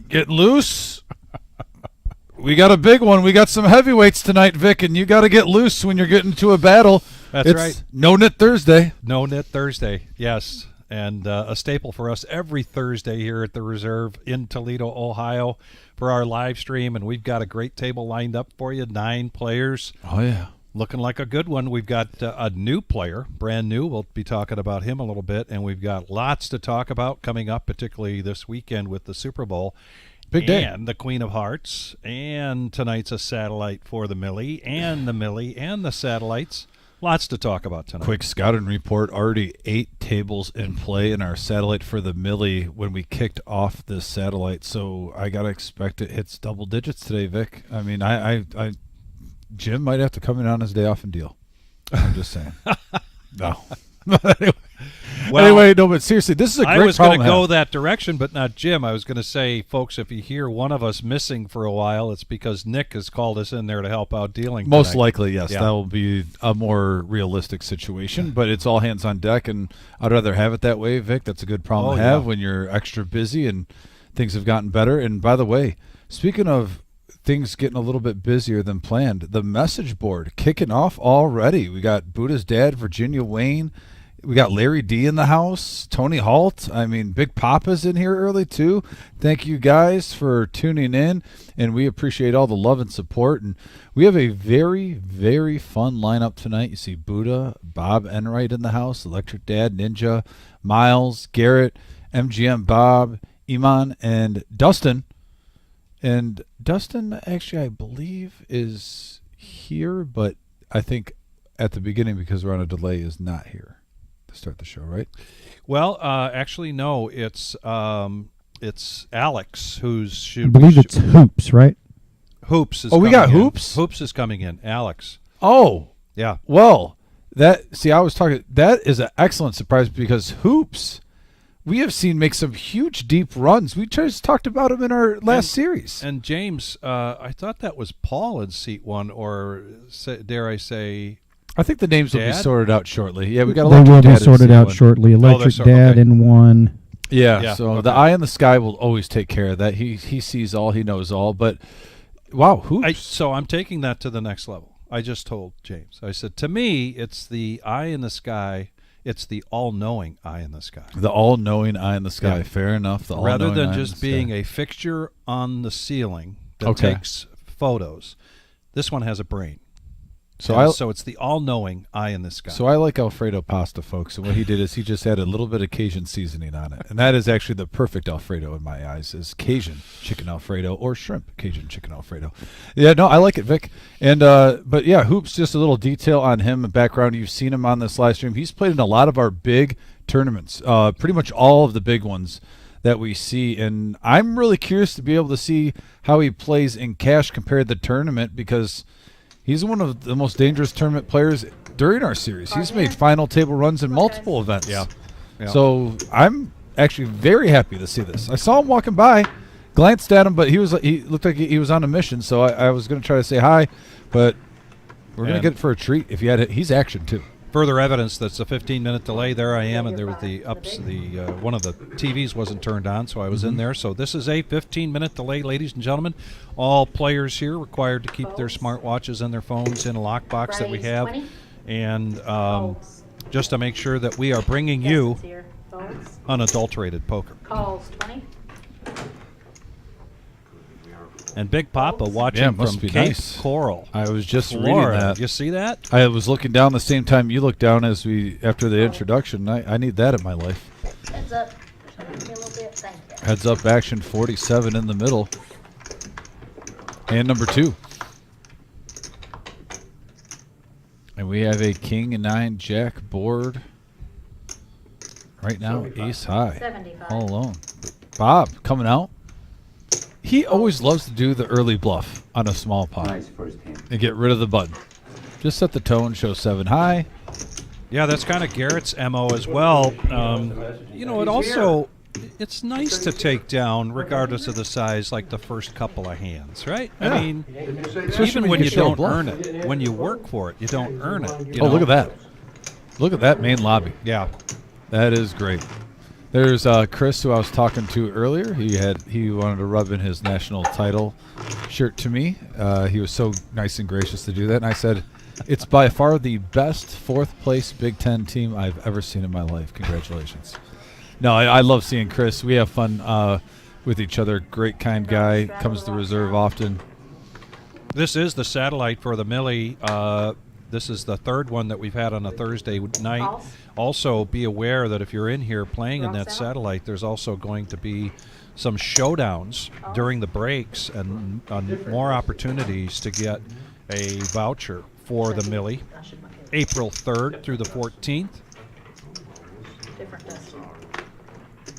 Get loose. We got a big one. We got some heavyweights tonight, Vic, and you got to get loose when you're getting to a battle. That's right. No-Nit Thursday. No-Nit Thursday, yes. And a staple for us every Thursday here at the Reserve in Toledo, Ohio for our live stream. And we've got a great table lined up for you, 9 players. Oh, yeah. Looking like a good one. We've got a new player, brand new. We'll be talking about him a little bit. And we've got lots to talk about coming up, particularly this weekend with the Super Bowl. Big day. And the Queen of Hearts. And tonight's a satellite for the Millie and the satellites. Lots to talk about tonight. Quick scouting report. Already 8 tables in play in our satellite for the Millie when we kicked off this satellite. So I got to expect it hits double digits today, Vic. I mean, Jim might have to come in on his day off and deal. I'm just saying. No. Anyway, no, but seriously, this is a great problem. I was going to go that direction, but not Jim. I was going to say, folks, if you hear one of us missing for a while, it's because Nick has called us in there to help out dealing tonight. Most likely, yes. Yeah. That will be a more realistic situation, but it's all hands on deck, and I'd rather have it that way, Vic. That's a good problem to have when you're extra busy and things have gotten better. And by the way, speaking of things getting a little bit busier than planned, the message board kicking off already. We got Buddha's dad, Virginia Wayne. We got Larry D in the house, Tony Halt. I mean, Big Papa's in here early, too. Thank you guys for tuning in, and we appreciate all the love and support. And we have a very, very fun lineup tonight. You see Buddha, Bob Enright in the house, Electric Dad, Ninja, Miles, Garrett, MGM Bob, Iman, and Dustin. And Dustin, actually, I believe, is here, but I think at the beginning, because we're on a delay, is not here to start the show, right? Well, actually, no. It's Alex who's shooting. I believe it's Hoops, right? Hoops is. Oh, we got Hoops. Hoops is coming in. Alex. Oh, yeah. Well, I was talking. That is an excellent surprise because Hoops, we have seen make some huge deep runs. We just talked about him in our last series. And James, I thought that was Paul in seat 1, or dare I say? I think the names will be sorted out shortly. Yeah, we got. They will be sorted out shortly. Electric Dad in 1. Yeah. So the eye in the sky will always take care of that. He sees all. He knows all. But wow, Hoops. So I'm taking that to the next level. I just told James. I said, to me, it's the eye in the sky. It's the all-knowing eye in the sky. The all-knowing eye in the sky. Yeah. Fair enough. Rather than just being a fixture on the ceiling that takes photos, this one has a brain. So it's the all-knowing eye in the sky. So I like Alfredo pasta, folks. And what he did is he just added a little bit of Cajun seasoning on it. And that is actually the perfect Alfredo in my eyes, is Cajun chicken Alfredo or shrimp Cajun chicken Alfredo. Yeah, no, I like it, Vic. And but yeah, Hoops, just a little detail on him and background. You've seen him on this live stream. He's played in a lot of our big tournaments, pretty much all of the big ones that we see. And I'm really curious to be able to see how he plays in cash compared to the tournament, because he's one of the most dangerous tournament players during our series. He's made final table runs in multiple events. Yeah. So I'm actually very happy to see this. I saw him walking by, glanced at him, but he looked like he was on a mission. So I was going to try to say hi, but we're going to get it for a treat. If you had it, he's action too. Further evidence that's a 15-minute delay. There I am, and there was one of the TVs wasn't turned on, so I was in there. So this is a 15-minute delay, ladies and gentlemen. All players here required to keep their smartwatches and their phones in a lockbox that we have, and just to make sure that we are bringing you unadulterated poker. Calls 20. And Big Papa watching from Cape Coral. I was just Florida. reading that. You see that? I was looking down the same time you looked down after the introduction. I need that in my life. Heads up. Give me a little bit. Thank you. Heads up action 47 in the middle. And number 2. And we have a king and 9 jack board. Right now, 75. Ace high. 75. All alone. Bob coming out. He always loves to do the early bluff on a small pot. Nice first hand. And get rid of the button. Just set the tone, show 7 high. Yeah, that's kind of Garrett's MO as well. It's nice to take down, regardless of the size, like the first couple of hands, right? Yeah. I mean, even when you don't earn it, when you work for it, you don't earn it. Look at that. Look at that main lobby. Yeah. That is great. There's Chris, who I was talking to earlier. He wanted to rub in his national title shirt to me. He was so nice and gracious to do that. And I said, it's by far the best fourth-place Big Ten team I've ever seen in my life. Congratulations. No, I love seeing Chris. We have fun with each other. Great, kind guy. Comes to reserve often. This is the satellite for the Millie. This is the third one that we've had on a Thursday night. Also, be aware that if you're in here playing in that satellite, there's also going to be some showdowns during the breaks and more opportunities to get a voucher for the Millie. April 3rd through the 14th.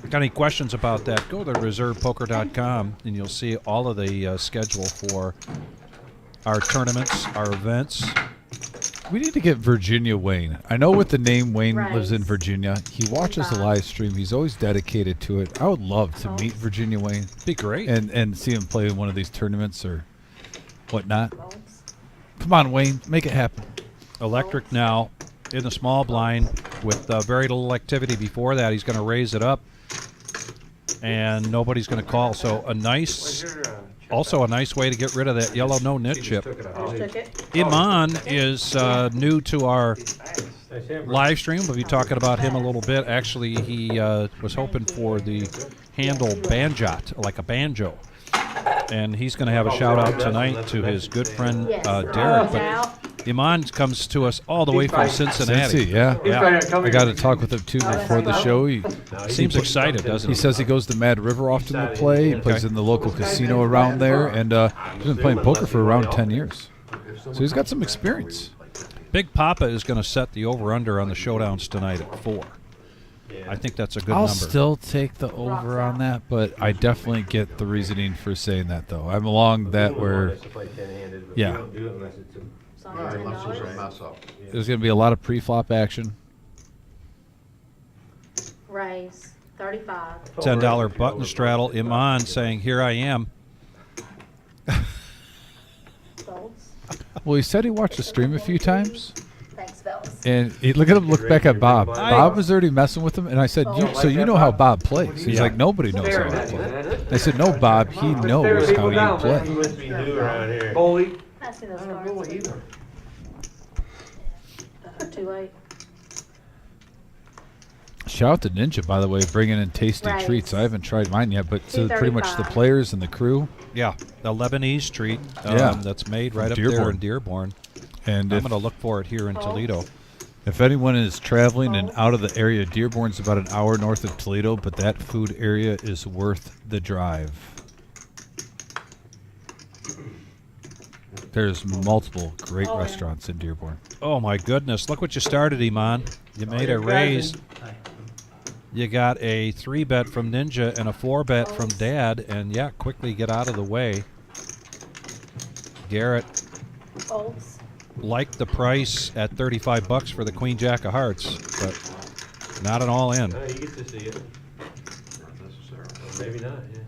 Got any questions about that, go to reservepoker.com and you'll see all of the schedule for our tournaments, our events. We need to get Virginia Wayne. I know with the name Wayne lives in Virginia. He watches the live stream. He's always dedicated to it. I would love to meet Virginia Wayne. Be great. And see him play in one of these tournaments or whatnot. Come on, Wayne. Make it happen. Electric now in the small blind with very little activity before that. He's going to raise it up. And nobody's going to call. So also a nice way to get rid of that yellow no-nit chip. Iman is new to our live stream. We'll be talking about him a little bit. Actually, he was hoping for the handle banjot, like a banjo. And he's going to have a shout-out tonight to his good friend Derek. But Iman comes to us all the way from Cincinnati. Yeah. I got to talk with him, too, before the show. He seems excited, doesn't he? He says he goes to Mad River often to play. He plays in the local casino around there. And he's been playing poker for around 10 years. So he's got some experience. Big Papa is going to set the over-under on the showdowns tonight at 4. I think that's a good number. I'll still take the over on that, but I definitely get the reasoning for saying that, though. I'm along that where, yeah. There's going to be a lot of pre-flop action. Raise 35. $10 button straddle. Iman saying, "Here I am." Well, he said he watched the stream a few times. Thanks, fellas. And look at him, look back at Bob. Bob was already messing with him, and I said, so you know how Bob plays. He's like, nobody knows how I play. I said, no, Bob, he knows how you play. Pass me those cards. Too late. Shout out to Ninja, by the way, bringing in tasty treats. I haven't tried mine yet, but so pretty much the players and the crew. Yeah, the Lebanese treat that's made right up there in Dearborn. And I'm going to look for it here in Toledo. If anyone is traveling and out of the area, Dearborn's about an hour north of Toledo, but that food area is worth the drive. There's multiple great restaurants in Dearborn. Oh, my goodness. Look what you started, Iman. You made a raise. You got a 3-bet from Ninja and a 4-bet from Dad, and, yeah, quickly get out of the way. Garrett liked the price at $35 for the Queen Jack of Hearts, but not an all-in. You get to see it. Not necessarily. Maybe not, yeah.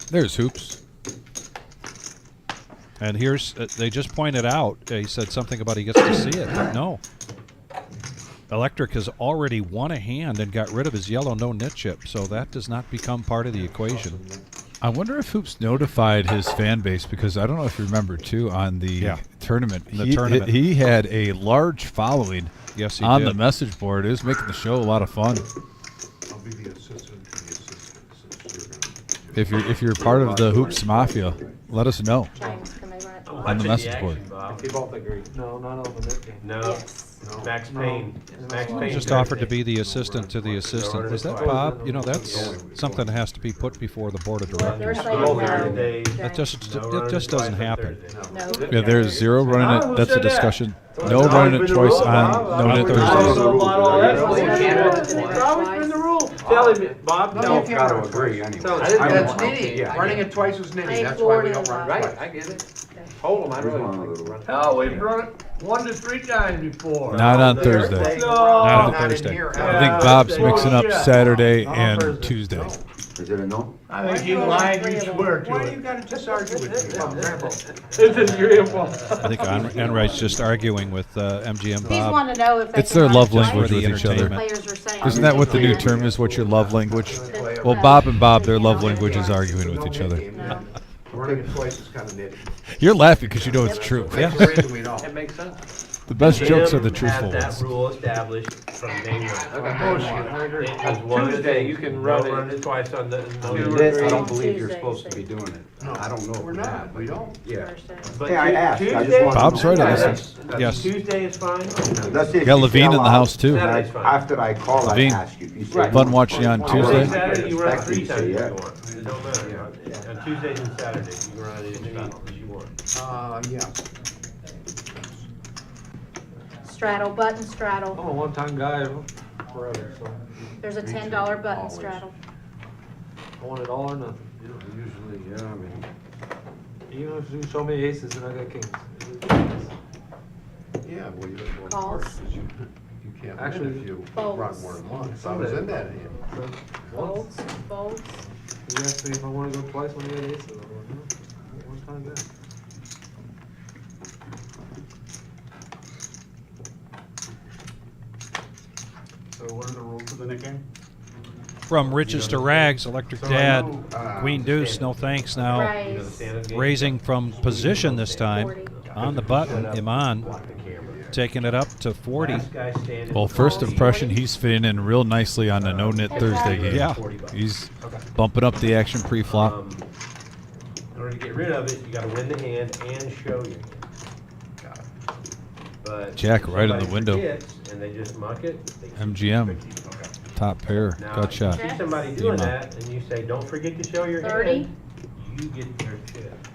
There's hoops. And here's, they just pointed out, he said something about he gets to see it, but no. Electric has already won a hand and got rid of his yellow no-nit chip, so that does not become part of the equation. I wonder if Hoops notified his fan base, because I don't know if you remember, too, on the tournament. He had a large following on the message board. It was making the show a lot of fun. I'll be the assistant to the assistant. If you're part of the Hoops Mafia, let us know on the message board. They both agree. No, not on the net game. No. Yes. Max Payne. Max Payne just offered to be the assistant to the assistant. Was that Bob? You know, that's something that has to be put before the board of directors. That just doesn't happen. Yeah, there's 0 running it. That's a discussion. No running it twice on No-Nit Thursday. Tell him, Bob. No, got to agree anyway. That's nitty. Running it twice is nitty. That's why we don't run it twice. I get it. Hold him. I really want to run it. Hell, we've run it 1 to 3 times before. Not on Thursday. Not on Thursday. I think Bob's mixing up Saturday and Tuesday. Is it a no? I think you lie and you swear to Why you it. gotta just argue with me about Grandpa? It's agreeable. I think Enright's just arguing with MGM He's Bob. wanting to know if they It's can their run love it twice. language For with the each other. entertainment. Players are saying Isn't that what the new they term can. is? What's your love language? Well, Bob and Bob, their love language is arguing with each other. No. Running it twice is kinda nitty. You're laughing because you know it's true. That's the reason we don't. It makes sense. The best jokes are the Jim truthful had ones. that rule established from day one. I agree. As one of the Tuesday, things, you can run run it. it twice on the. I don't believe you're Tuesday, supposed to so- be doing it. I don't know. We're not, we don't. Yeah. Thursday. But Yeah, I asked. I just Tuesday- wanted to Bob's know. right on Yeah, this that's- Yes. Tuesday is fine. That's it. Got You Levine say in the out house too. loud. Saturday's fine. After I call, I Levine. ask you. If you say Right. Fun watching you on Tuesday. Tuesday, Tuesday. Saturday, you run Expect three you to times say if yeah. you want. It don't matter. On Tuesdays and Saturdays, you can run it as many as you want. Yeah. Straddle, button straddle. I'm a one-time guy forever, so There's a $10 button Always. straddle. I want it all or nothing. Usually, yeah, I mean. Even if you show me aces and I got kings. Yeah, well, you don't Calls. work 'cause you can't Actually, win if you folds. run more than once. I was in that hand. Folds, folds. You asked me if I wanna go twice when you had aces. I'm like, no, one time guy. So what are the rules of the Nick game? From riches to rags, Electric Dad, Queen Deuce, no thanks now. Raise. Raising from position this time 40. on the button, Iman taking it up to 40. Last guy standing. Well, first impression, he's fitting in real nicely on the No-Nit Thursday game. Yeah. He's bumping up the action pre-flop. In order to get rid of it, you gotta win the hand and show your hand. But Jack if right in the somebody window. forgets And they just muck it. they keep MGM. it tricky. Top pair. Now, Gut if shot. you see somebody doing Demo. that and you say, don't forget to show your 30. hand, you get their chip.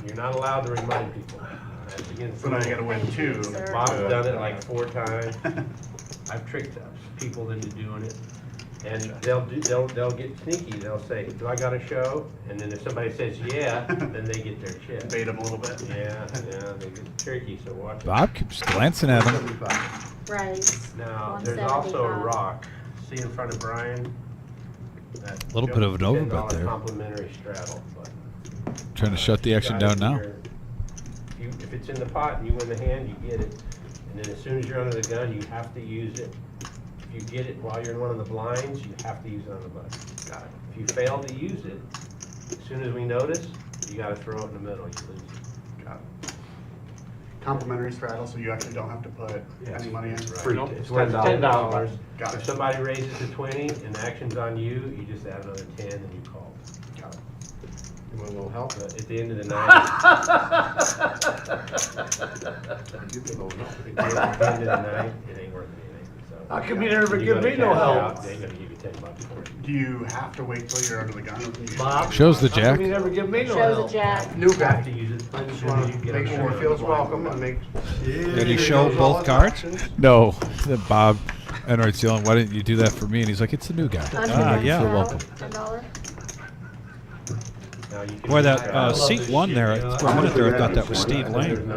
You're not allowed to remind people. That's against So now you gotta the win rules. two. Sir. Bob's done it like 4 times. I've tricked people into doing it. And they'll get sneaky. They'll say, do I got a show? And then if somebody says yeah, then they get their chip. Bait them a little bit. Yeah, they get tricky, so watch it. Bob keeps glancing at him. Raise. Now, there's also a 175. rock. See in front of Brian? A little bit of an overbet there. Complimentary straddle. But, Trying to shut the action guys, down now. if it's in the pot and you win the hand, you get it. And then as soon as you're under the gun, you have to use it. If you get it while you're in one of the blinds, you have to use it on the button. Got it. If you fail to use it, as soon as we notice, you gotta throw it in the middle, you lose it. Got it. Complimentary straddle, so you actually don't have to put any money in? Nope, it's worth $10. Got If it. somebody raises to 20 and the action's on you, you just add another 10 and you call. Got it. You want a little help? But at the end of the night, You can go, no. at the end of the night, it ain't worth anything. So How come you never you give gotta me no cash help? out, They ain't gonna give you $10 for it. Do you have to wait till you're under the gun? Bob? Shows the How jack. come you never give me no Shows a help? jack. New You have to guy. use it I as just soon wanna as you get make on sure the he feels blind. welcome and make. Did he show both cards? No. Then Bob Enright's yelling, why didn't you do that for me? And he's like, it's the new guy. yeah. You're welcome. $10. Now, you can Boy, use that seat one there, for a minute there, I thought that was Steve Lane.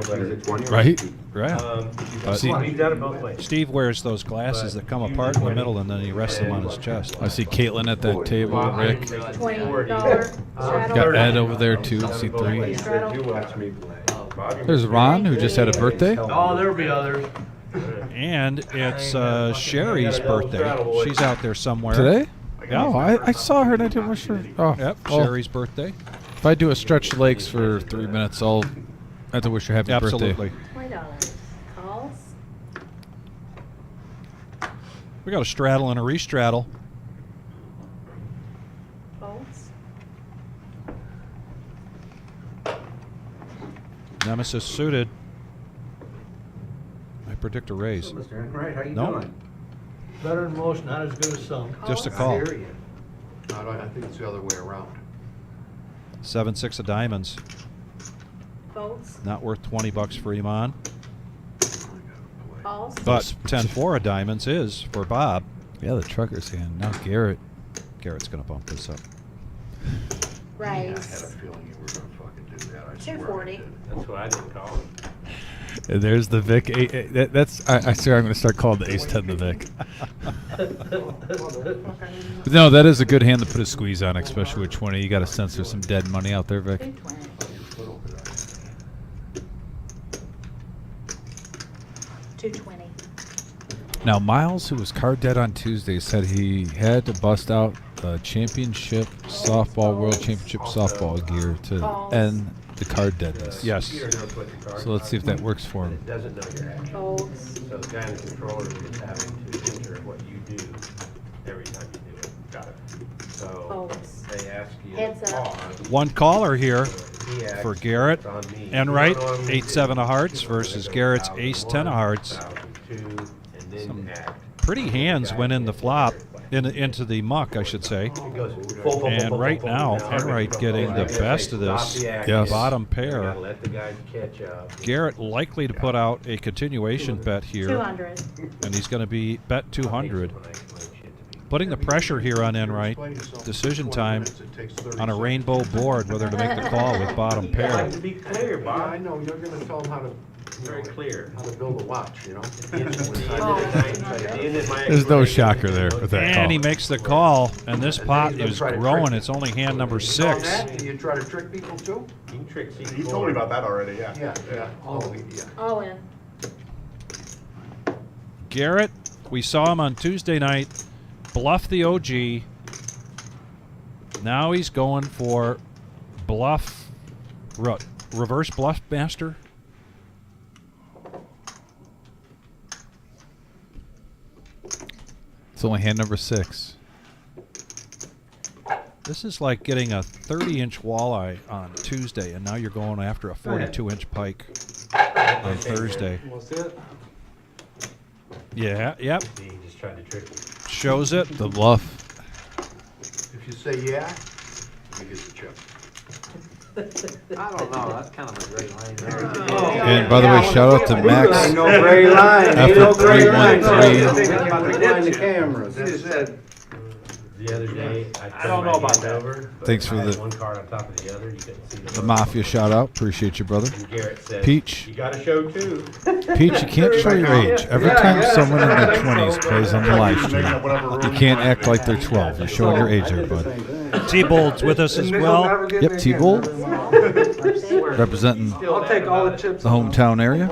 Right? Right. But See- We've done it both ways. Steve wears those glasses that come apart in the middle and then he rests them on his chest. I see Caitlin at that table. Rick. $20 straddle. Got Ed over there too. C3. There's Ron, who just had a birthday. Oh, there'll be others. And it's Sherry's birthday. She's out there somewhere. Today? Yeah. Oh, I saw her and I didn't wish her. Oh, Yep, well, Sherry's birthday. if I do a stretch legs for 3 minutes, I'll have to wish her happy Absolutely. birthday. $20. Calls. We got a straddle and a restraddle. Folds. Nemesis suited. I predict a raise. Mr. Enright, how you No. doing? Better than most, not as good as some. Just a Calls. call. I hear you. I think it's the other way around. 7-6 of diamonds. Folds. Not worth $20 for Iman. Calls. But 10-4 of diamonds is for Bob. Yeah, the trucker's hand. Now Garrett. Garrett's going to bump this up. I had a Raise. feeling you were gonna fucking do that. I swear I 240. did. That's why I didn't call him. And there's the Vic. I swear I'm going to start calling the Ace 10 the Vic. But no, that is a good hand to put a squeeze on, especially with 20. You got to sense there's some dead money out there, Vic. 220. Now, Miles, who was card dead on Tuesday, said he had to bust out the championship softball, world championship softball gear to end the card deadness. Yes. So let's see if that works for him. It doesn't know your action. Folds. So the guy in the controller is having to enter what you do every time you do it. Got it. So Folds. they ask you Heads to up. pause. One caller here He acts, for Garrett. it's on me. Enright, It's on me. 8-7 of hearts versus Garrett's ace 10 of hearts. 1,002, and then Some act. Pretty hands went in the flop, into the muck, I should say. It goes And right now, Enright getting the best of this. Yes. Bottom You pair. gotta let the guys catch up. Garrett likely to put out a continuation bet here, 200. and he's going to be bet 200. When I explain shit to people. Putting the pressure here on Enright. Decision time on a rainbow board, whether to make the call with bottom I pair. like to be clear, Yeah, Bob. I know, you're gonna tell them how to, Very clear. how to build a watch, you know? At the end of the night, at the end of my There's no explanation, shocker there with that And he call. makes the call, and this pot he's gonna is try to growing. trick It's only hand number On 6. that, do you try to trick people too? You can trick C4. He told me about that already, yeah. Yeah. Oh, yeah. All in. Garrett, we saw him on Tuesday night, bluff the OG. Now he's going for bluff, reverse bluff master. It's only hand number 6. This is like getting a 30-inch walleye on Tuesday, and now you're going after a 42-inch pike on Thursday. Yeah, yep. He just tried to trick you. Shows it. The bluff. If you say yeah, you get the chip. I don't know, that's kind of a great line there. And by the way, shout out to Max. No gray line, Effort no gray line. 313. the cameras. He said, The other day, I don't know about that. Thanks for I had the- one card on top of the other. You couldn't see The Mafia shout out. Appreciate you, brother. And Garrett said, Peach. you got to show two. Peach, you can't show your age. Every time someone in their 20s plays on the live stream, you can't act like they're 12. You're showing your age there, bud. T-Bold's with us as well. Yep, T-Bull, representing I'll take all the chips. the hometown area.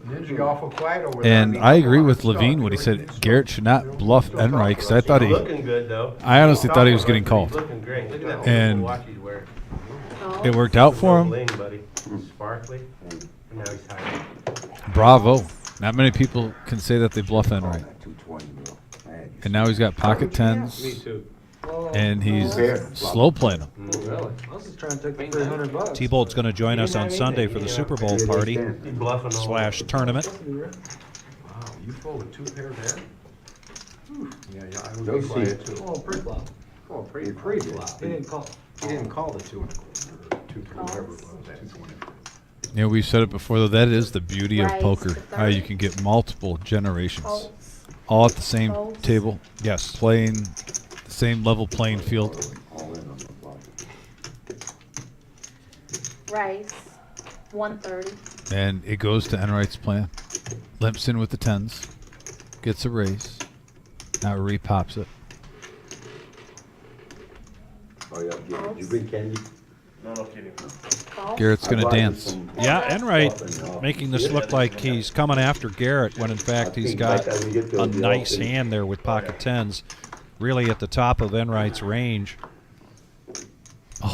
Ninja awful quiet over there. And I agree with Levine when he said Garrett should not bluff Enright, because I thought He's he, looking good, though. I honestly thought he was getting He's called. looking great. Look at that And watch he's wearing. it worked out for him. Bling, buddy. Sparkly. And now he's hiding. Bravo. Not many people can say that they bluff Enright. And now he's got pocket Me tens, too. and he's slow playing them. Really? I was just trying to take the $300. T-Bold's going to join us on Sunday for the Super Bowl party He's bluffing all / tournament. Wow, you folded 2 pair there? Yeah, I would be quiet too. Oh, pre-flop. Oh, Pre-flop. He didn't call. He didn't call the 2 1/4, or 2 whatever it was, 220. You know, we've said it before, though, that is the beauty of Right, poker, the how you 30. can get multiple generations Folds. all at the same Folds. table, Yes. playing the same level playing field. Race. 130. And it goes to Enright's plan. Limps in with the tens, gets a raise, now repops it. Oh, yeah, did you bring candy? Folds. Garrett's going to dance. Yeah, Enright making this look like he's coming after Garrett when in fact he's got a nice hand there with pocket tens, really at the top of Enright's range.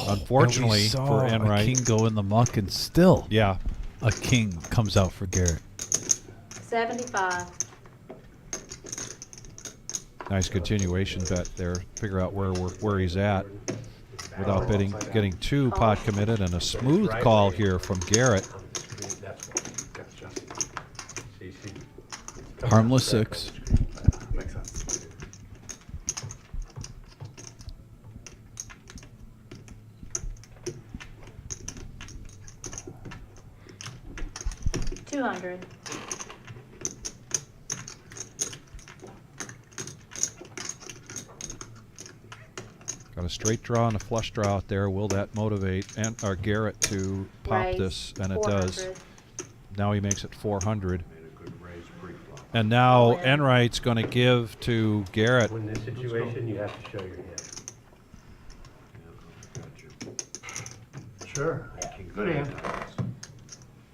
Unfortunately and we saw for Enright. a king go in the muck, and still Yeah, a king comes out for Garrett. 75. nice continuation bet there. Figure out where he's at without getting too pot committed, and a smooth call here from Garrett. That's why. See. Harmless 6. Makes sense. $200. Got a straight draw and a flush draw out there. Will that motivate or Garrett to pop Raise, this? And it does. 400. Now he makes it 400. Made a good raise pre-flop. And now All in. Enright's going to give to Garrett. In this situation, you have to show your hand. Yeah, got you. Sure. King Good three hand. of diamonds.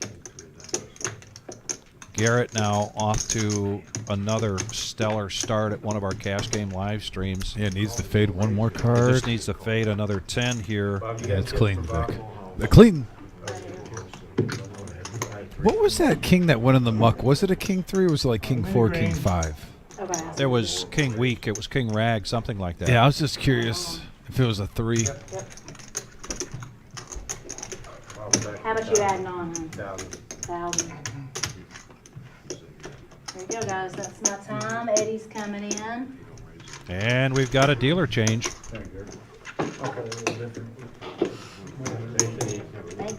King three of diamonds. Garrett now off to another stellar start at one of our cash game live streams. Yeah, needs to fade one more He card. just needs to fade another 10 here. Bob, you Yeah, got it's tips clean, for Bob? Vic. The clean. What was that king that went in the muck? Was it a king 3 or was it like king 4, king 5? Okay. There was King Weak. It was King Rag, something like that. Yeah, I was just curious if it was a 3. How much you adding on, hon? 1,000. 1,000. There you go, guys. That's my time. Eddie's coming in. And we've got a dealer change. Thank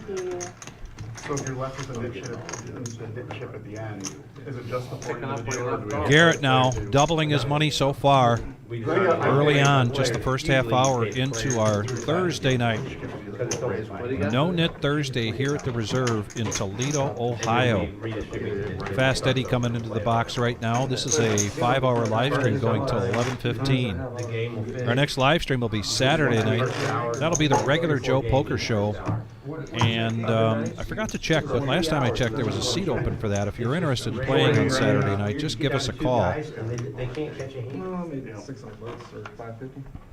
you. So if you're left with a dip chip at the end, is it just the 40 up to the where you dealer? left or do we off. have Garrett to now do- doubling his money so far early on, just the first half hour into our Thursday night. No-Nit Thursday here at the Reserve in Toledo, Ohio. Fast Eddie coming into the box right now. This is a 5-hour live stream going till 11:15. Our next live stream will be Saturday night. That'll be the regular Joe Poker Show. And I forgot to check, but last time I checked, there was a seat open for that. If you're interested in playing on Saturday night, just give us a call. They can't catch a hand.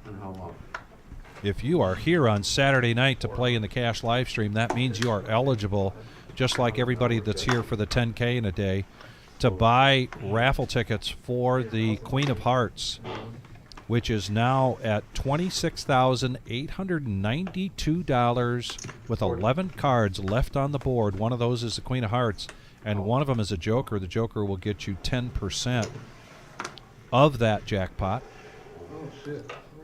And how long? If you are here on Saturday night to play in the cash live stream, that means you are eligible, just like everybody that's here for the 10K in a day, to buy raffle tickets for the Queen of Hearts, which is now at $26,892 with 11 cards left on the board. One of those is the Queen of Hearts, and one of them is a Joker. The Joker will get you 10% of that jackpot.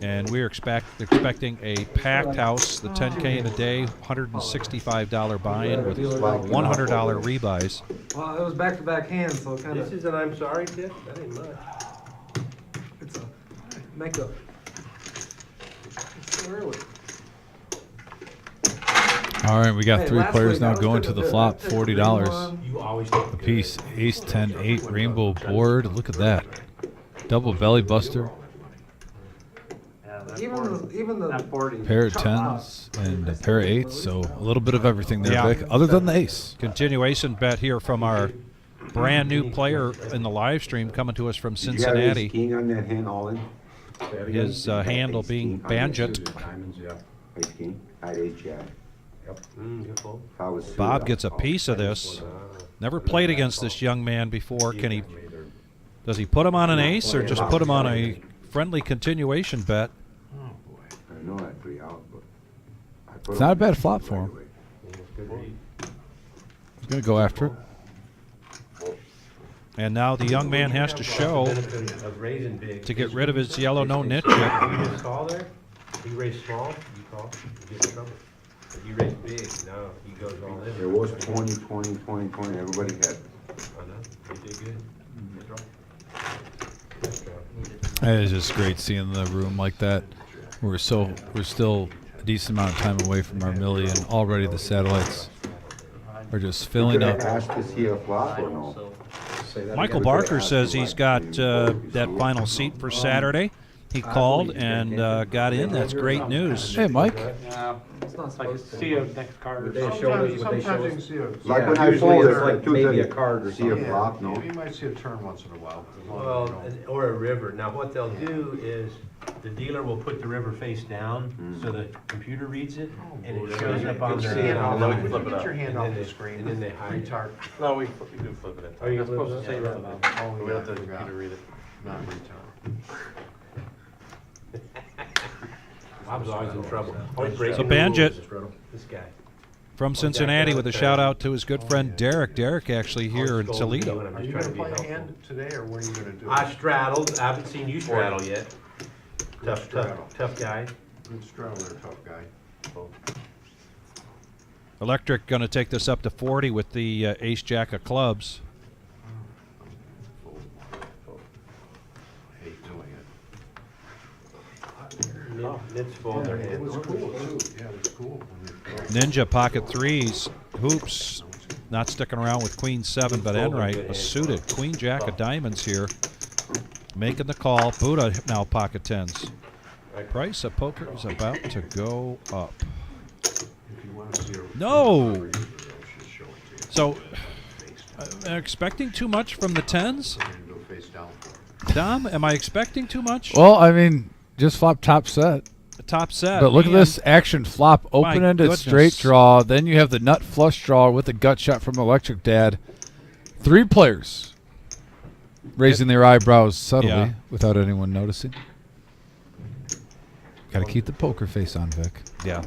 And we're expecting a packed house, the 10K in a day, $165 buy-in with $100 rebuys. Well, it was back-to-back hands, so kind This of is an I'm sorry tip? That ain't much. it's a makeup. It's so early. All right, we got Hey, 3 last players week now I was going gonna to the do flop, that. $40 You always take a piece. Ace 10 8 rainbow board. Look at that. Double belly buster, Even the 40. pair of 10s and a pair of 8s. So a little bit of everything there, Yeah. Vic, other than the ace. Continuation bet here from our brand new player in the live stream coming to us from Did you have ace Cincinnati. king on that hand all in? His handle Ace being king on that Banjit. suited diamonds, yeah. Ace king, I had ace jack. Good fold. If I was suited, Bob I'd gets a call. piece of this. Never played against this young man before. Does he put him on an ace or just put him on a friendly continuation bet? I know that 3 out, but I put It's him not a on bad the flop right for him. away. He's going to go after it. And now the young man has to show Of raising big. to get rid of his yellow no-nit chip. You just call there, you raise small, you call, you get in trouble. If you raise big, no, he goes all in. There was 20, 20, 20, 20, everybody had. I know, you did good. It is just great seeing the room like that. We're still a decent amount of time away from our million. Already the satellites are just filling Could I up. ask to see a flop or no? Michael Barker says he's got that final seat for Saturday. He called and got in. That's great news. Hey, Mike. it's not supposed to. See you next card. Sometimes you can see a. Like when I usually fold, it's it's like like maybe a see card or a something. flop, no? You might see a turn once in a while. As long as Well, you don't- or a river. Now, what they'll do is, the dealer will put the river face down, so the computer reads it, and it shows up on their hand. And then we can Flip flip it it up. your hand And off then the they- screen. And then they hide. Retard. No, we do flip it. Are you Not supposed to say that? Oh, We yeah, have I to forgot. read it. Not retard. Bob's always in trouble. Always So breaking the Banjit rules. This guy. from Cincinnati with a shout out to his good friend Derek. Derek actually here in Always scolds me Toledo. when I'm Are just you trying gonna to be play a helpful. hand today, or what are you gonna do? I straddled. I haven't seen you straddle yet. Tough straddle. guy. Good straddle there, tough guy. Electric going to take this up to 40 with the ace jack of clubs. Fold. I hate doing it. Nits fold their It hand. was cool too, yeah, it was cool. Ninja pocket threes. Hoops not sticking around with queen 7, but Enright was suited. Queen jack of diamonds here. Making the call. Buddha now pocket 10s. Price of poker is about to go up. No! So, am I expecting too much from the 10s? Dom, am I expecting too much? Well, I mean, just flop top set. The top set. But look at this action flop, open-ended goodness. straight draw. Then you have the nut flush draw with a gut shot from Electric Dad. 3 players raising their eyebrows subtly without anyone noticing. Got to keep the poker face on, Vic. Yeah.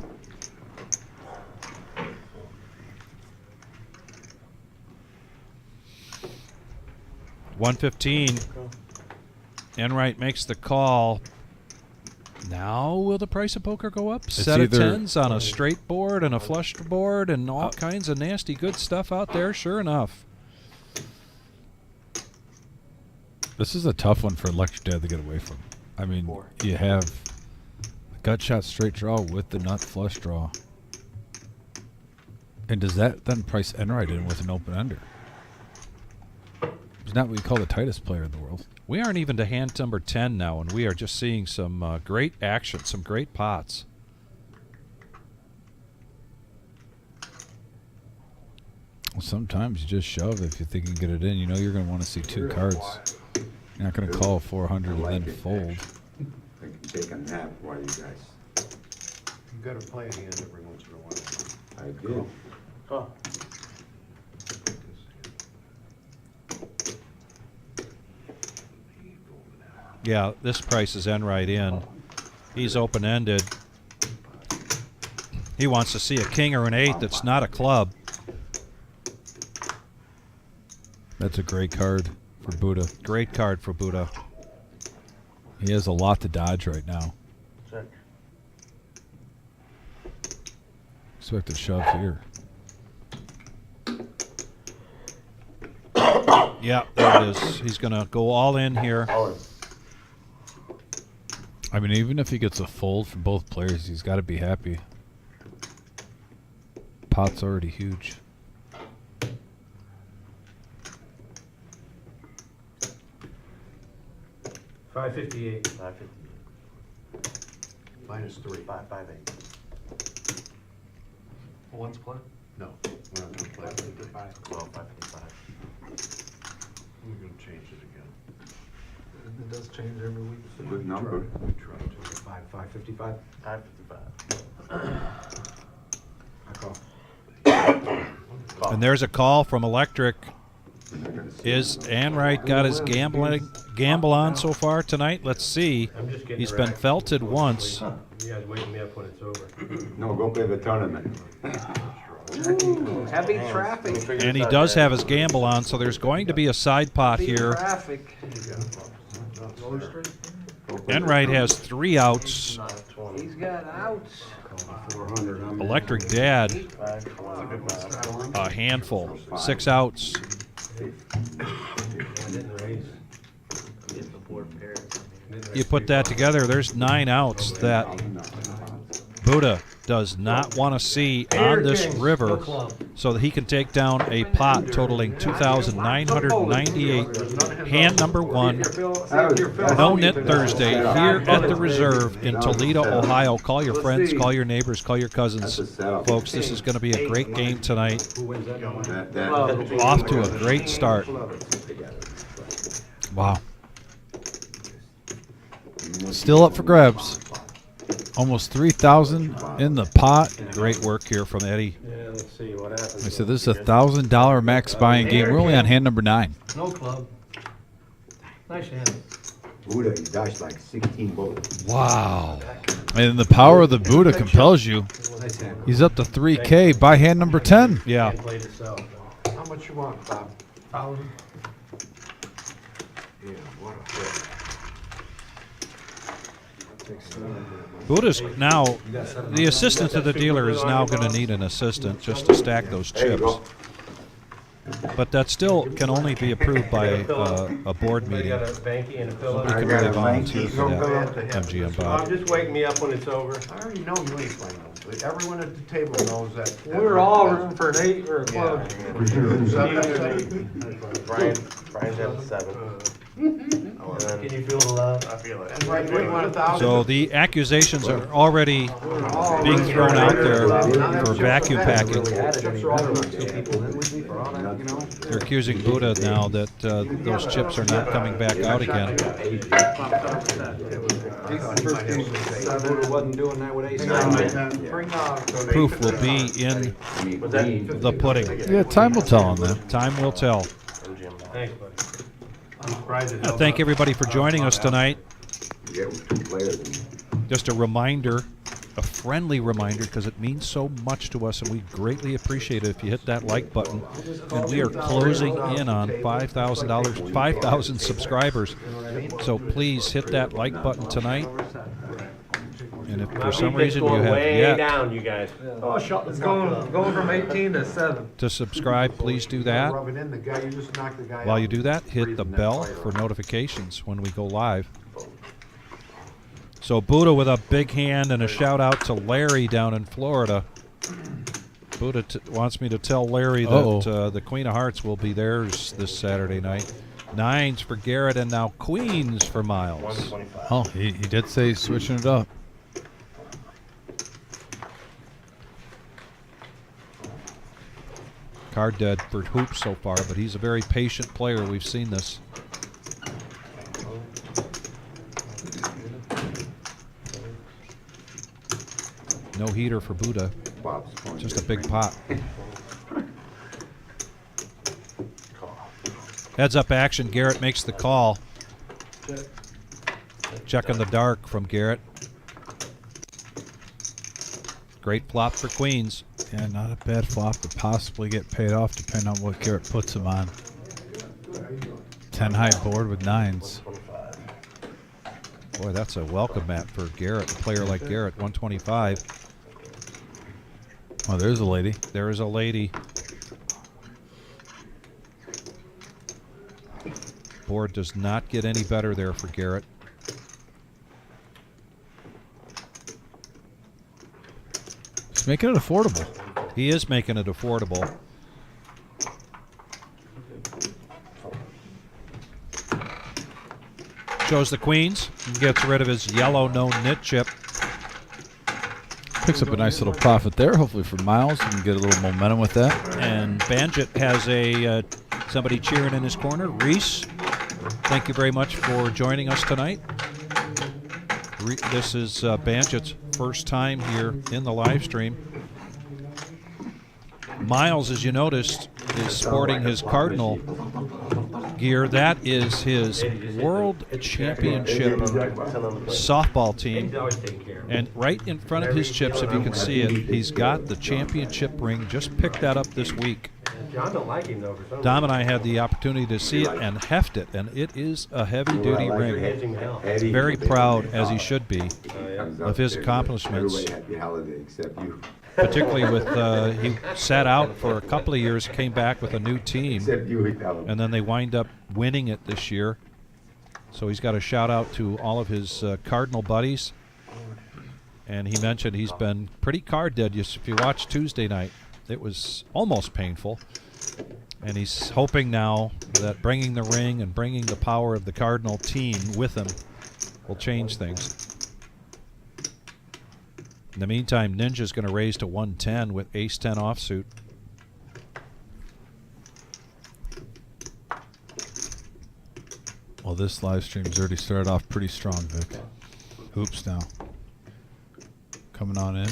$115. Enright makes the call. Now will the price of poker go up? Set of 10s on a straight board and a flushed board and all kinds of nasty good stuff out there. Sure enough. This is a tough one for Electric Dad to get away from. I mean, you have a gut shot straight draw with the nut flush draw. And does that then price Enright in with an open ender? He's not what you call the tightest player in the world. We aren't even to hand number 10 now, and we are just seeing some great action, some great pots. Well, sometimes you just shove if you think you can get it in. You know you're going to want to see 2 cards. You're not going to call 400 and then fold. I can take a nap while you guys. You gotta play a hand every once in a while. I did. Oh, Yeah, this price is Enright in. He's open-ended. He wants to see a king or an 8 that's not a club. That's a great card for Buddha. Great card for Buddha. He has a lot to dodge right now. check. Expect a shove here. Yeah, there it is. He's going to go all in here. I mean, even if he gets a fold from both players, he's got to be happy. Pot's already huge. $558. -3. 558. Well, let's play? No, we're not gonna play. 555. We're gonna change it again. It does change every week. It's a good number. We try to. 555. 555. I call. And there's a call from Electric. Is Enright got his gamble on so far tonight? Let's see. I'm just getting He's been erect. felted once. You guys wake me up when it's over. No, go play the tournament. Heavy traffic. And he does have his gamble on, so there's going to be a side pot Heavy here. traffic. Enright has 3 outs. He's got outs. 400. Electric Dad, 525. a handful. 6 outs. I didn't raise. You put that together, there's 9 outs that Buddha does not want to see on this river so that he can take down a pot totaling 2,998. Hand number 1. No-Nit Thursday here at the Reserve in Toledo, Ohio. Call your friends, call your neighbors, call your cousins. Folks, this is going to be a great game tonight. Off to a great start. Wow. Still up for grabs. Almost 3,000 in the pot. Great work here from Eddie. Yeah, let's see what happens. I said this is a $1,000 max buying game. We're only on hand number 9. No club. Nice hand. Buddha, he dashed like 16 balls. Wow. And the power of the Buddha compels you. He's up to 3K by hand number 10. Yeah. Hand played itself. How much you want, Bob? 1,000. Yeah, what a hit. Buddha's now, the assistant to the dealer is now going to need an assistant just to stack those There you chips. go. But that still can only be approved by a board meeting. Got a banky and a pillow. Nobody can really volunteer for that. MGM Bob. Just wake me up when it's over. I already know you ain't playing those. Everyone at the table knows that. We're all room for an 8 or a club. Brian's at 7. Can you feel the love? I feel it. And right, you want 1,000? So the accusations are already being thrown out there for vacuum packing. They're accusing Buddha now that those chips are not coming back out again. Wasn't doing that with Proof will be in the pudding. Yeah, time will tell on that. Time will tell. Thanks, buddy. Thank everybody for joining us tonight. Yeah, with 2 players. Just a reminder, a friendly reminder, because it means so much to us, and we greatly appreciate it if you hit that like button. And we are closing in on $5,000 subscribers. So please hit that like button tonight. And if for some reason you have way yet down, you guys. It's going from 18 to 7. to subscribe, please do that. Rub it in, the guy, you just knock the guy While out. you do that, hit the bell for notifications when we go live. So Buddha with a big hand and a shout out to Larry down in Florida. Buddha wants me to tell Larry that the Queen of Hearts will be theirs this Saturday night. 9s for Garrett and now Queens for Miles. Oh, he did say he's switching it up. Card dead for hoops so far, but he's a very patient player. We've seen this. No heater for Buddha. Just a big pot. Heads up action. Garrett makes the call. Check in the dark from Garrett. Great flop for Queens. Yeah, not a bad flop to possibly get paid off depending on what Garrett puts him on. 10 high board with 9s. Boy, that's a welcome mat for Garrett, a player like Garrett, 125. Oh, there's a lady. There is a lady. Board does not get any better there for Garrett. He's making it affordable. He is making it affordable. Shows the Queens and gets rid of his yellow no-nit chip. Picks up a nice little profit there, hopefully for Miles. He can get a little momentum with that. And Banjit has a somebody cheering in his corner. Reese, thank you very much for joining us tonight. This is Banjit's first time here in the live stream. Miles, as you noticed, is sporting his Cardinal gear. That is his World Championship softball team. And right in front of his chips, if you can see it, he's got the championship ring. Just picked that up this week. John don't like him though for some Dom and I had the opportunity to see it and heft it, and it is a heavy-duty ring. hedging hell. Very proud, as he should be, of his accomplishments. Everybody happy holiday except you. Particularly with he sat out for a couple of years, came back with a new team, Except you, Helen. and then they wind up winning it this year. So he's got a shout out to all of his Cardinal buddies. And he mentioned he's been pretty card dead. If you watch Tuesday night, it was almost painful. And he's hoping now that bringing the ring and bringing the power of the Cardinal team with him will change things. In the meantime, Ninja's going to raise to 110 with ace-10 offsuit. Well, this live stream's already started off pretty strong, Vic. Hoops now. Coming on in.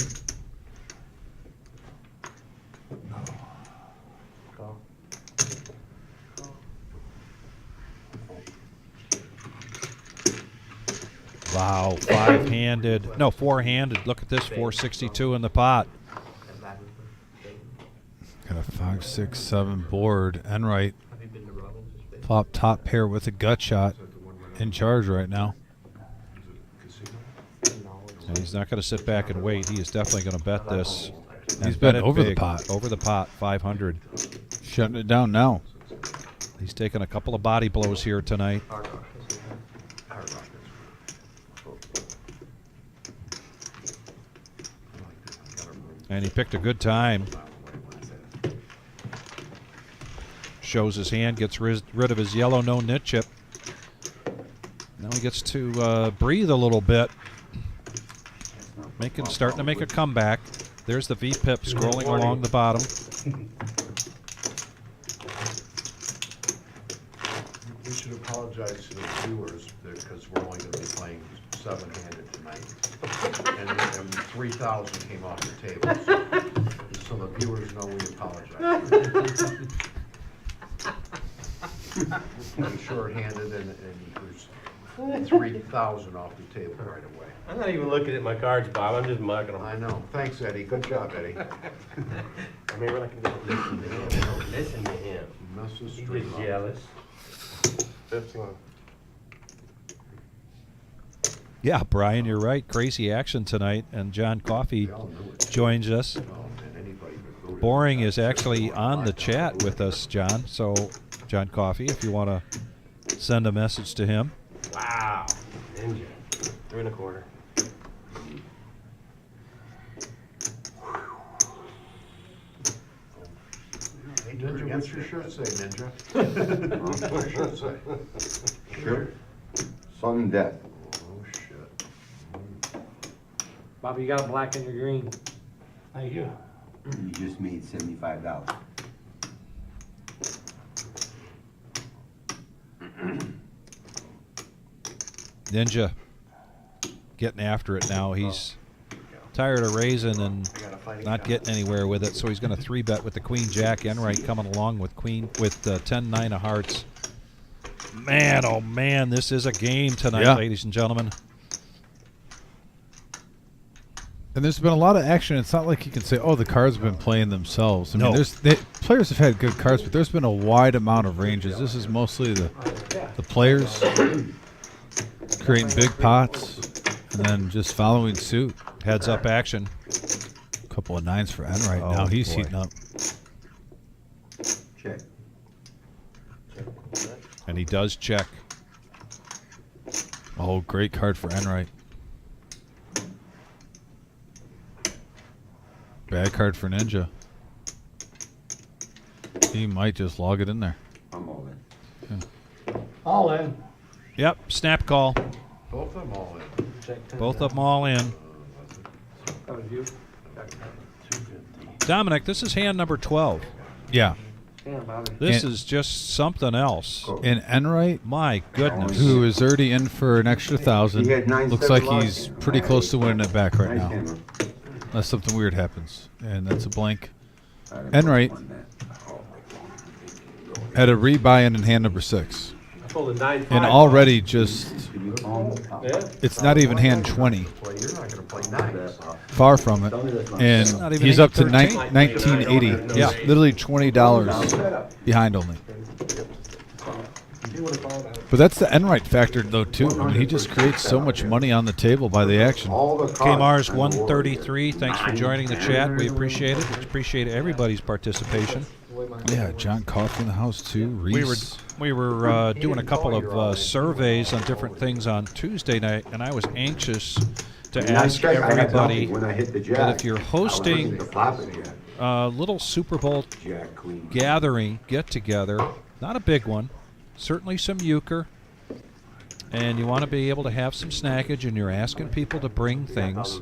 Wow, five-handed. No, four-handed. Look at this, 462 in the pot. Got a 5, 6, 7 board. Enright. Flop top pair with a gut shot. In charge right now. And he's not going to sit back and wait. He is definitely going to bet this. He's bet betting it over the big. pot. Over the pot, 500. Shutting it down now. He's taken a couple of body blows here tonight. Hard rock. Hard rock. And he picked a good time. Shows his hand, gets rid of his yellow no-nit chip. Now he gets to breathe a little bit. Starting to make a comeback. There's the V-pip scrolling along the bottom. We should apologize to the viewers because we're only going to be playing 7-handed tonight. And 3,000 came off the table. So the viewers know we apologize. He's short-handed and he was 3,000 off the table right away. I'm not even looking at my cards, Bob. I'm just mucking them. I know. Thanks, Eddie. Good job, Eddie. I mean, we're not going to listen to him. Don't listen to him. Messes He straight gets up. jealous. 15. Yeah, Brian, you're right. Crazy action tonight. And John Coffey We all knew it. joins us. Oh, man, anybody could vote. Boring is actually on the chat with us, John. So, John Coffey, if you want to send a message to him. Wow. Ninja. 3 1/4. Ninja, what's your shirt say, Ninja? What's your shirt say? Sure. Sudden death. Oh, shit. Bobby, you got a black and your green. Thank you. You just made $75. Ninja getting after it now. He's tired of raising and not getting anywhere with it, so he's going to 3-bet with the Queen Jack. Enright coming along with 10-9 of hearts. Man, oh man, this is a game tonight, ladies and gentlemen. And there's been a lot of action. It's not like you can say, "Oh, the cards have been playing themselves." I mean, players have had good cards, but there's been a wide amount of ranges. This is mostly the players creating big pots and then just following suit. Heads up action. A couple of 9s for Enright. Now he's heating up. Check. And he does check. Oh, great card for Enright. Bad card for Ninja. He might just log it in there. I'm all in. All in. Yep, snap call. Both of them all in. Both of them all in. That was you. Dominic, this is hand number 12. Yeah. Damn, Bobby. This And- is just something else. And Enright, My goodness. who is already in for an extra 1,000, He had 9-7 looks like lost. he's pretty close to winning it back right Nice now. hammer. Unless something weird happens. And that's a blank. I don't Enright know on that. had a rebuy in hand number 6. I pulled a 9-5. And already just, Can you call him? Yeah. it's not even hand 20. Well, you're not going to play 9s. Far from it. Not And even he's up to 13. 1980. Yeah. He's literally $20 behind only. But that's the Enright factor, though, too. I mean, he just creates so much money on the table by the action. All the Kmars cards. 133. Thanks for joining the chat. We appreciate it. We appreciate everybody's participation. Yeah, John Coffey in the house, too. Reese. We were doing a couple of surveys on different things on Tuesday night, and I was anxious to And I ask checked, I got everybody nothing when I hit the jack. that if you're I wasn't hosting to flop it yet. a little Super Bowl Jack, queen. gathering, get-together, not a big one, certainly some euchre, and you want to be able to have some snackage, and you're asking people to bring things,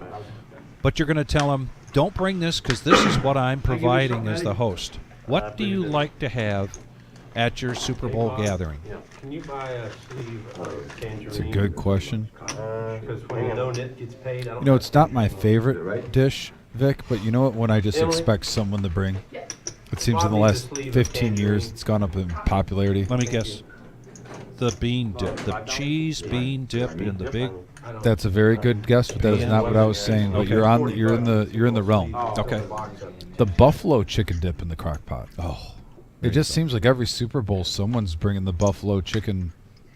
but you're going to tell them, don't bring this because this is what I'm providing as the host. What do you like to have at your Super Bowl gathering? Yeah. Can you buy a sleeve of tangerine? It's a good question. Because when the no-nit gets paid, I don't You know, it's not my favorite dish, Vic, but you know what? When I just expect someone to bring. It seems in the last 15 years it's gone up in popularity. Let me guess. The bean dip, the cheese bean dip in the big. That's a very good guess, but that is not what I was saying. But Okay. you're in the realm. Okay. The buffalo chicken dip in the crock pot. Oh, it just seems like every Super Bowl someone's bringing the buffalo chicken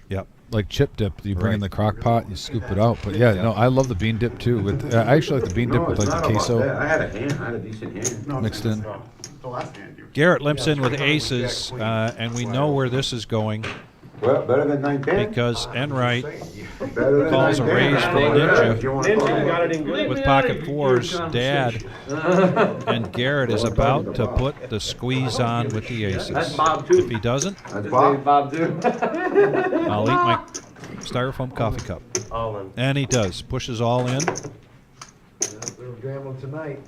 Yep. like chip dip. You bring in the crock pot and you scoop it out. But yeah, no, I love the bean dip too. With I actually like the bean dip with like the queso I had a hand. I had a decent hand. No, mixed in. The last hand you. Garrett limps in with aces, and we know where this is going Well, better than 9-10. because Enright Better than calls a 9-10. raise from Ninja. Ninja, you got it in good. With pocket fours, Dad and Garrett is about to put the squeeze on with the aces. That's Bob too. If he doesn't, That's Bob. Bob too. I'll eat my styrofoam coffee cup. All in. And he does. Pushes all in. We're gambling tonight.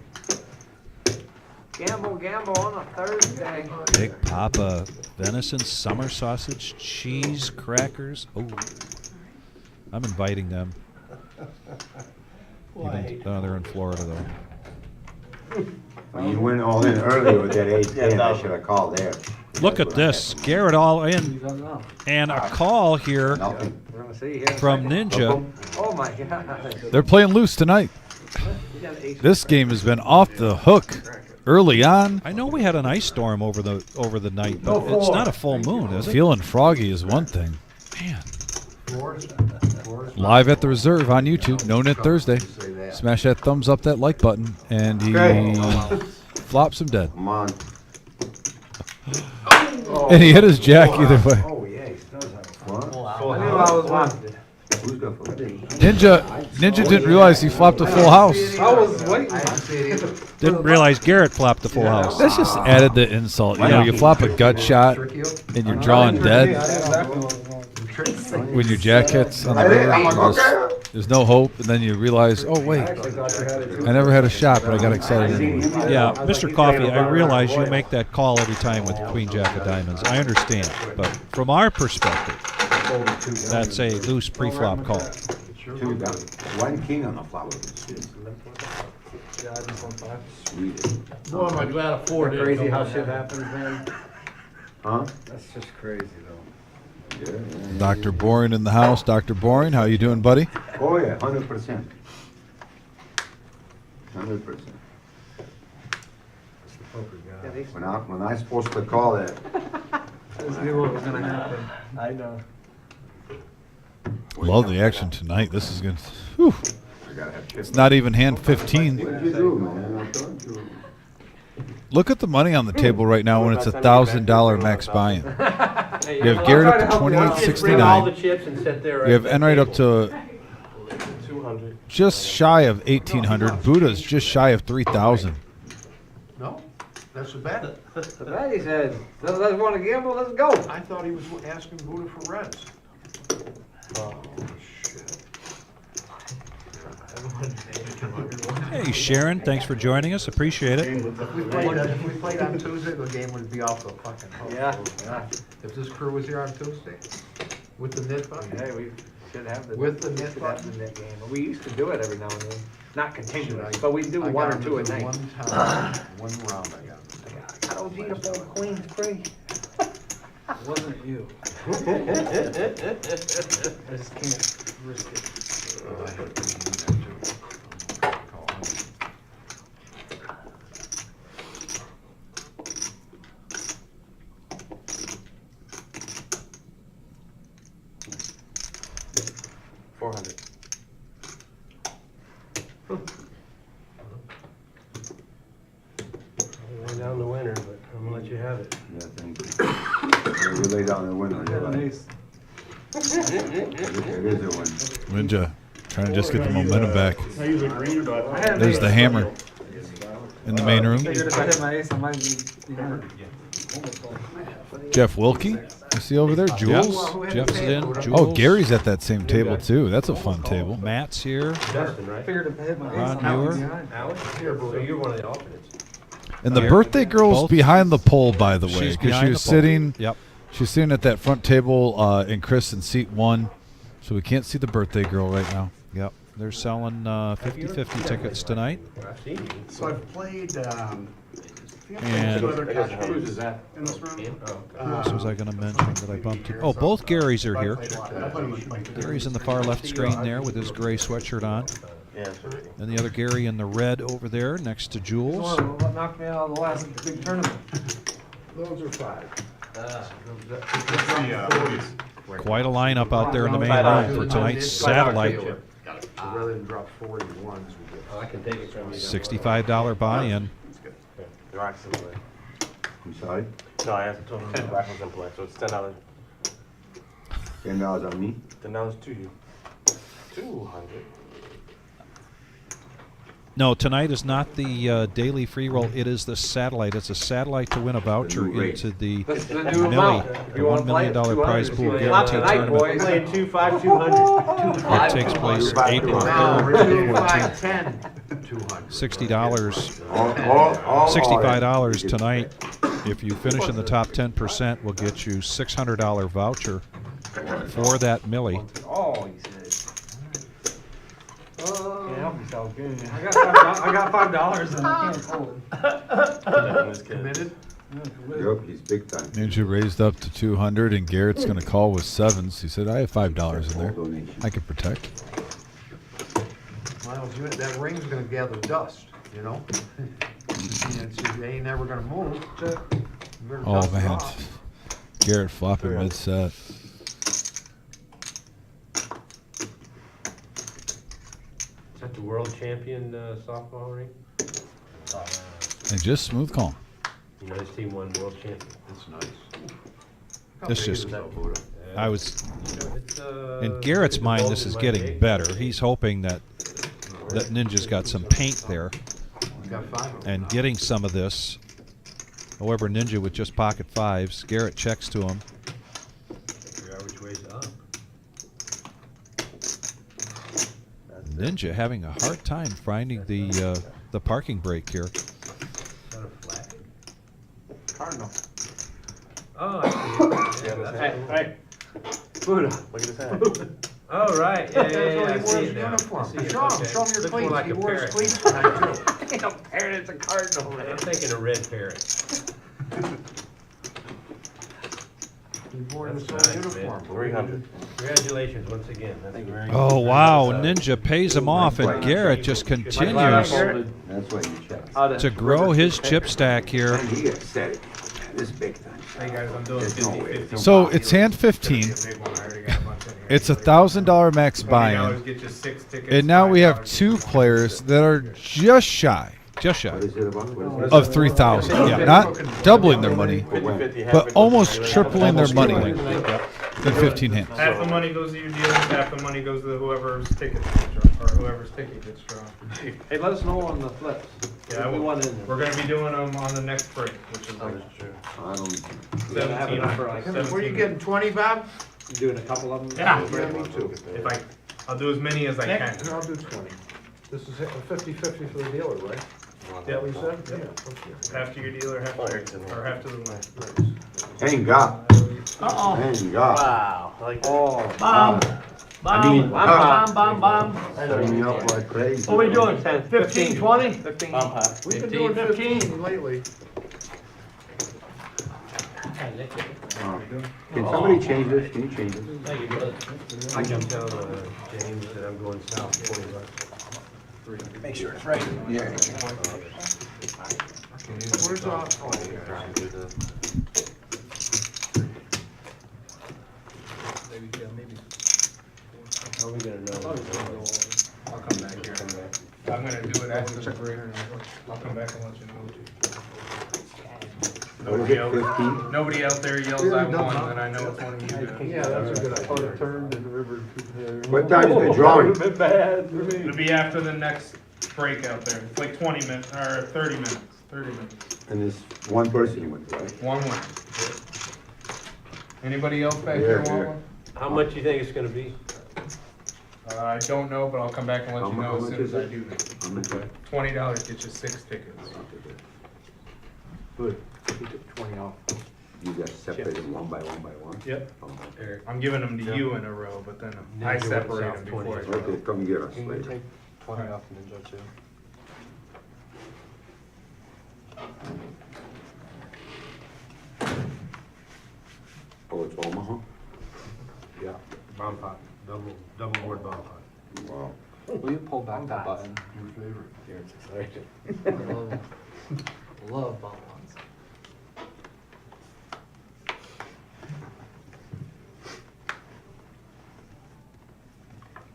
Gamble on a Thursday. Big Papa, venison, summer sausage, cheese, crackers. Oh, I'm inviting them. They're in Florida though. When you went all in earlier with that 8-10, I should have called there. Look at this, Garrett all in, and a call here Nothing. We're gonna see here. from Ninja. Oh my God. They're playing loose tonight. This game has been off the hook early on. I know we had an ice storm over the night, but it's not a full moon, is it? Feeling froggy is one thing. Man, Live at the Reserve on YouTube, No-Nit Thursday. Smash that thumbs up, that like button, and he flops him dead. Come on. And he hit his jack either way. Oh, yeah, he does have a I knew I was wanted. Who's got for Ninja didn't realize he flopped a full house. I was waiting. didn't realize Garrett flopped the full house. That's just added the insult. You know, you flop a gut shot and you're drawing dead when your jack hits on the river. There's no hope, and then you realize, oh wait, I never had a shot, but I got excited anyway. Yeah, Mr. Coffee, I realize you make that call every time with Queen Jack of Diamonds. I understand, but from our perspective, that's a loose pre-flop call. 2 down. 1 king on the flower. Sweet. Boy, am I glad a 4 did. Crazy how shit happens, man. Huh? That's just crazy, though. Yeah. Dr. Boring in the house. Dr. Boring, how you doing, buddy? Oh, yeah, 100%. 100%. When I supposed to call that, Just knew what was gonna happen. I know. Love the action tonight. This is good. Whew. I gotta have chips. It's not even hand 15. What'd you do, man? I told you. Look at the money on the table right now when it's $1,000 max buy-in. You have Garrett up to Bring all the 28.69. chips and sit there. You have Enright up to 200. just shy of 1,800. Buddha's just shy of 3,000. No, that's a bet. The bet, he said, let's want to gamble, let's go. I thought he was asking Buddha for reds. Oh, shit. Hey, Sharon, thanks for joining us. Appreciate it. If we played on Tuesday, the game would be off the fucking hook. Yeah. If this crew was here on Tuesday, with the knit button. Hey, we should have the With the knit should button. have the net game. We used to do it every now and then. Not continually, Should I- but we do I one got or him two a to night. One time, one round I got. I got OG to fold queens free. Wasn't you. I just can't risk it. I had to do that too. Call home. $400. Lay down the winner, but I'm gonna let you have it. Yeah, thank you. You lay down the window. You're right. It is a win. Ninja trying to just get the momentum back. I use a green, but. There's the hammer in the main room. Figured if I hit my ace, I might be hurt. Jeff Wilkie, you see over there? Jules? Yes, Jeff's in. Oh, Jules. Gary's at that same table too. That's a fun table. Matt's here. Justin, right? Figured if I hit my Ron ace, I would be Muir. behind. Alex? So you're one of the alternates. And the Here. birthday girl's Both. behind the pole, by the way, She's because behind she was the pole. sitting. Yep. She's sitting at that front table in Chris in seat 1, so we can't see the birthday girl right now. Yep. They're selling 50-50 tickets tonight. I've seen you. So I've played, And- two other Whose costumes is that? in this room. Who else was I going to mention that I bumped into? Oh, both Garys are here. Gary's in the far left screen there with his gray sweatshirt on. Yeah, it's 50. And the other Gary in the red over there next to Jules. What knocked me out of the last big tournament? Those are 5. Quite a lineup out there in the main room for tonight's satellite. Rather than drop 40 ones, we get. I can take it from you. $65 buy-in. Your rack's in play. I'm sorry? No, I answered 10 rackles in play, so it's $10. $10 on me? $10 to you. 200. No, tonight is not the daily free roll. It is the satellite. It's a satellite to win a voucher new rate. into the That's the new Millie, amount. the $1 million prize pool Not guarantee tonight, tournament. boys. Playing 2-5, 200. It takes place April 3rd, 14th. 200. $60, $65 tonight. If you finish in the top 10%, we'll get you $600 voucher for that Millie. Oh, he said. Can't help yourself, can you? I got $5 and I can't hold it. Committed? Yep, he's big time. Ninja raised up to 200, and Garrett's going to call with sevens. He said, I have $5 in there. Donation. I can protect. Miles, that ring's gonna gather dust, you know? It ain't never gonna move. You better Oh, dust it man. off. Garrett flopping mid-set. Is that the world champion softball ring? And just smooth call. You know, his team won world champion. That's nice. This just, I was, It's, in Garrett's mind, this is getting better. He's hoping that Ninja's got some paint there Got 5 of them. and getting some of this. However, Ninja with just pocket fives. Garrett checks to him. Figure out which way's up. Ninja having a hard time finding the parking brake here. Is that a flag? Cardinal. Oh, I see it. Yeah, Hey, hey. Buddha. Look at his hand. Oh, right. Yeah, That's yeah, what yeah. he I wears see his it now. uniform. I see it. Show him, Okay. show him your Looks more cleats. like He a wears parrot. cleats tonight too. Ain't no parrot, it's a cardinal, I'm man. thinking a red parrot. He wore his That's own nice, uniform. 300. Congratulations once again. That's very Oh, wow. Ninja pays him off, and Garrett just continues That's why you check. to grow his chip stack here. And he gets set. This big time. Hey guys, I'm doing There's no way. 50-50. So it's hand 15. It's $1,000 max buy-in. Get you 6 tickets. And now we have $5 two players that are just shy Just shy. What is it about? What is it? of 3,000. Yeah, not doubling their money, 50-50, half but it. almost tripling their money Yep. in 15 hands. Half the money goes to your dealers, half the money goes to whoever's ticket gets drawn, or whoever's ticket gets drawn. Hey, let us know on the flips. Yeah, If we want in we're gonna be doing them on the next break, which is Oh, like that's true. I don't. 17. Where you getting 20, Bob? You doing a couple of them? Yeah. Yeah, me too. If I'll do as many as I can. Here, I'll do 20. This is a 50-50 for the dealer, right? Yeah, What you said? Yeah. half to your dealer, half to, or half to the winner. Thank God. Uh-oh. Thank God. Wow. I like that. Bomb. I mean, Bomb. Turn me up like crazy. What we doing? 15, 20? 15. Bomb pack. We've been doing 15 lately. Can somebody change this? Can you change this? I can tell James that I'm going south $40. Make sure it's right. Yeah. Where's our, How are we gonna know? I'll come back here. I'm gonna do it after the break. I'll come back and let you know. What is it, 15? Nobody out there yells at one, then I know it's one of you guys. yeah, that's a good idea. What time is the drawing? It'll be after the next break out there. It's like 20 minutes, or 30 minutes. 30 minutes. And it's one person you went to, right? One win. Anybody else back Yeah, there want yeah. one? How much do you think it's gonna be? I don't know, but I'll come back and let How you mu- know how as much soon is as I it? do that. How much? $20 gets you 6 tickets. Good. He took 20 off. You guys separated one by one by one? Yep. Oh, Eric, I'm giving them to you in a row, but then I Ninja went separate south them before I 20. go. Okay, come get us Can we later. take 20 off Ninja too? Oh, it's Omaha? yeah, bomb pot, double board bomb pot. Wow. Will you pull back that button? Your favorite. Eric's excited. Love ball ones.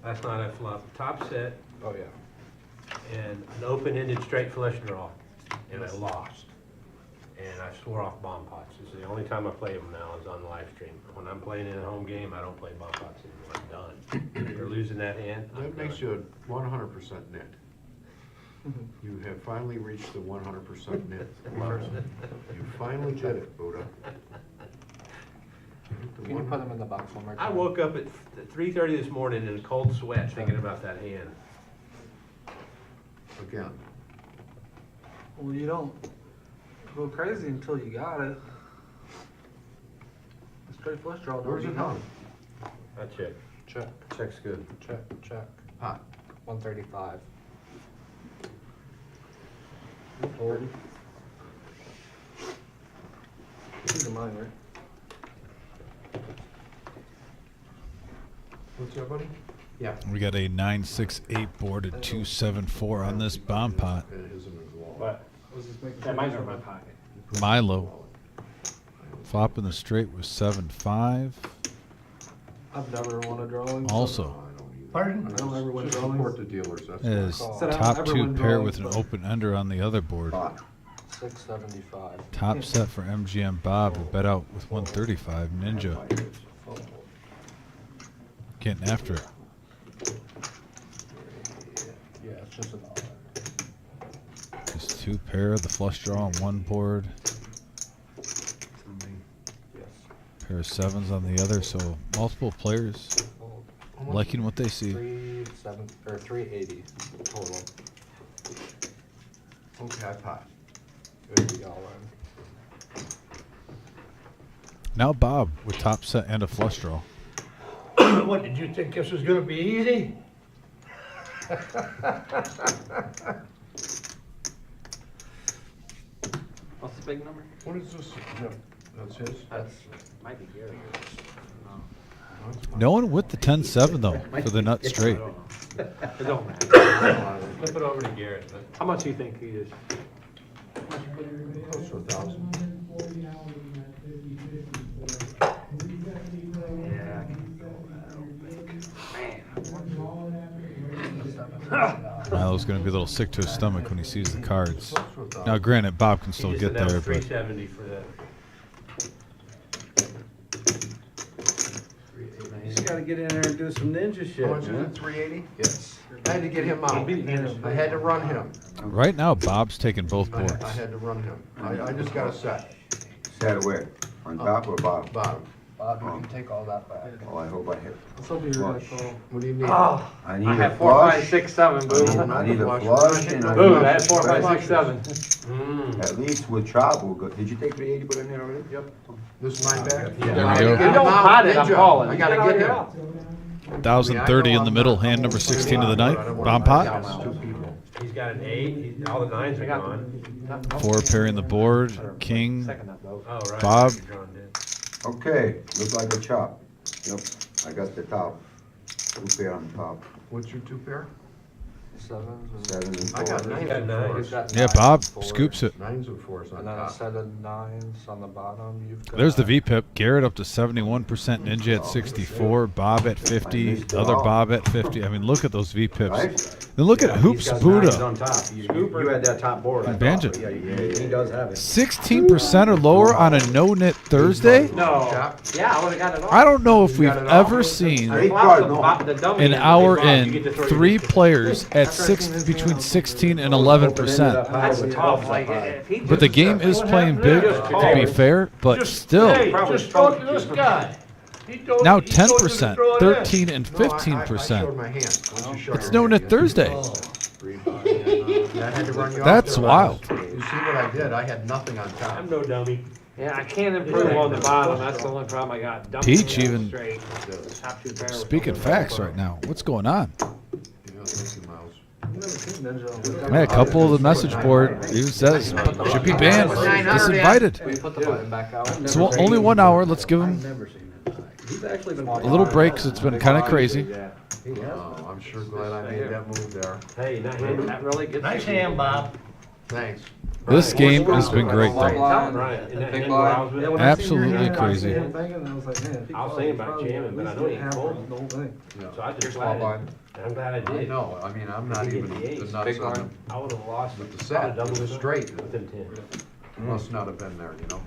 That's not a flop. Top set Oh, yeah. and an open-ended straight flush draw, and I lost. And I swore off bomb pots. This is the only time I play them now is on the live stream. When I'm playing in a home game, I don't play bomb pots anymore. I'm done. If you're losing that hand, I'm That makes done. you a 100% net. You have finally reached the 100% net. You finally did it, Buddha. Can you put them in the box one more I time? woke up at 3:30 this morning in a cold sweat thinking about that hand. Again. Well, you don't go crazy until you got it. A straight flush draw. don't Where's you it know? hung? I check. Check, Check's good. check, check. Pot. 135. Fold. These are mine, right? What's that, buddy? Yeah. We got a 9-6-8 board at 2-7-4 on this bomb pot. It isn't as long. What? I was just making That might in my pocket. Milo. Flop in the straight was 7-5. I've never won a drawing. Also, I don't either. Pardon? I I don't ever win just drawings. support the dealers, that's is all. Said I don't top ever 2 win pair drawings, with an but- open under on the other board. Pot. 675. Top set for MGM Bob, who bet out with 135. Ninja getting after it. Yeah, it's just a dollar. Just 2 pair, the flush draw on one board, Yes. pair of 7s on the other. So multiple players Fold. liking what they see. 380 total. Okay, I pot. $50. Now Bob with top set and a flush draw. What, did you think this was gonna be easy? What's the big number? What is this? That's his? That's, might be Gary. No one with the 10-7 though for the nut straight. It don't matter. Flip it over to Garrett. How much do you think he is? Close to 1,000. Yeah, I can go. Milo's going to be a little sick to his stomach when he sees the cards. Close to 1,000. Now, granted, Bob can still He get just there, announced but 370 for that. You just gotta get in there and do some ninja shit, How much is man. it, 380? Yes. I had to get him out. I had to run him. right now Bob's taking both boards. I had to run him. I just got a set. Set where? On top or bottom? Bottom. Bob, you can take all that back. Oh, I hope I hit. Let's hope you're gonna Flush. call. What do you need? Oh, I need I a have 4, 5, flush. 6, 7, boo. I need a Flush. flush and I Boo, need I had 4, 5, 6, Flushes. 7. at least with chop we'll go. Did you take 380 put in there already? Yep. This is mine back? Yeah. There we I go. gotta get him Don't out, pot it, I'm Ninja. calling. I gotta get him. 1,030 in the middle, hand number 16 of the night. Bomb pot. He's got an 8, all the 9s are gone. 4 pairing the board. King. Second that vote. Oh, right. Bob. You're drawn dead. Okay, looks like a chop. Yep, I got the top. 2 pair on top. What's your 2 pair? 7s and 7 and 4. I got He's 9s got and 9s. 4s. got Yeah, 9s Bob and 4s. scoops it. 9s and 4s on And then a top. set of 9s on the bottom. You've got. There's the VPIP. Garrett up to 71%, Ninja at 64, Bob at 50, the other Bob at 50. I mean, look at those VPIPs. Right? Then look at Hoops Buddha. On top. You had that top board. I And thought, Banjo. but yeah, he does have it. 16% or lower on a No-Nit Thursday? No. Chop. Yeah, I would've got it all. I don't know if we've got it all. ever seen I flopped the dummy an in, hour but Bob, you in get to throw 3 your- players at between 16 and 11%. That's tough. Like, if he But the just- game is playing big, to be fair, but still. Probably Just throw it to this guy. Now 10%, 13 and No, I showed 15%. my hand. Once you show It's your No-Nit hand, Thursday. Yeah, I had to run you off That's there. wild. You see what I did? I had nothing on top. I'm no dummy. Yeah, I can't improve on the bottom. That's the only problem I got. Dummy Peach hand even straight. Top 2 pair was Speaking something facts like right now. What's going on? Yeah, thank you, Miles. I've never seen Ninja. Man, a couple of the message board even says should be banned, disinvited. We put the button back out. So only 1 hour. Let's give him Never seen that. He's actually been a little break because it's been kind of crazy. Yeah, he has. Oh, I'm sure glad I made that move there. Hey, not him. That really gets. Nice hand, Bob. Thanks. This game has been great, though. Brian, in that Big hand blind. where I was with Yeah, him, when I seen your Absolutely hand, I crazy. seen him thinking, I was like, man, I was thinking about jamming, but I know he ain't folding. the whole thing. So I just Small flatted. blind. And I'm glad I I did. know, I mean, I'm not He even hit the the ace. nuts Big on blind. the, I would have lost with the probably set, double with the this straight. within 10. Must not have been there, you know?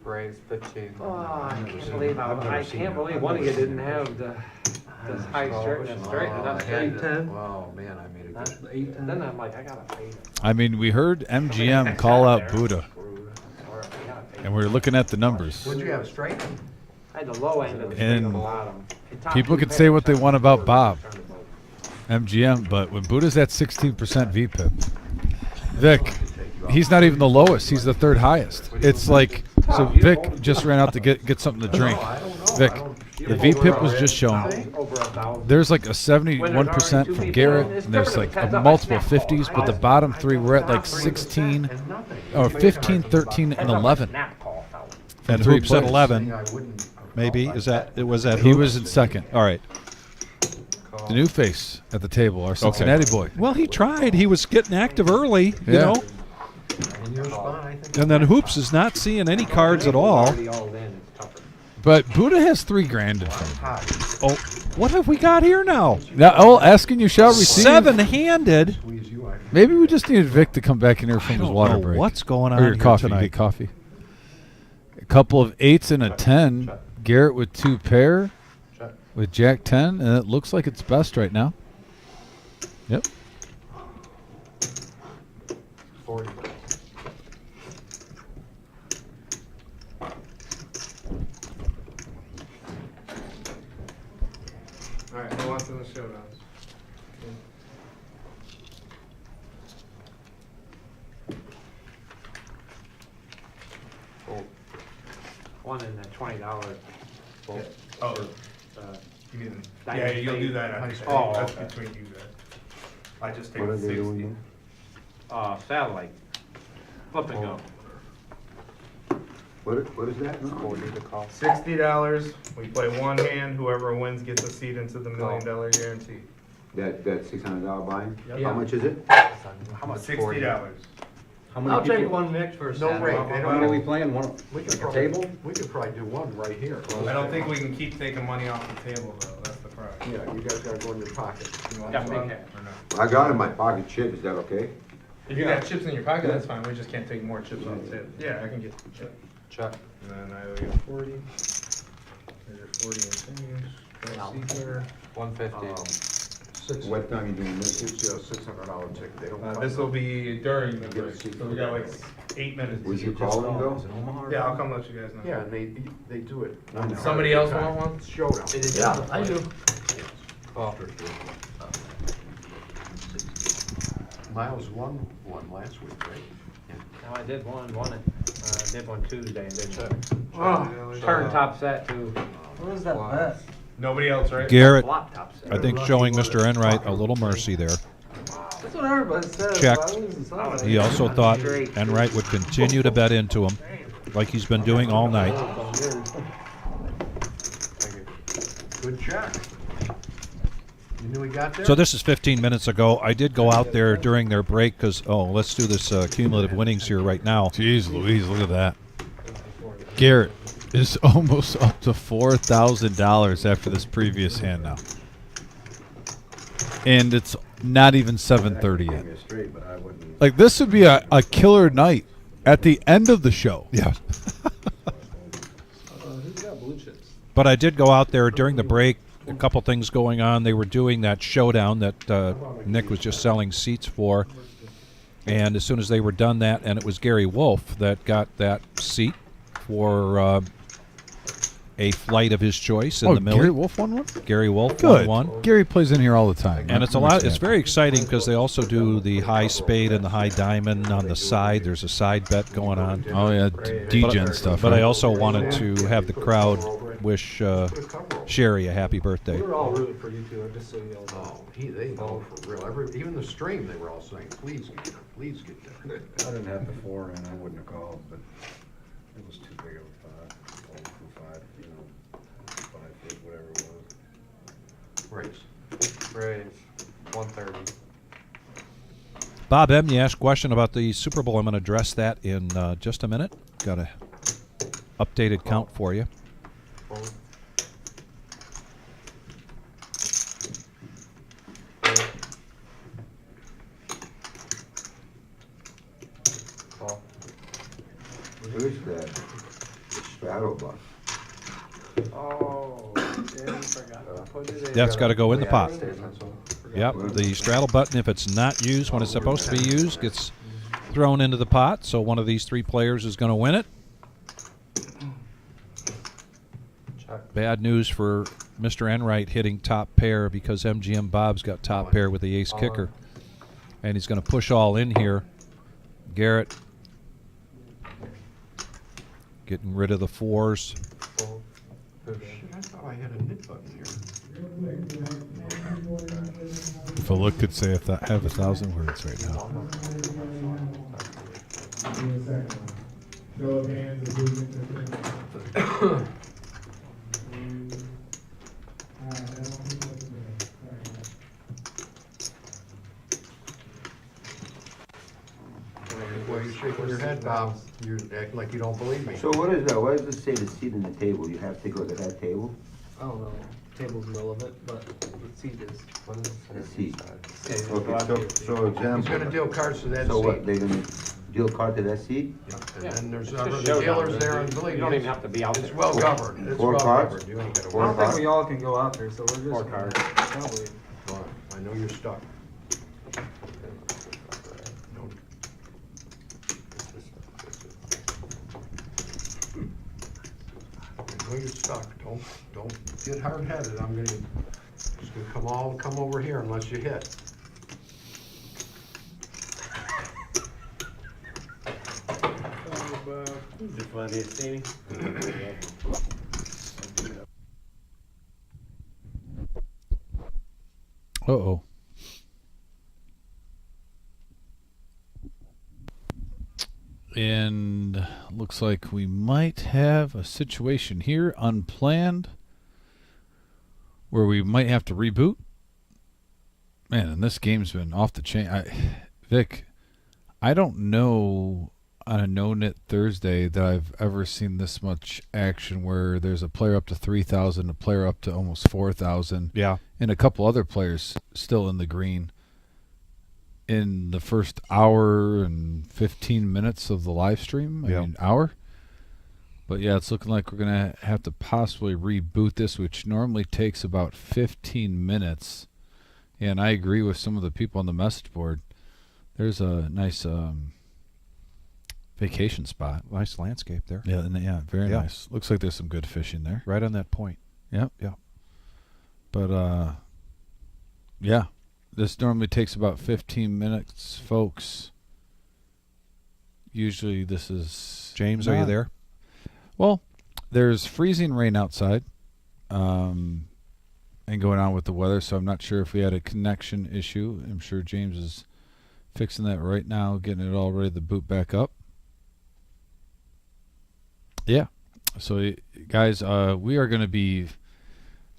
Raise 15. Oh, I can't believe one of you didn't have the high straight and straight, and Wow, that's I had straight. it. Wow, man, I made a That's good. the 8-10. Then I'm like, I gotta pay them. I mean, we heard MGM call out Buddha, and we were looking at the numbers. What'd you have, straight? I had the low end of the And straight on the bottom. The top People two could say what they pairs want turned about Bob, turned the boat. MGM, but when Buddha's at 16% VPIP, Vic, he's not even the lowest. He's the third highest. It's like, so Vic just ran out to get something to drink. Vic, the VPIP was just shown. Over 1,000. There's like a 71% from Garrett, and there's like a multiple 50s, but the bottom three were at like 16, or 15, 13, and 11. And three Hoops at players. 11, maybe. Is that it? Was that He Hoops? was in second. All right. The new face at the table, our Cincinnati boy. Well, he tried. He was getting active early, you Yeah. know. In your spot, I think. And then Hoops is not seeing any cards at all. Already all in, it's tougher. But Buddha has $3 grand in front of him. Hot. Oh, what have we got here now? Now, asking you shall receive. Seven-handed. Squeeze you, I. Maybe we just needed Vic to come back in here from his don't water know break. what's going Or on your here coffee. tonight. Get coffee. A couple of 8s and a 10. Garrett with 2 pair Check. with Jack 10, and it looks like it's best right now. Yep. 40. Alright, who wants in the showdown? One in the $20. Both. Oh, you mean, yeah, you'll do that after. Oh, That's okay. between you guys. I just take What are the they 60. doing? Satellite. Flip and go. What is that? 40 to call. $60. We play one hand. Whoever wins gets a seat into the $1 million guarantee. That $600 bind? Yeah. How much is it? How much? $60. I'll take one mix for a No satellite. way, they don't. we playing? One, We could like a probably, table? we could probably do one right here. I don't think we can keep taking money off the table though. That's the problem. Yeah, you guys gotta go in your pocket. You want Yeah, one big hat. or no? I got in my pocket chip, is that okay? If you got chips in your pocket, that's fine. We just can't take more chips on the table. Yeah, I can get the chip. Check. And then I owe you 40. There's your 40 and change. Got a seat there. 150. What time you doing this? It's a $600 ticket, they don't. This will be during the Get a break, seat so we for got the like 8 minutes. Would you call them though? Yeah, I'll come let you guys know. Yeah, and they do it. Somebody else want one? It's showdown. Yeah, I do. Call. Miles won one last week, right? No, I did one it. I did one Tuesday and did check. Oh, Turn top set to what is that bet? Nobody else, right? Garrett, flop top set. I think showing Mr. Enright a little mercy there. That's what everybody says. Check. but I lose in some He way. also thought Enright would continue to bet into him, like he's been doing all night. Good check. You knew he got there? So this is 15 minutes ago. I did go out there during their break because, let's do this cumulative winnings here right now. Jeez Louise, look at that. Garrett is almost up to $4,000 after this previous hand now. And it's not even 7:30 yet. Straight, but I wouldn't. Like, this would be a killer night at the end of the show. Yeah. Who's got blue chips? But I did go out there during the break. A couple things going on. They were doing that showdown that Nick was just selling seats for. And as soon as they were done that, and it was Gary Wolf that got that seat for a flight of his choice in the Millie. Gary Wolf won one? Gary Wolf Good. won one. Gary plays in here all the time. And it's a lot. It's very exciting because they also do the high spade and the high diamond on the side. There's a side bet going on. Oh, yeah, D-Gen stuff. But I right? also wanted to have the crowd wish Sherry a happy birthday. We were all rooting for you two, just so you all know. Oh, they know for real. Even the stream, they were all saying, please get there, please get there. I didn't have the 4 and I wouldn't have called, but it was too big of a pot. Fold for 5, 5 foot, whatever it was. Raise. Raise. 130. Bob M., you asked a question about the Super Bowl. I'm going to address that in just a minute. Got a updated count for you. Who's that? The straddle bus. Oh, yeah, I forgot. Put it in. That's got to go in the pot. Yeah. Yep, the straddle button, if it's not used when it's supposed to be used, gets thrown into the pot. So one of these three players is going to win it. Bad news for Mr. Enright hitting top pair because MGM Bob's got top pair with the ace kicker. And he's going to push all in here. Garrett getting rid of the fours. Shit, I thought I had a knit button here. If a look could say have 1,000 words right now. Well, you're shaking your head, Bob. You're acting like you don't believe me. So what is that? What does it say the seat in the table? You have to go to that table? I don't know. Table's relevant, but the seat is. The seat. Yeah, Okay, so example. He's gonna deal cards to that seat. So what, they're gonna deal card to that seat? Yeah, and then there's It's other just showdown. dealers there, and believe me. You don't even have to be out It's there. well governed. It's Four well cards? governed. You ain't gotta I worry don't about think it. we all can go out there, so we're just. Four cards. Probably. Well, I know you're stuck. I know you're stuck. Don't get hard-headed. It's gonna come over here unless you hit. The funniest thing. Uh-oh. And looks like we might have a situation here unplanned where we might have to reboot. Man, and this game's been off the chain. Vic, I don't know on a No-Nit Thursday that I've ever seen this much action where there's a player up to 3,000, a player up to almost 4,000. Yeah. And a couple other players still in the green in the first hour and 15 minutes of the live stream. I mean, hour. But yeah, it's looking like we're going to have to possibly reboot this, which normally takes about 15 minutes. And I agree with some of the people on the message board. There's a nice vacation spot. Nice landscape there. Yeah, yeah, very nice. Looks like there's some good fishing there. Right on that point. Yep. Yeah. But, yeah, this normally takes about 15 minutes, folks. Usually this is... James, are you there? Well, there's freezing rain outside and going on with the weather, so I'm not sure if we had a connection issue. I'm sure James is fixing that right now, getting it all ready to boot back up. Yeah. So, guys, we are going to be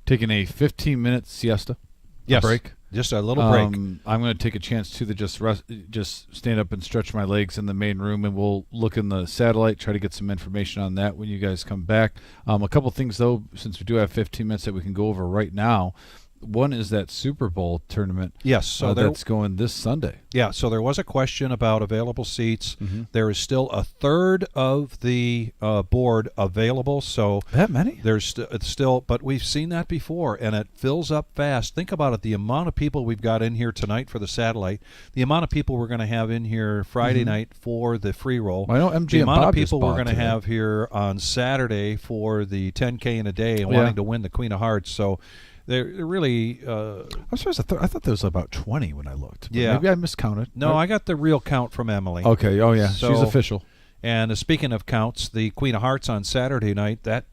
taking a 15-minute siesta. Yes. Break. Just a little break. I'm going to take a chance to just stand up and stretch my legs in the main room, and we'll look in the satellite, try to get some information on that when you guys come back. A couple things, though, since we do have 15 minutes that we can go over right now. One is that Super Bowl tournament. Yes, so that's going this Sunday. Yeah, so there was a question about available seats. Mm-hmm. There is still a third of the board available. So that many? There's it's still, but we've seen that before, and it fills up fast. Think about it: the amount of people we've got in here tonight for the satellite, the amount of people we're going to have in here Friday night for the free roll. Well, I know MGM the amount Bob of people we're going to today. have here on Saturday for the 10K in a day and wanting to win the Queen of Hearts. So. They're really... I'm surprised. I thought there was about 20 when I looked. Yeah. Maybe I miscounted. No, I got the real count from Emily. Okay. Oh, yeah. So, she's official. And speaking of counts, the Queen of Hearts on Saturday night, that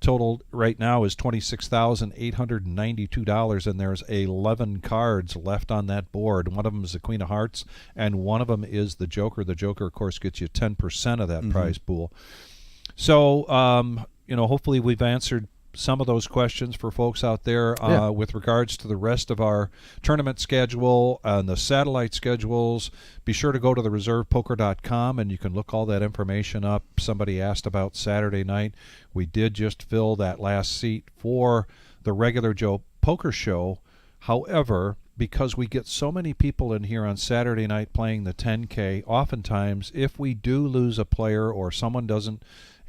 total right now is $26,892, and there's 11 cards left on that board. One of them is the Queen of Hearts, and one of them is the Joker. The Joker, of course, gets you 10% of that prize pool. So, hopefully we've answered some of those questions for folks out there with regards to the rest of our tournament schedule and the satellite schedules, be sure to go to thereservepoker.com and you can look all that information up. Somebody asked about Saturday night. We did just fill that last seat for the regular Joe Poker Show. However, because we get so many people in here on Saturday night playing the 10K, oftentimes if we do lose a player or someone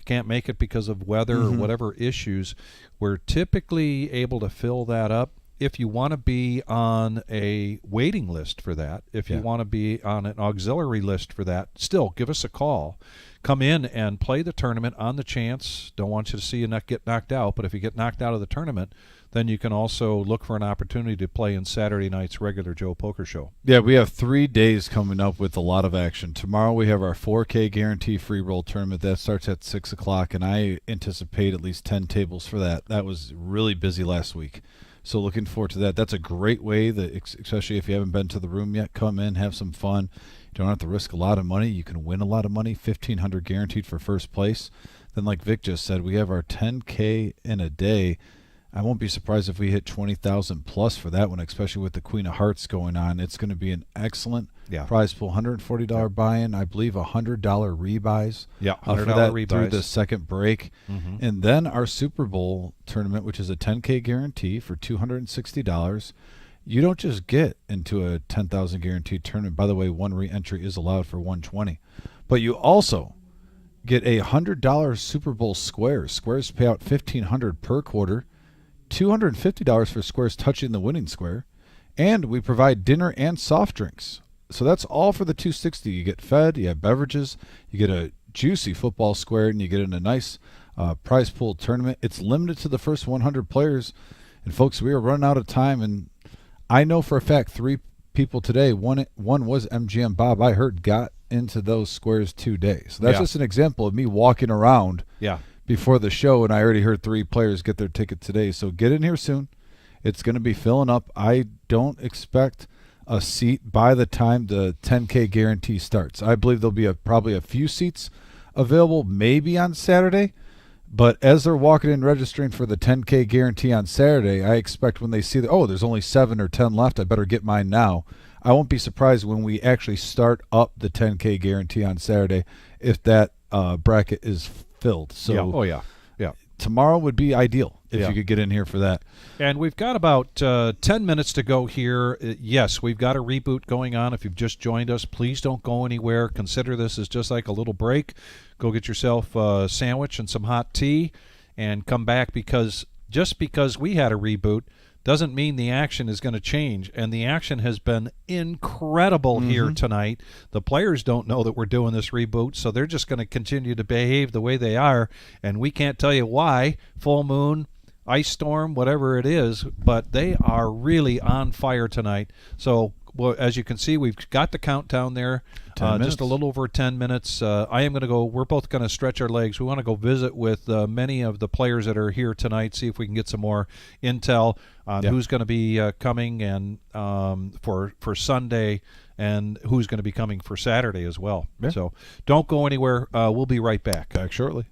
can't make it because of weather or whatever issues, we're typically able to fill that up. If you want to be on a waiting list for that, if you want to be on an auxiliary list for that, still give us a call. Come in and play the tournament on the chance. Don't want you to see you not get knocked out, but if you get knocked out of the tournament, then you can also look for an opportunity to play in Saturday night's regular Joe Poker Show. Yeah, we have 3 days coming up with a lot of action. Tomorrow we have our 4K guarantee free roll tournament. That starts at 6 o'clock, and I anticipate at least 10 tables for that. That was really busy last week. So looking forward to that. That's a great way, especially if you haven't been to the room yet, come in, have some fun. You don't have to risk a lot of money. You can win a lot of money, $1,500 guaranteed for first place. Then like Vic just said, we have our 10K in a day. I won't be surprised if we hit 20,000 plus for that one, especially with the Queen of Hearts going on. It's going to be an excellent prize pool. $140 buy-in, I believe $100 rebuys. Yeah, $100 rebuys through the second break. And then our Super Bowl tournament, which is a 10K guarantee for $260. You don't just get into a 10,000 guaranteed tournament. By the way, one re-entry is allowed for 120. But you also get a $100 Super Bowl squares. Squares pay out $1,500 per quarter. $250 for squares touching the winning square, and we provide dinner and soft drinks. So that's all for the $260. You get fed, you have beverages, you get a juicy football square, and you get in a nice prize pool tournament. It's limited to the first 100 players, and folks, we are running out of time. And I know for a fact 3 people today. One was MGM Bob. I heard got into those squares today. So that's just an example of me walking around. Before the show, and I already heard 3 players get their ticket today. So get in here soon. It's going to be filling up. I don't expect a seat by the time the 10K guarantee starts. I believe there'll be probably a few seats available maybe on Saturday, but as they're walking in registering for the 10K guarantee on Saturday, I expect when they see that, there's only 7 or 10 left, I better get mine now. I won't be surprised when we actually start up the 10K guarantee on Saturday if that bracket is filled. So tomorrow would be ideal if you could get in here for that. And we've got about 10 minutes to go here. Yes, we've got a reboot going on. If you've just joined us, please don't go anywhere. Consider this as just like a little break. Go get yourself a sandwich and some hot tea and come back, because just because we had a reboot doesn't mean the action is going to change. And the action has been incredible here tonight. The players don't know that we're doing this reboot, so they're just going to continue to behave the way they are. And we can't tell you why. Full moon, ice storm, whatever it is, but they are really on fire tonight. So as you can see, we've got the countdown there. Just a little over 10 minutes. I am going to go. We're both going to stretch our legs. We want to go visit with many of the players that are here tonight, see if we can get some more intel on who's going to be coming and for Sunday, and who's going to be coming for Saturday as well. So don't go anywhere. We'll be right back. Back shortly.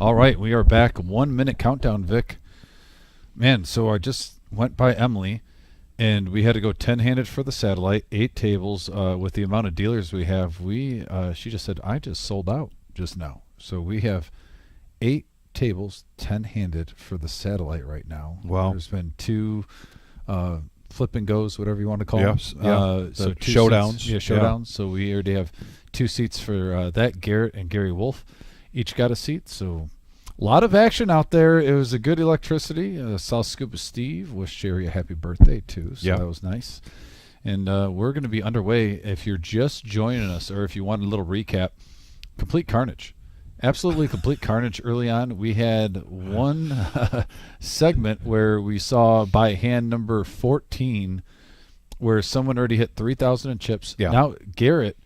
All right, we are back. 1 minute countdown, Vic. Man, so I just went by Emily, and we had to go 10-handed for the satellite, 8 tables. With the amount of dealers we have, she just said, I just sold out just now. So we have 8 tables, 10-handed for the satellite right now. Wow. There's been 2 flip and goes, whatever you want to call Yes, them. yeah. So 2 showdowns. Seats, showdowns. So we already have 2 seats for that. Garrett and Gary Wolf each got a seat. So a lot of action out there. It was a good electricity. South Scuba Steve wished Sherry a happy birthday too. So that was nice. And we're going to be underway. If you're just joining us, or if you want a little recap, complete carnage. Absolutely complete carnage early on. We had one segment where we saw by hand number 14 where someone already hit 3,000 in chips. Yeah. Now Garrett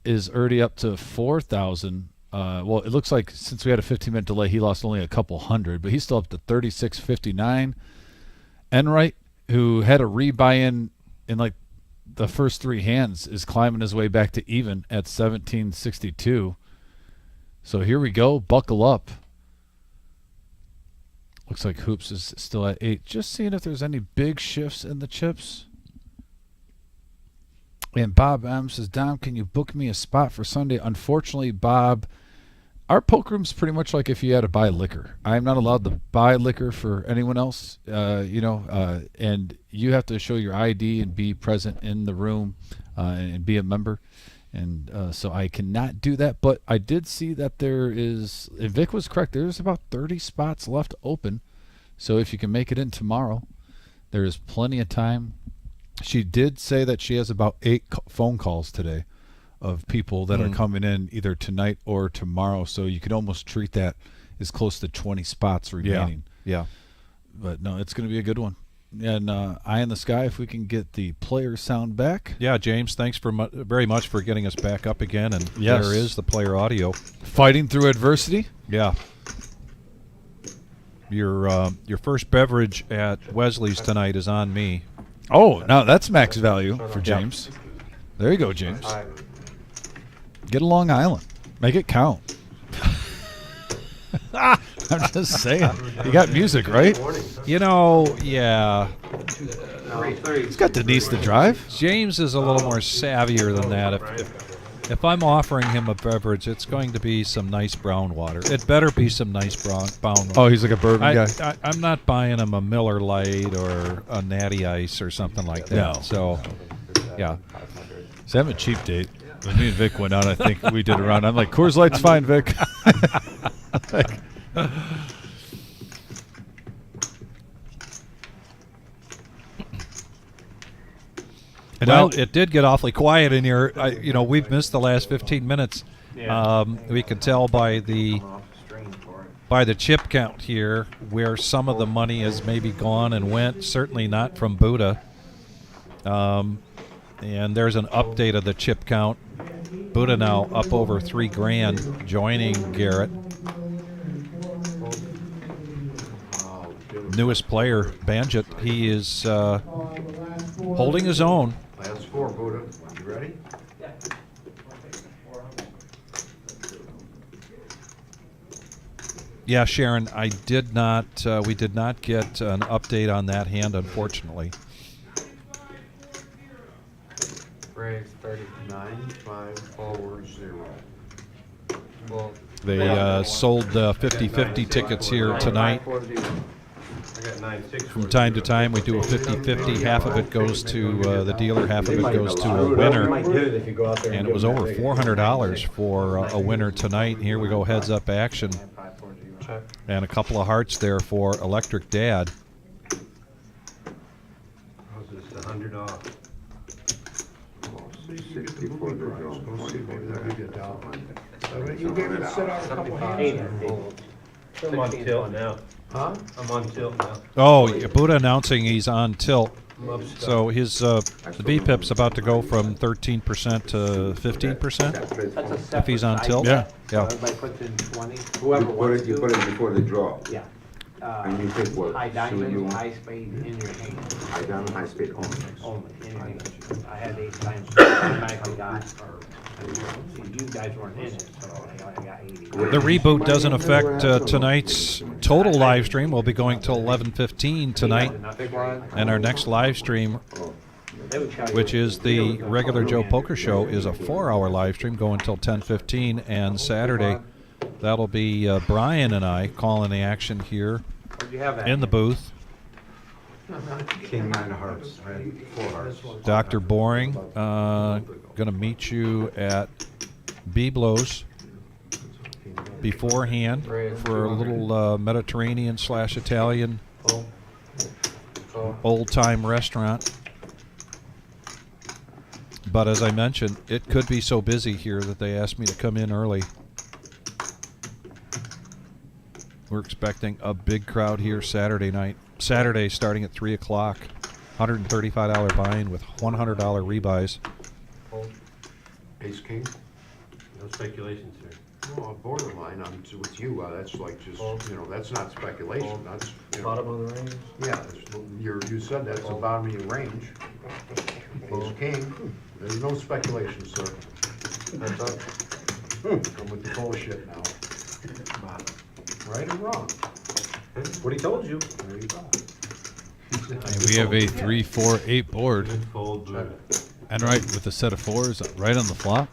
is already up to 4,000. Well, it looks like since we had a 15-minute delay, he lost only a couple hundred, but he's still up to 36.59. Enright, who had a rebuy in like the first 3 hands, is climbing his way back to even at 17.62. So here we go. Buckle up. Looks like Hoops is still at 8. Just seeing if there's any big shifts in the chips. And Bob M says, Dom, can you book me a spot for Sunday? Unfortunately, Bob, our poker room's pretty much like if you had to buy liquor. I'm not allowed to buy liquor for anyone else, and you have to show your ID and be present in the room and be a member. And so I cannot do that, but I did see that there is, and Vic was correct, there's about 30 spots left open. So if you can make it in tomorrow, there is plenty of time. She did say that she has about 8 phone calls today of people that are coming in either tonight or tomorrow. So you could almost treat that as close to 20 spots remaining. Yeah. But no, it's going to be a good one. And Eye in the Sky, if we can get the player sound back. Yeah, James, thanks very much for getting us back up again. And yes, there is the player audio. Fighting through adversity. Yeah. Your first beverage at Wesley's tonight is on me. Oh, now that's max value for James. There you go, James. Get a Long Island. Make it count. I'm just saying. You got music, right? Yeah. He's got Denise to drive. James is a little more savvier than that. If I'm offering him a beverage, it's going to be some nice brown water. It better be some nice brown water. Oh, he's like a bourbon guy. I'm not buying him a Miller Lite or a Natty Ice or something like that. No. So, yeah. So I'm a cheap date. When me and Vic went out, I think we did a round. I'm like, Coors Light's fine, Vic. Well, it did get awfully quiet in here. We've missed the last 15 minutes. We can tell by the chip count here where some of the money has maybe gone and went. Certainly not from Buddha. And there's an update of the chip count. Buddha now up over $3,000, joining Garrett. Newest player, Banjit, he is holding his own. Last 4, Buddha. You ready? Yeah, Sharon, we did not get an update on that hand, unfortunately. Raise 39,540. Well, They sold 50-50 tickets here tonight. From time to time, we do a 50-50. Half of it goes to the dealer, half of it goes to a winner. And it was over $400 for a winner tonight. Here we go, heads-up action. And a couple of hearts there for Electric Dad. How's this, $100 off? 64 to go. You gave it sit out a couple hands. I'm on tilt now. Huh? I'm on tilt now. Oh, Buddha announcing he's on tilt. So his the VPIP's about to go from 13% to 15% if he's on tilt. Yeah. Everybody puts in 20. Whoever wants You put it before the draw. Yeah. And you take what? High So diamond, you- high spade in your hand. High diamond, high spade only. Only in your hand. I had 8 times. Automatically got You guys weren't in it, so I got 80. The reboot doesn't affect tonight's total live stream. We'll be going till 11:15 tonight, and our next live stream, which is the regular Joe Poker Show, is a 4-hour live stream going till 10:15, and Saturday, that'll be Brian and I calling the action here in the booth. King 9 of hearts, right? 4 hearts. Dr. Boring going to meet you at Biblos beforehand for a little Mediterranean/Italian old-time restaurant. But as I mentioned, it could be so busy here that they asked me to come in early. We're expecting a big crowd here Saturday night. Saturday starting at 3 o'clock. $135 buy-in with $100 rebuys. Ace King? No speculation, sir. Well, borderline, with you, that's like just, that's not speculation, that's, Bottom of the range? yeah, you said that's the bottom of your range. Ace King, there's no speculation, sir. That's up. Come with the bullshit now. Right or wrong? What he told you. There you go. And we have a 3-4-8 board. Good fold, blue. And right with a set of 4s right on the flop.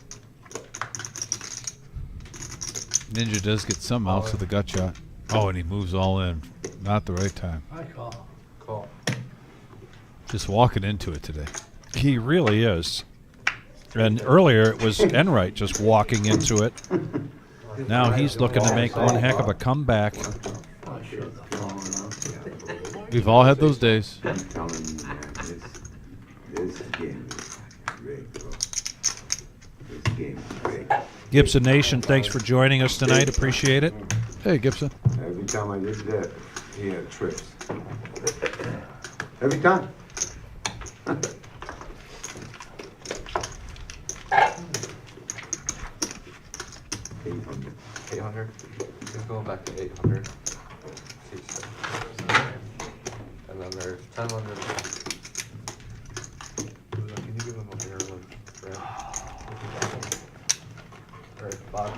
Ninja does get some outs with a gut shot. Oh, and he moves all in. Not the right time. I call. Call. Just walking into it today. He really is. And earlier it was Enright just walking into it. Now he's looking to make one heck of a comeback. We've all had those days. I'm telling you, man, this game is great, bro. This game is great. Gibson Nation, thanks for joining us tonight. Appreciate it. Hey, Gibson. Every time I did that, he had trips. Every time. 800. Just going back to 800. And then there's 1000. Can you give him a beer with Or Bob?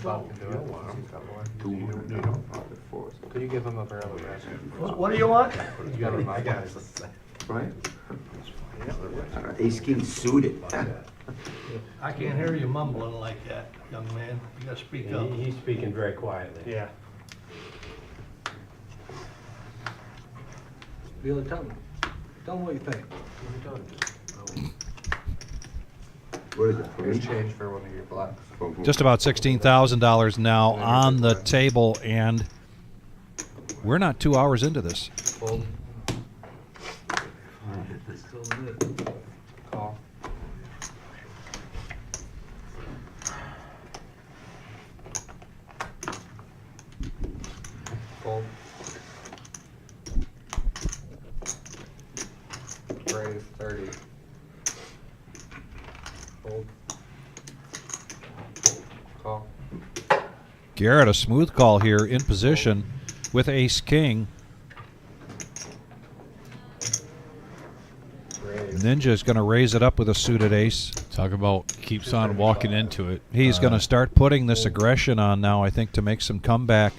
Bob can do it. He's got more. Could you give him a barrel of gas? What do you want? You got him, I guess. Right? Ace King suited. I can't hear you mumbling like that, young man. You gotta speak up. He's speaking very quietly. Yeah. Feel it, tell me. Tell me what you think. What is it? For Here's me? change for one of your blacks. Just about $16,000 now on the table, and we're not 2 hours into this. Fold. Still lit. Call. Fold. Raise 30. Fold. Call. Garrett, a smooth call here in position with ace king. Ninja's going to raise it up with a suited ace. Talk about keeps on walking into it. He's going to start putting this aggression on now, I think, to make some comeback.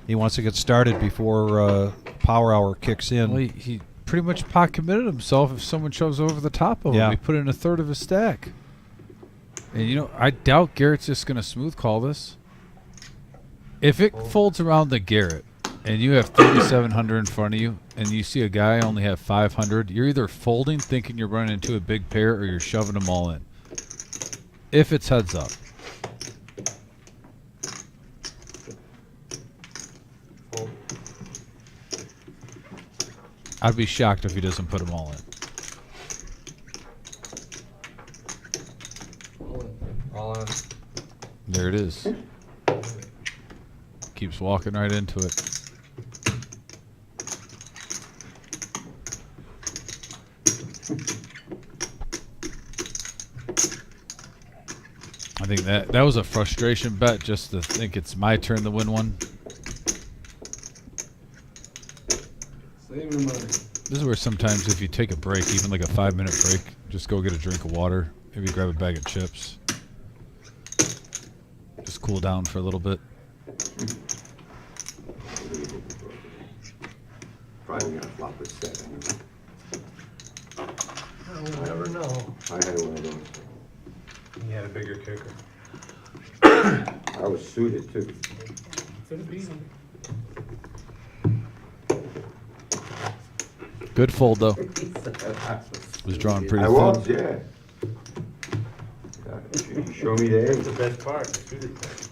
He wants to get started before power hour kicks in. Well, he pretty much pot committed himself if someone shoves over the top of him. Yeah. He put in a third of his stack. And, I doubt Garrett's just going to smooth call this. If it folds around the Garrett and you have 3,700 in front of you and you see a guy only have 500, you're either folding thinking you're running into a big pair or you're shoving them all in. If it's heads up. I'd be shocked if he doesn't put them all in. All in. There it is. Keeps walking right into it. I think that was a frustration bet just to think it's my turn to win one. Save your money. This is where sometimes if you take a break, even like a 5-minute break, just go get a drink of water, maybe grab a bag of chips. cool down for a little bit. Probably gonna flop a set. We'll never know. I had one of those. He had a bigger kicker. I was suited too. Could have beat him. Good fold though. Was drawn pretty I thin. was, yeah. You show me the That's egg. the best part, the suited part.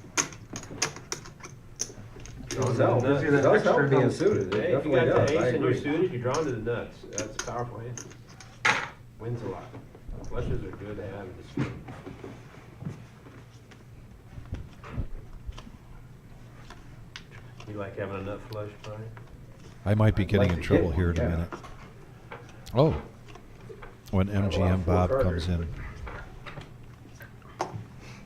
Does help. Nuts. Gives you that extra being suited. Hey, if you got the ace and you're suited, you're drawn to the nuts. That's a powerful hand. Wins a lot. Flushes are good to have in this game. You like having a nut flush, Brian? I might be getting like in to trouble get here one, in a yeah. minute. Oh, when MGM Bob comes in.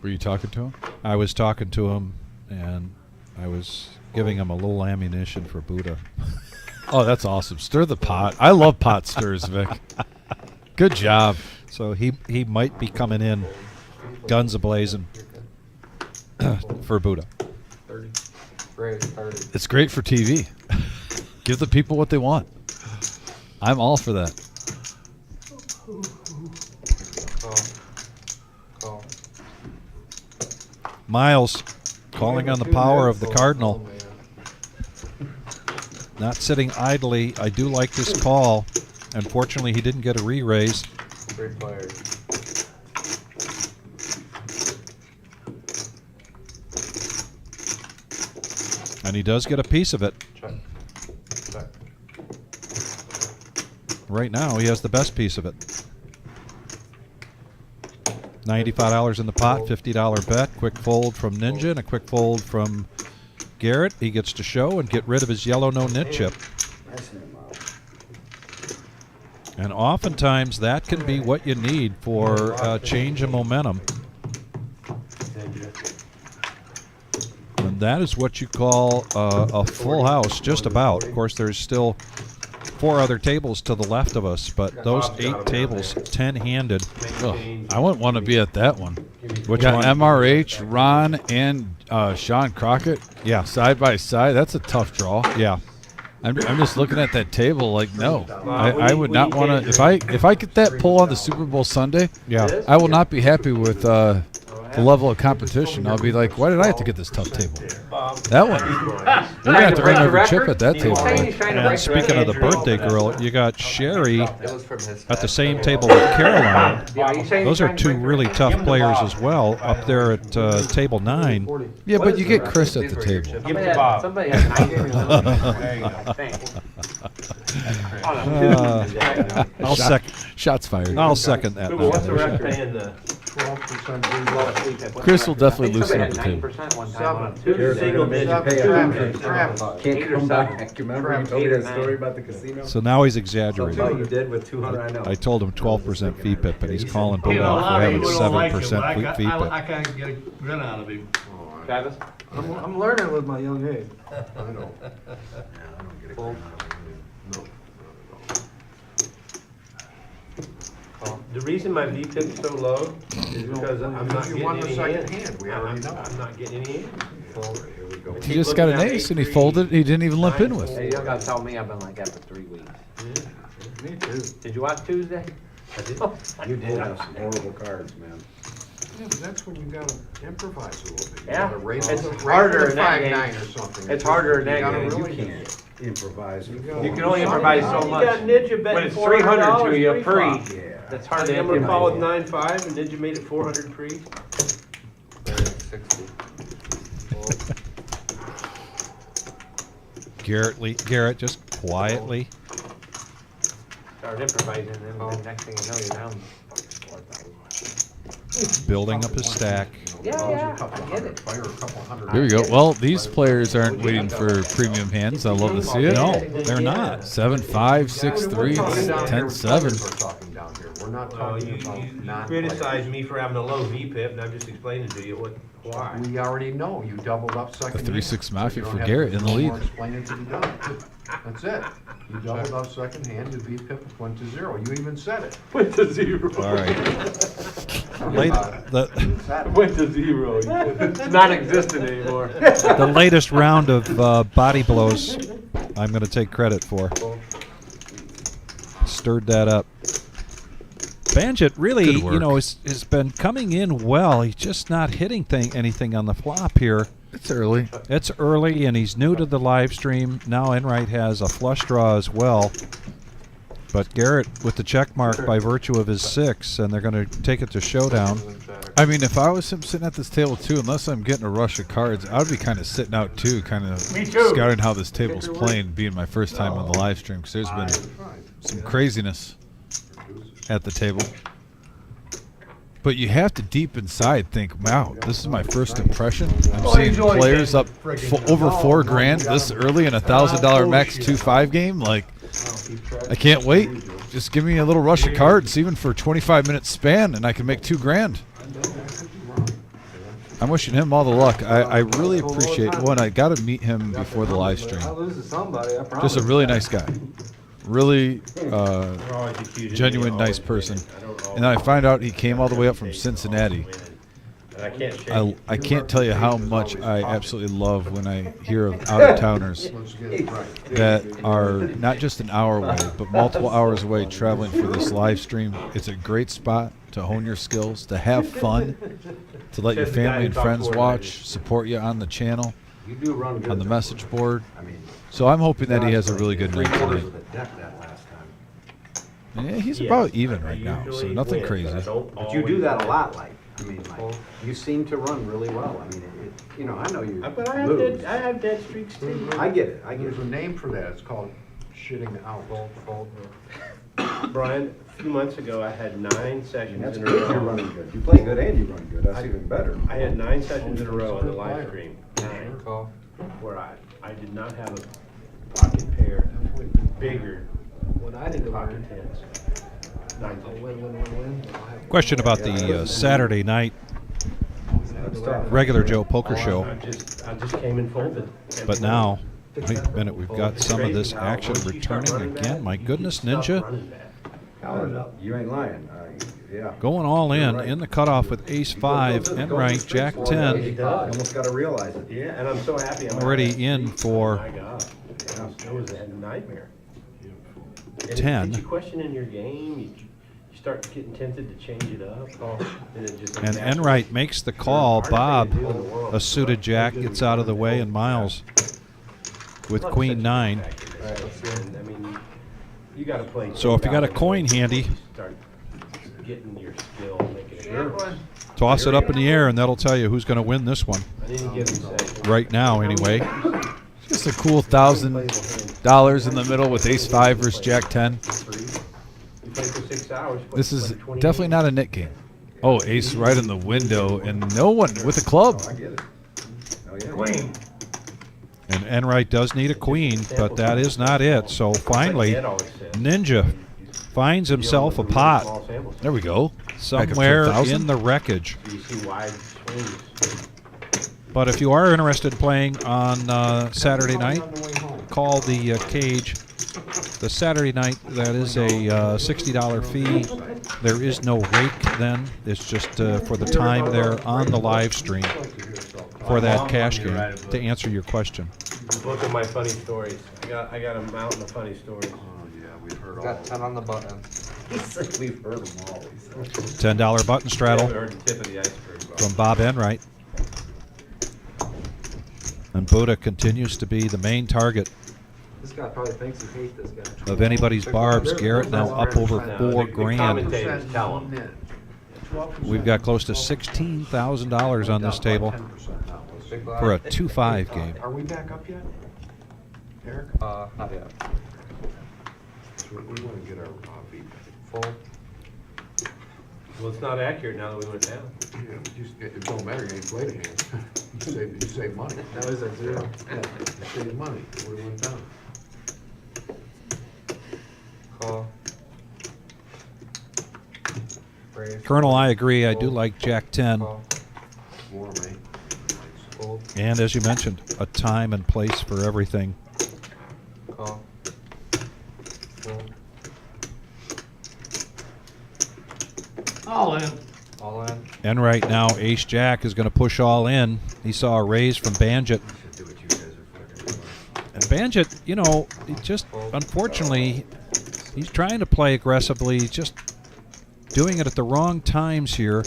Were you talking to him? I was talking to him, and I was giving him a little ammunition for Buddha. Oh, that's awesome. Stir the pot. I love pot stirs, Vic. Good job. So he might be coming in guns a-blazing for Buddha. 30. Great, 30. It's great for TV. Give the people what they want. I'm all for that. Call. Miles calling on the power of the Cardinal. Not sitting idly. I do like this call. Unfortunately, he didn't get a re-raise. Great player. And he does get a piece of it. Check. Check. Right now, he has the best piece of it. $95 in the pot, $50 bet. Quick fold from Ninja and a quick fold from Garrett. He gets to show and get rid of his yellow no-nit chip. And oftentimes, that can be what you need for a change of momentum. And that is what you call a full house, just about. Of course, there's still 4 other tables to the left of us, but those 8 tables, 10-handed. Oh, I wouldn't want to be at that one. Which Got one? MRH, Ron, and Sean Crockett. Yeah. Side by side. That's a tough draw. Yeah. I'm just looking at that table like, no. I would not want to. If I get that pull on the Super Bowl Sunday, Yeah. I will not be happy with the level of competition. I'll be like, why did I have to get this tough table? That one. They're going to have to bring every chip at that table. And speaking of the birthday girl, you got Sherry at the same table with Caroline. Those are 2 really tough players as well up there at table 9. Yeah, but you get Chris at the table. Give it to Bob. Somebody has 9 There you go. I'll second. Shots fired. I'll second that. What's the nomination. ref paying the 12% Chris will definitely loosen up the table. two single digit Can't come back. Remember you told me that story about the casino? So now he's What exaggerating. you did with 200, I know. I told him 12% fee pip, and he's calling Buddha out for having 7% fee pip. I can't get a grin out of him. Travis? I'm learning with my young age. I know. Yeah, I don't get it. No. The reason my V pip is so low is because I'm not You getting won the any second in. hand, we already know. I'm not getting any in. Here we go. He just got an ace and he folded. He didn't even limp in with. Hey, you don't gotta tell me I've been like that for 3 weeks. Me too. Did you watch Tuesday? I did. You did have some horrible cards, man. Yeah, but that's when you gotta improvise a little bit. You Yeah. gotta raise It's it- harder raise it in that 5-9 game. or something. It's harder in that You gotta game. really You can't improvise. You You can only improvise so You much. got Ninja betting When it's 300 to you pre-flop. free, Yeah. that's hard to I'm gonna call it improvise. 9-5 and Ninja made it 400 pre. 60. Garrett just quietly. Start improvising, and then the next thing you know, you're down 4,000. Building up his stack. Yeah, I get it. Fire a couple hundred. Here we go. Well, these players aren't waiting for premium hands. I love to see it. No, they're not. 7-5, 6-3, 10-7. We're talking down here. We're not Oh, talking you about not. criticize me for having a low V pip, and I'm just explaining to you why. We already know, you doubled up second. The 3-6 hand, mafia so you for don't have Garrett to in do the lead. more explaining to be done. That's it. You doubled up second hand, the V pip went to 0. You even said it. Went to 0. All right. Went to zero. It's non-existent anymore. The latest round of body blows I'm going to take credit for. Stirred that up. Banjit really, has been coming in well. He's just not hitting anything on the flop here. It's early. It's early, and he's new to the live stream. Now Enright has a flush draw as well. But Garrett with the check mark by virtue of his 6, and they're going to take it to showdown. I mean, if I was him sitting at this table too, unless I'm getting a rush of cards, I would be kind of sitting out too, kind of scouting how this table's playing, being my first time on the live stream, because there's been some craziness at the table. But you have to deep inside think, wow, this is my first impression. I'm seeing players up over $4,000 this early in a $1,000 max 2-5 game. Like, I can't wait. Just give me a little rush of cards, even for a 25-minute span, and I can make $2,000. I'm wishing him all the luck. I really appreciate one. I got to meet him before the live stream. Just a really nice guy. Really genuine, nice person. And then I find out he came all the way up from Cincinnati. I can't tell you how much I absolutely love when I hear of out-of-towners that are not just an hour away, but multiple hours away traveling for this live stream. It's a great spot to hone your skills, to have fun, to let your family and friends watch, support you on the channel, on the message board. So I'm hoping that he has a really good night tonight. Yeah, he's about even right now, so nothing crazy. But you do that a lot, like. I mean, like, you seem to run really well. I mean, I know you But I have dead streaks too. I get it. There's a name for that. It's called shitting out. Brian, a few months ago, I had 9 sessions That's in a good. You're row. running good. You play good and you run good. That's even better. I had 9 sessions in a row on the live stream. 9. Where I did not have a pocket pair bigger than pocket tens. 9 sessions. Question about the Saturday night regular Joe poker show. I just came and folded. But now, wait a minute, we've got some of this action returning again. My goodness, Ninja. You ain't lying. Yeah. Going all in the cutoff with ace-5, Enright, jack-10. You almost got to realize it. Yeah, and I'm so happy. Already in for Oh my God. That was a nightmare. 10. Did you question in your game? You start getting tempted to change it up. And Enright makes the call. Bob, a suited jack, gets out of the way, and Miles with queen 9. I mean, you got to play. So if you got a coin handy, Start getting your skill, making it. toss it up in the air, and that'll tell you who's going to win this one. I didn't give him second. Right now, anyway. Just a cool $1,000 in the middle with ace-5 versus jack-10. You play for 6 hours. This is definitely not a nit game. Oh, ace right in the window, and no one with a club. I get it. Oh, yeah. Queen. And Enright does need a queen, but that is not it. So finally, Ninja finds himself a pot There we go. somewhere Back up to 1,000. in the wreckage. You see wide swings. But if you are interested in playing on Saturday night, call the cage. The Saturday night, that is a $60 fee. There is no rake then. It's just for the time there on the live stream for that cash game, to answer your question. Look at my funny stories. I got a mountain of funny stories. Oh, yeah, we've heard all Got 10 on the button. We've heard them all. $10 button straddle Heard the tip of the iceberg. from Bob Enright. And Buddha continues to be the main target This guy probably thinks he hates this guy. of anybody's barbs. Garrett now up over $4,000. Commentators tell him. We've got close to $16,000 on this table for a 2-5 game. Are we back up yet? Eric? Not yet. We want to get our beat. Full. Well, it's not accurate now that we went down. Yeah, but it don't matter, you ain't played a hand. You save money. Now he's at 0. Yeah, you save money, we went down. Call. Raise. Colonel, I agree. I do like Jack-10. Call. Warm, eh? Fold. And as you mentioned, a time and place for everything. Call. Fold. All in. All in. And right now, Ace Jack is going to push all in. He saw a raise from Banjit. And Banjit, you know, he just, unfortunately, he's trying to play aggressively, just doing it at the wrong times here.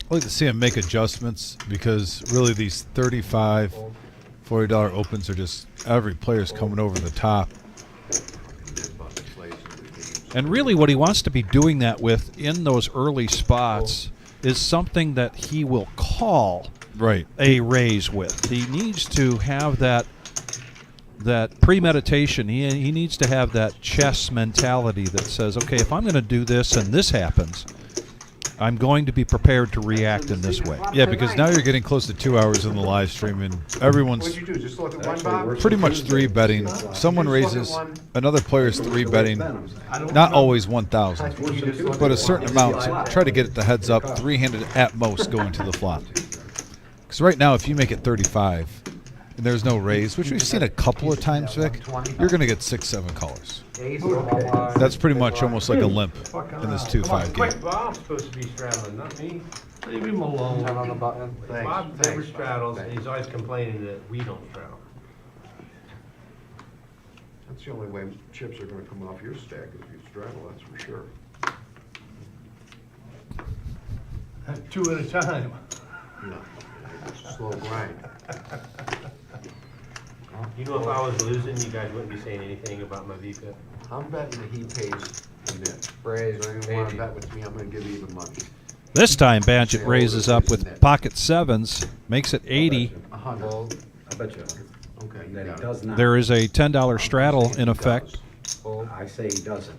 I like to see him make adjustments because really these $35, $40 opens are just every player's coming over the top. And really what he wants to be doing that with in those early spots is something that he will call a raise with. He needs to have that premeditation. He needs to have that chess mentality that says, okay, if I'm going to do this and this happens, I'm going to be prepared to react in this way. Yeah, because now you're getting close to 2 hours in the live stream, and everyone's What'd you do? Just look at one, Bob? pretty much 3-betting. Someone raises, another player's 3-betting. Not always 1,000, but a certain amount. So try to get it the heads up, 3-handed at most going to the flop. Because right now, if you make it 35 and there's no raise, which we've seen a couple of times, Vic, you're going to get 6-7 callers. That's pretty much almost like a limp in this 2-5 game. Bob's supposed to be straddling, not me. Leave him alone. Turn on the button. Bob never straddles, and he's always complaining that we don't straddle. That's the only way chips are gonna come off your stack if you straddle, that's for sure. 2 at a time. No, it's a slow grind. You know, if I was losing, you guys wouldn't be saying anything about my VPIP. I'm betting that he pays a net. Raise, So you wanna bet with me, I'm gonna give you even money. This time, Banjit raises up with pocket sevens, makes it 80. 100. I bet you. Okay, you That he got it. does not. There is a $10 straddle in effect. I say he doesn't.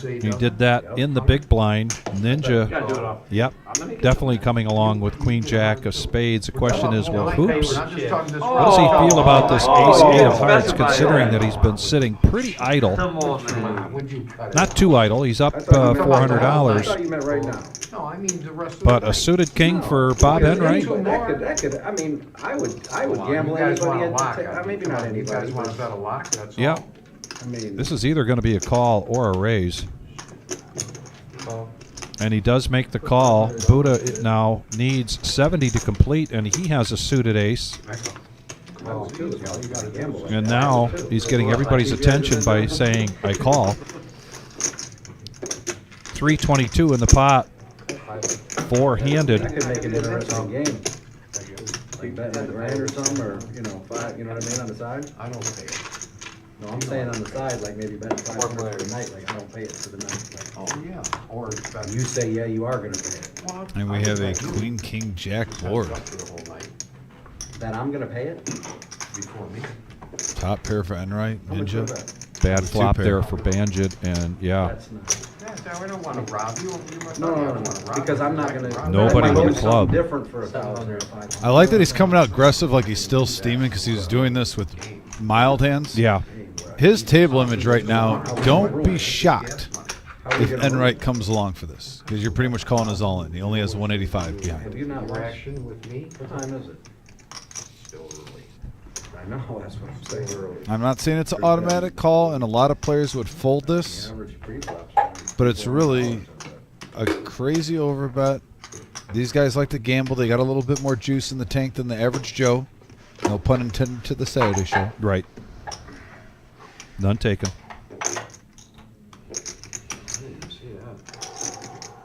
He did that in the big blind. Ninja, yep, definitely coming along with Queen Jack of spades. The question is, well, hoops, We're not just talking this what does he feel about this ace-8 of hearts, considering that he's been sitting pretty idle? Come on, man. When'd you cut it? Not too idle. He's up I thought you $400. meant right now. No, I mean the rest of But the a night. suited king for Bob Enright. That could, I mean, I would Well, gamble you guys anybody wanna at lock, the I mean, maybe come not on, you anybody. guys wanna bet a lock, that's all. Yeah, I mean, this is either going to be a call or a raise. And he does make the call. Buddha now needs 70 to complete, and he has a suited ace. And now he's getting everybody's attention by saying, I call. 322 in the pot. that Four-handed. could make an interesting game. Like betting a grand or something, or, you know, 5, you know what I mean, on the side? I don't pay it. No, I'm saying on the side, like maybe betting 500 for the night, like I don't pay it for the night. Like, Oh, yeah, or bet. you say, yeah, you are gonna pay it. Well, And we I have a bet you Queen, King, Jack that's board. up for the whole night That I'm gonna pay it? before me. Top pair for Enright, Ninja. Bad flop Two-pair. there for Banjit, and yeah. That's not. Yeah, we don't wanna rob you. No, because I'm not gonna. Nobody I with a might do club. something different for 1,000 or 500. I like that he's coming out aggressive like he's still steaming because he was doing this with mild hands. Yeah. His table image right now, don't be shocked if Enright comes along for this because you're pretty much calling his all in. He only has 185 behind. Have you not watched? Interaction with me, What time is it? still early. I know, that's what I'm saying early. I'm not saying it's an automatic call, and a lot of players would fold this, Average pre-flops. but it's really a crazy overbet. These guys like to gamble. They got a little bit more juice in the tank than the average Joe. No pun intended to the Saturday show. Right. None taken. I didn't even see that.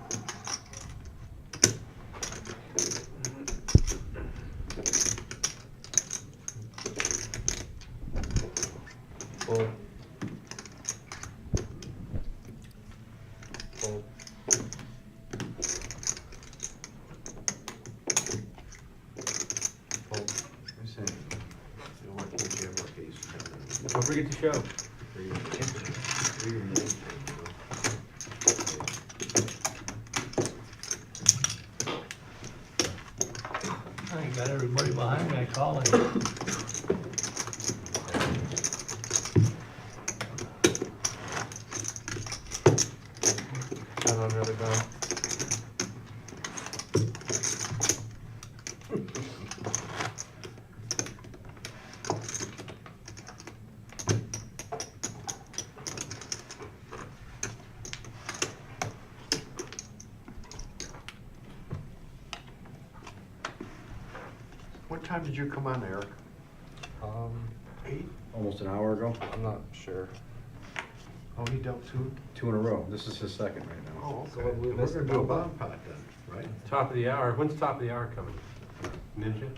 Fold. Fold. I say, you know what, can't you have a case? Don't forget to show. I ain't got everybody behind me calling. Turn on the other gun. time did you come on, Eric? 8? Almost an hour ago. I'm not sure. Oh, he dealt 2? 2 in a row. This is his second right now. Oh, So okay. we We're missed gonna the do a bomb. bomb pot then, right? Top of the hour, when's top of the hour coming? Ninja?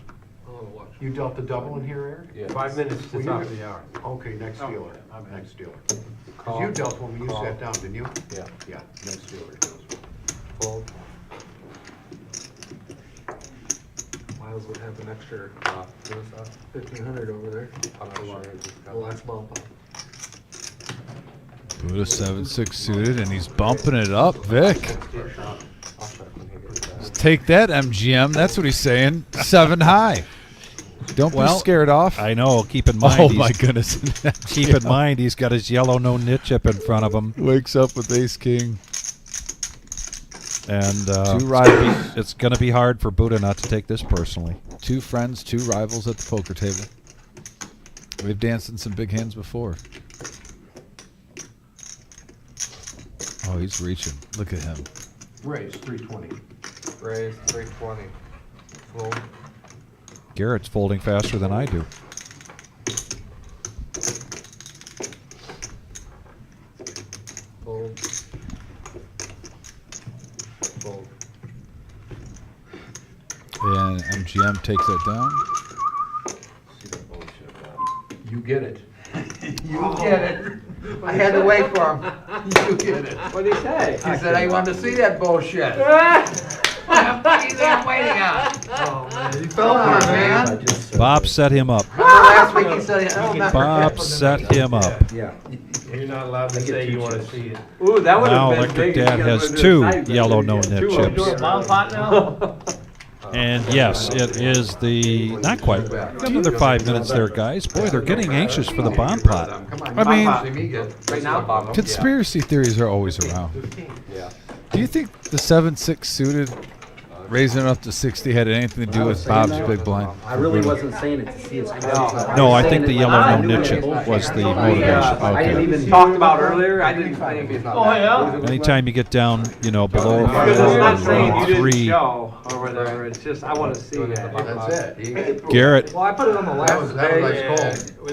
Oh, watch. You dealt the double in here, Eric? Yeah. 5 minutes to Well, top you- of the hour. Okay, next dealer. I'm next dealer. Cause Call. you dealt when you Call. sat down, didn't you? Yeah. Yeah, next dealer. Fold. Miles would have an extra 1,500 over there. I'm not sure. The last ball pop. Buddha 7-6 suited, and he's bumping it up, Vic. I'll check when he gets back. Take that, MGM. That's what he's saying. 7 high. Don't be scared off. I know. Keep in mind. Oh, my goodness. Keep in mind, he's got his yellow no-nit chip in front of him. Wakes up with ace-king. And 2 rivals. it's going to be hard for Buddha not to take this personally. 2 friends, 2 rivals at the poker table. We've danced in some big hands before. Oh, he's reaching. Look at him. Raise, 320. Raise 320. Fold. Garrett's folding faster than I do. Fold. Fold. And MGM takes that down. See that bullshit, Bob. You get it. You get it. I had to wait for him. You get it. What'd he say? He said he wanted to see that bullshit. He's there waiting on. Oh, man, you Come on, man. I just said Bob that. set him up. Remember last week he said, I don't remember. Bob set him up. Yeah. You're not allowed to say you want to see it. Ooh, that would Now have been Electric big. if Dad you guys has would've done 2 a side bet. yellow You get no-nit 2 of them. chips. bomb pot now? And yes, it is the, not quite, got another 5 minutes there, guys. Boy, they're getting anxious for the bomb pot. Come on, I mean, see me get Right now, Bob. conspiracy theories are always around. Yeah. Do you think the 7-6 suited raising up to 60 had anything to do with Bob's big blind? I really wasn't saying it to see his No, I think the yellow no-nit chip was the motivation. I didn't Okay. even talked about earlier. I didn't think. Oh, yeah? Anytime you get down, below Because it's not saying you didn't 3, show or whatever. It's just I want to see it. That's it. Garrett, Well, I put it on the That was last day. nice call.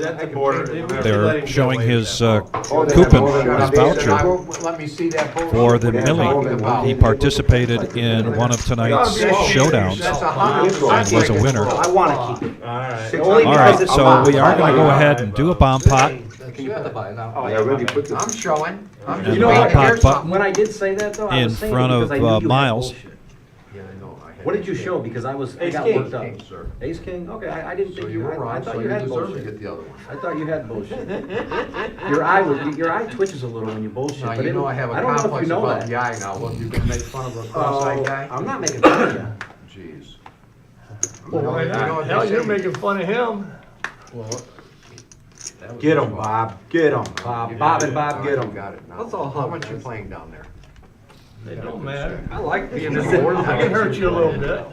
At the border. they're showing his coupon, his They said, voucher let me see that bullshit. for the millie. He participated in one of tonight's showdowns That's a hundred. and was a winner. I want to keep it. All right. Only All because right, it's so we are going to go ahead and do a bomb pot. Can you put the button Oh, out? yeah, really put the. I'm showing. I'm And just the know bomb what? waiting to hear pot button something. When I did say that though, I in was saying front it of because I knew you had Miles. bullshit. Yeah, I know. I had What did you show? Because I Ace got king. worked up. King, sir. Ace king? Okay, I didn't So think you were I wrong, thought so you you had deserve to bullshit. get the other one. I thought you had bullshit. Your eye twitches a little when you bullshit. Now, but you know I have a I don't know if complex you know about that. the eye now. Well, you can make fun of a cross-eyed guy? I'm not making fun of you. Jeez. Well, why not? Hell, you're making fun of him. Well, that was Get my him, fault. Bob. Get him, Bob. You Bob got and it. Bob, All get right, him. you got it now. That's all How much humbug. you playing down there? It don't matter. I like being in I the board. can hurt you a little bit.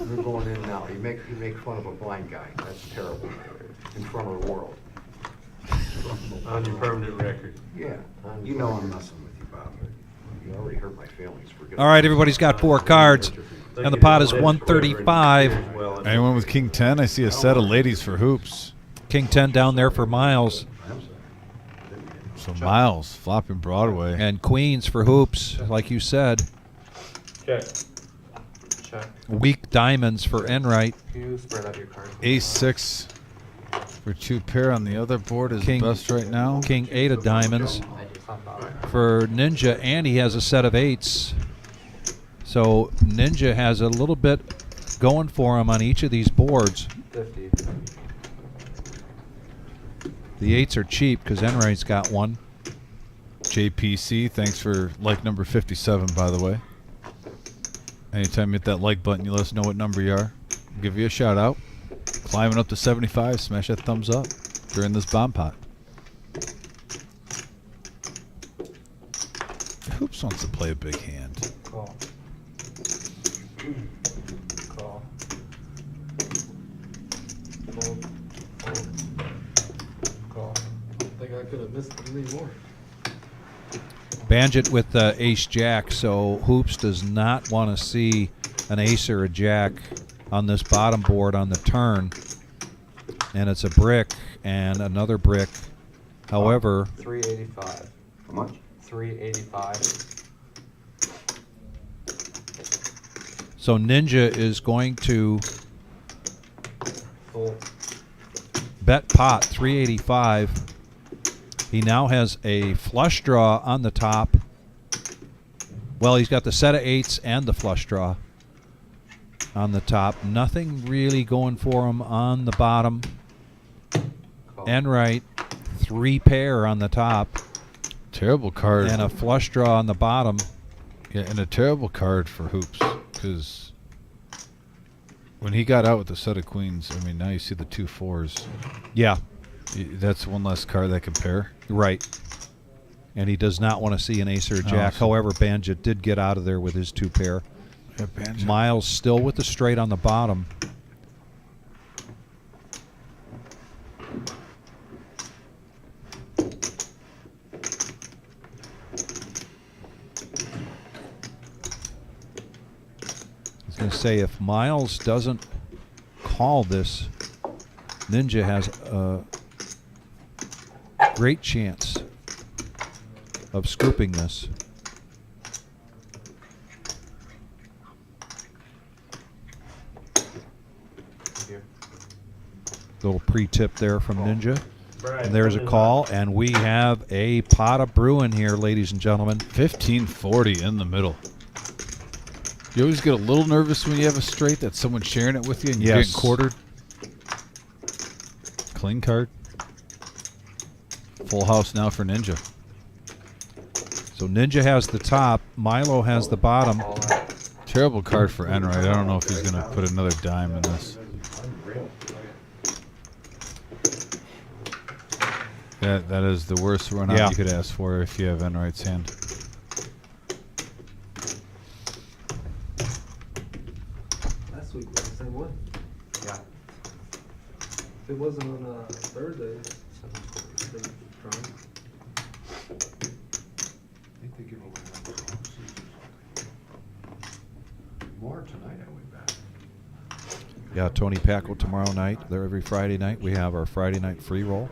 You're going in now. You make fun of a blind guy. That's terrible. In front of the world. On your permanent record. Yeah. You know I'm messing with you, Bob. You already hurt my feelings. Forget All right, everybody's got 4 cards, and the pot is 135. Anyone with King 10? I see a set of ladies for hoops. King 10 down there for Miles. So Miles flopping Broadway. And queens for hoops, like you said. Check. Check. Weak diamonds for Enright. You spread out your cards. Ace 6 for 2 pair on the other board is King- best right now. King 8 of diamonds for Ninja, and he has a set of 8s. So Ninja has a little bit going for him on each of these boards. 50. The 8s are cheap because Enright's got one. JPC, thanks for like number 57, by the way. Anytime you hit that like button, you let us know what number you are. We'll give you a shout out. Climbing up to 75, smash that thumbs up during this bomb pot. Hoops wants to play a big hand. Call. Call. Fold. Fold. Call. I think I could have missed any more. Bandit with ace jack, so Hoops does not want to see an ace or a jack on this bottom board on the turn, and it's a brick and another brick. However, 385. How much? 385. so Ninja is going to Full. bet pot 385. He now has a flush draw on the top. Well, he's got the set of 8s and the flush draw on the top. Nothing really going for him on the bottom. Call. And right, 3 pair on the top. Terrible card. And a flush draw on the bottom. Yeah, and a terrible card for hoops, because when he got out with the set of queens, I mean, now you see the 2 4s. Yeah. That's one less card that can pair. Right. And he does not want to see an ace or a jack. so However, Banjit did get out of there with his 2 pair. Yeah, Banjo. Miles still with the straight on the bottom. I was going to say, if Miles doesn't call this, Ninja has a great chance of scooping this. Little pre-tip there from Ninja. And there's a call, and we have a pot of brewing here, ladies and gentlemen. 1540 in the middle. You always get a little nervous when you have a straight that someone's sharing it with you and you're Yes. getting quartered. Clean card. Full house now for Ninja. So Ninja has the top, Milo has the bottom. Terrible card for Enright. I don't know if he's going to put another dime in this. That is the worst run out you could ask for if you have Enright's hand. Last week was the same way. Yeah. It wasn't on Thursday. They drunk. I think they give away more tonight, I went back. Yeah, Tony Pacco tomorrow night. They're every Friday night. We have our Friday night free roll.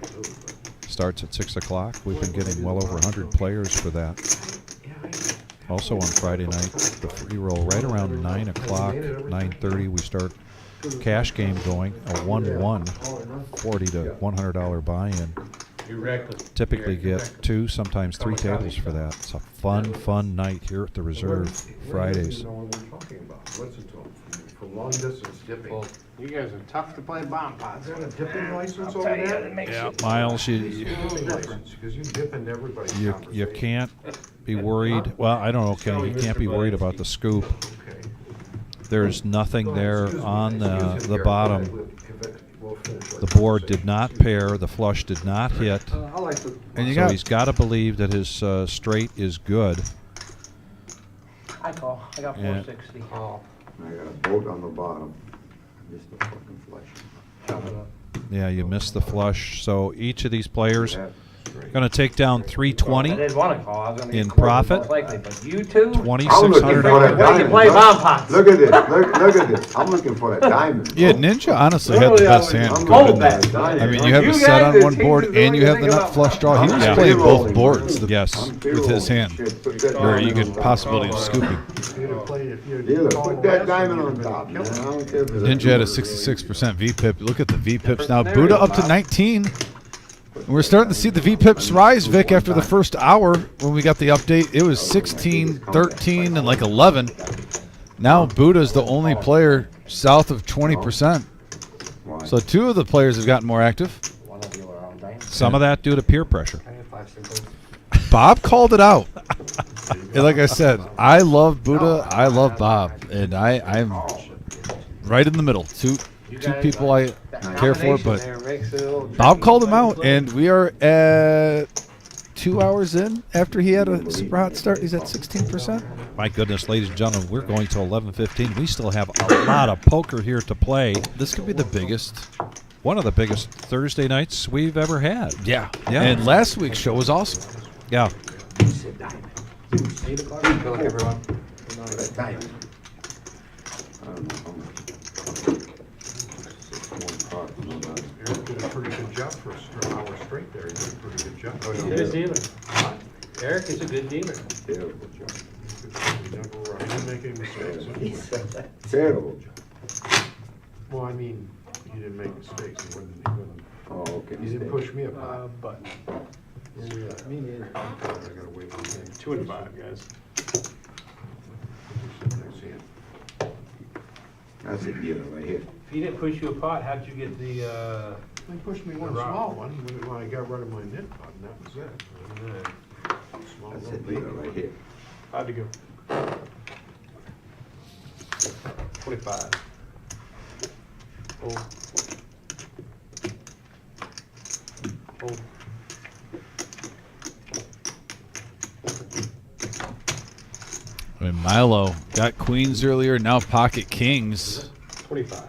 Starts at 6 o'clock. We've been getting well over 100 players for that. Also on Friday night, the free roll right around 9 o'clock, 9:30, we start cash game going, a 1-1, $40 to $100 buy-in. Typically get 2, sometimes 3 tables for that. It's a fun night here at the Reserve Fridays. Listen to him. For long distance dipping. You guys are tough to play bomb pots. Is there a dipping license over there? Yeah, Miles, you Because you dip into everybody's you conversation. can't be worried. Well, I don't know, Kenny. You can't be worried about the scoop. Okay. There's nothing there on the bottom. We'll finish The board did not pair. The flush did not hit. I like the. And you So got he's got to believe that his straight is good. I call. I got Yeah. 460. Call. I got a boat on the bottom. Just the fucking flush. Yeah, you missed the flush. So each of these players Yeah. going to take down I 320 didn't want to call. I was going to in get quartered profit. most likely, but you two. I'm looking for that $2,600. diamond. play bomb pots. Look at this. Look at this. I'm looking for that diamond. Yeah, Ninja honestly had the best hand I'm going looking in for there. that diamond. I mean, you have a set on one board and you have the nut flush draw. He was Yeah. playing both boards Yes. with his hand, where you get possibility of scooping. Dealer, put that diamond on top, man. I don't care if it's a Ninja had a 66% VPIP. Look at the VPIPs now. Buddha up to 19. And we're starting to see the VPIPs rise, Vic, after the first hour when we got the update. It was 16, 13, and like 11. Now Buddha's the only player south of 20%. So 2 of the players have gotten more active. Some of that due to peer pressure. Bob called it out. And like I said, I love Buddha. I love Bob. And I'm right in the middle. Two people I care for, but Bob called him out, and we are at 2 hours in after he had a super hot start. He's at 16%. My goodness, ladies and gentlemen, we're going to 11:15. We still have a lot of poker here to play. This could be the biggest. One of the biggest Thursday nights we've ever had. Yeah. Yeah. And last week's show was awesome. Yeah. Good luck, everyone. diamond. I don't know how much. Eric did a pretty good job for an hour straight there. He did a pretty good job. He's a good dealer. Eric is a good dealer. Terrible job. He didn't make any mistakes. Terrible job. Well, I mean, he didn't make mistakes. He wouldn't. Oh, okay. He didn't push me a pot. But Me neither. I gotta wait one thing. 2 and 5, guys. That's a deal right here. If he didn't push you a pot, how'd you get the, He pushed me one rock. small one when I got rid of my knit pot, and that was it. Small That's a little deal baby. right here. how'd to go? 25. Oh. Oh. I mean, Milo got queens earlier, now pocket kings. 25.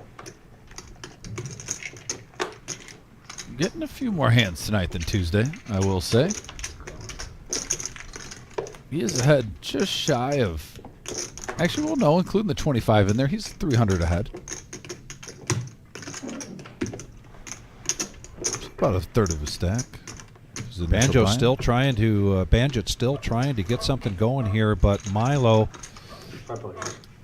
Getting a few more hands tonight than Tuesday, I will say. He is ahead just shy of... Actually, well, no, including the 25 in there, he's 300 ahead. It's about a third of a stack. Banjo's still trying to get something going here, but Milo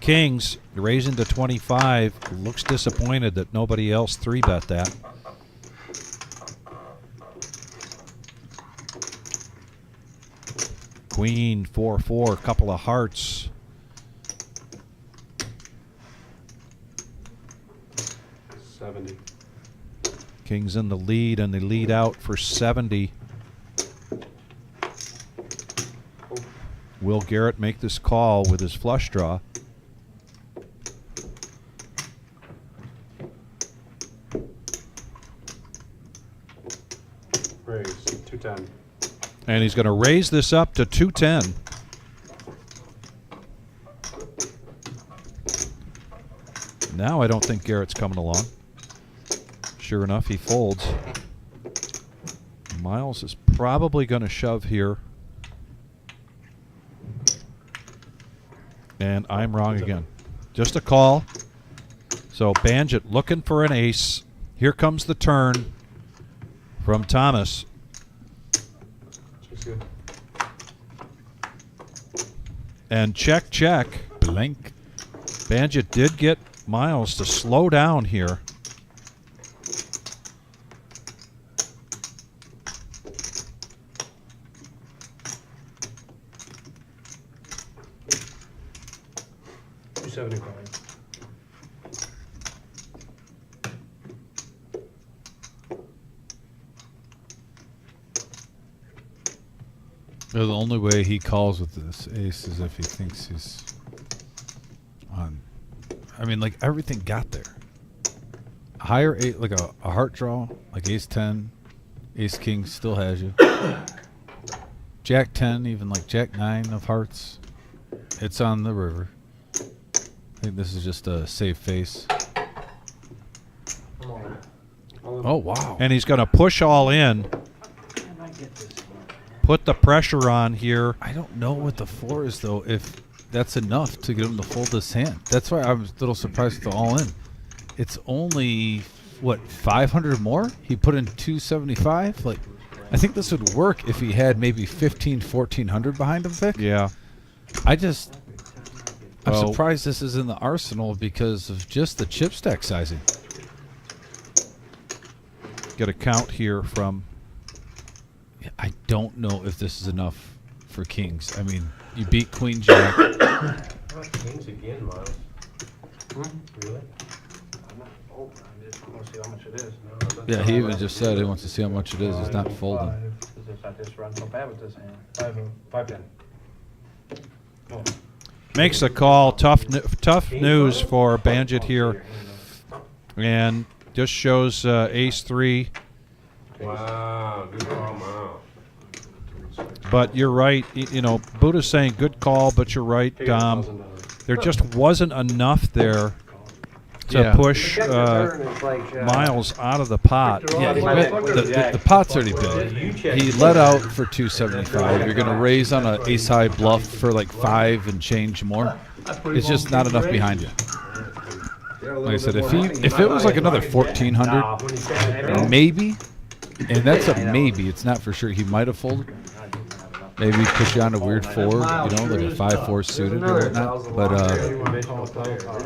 Kings raising to 25 looks disappointed that nobody else 3-bet that. Queen 4-4, couple of hearts. $70. Kings in the lead, and they lead out for 70. Will Garrett make this call with his flush draw? Raise, 210. And he's going to raise this up to 210. Now I don't think Garrett's coming along. Sure enough, he folds. Miles is probably going to shove here. And I'm wrong again. Just a call. So Banjit looking for an ace. Here comes the turn from Thomas. And check, check. Blank. Banjit did get Miles to slow down here. $275. The only way he calls with this ace is if he thinks he's on. I mean, like, everything got there. Higher eight, like a heart draw, like ace 10, ace king still has you. Jack 10, even like Jack 9 of hearts. It's on the river. I think this is just a safe face. Oh, wow. And he's going to push all in. Put the pressure on here. I don't know what the 4 is, though, if that's enough to get him to fold this hand. That's why I was a little surprised with the all-in. It's only, what, 500 more? He put in 275? Like, I think this would work if he had maybe 1,400 behind him, Vic. Yeah. I'm surprised this is in the arsenal because of just the chip stack sizing. Get a count here from... I don't know if this is enough for kings. I mean, you beat Queen Jack. Kings again, Miles. Really? Oh, I just want to see how much it is. Yeah, he even just said he wants to see how much it is. It's not folding. I just run so bad with this hand. 5-10. Oh. Makes a call. Tough news for Banjit here. And just shows ace 3. Wow, good call, Miles. But you're right. You know, Buddha's saying good call, but you're right, Dom. There just wasn't enough there to push Miles out of the pot. Yeah, the pot's already big. He let out for 275. You're going to raise on an ace-high bluff for like 5 and change more. It's just not enough behind you. Like I said, if it was like another 1400, maybe, and that's a maybe. It's not for sure. He might have folded. Maybe push you on a weird 4, you know, like a 5-4 suited or whatnot. But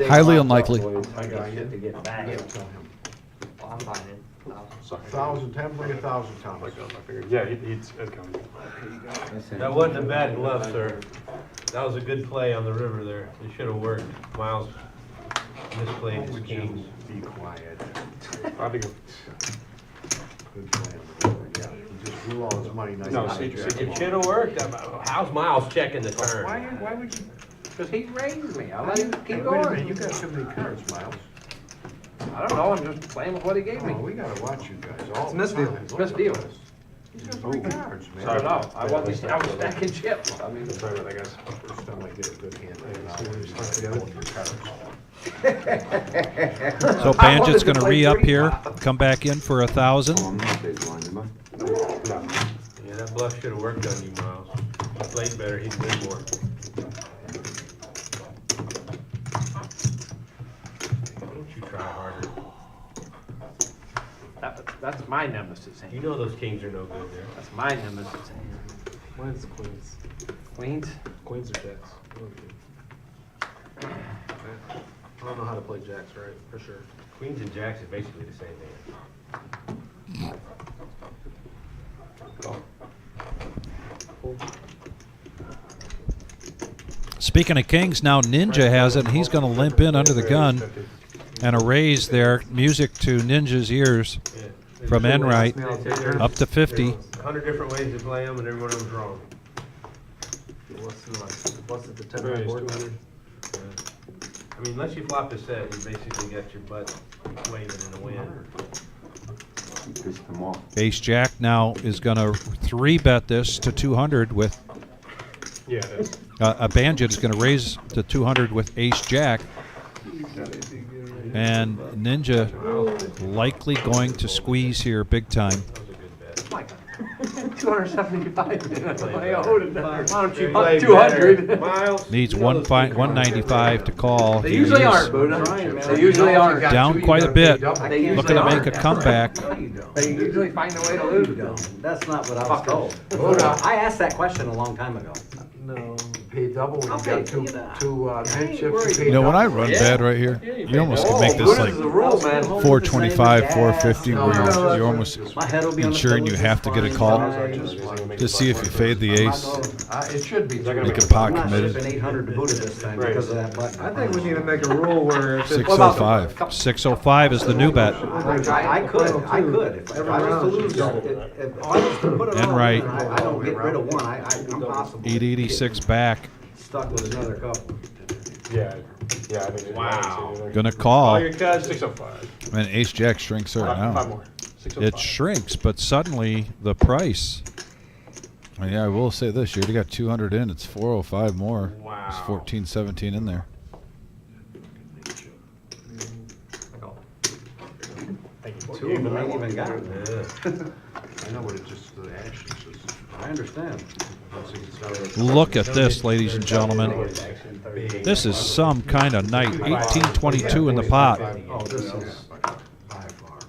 highly unlikely. $1,000, 10 bring $1,000, Tom. Yeah, it's coming. That wasn't a bad bluff, sir. That was a good play on the river there. It should have worked. Miles misplayed his kings. Be quiet. Probably go. Good plan. Yeah, he just blew all his money. Nice. No, and see, jack. It should have worked. How's Miles checking the turn? Why would you? Because he raised me. I let him keep Hey, wait a minute, going. you got too many cards, Miles. I don't know. I'm just playing with what he gave me. Oh, we gotta watch you guys all It's the misdeal. time. Look Misdeal. at this. He's got 3 cards, man. I don't know. I was stacking chips. I mean, Sorry about that, guys. First time I get a good hand. So Bandit's going to re-up here, come back in for 1,000. I'm not big one, am I? Yeah, that bluff should have worked on you, Miles. He played better. He'd win more. Don't you try harder. that's my nemesis hand. You know those kings are no good there. That's my nemesis hand. Mine's queens. Queens? Queens or jacks. I don't know how to play jacks right, for sure. Queens and jacks are basically the same hand. Speaking of kings, now Ninja has it, and he's going to limp in under the gun. And a raise there, music to Ninja's ears from Enright, up to 50. 100 different ways to play them, and every one of them's wrong. What's it, the 10 Various board? 200. I mean, unless you flop a set, you basically got your butt waving in the wind. Pissed him off. Ace Jack now is going to 3-bet this to 200 with. Yeah, it is. A Bandit is going to raise to 200 with Ace Jack. And Ninja likely going to squeeze here big time. 275. I owed it. Why don't you play 200? Miles. Needs 195 to call. They He usually is aren't, Buddha. They usually aren't. down quite a bit. They usually Looking to make a aren't. comeback. They usually find a way to lose. That's not what I was told. I asked that question a long time ago. No. Pay double when you Okay, got two mid chips. worried. pay You know, when I double. run bad right here, you almost can make this Buddha's like the rule, man. 425, 450, where you're almost My head will be on the ensuring you pillow have to just get a fine. call I- to see if you fade the ace. It should be. Make a pot I'm not committed. shipping 800 to Buddha this time because of that button. I think we need to make a rule where if it's 605. 605 is the new bet. I could. If I was to lose, if I was to put it on, Enright. I don't get rid of one. I'm possible. 886 back. Stuck with another couple. Yeah, I think. Wow. Gonna call. All your cousins. 605. And ace jack shrinks her Five down. more. 605. It shrinks, but suddenly the price. And yeah, I will say this: you already got 200 in. It's 405 more. Wow. It's 14, 17 in there. Two of them ain't even got it. I know, but it just, the actions is. I understand. Look at this, ladies and gentlemen. This is some kind of night. 1822 in the pot. Oh, this is by far.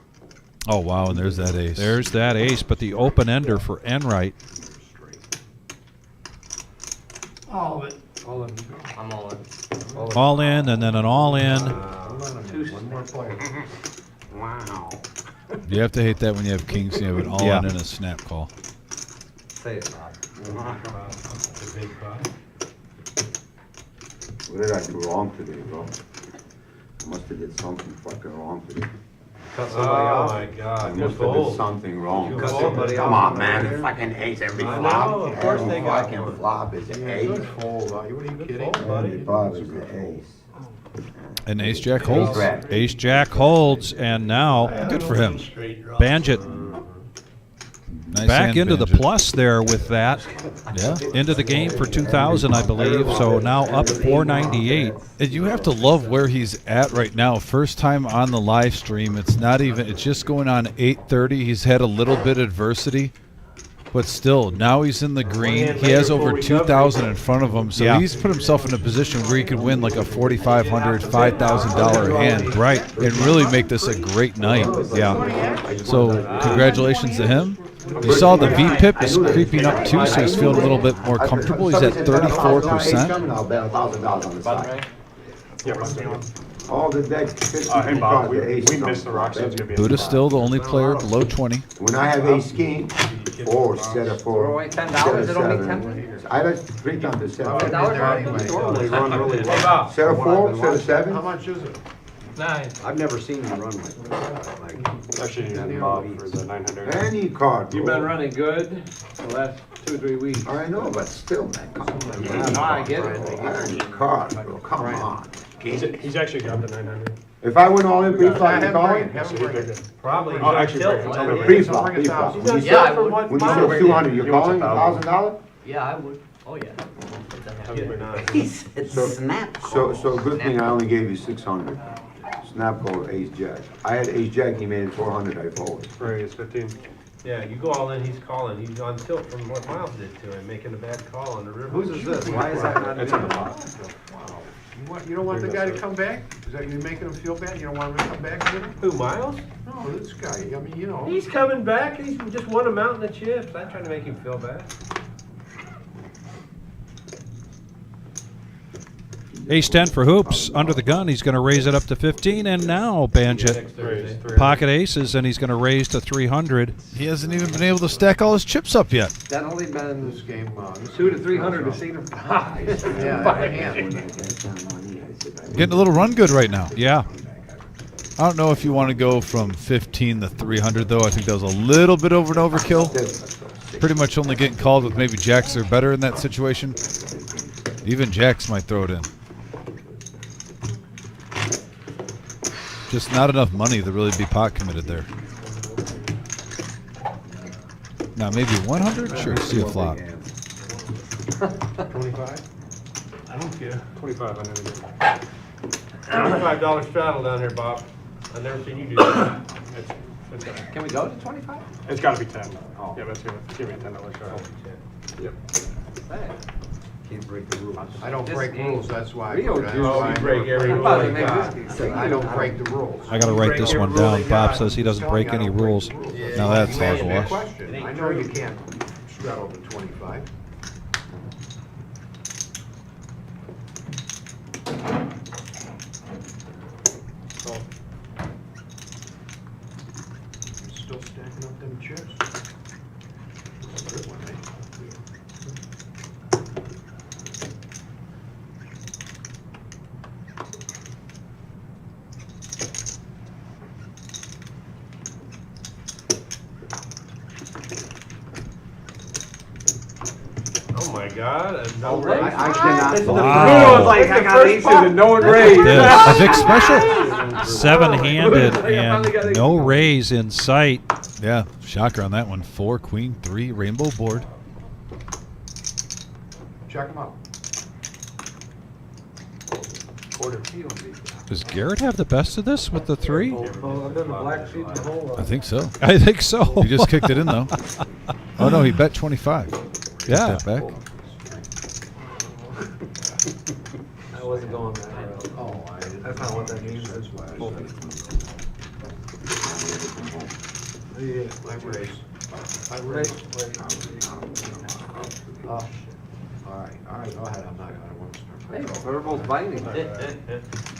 Oh wow, and there's that ace. There's that ace, but the open ender for Enright. All of it. All in. I'm all in. All in, and then an all in. One more player. Wow. You have to hate that when you have kings and you have an all in and a snap call. Say it, Bob. The big pot. What did I do wrong today, bro? I must have did something fucking wrong today. Cut somebody Oh off. my I God. must You're have did bold. something wrong. Cut somebody Come off. on, man. Fucking ace every I flop. know, of course they got fucking one. flop is an ace. Good fold. What are you kidding? Every flop is an ace. And ace jack holds. Ace Jack holds, and now, good for him. Bandit Nice back hand, into the Bandit. plus there with that. Yeah. Into the game for 2,000, I believe. So now up 498. And you have to love where he's at right now. First time on the live stream. It's not even. It's just going on 8:30. He's had a little bit of adversity, But still, now he's in the green. He has over 2,000 in front of him, so he's put himself in a position where he could win like a $4,500, $5,000 hand, right? And really make this a great night. Yeah. So congratulations to him. You saw the VPIP is creeping up too, so he's feeling a little bit more comfortable. He's at 34%. All the decks. Hey Bob, we missed the rock, so it's gonna be. Buddha's still the only player below 20. When I have ace king, 4 set of 4. Throw away $10, it only 10. I like 3 times the 7. $10 Set of 4, set of 7. How much is it? 9. I've never seen you run like Actually, Bob for the 900. Any card. You've been running good the last 2 or 3 weeks. I know, but still, man, come on. No, I get it. Any card, bro, come on. He's actually got the 900. If I win all in pre-flop, you call it? Probably. Oh, actually, Pre-flop. Yeah, I would. When you say 200, you're calling $1,000? Yeah, I would. Oh, yeah. he said snap. So good thing I only gave you 600. Snap called ace jack. I had ace jack, he made it 400, I folded. Right, it's 15. Yeah, you go all in, he's calling. He's on tilt from what Miles did to him, making a bad call on the river. Whose is this? Why is that not? It's in the pot. You don't want the guy to come back? Is that you making him feel bad? You don't want him to come back and get him? Who, Miles? No, this guy, I mean, you know. He's coming back. He's just won a mountain of chips. I'm trying to make him feel bad. Ace-10 for hoops. Under the gun, he's going to raise it up to 15, and now Banjit pocket aces, and he's going to raise to 300. He hasn't even been able to stack all his chips up yet. That only been This game, 2 to 300 to see him. Getting a little run good right now. Yeah. I don't know if you want to go from 15 to 300, though. I think that was a little bit over an overkill. Pretty much only getting called with maybe jacks are better in that situation. Even jacks might throw it in. Just not enough money to really be pot committed there. Now maybe 100? Sure, see a flop. 25? I don't care. 25, I never did. $25 straddle down there, Bob. I've never seen you do that. Can we go to 25? It's gotta be 10. Oh. Yeah, that's give me a $10 shot. Yep. Can't break the rules. I don't break rules, that's why. We don't do Oh, you break every rule. I don't break the rules. I got to write this one down. Bob says he doesn't break any rules. Now that's hogwash. I know you can't straddle the 25. Still stacking up them chips. Good one, eh? Oh my God! No raise. raise. I cannot. This is the Wow. rule. Like, I got aces and no one Look raised. at this. A Vic special. 7-handed and no raise in sight. Yeah, shocker on that one. 4, queen, 3, rainbow board. Check them out. Does Garrett have the best of this with the 3? I've been a black sheep the whole lot. I think so. I think so. He just kicked it in, though. Oh, no, he bet 25. Yeah. Step back. I wasn't going that route. Oh, That's not what that means. That's why. I raise. I raise. All right, go ahead, I'm not, I want to start. Hey, verbal's binding.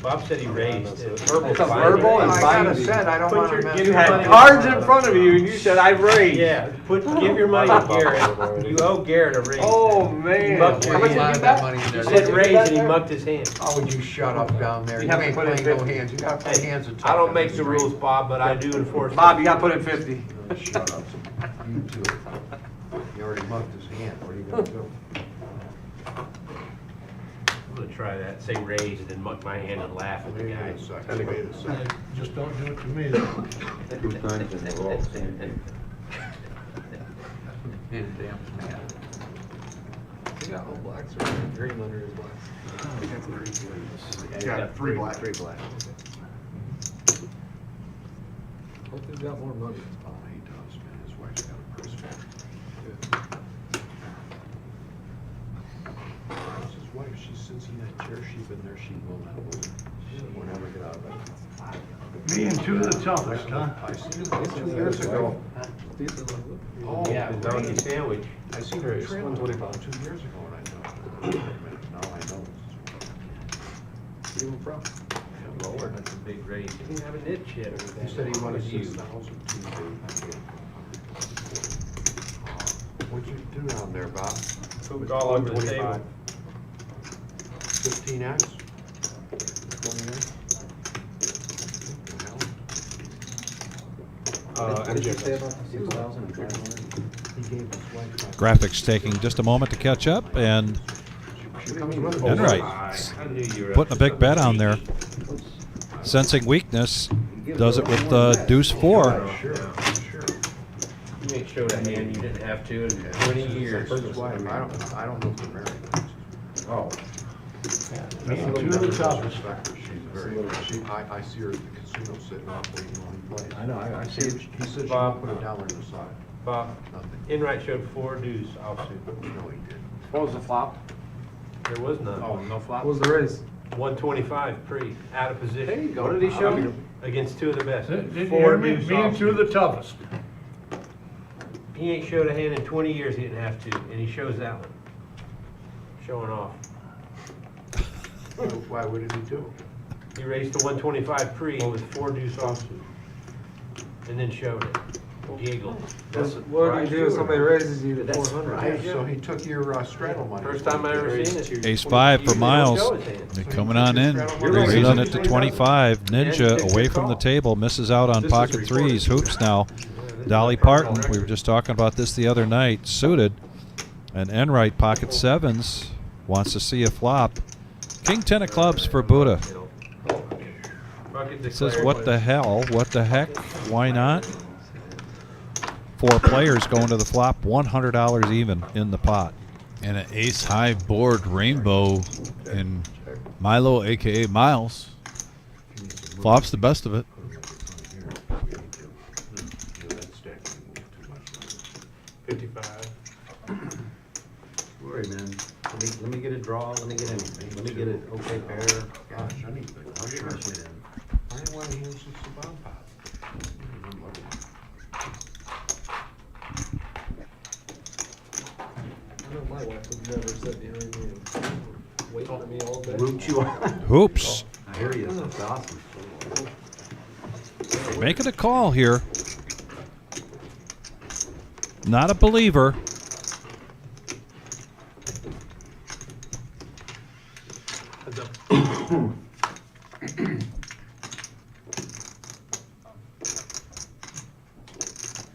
Bob said he raised. It's a verbal and I kinda binding. said, I don't want to mess. You You had had cards in front of you and you said, I raised. Yeah, give your money to Garrett. You owe Garrett a raise. Oh, man. mugged How your much hand. did you bet? You said raise and he mugged his hand. How would you shut up down there? You You have to ain't put in playing no 50. hands, you gotta play hands and I don't make the rules, Bob, but I do enforce them. Bob, you gotta put in 50. Shut up, you too. You already mugged his hand, what are you gonna do? I'm gonna try that, say raise and then muck my hand and laugh at the Wait guy. a second, wait a second. Just don't do it to me. 2 times in a row. He got all blacks or green under his blacks. Yeah, 3 black. 3 black. Hope he's got more money. Oh, he does, man, his wife's got a purse. She sits in that chair, she's been there, she will not move. She will never get out of it. Being two of the toughest, huh? I seen her 2 years ago. Oh, Yeah, the donkey sandwich. I seen her trailer about 2 years ago, and I thought, wait a minute, now I know. Where you from? Lord, that's a big raise. He didn't have a niche yet. He said he wanted 6,000 What'd you do down there, Bob? Pooped all over the table. 15X? 20X? What did you say about the 6,000 and 500? He gave his wife. Graphics taking just a moment to catch up, and Enright putting a big bet on there. Sensing weakness, does it with deuce 4. Sure. You ain't showed a hand you didn't have to in 20 years. His wife, I don't know if they're married. Oh. Being two of the toughest. She's very, I see her at the casino sitting off waiting on play. I know, I see it. He said she Bob. won't put $1 on the side. Bob, Nothing. Enright showed 4 deuce offsuit. No, he didn't. What was the flop? There was none. Oh, no flop? What was the raise? 125 pre, out of position. There you go. What did he show? Against 2 of the best. Did you 4 hear me? deuce Being two of offsuit. the toughest. He ain't showed a hand in 20 years he didn't have to, and he shows that one. Showing off. Why would he do? He raised to 125 pre with 4 deuce offsuit. And then showed it. Giggled. What do you do if somebody raises you to 400? Right, so he took your straddle money. First time I ever seen it. Ace 5 for Miles. They're coming on in. Raising it to 25. Ninja away from the table, misses out on pocket 3s. Hoops now. Dolly Parton, we were just talking about this the other night, suited. And Enright, pocket 7s, wants to see a flop. King 10 of clubs for Buddha. Says, what the hell? What the heck? Why not? 4 players going to the flop, $100 even in the pot. And an ace high board rainbow, and Milo, aka Miles, flops the best of it. 55. Worry, man. Let me get a draw. Let me get anything. Let me get an okay pair. Gosh, anything. I'll crush it in. I didn't want to hand since the bomb pot. I know my wife would never sit behind me and wait for me all day. Root you on. Hoops. I hear you. That's awesome. Making a call here. Not a believer.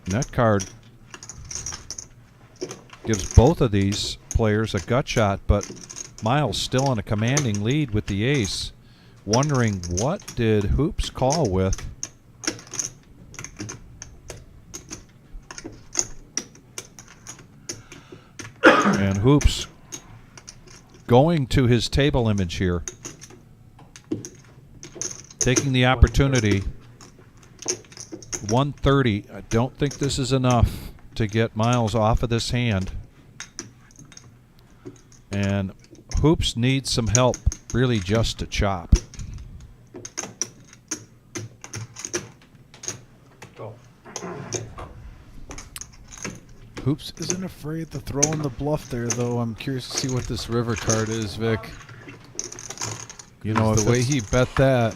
That card gives both of these players a gut shot, but Miles still in a commanding lead with the ace. Wondering, what did Hoops call with? And Hoops going to his table image here. Taking the opportunity. 130. I don't think this is enough to get Miles off of this hand. And Hoops needs some help, really, just to chop. Hoops isn't afraid to throw in the bluff there, though. I'm curious to see what this river card is, Vic. You know, the way he bet that.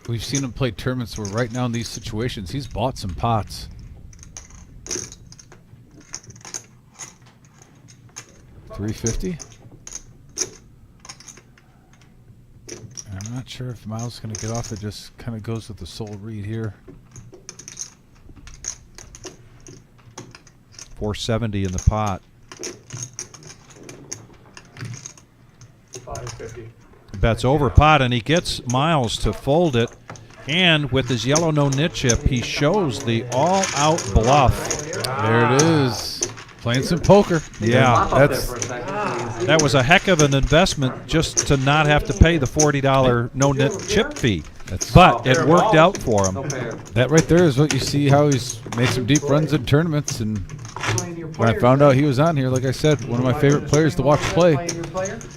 We've seen him play tournaments where right now in these situations, he's bought some pots. $350. I'm not sure if Miles is going to get off. It just kind of goes with the soul read here. 470 in the pot. 550. Bets over pot, and he gets Miles to fold it. And with his yellow no-nit chip, he shows the all-out bluff. There it is. Playing some poker. Yeah, that was a heck of an investment just to not have to pay the $40 no-nit chip fee. But it worked out for him. That right there is what you see how he's made some deep runs in tournaments and when I found out he was on here, like I said, one of my favorite players to watch play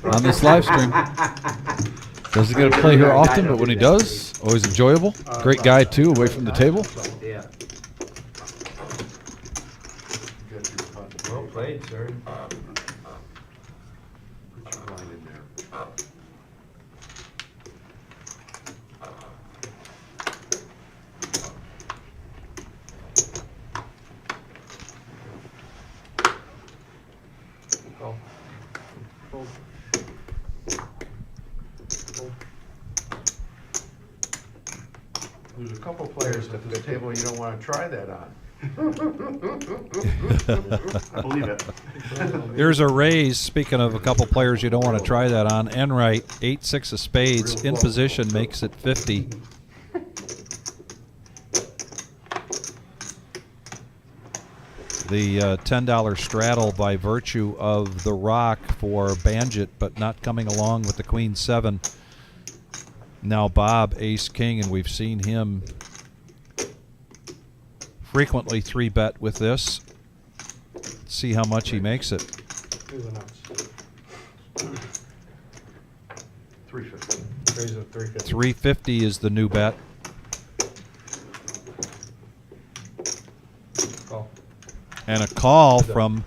on this live stream. Doesn't get to play here often, but when he does, always enjoyable. Great guy, too, away from the table. Yeah. Well played, sir. Put your line in there. Call. Fold. Fold. There's a couple players at this table you don't want to try that on. I believe it. Here's a raise. Speaking of a couple players you don't want to try that on. Enright, 8-6 of spades in position, makes it 50. The $10 straddle by virtue of the rock for Banjit, but not coming along with the Queen 7. Now Bob, Ace King, and we've seen him frequently 3-bet with this. See how much he makes it. Here's the nuts. 350. Raise it 350. 350 is the new bet. Call. And a call from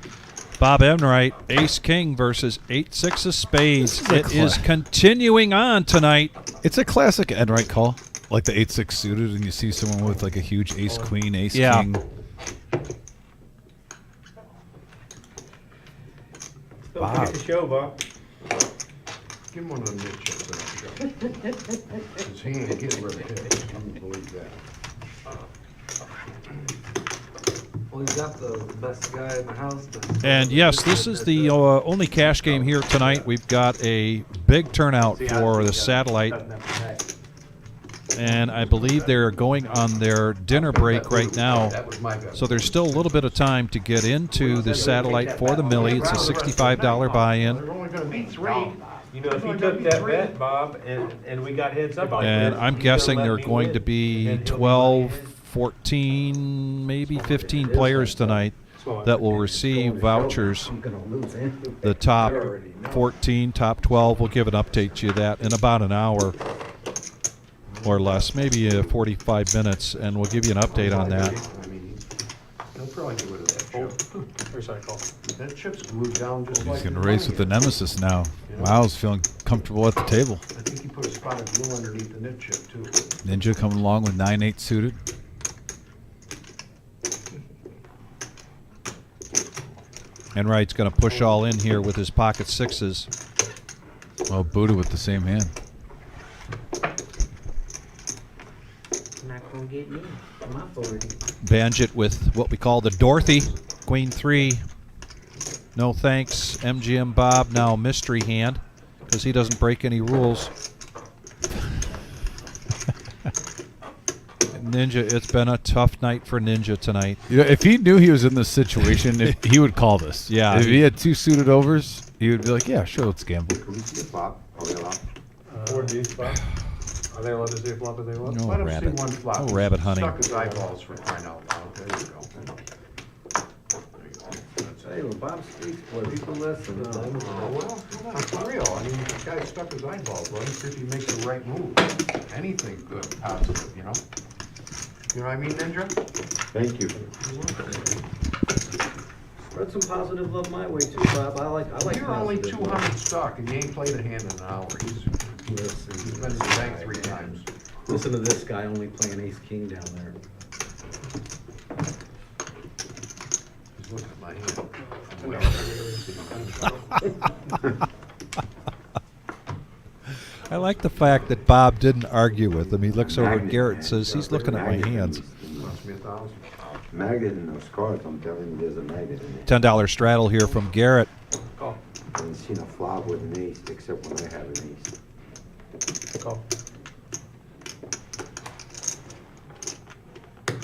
Bob Enright, Ace King versus 8-6 of spades. It is continuing on tonight. It's a classic Enright call, like the 8-6 suited, and you see someone with like a huge ace queen, ace king. Still pick the show, Bob. Give him one of them nit chips in that show. Because he ain't getting rid of his. I don't believe that. Well, he's got the best guy in the house. And yes, this is the only cash game here tonight. We've got a big turnout for the satellite. And I believe they're going on their dinner break right now. So there's still a little bit of time to get into the satellite for the Millie. It's a $65 buy-in. They're only going to be 3. You know, if you took that bet, Bob, and we got heads up on it, And I'm guessing they're going to be 12, 14, maybe 15 players tonight that will receive vouchers. The top 14, top 12, we'll give an update to you that in about an hour or less, maybe 45 minutes, and we'll give you an update on that. They'll probably get rid of that chip. Here's our call. That chip's glued down just like He's going to race with the nemesis now. Miles feeling comfortable at the table. I think he put a spot of glue underneath the nit chip, too. Ninja coming along with 9-8 suited. Enright's going to push all in here with his pocket sixes. Oh, Buddha with the same hand. Not gonna get me. My authority. Banjit with what we call the Dorothy, Queen 3. No thanks, MGM Bob, now mystery hand, because he doesn't break any rules. Ninja, it's been a tough night for Ninja tonight. You know, if he knew he was in this situation, he would call this. Yeah. If he had 2 suited overs, he would be like, yeah, sure, let's gamble. Can we see a flop? Are we allowed? 4 deuce flop. Are they allowed to see a flop if they want? No Let him rabbit. see one flop. No rabbit hunting. Stuck his eyeballs for crying out loud. There you go. There you go. That's Hey, when Bob speaks, boy, people listen. Well, for real. I mean, the guy stuck his eyeballs. Let him see if he makes the right move. Anything good, positive, you know? You know what I mean, Ninja? Thank you. Spread some positive love my way too, Bob. I like You're only positive 200 stuck, and you ain't played a hand in an hour. He's been to the bank 3 times. Listen to this guy only playing ace king down there. He's looking at my hand. I like the fact that Bob didn't argue with him. He looks over at Garrett and says, he's looking at my hands. Cost me 1,000. Magnet in those cards, I'm telling you, there's a magnet in there. $10 straddle here from Garrett. Call. I haven't seen a flop with an ace, except when I have an ace. Call.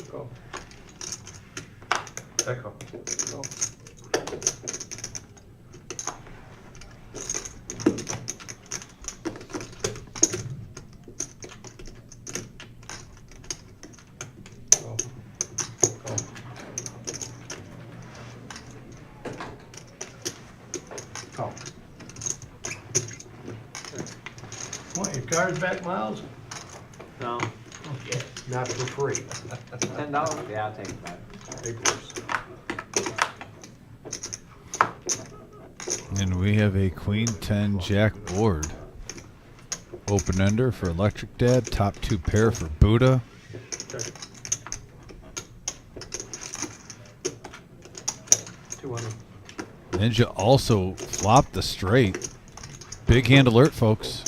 Call. Echo. Call. Call. Call. Your car's back, Miles? No. Not for free. $10? Yeah, I'll take it back. Big horse. And we have a Queen 10 Jack board. Open ender for Electric Dad. Top 2 pair for Buddha. Ninja also flopped the straight. Big hand alert, folks.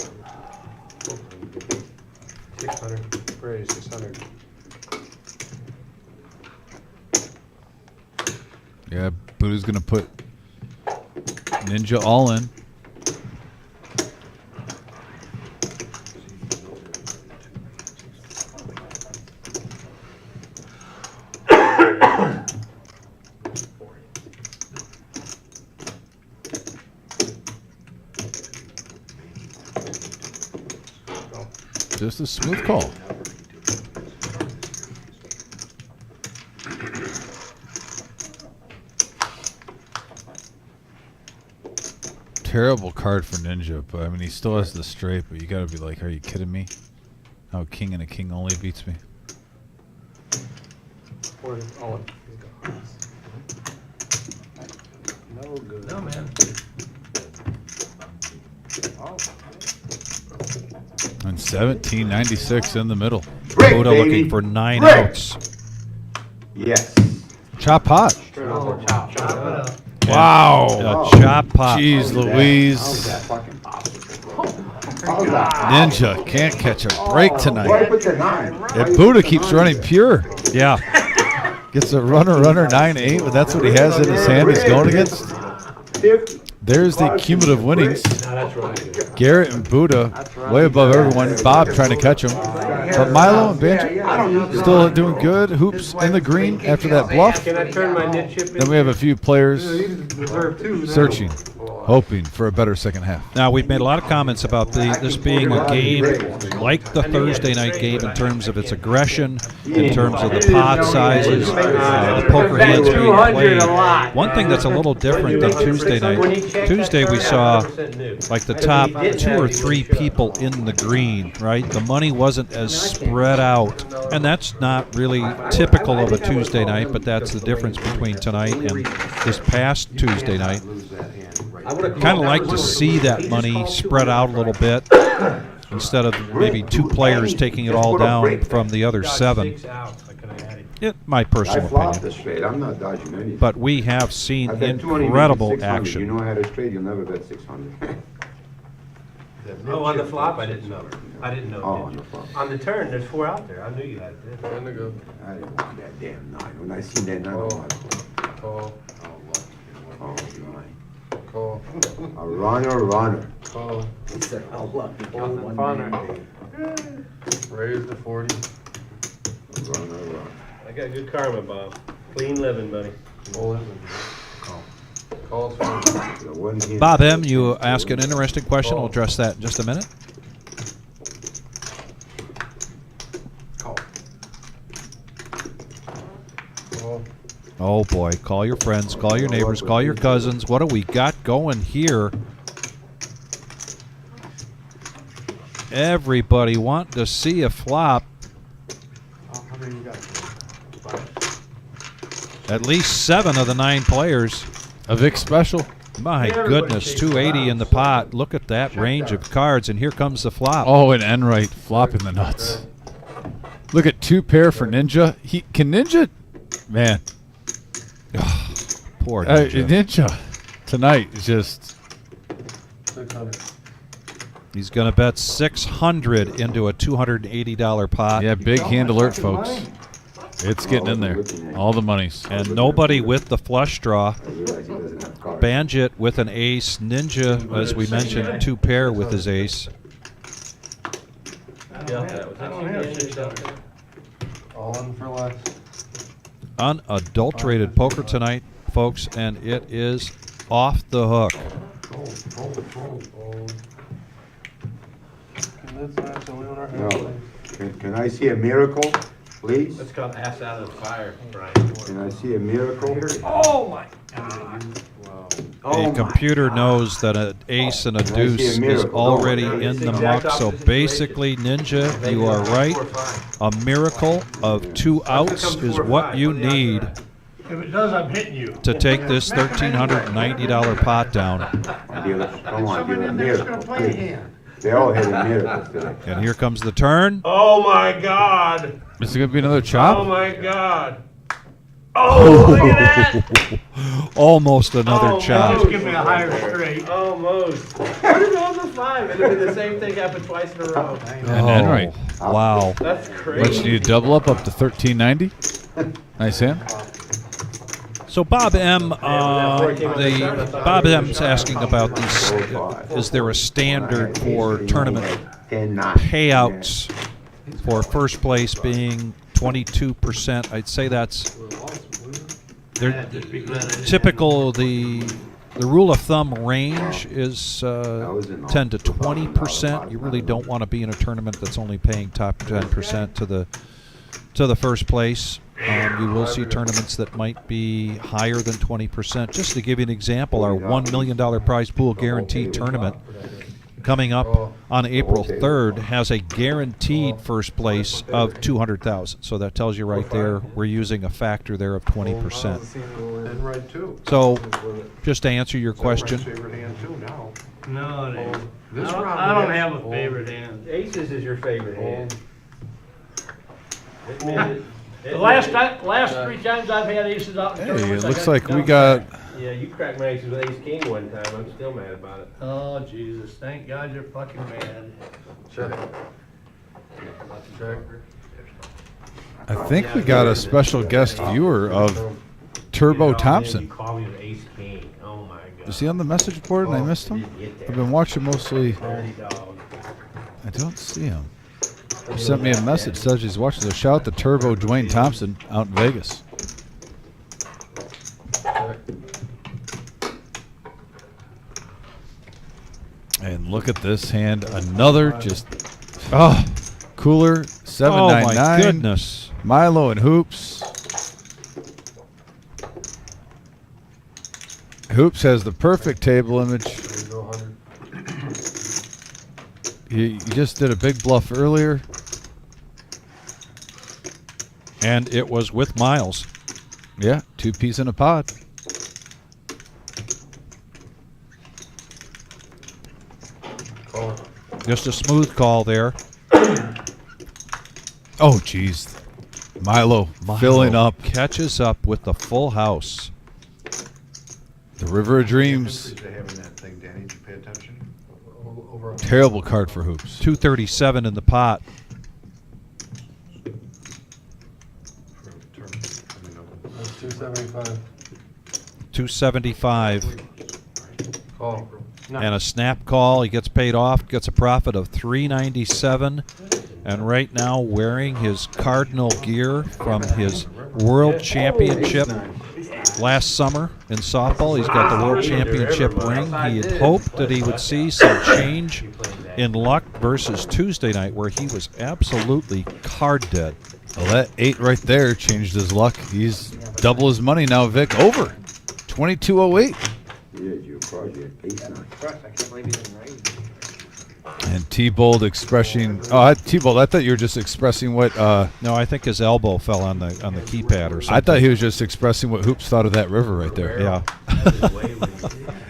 600. Ready, 600. Yeah, Buddha's going to put Ninja all in. Just a smooth call. Terrible card for Ninja, but I mean he still has the straight, but you gotta be like, are you kidding me? How king and a king only beats me. No good. No, man. And 1796 in the middle. Buddha looking for 9 outs. Yes. Chop pot. Wow. A chop pot. Jeez Louise. Ninja can't catch a break tonight. If Buddha keeps running pure. Yeah. Gets a runner 9-8, but that's what he has in his hand he's going against. There's the cumulative winnings. Garrett and Buddha way above everyone. Bob trying to catch him. But Milo and Banjo still doing good. Hoops in the green after that bluff. Can I turn my knit chip in? Then we have a few players searching, hoping for a better second half. Now, we've made a lot of comments about this being a game like the Thursday night game in terms of its aggression, in terms of the pot sizes, the poker hands being played. One thing that's a little different than Tuesday night, Tuesday we saw like the top 2 or 3 people in the green, right? The money wasn't as spread out, and that's not really typical of a Tuesday night, but that's the difference between tonight and this past Tuesday night. Kind of like to see that money spread out a little bit instead of maybe 2 players taking it all down from the other 7. My personal opinion. I'm not dodging anything. But we have seen incredible action. You know how to trade, you'll never bet 600. Oh, on the flop, I didn't know. I didn't know. Oh, on the flop. On the turn, there's 4 out there. I knew you had it. I didn't want that damn 9. When I seen that 9, I was Call. oh, 9. Call. A runner. Call. It's a hell lucky. Nothing funner. Raise the 40. Runner. I got good karma, Bob. Clean living, buddy. Roll it. Call. Calls for Bob M., you ask an interesting question. I'll address that in just a minute. Call. Call. Oh, boy. Call your friends. Call your neighbors. Call your cousins. What do we got going here? Everybody want to see a flop. How many you got? At least 7 of the 9 players. A Vic special. My goodness, 280 in the pot. Look at that range of cards, and here comes the flop. Oh, and Enright flopping the nuts. Look at 2 pair for Ninja. Can Ninja, man. Poor Ninja. Ninja tonight is just. 600. He's going to bet 600 into a $280 pot. Yeah, big hand alert, folks. It's getting in there. All the monies. And nobody with the flush draw. Banjit with an ace. Ninja, as we mentioned, 2 pair with his ace. All in for less. Unadulterated poker tonight, folks, and it is off the hook. Can I see a miracle, please? That's called ass out of the fire, Brian. Can I see a miracle? Oh, my. Wow. the computer knows that an ace and a deuce is already in the muck. So basically, Ninja, you are right. A miracle of 2 outs is what you need If it does, I'm hitting you. to take this $1,390 pot down. Someone in there's gonna play a hand. They all hit a miracle today. And here comes the turn. Oh my God! Is it going to be another chop? Oh my God! Oh, look at that! Almost another chop. Just give me a higher straight. Almost. What is on the 5? It'll be the same thing happened twice in a row. And then right. Wow. That's Let's crazy. do you double up to 1390. Nice hand. So Bob M, Bob M's asking about these. Is there a standard for tournament payouts for first place being 22%? I'd say that's typical. The rule of thumb range is 10 to 20%. You really don't want to be in a tournament that's only paying top 10% to the first place. You will see tournaments that might be higher than 20%. Just to give you an example, our $1 million prize pool guaranteed tournament coming up on April 3rd has a guaranteed first place of $200,000. So that tells you right there we're using a factor there of 20%. And right too. So just to answer your question, Favorite hand too now. No, it ain't. This I round don't is- have a favorite hand. Aces is your favorite hand. The last 3 times I've had aces out in Hey, it tournaments, I looks got like we dumped. got. Yeah, you cracked my aces with ace king one time. I'm still mad about it. Oh, Jesus. Thank God you're fucking mad. Check. Check. I think we got a special guest viewer of Turbo You Thompson. call me with ace king. Oh my God. Is he on the message board and I missed him? I've been watching mostly. Dirty dog. I don't see him. He sent me a message, says he's watching. So shout out to Turbo Dwayne Thompson out in Vegas. And look at this hand. Another just. Oh, cooler. 799. oh my goodness. Milo and Hoops. Hoops has the perfect table image. You just did a big bluff earlier. And it was with Miles. Yeah, 2 peas in a pod. Call. Just a smooth call there. Oh, jeez. Milo filling up. Catches up with the full house. The River of Dreams. They have in that thing, Danny, did you pay attention? Over. Terrible card for Hoops. 237 in the pot. For a term coming up. That's 275. 275. Call. And a snap call. He gets paid off, gets a profit of $397. And right now wearing his Cardinal gear from his World Championship last summer in softball. He's got the World Championship ring. He had hoped that he would see some change in luck versus Tuesday night where he was absolutely card dead. Well, that 8 right there changed his luck. He's double his money now, Vic. Over. 2208. And T-Bold expressing. Oh, T-Bold, I thought you were just expressing what. No, I think his elbow fell on the keypad or something. I thought he was just expressing what Hoops thought of that river right there. Yeah.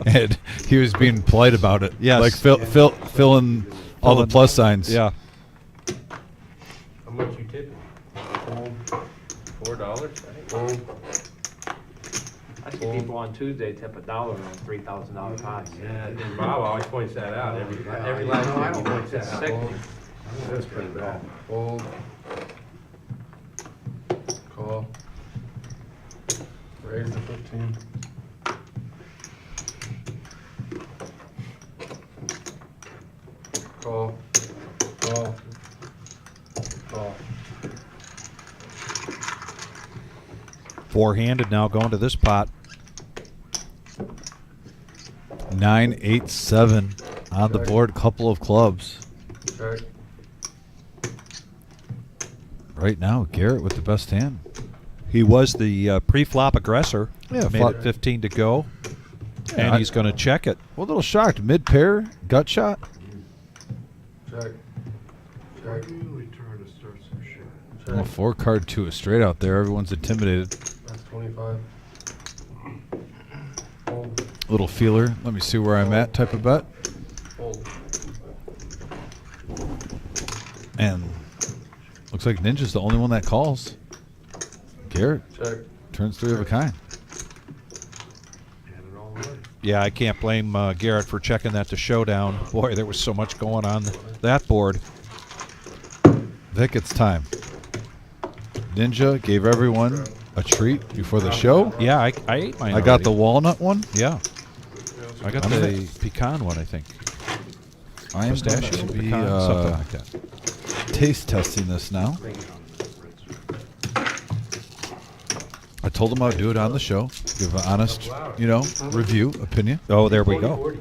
And he was being polite about it. Yes. Like filling all the plus signs. Yeah. How much you tipping? $4? I see people on Tuesday tip $1 on $3,000 pots. Yeah, and Bob always points that out. Every last time he points that out. That's pretty bad. Fold. Call. Raise the 15. Call. Call. Call. Four-handed now going to this pot. 987 on the board. Couple of clubs. Check. Right now, Garrett with the best hand. He was the pre-flop aggressor. Yeah, Made it 15 to go. And he's going to check it. Well, a little shocked. Mid-pair, gut shot. Check. Why do you really try to start some shit? Well, 4-card to a straight out there. Everyone's intimidated. That's 25. Fold. Little feeler. Let me see where I'm at type of bet. Fold. And looks like Ninja's the only one that calls. Garrett Check. turns 3 of a kind. Hand it all away. Yeah, I can't blame Garrett for checking that to showdown. Boy, there was so much going on that board. Vic, it's time. Ninja gave everyone a treat before the show. Yeah, I ate mine. I got the walnut one. Yeah. I got the pecan one, I think. I am Pistachio, going to be pecan, something like that. taste testing this now. I told him I would do it on the show. Give an honest, review, opinion. Oh, there we go.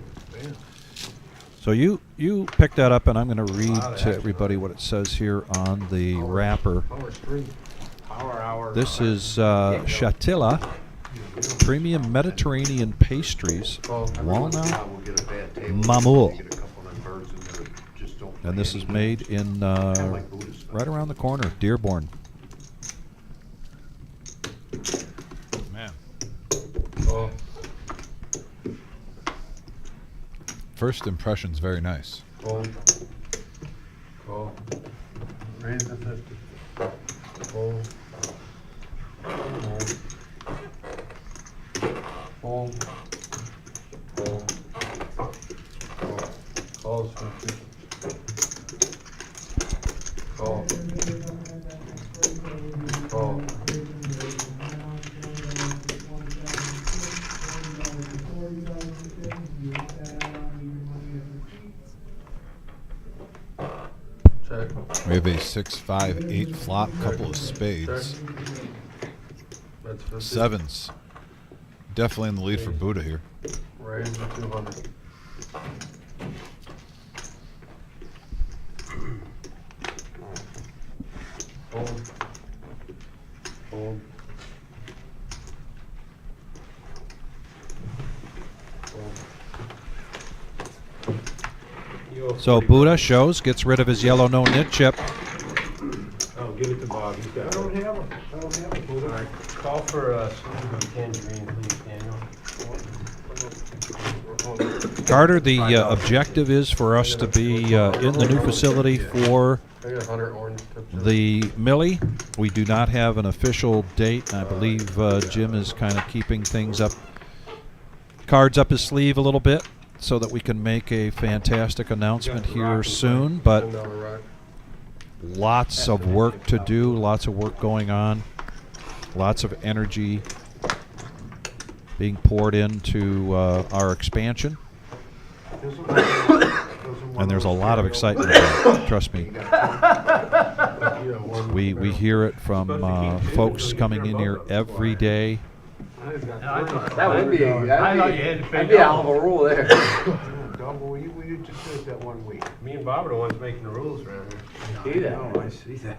So you pick that up, and I'm going to read to everybody what it says here on the wrapper. This is Chatilla Premium Mediterranean Pastries, Walnut Mamul. And this is made in right around the corner, Dearborn. Man. Oh. First impression's very nice. Fold. Call. Raise the 50. Fold. Fold. Fold. Fold. Calls 50. Call. Call. Check. We have a 6-5-8 flop, couple of spades. That's 50. Sevens. Definitely in the lead for Buddha here. Raise the 200. Fold. Fold. So Buddha shows, gets rid of his yellow no-nit chip. Oh, give it to Bob. He's got it. I don't have them. All right, call for smooth tangerine, please, Daniel. Carter, the objective is for us to be in the new facility for I got 100 orange tips. the Millie. We do not have an official date. I believe Jim is kind of keeping things up, cards up his sleeve a little bit, so that we can make a fantastic announcement here soon. But lots of work to do, lots of work going on, lots of energy being poured into our expansion. And there's a lot of excitement about it, trust me. We hear it from folks coming in here every day. That would be that'd be a hell of a rule there. Double, we just did that 1 week. Me and Bob are the ones making the rules around here. See that? Oh, I see that.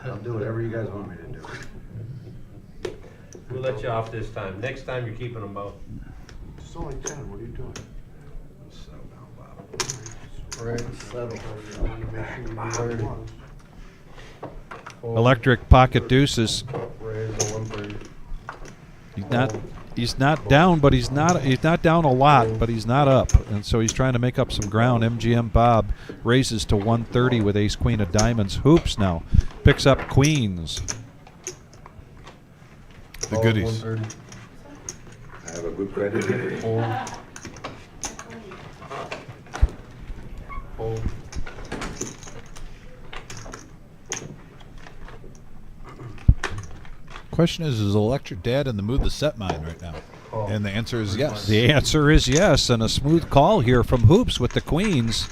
I'll do whatever you guys want me to do. We'll let you off this time. Next time, you're keeping them both. It's only 10, what are you doing? Settle down, Bob. Right. Make sure you do what you want. Electric pocket deuces. Raise the 130. He's not down, but he's not down a lot, but he's not up, and so he's trying to make up some ground. MGM Bob raises to 130 with ace queen of diamonds. Hoops now picks up queens. The goodies. I have a good credit. Fold. Fold. Question is Electric Dad in the mood to set mine right now? Call. And the answer is yes. The answer is yes, and a smooth call here from Hoops with the queens.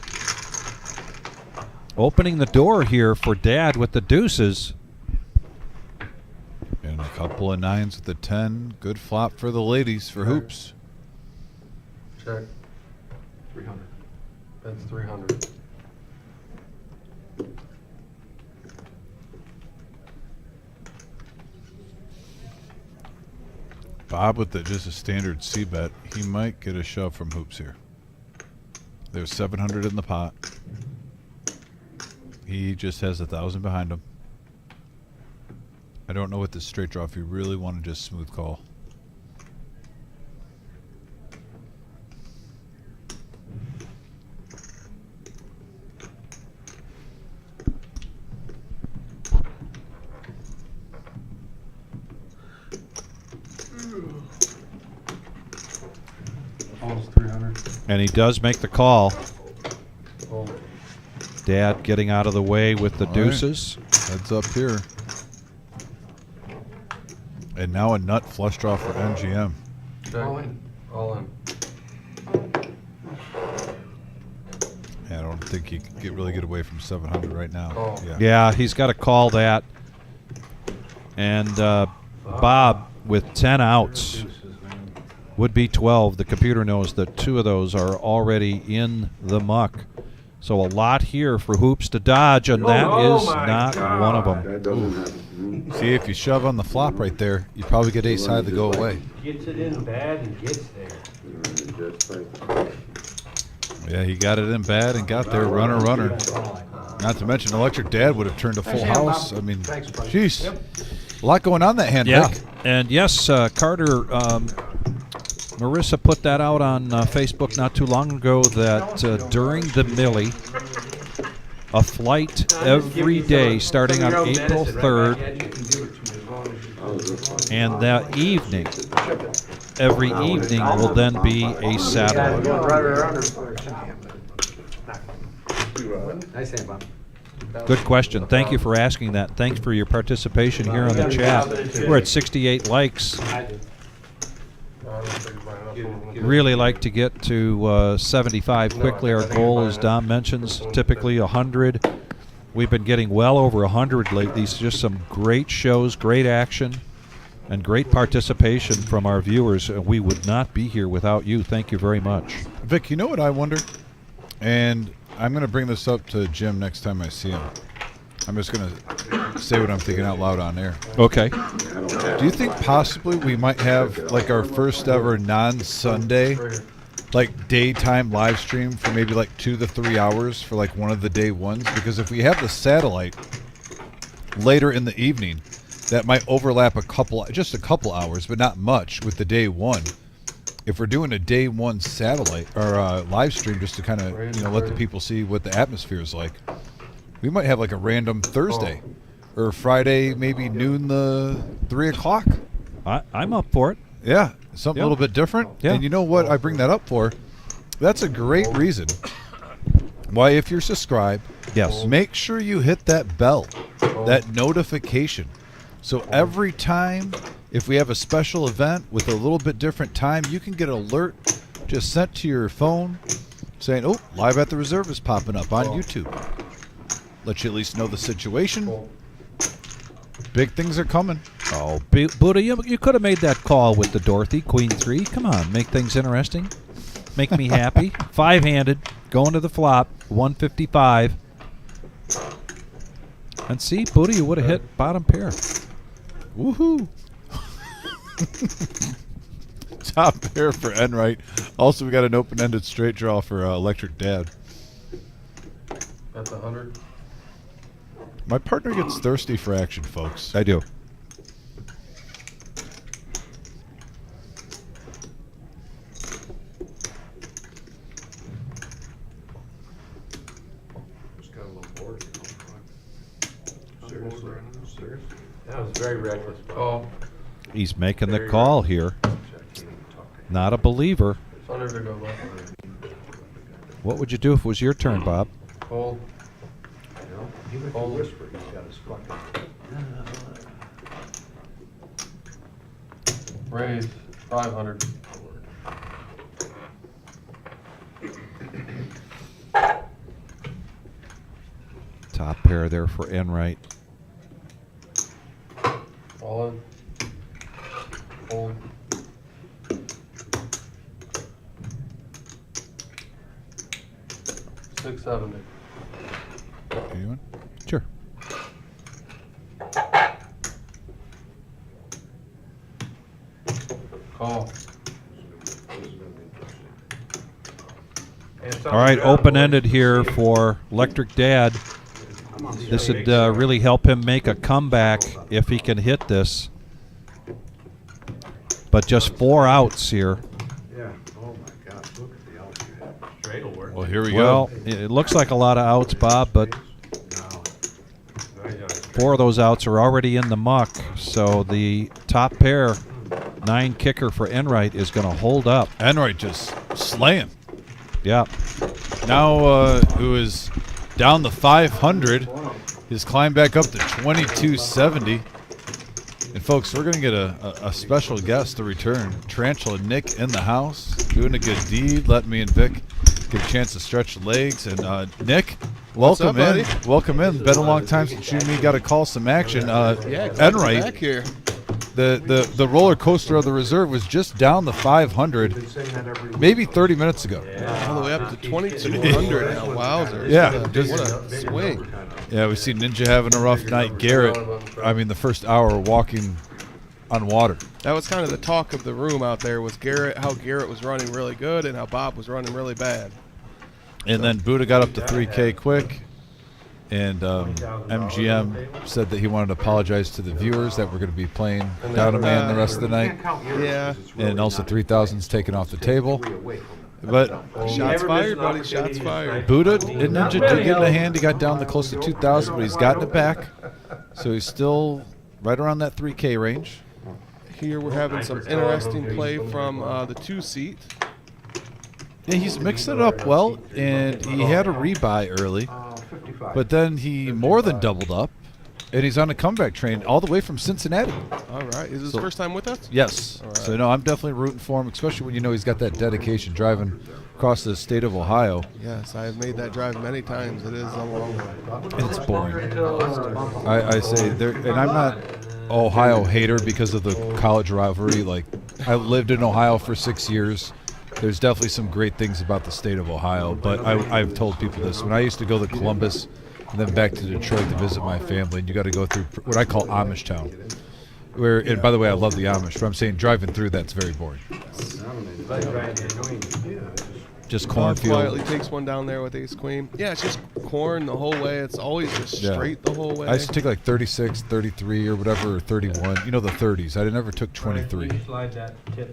Opening the door here for Dad with the deuces. And a couple of nines with the 10. Good flop for the ladies for Hoops. Check. 300. That's 300. Bob with just a standard C bet. He might get a shove from hoops here. There's 700 in the pot. He just has 1,000 behind him. I don't know what this straight draw if you really want to just smooth call. Almost 300. And he does make the call. Oh. Dad getting out of the way with the All deuces. Right. Heads up here. And now a nut flush draw for MGM. All in. All in. Yeah, I don't think he can really get away from 700 right now. Oh. Yeah, he's got to call that. And Bob with 10 outs would be 12. The computer knows that 2 of those are already in the muck. So a lot here for hoops to dodge, and that is not one of them. That doesn't happen. See, if you shove on the flop right there, you probably get ace high to go away. Gets it in bad and gets there. Yeah, he got it in bad and got there. Runner, runner. Not to mention, Electric Dad would have turned a full house. I mean, jeez. A lot going on that hand, Yeah, Vic. and yes, Carter, Marissa put that out on Facebook not too long ago that during the Millie, a flight every day starting on April 3rd, and that evening, every evening will then be a satellite. Nice hand, Bob. Good question. Thank you for asking that. Thanks for your participation here on the chat. We're at 68 likes. Really like to get to 75 quickly. Our goal, as Dom mentions, typically 100. We've been getting well over 100 lately. These are just some great shows, great action, and great participation from our viewers. We would not be here without you. Thank you very much. Vic, you know what I wonder? And I'm going to bring this up to Jim next time I see him. I'm just going to say what I'm thinking out loud on air. Okay. Do you think possibly we might have like our first ever non-Sunday, like daytime live stream for maybe like 2 to 3 hours for like one of the day ones? Because if we have the satellite later in the evening, that might overlap just a couple hours, but not much with the day one. If we're doing a day one satellite or live stream just to kind of let the people see what the atmosphere is like, we might have like a random Thursday or Friday, maybe noon the 3 o'clock. I'm up for it. Yeah, something a little bit different. Yeah. And you know what I bring that up for? That's a great reason why, if you're subscribed, yes, make sure you hit that bell, that notification. So every time, if we have a special event with a little bit different time, you can get an alert just sent to your phone saying, oh, Live at the Reserve is popping up on YouTube. Let you at least know the situation. Big things are coming. Oh, Buddha, you could have made that call with the Dorothy, Queen 3. Come on, make things interesting. Make me happy. 5-handed, going to the flop, 155. And see, Buddha, you would have hit bottom pair. Woohoo! Top pair for Enright. Also, we got an open-ended straight draw for Electric Dad. That's 100. My partner gets thirsty for action, folks. I do. Just got a little bored. Seriously? That was very reckless. Oh, He's making the call here. Not a believer. 100 to go left. What would you do if it was your turn, Bob? Hold. Even if you whisper, he's got his fucking... Raise 500. Top pair there for Enright. All in. Hold. $670. Anyone? Sure. Call. All right, open-ended here for Electric Dad. This would really help him make a comeback if he can hit this. But just 4 outs here. Yeah. Oh my gosh, look at the outs you have. Straight will work. Well, here we Well, go. it looks like a lot of outs, Bob, but 4 of those outs are already in the muck. So the top pair, 9 kicker for Enright, is going to hold up. Enright just slaying. Yeah. Now, who is down the 500, he's climbed back up to 2270. And folks, we're going to get a special guest to return. Tarantula Nick in the house, doing a good deed, letting me and Vic get a chance to stretch the legs. And Nick, welcome up, in. buddy? Welcome in. Been a long time since you and me got to call some action. Yeah, glad to be Enright, back here. the roller coaster of the reserve was just down the 500 maybe 30 minutes ago. All the way up to 2,200 now. Wowzers. Yeah, What a swing. Yeah, we see Ninja having a rough night. Garrett, I mean, the first hour walking on water. That was kind of the talk of the room out there was Garrett, how Garrett was running really good and how Bob was running really bad. And then Buddha got up to 3K quick. And MGM said that he wanted to apologize to the viewers that we're going to be playing Down a Man the rest of the night. Yeah. And also 3,000's taken off the table. But Shots fired, buddy. Shots fired. Buddha and Ninja did get in a hand. He got down to close to 2,000, but he's gotten it back. So he's still right around that 3K range. Here we're having some interesting play from the 2-seat. Yeah, he's mixed it up well, and he had a rebuy early, but then he more than doubled up, and he's on a comeback train all the way from Cincinnati. All right. Is this his first time with us? Yes. All right. So, no, I'm definitely rooting for him, especially when you know he's got that dedication driving across the state of Ohio. Yes, I have made that drive many times. It is a long one. And it's boring. I say, and I'm not Ohio hater because of the college rivalry. Like, I lived in Ohio for 6 years. There's definitely some great things about the state of Ohio, but I've told people this. When I used to go to Columbus and then back to Detroit to visit my family, and you got to go through what I call Amish town. Where, and by the way, I love the Amish, but I'm saying driving through that's very boring. Just cornfield. Quietly takes one down there with ace queen. Yeah, it's just corn the whole way. It's always just straight the whole way. I used to take like 36, 33 or whatever, or 31. You know, the 30s. I never took 23.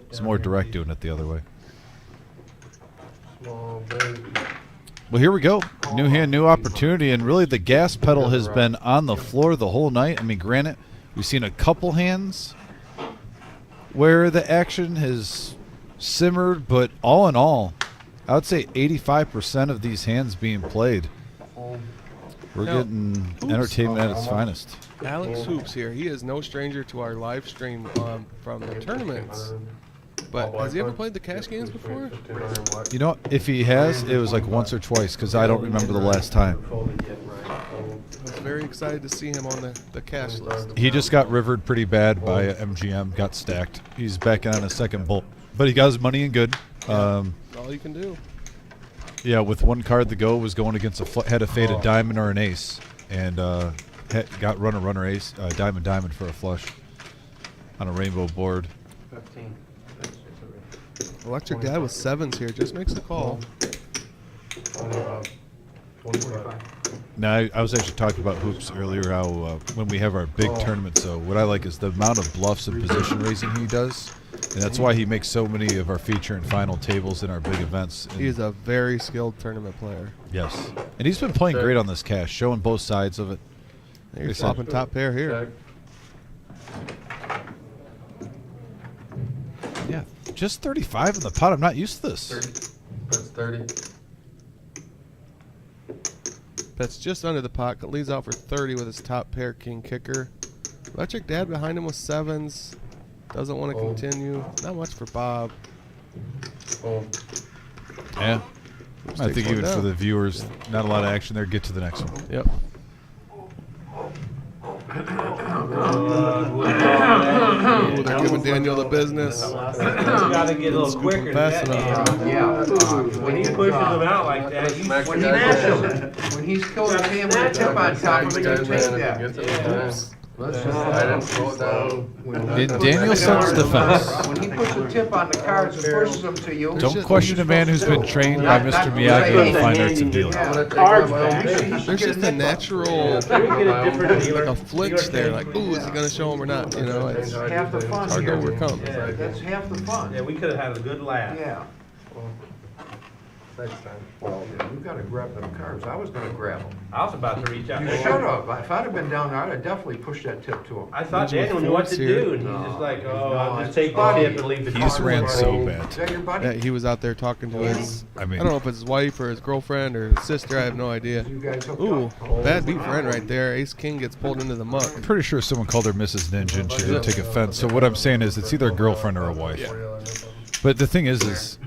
It's more direct doing it the other way. Well, here we go. New hand, new opportunity, and really the gas pedal has been on the floor the whole night. I mean, granted, we've seen a couple hands where the action has simmered, but all in all, I would say 85% of these hands being played. We're getting entertainment at its finest. Alex Hoops here. He is no stranger to our live stream from the tournaments. But has he ever played the cash games before? You know, if he has, it was like once or twice because I don't remember the last time. I was very excited to see him on the cash list. He just got rivered pretty bad by MGM, got stacked. He's back on his second bolt. But he got his money in good. All you can do. Yeah, with one card to go, was going against had a faded diamond or an ace. And got runner ace, diamond for a flush on a rainbow board. 15. Electric Dad with sevens here just makes the call. 25. Now, I was actually talking about hoops earlier, how when we have our big tournaments, so what I like is the amount of bluffs and position raising he does. And that's why he makes so many of our feature and final tables in our big events. And he is a very skilled tournament player. Yes. And he's been playing great on this cash, showing both sides of it. He's flopping top pair here. Yeah, just 35 in the pot. I'm not used to this. 30. That's 30. That's just under the pot. Leads out for 30 with his top pair king kicker. Electric Dad behind him with sevens. Doesn't want to continue. Not much for Bob. Yeah. I think even for the viewers, not a lot of action there. Get to the next one. Yep. Ooh, they're giving Daniel the business. Got to get a little quicker. Yeah. When he pushes them out like that, you When he snatch him. When he's killed his hand with a tip on top of it, you take that. I didn't slow it down. In Danielson's defense. When he puts the tip on the cards and pushes them to you. Don't question a man who's been trained by Mr. Miyagi in the fine arts of dealing. There's just a natural, like a flinch there, like, ooh, is he going to show him or not? You know, it's half the fun hard to overcome. Yeah, that's half the fun. Yeah, we could have had a good laugh. Yeah. Next time. Well, you gotta grab them cards. I was gonna grab them. I was about to reach out. You should have. If I'd have been down there, I'd have definitely pushed that tip to him. I thought Daniel knew what to do, and he's just like, oh, I'll just take the funny. tip and leave the He's card. ran so Is bad. that your buddy? Yeah, he was out there talking to his, I I mean, don't know if it's his wife or his girlfriend or his sister, I have no idea. You guys hooked Ooh, up? bad beat for N right there. Ace King gets pulled into the muck. I'm pretty sure someone called her Mrs. Ninja and she didn't take offense. So what I'm saying is it's either a girlfriend or a wife. But the thing is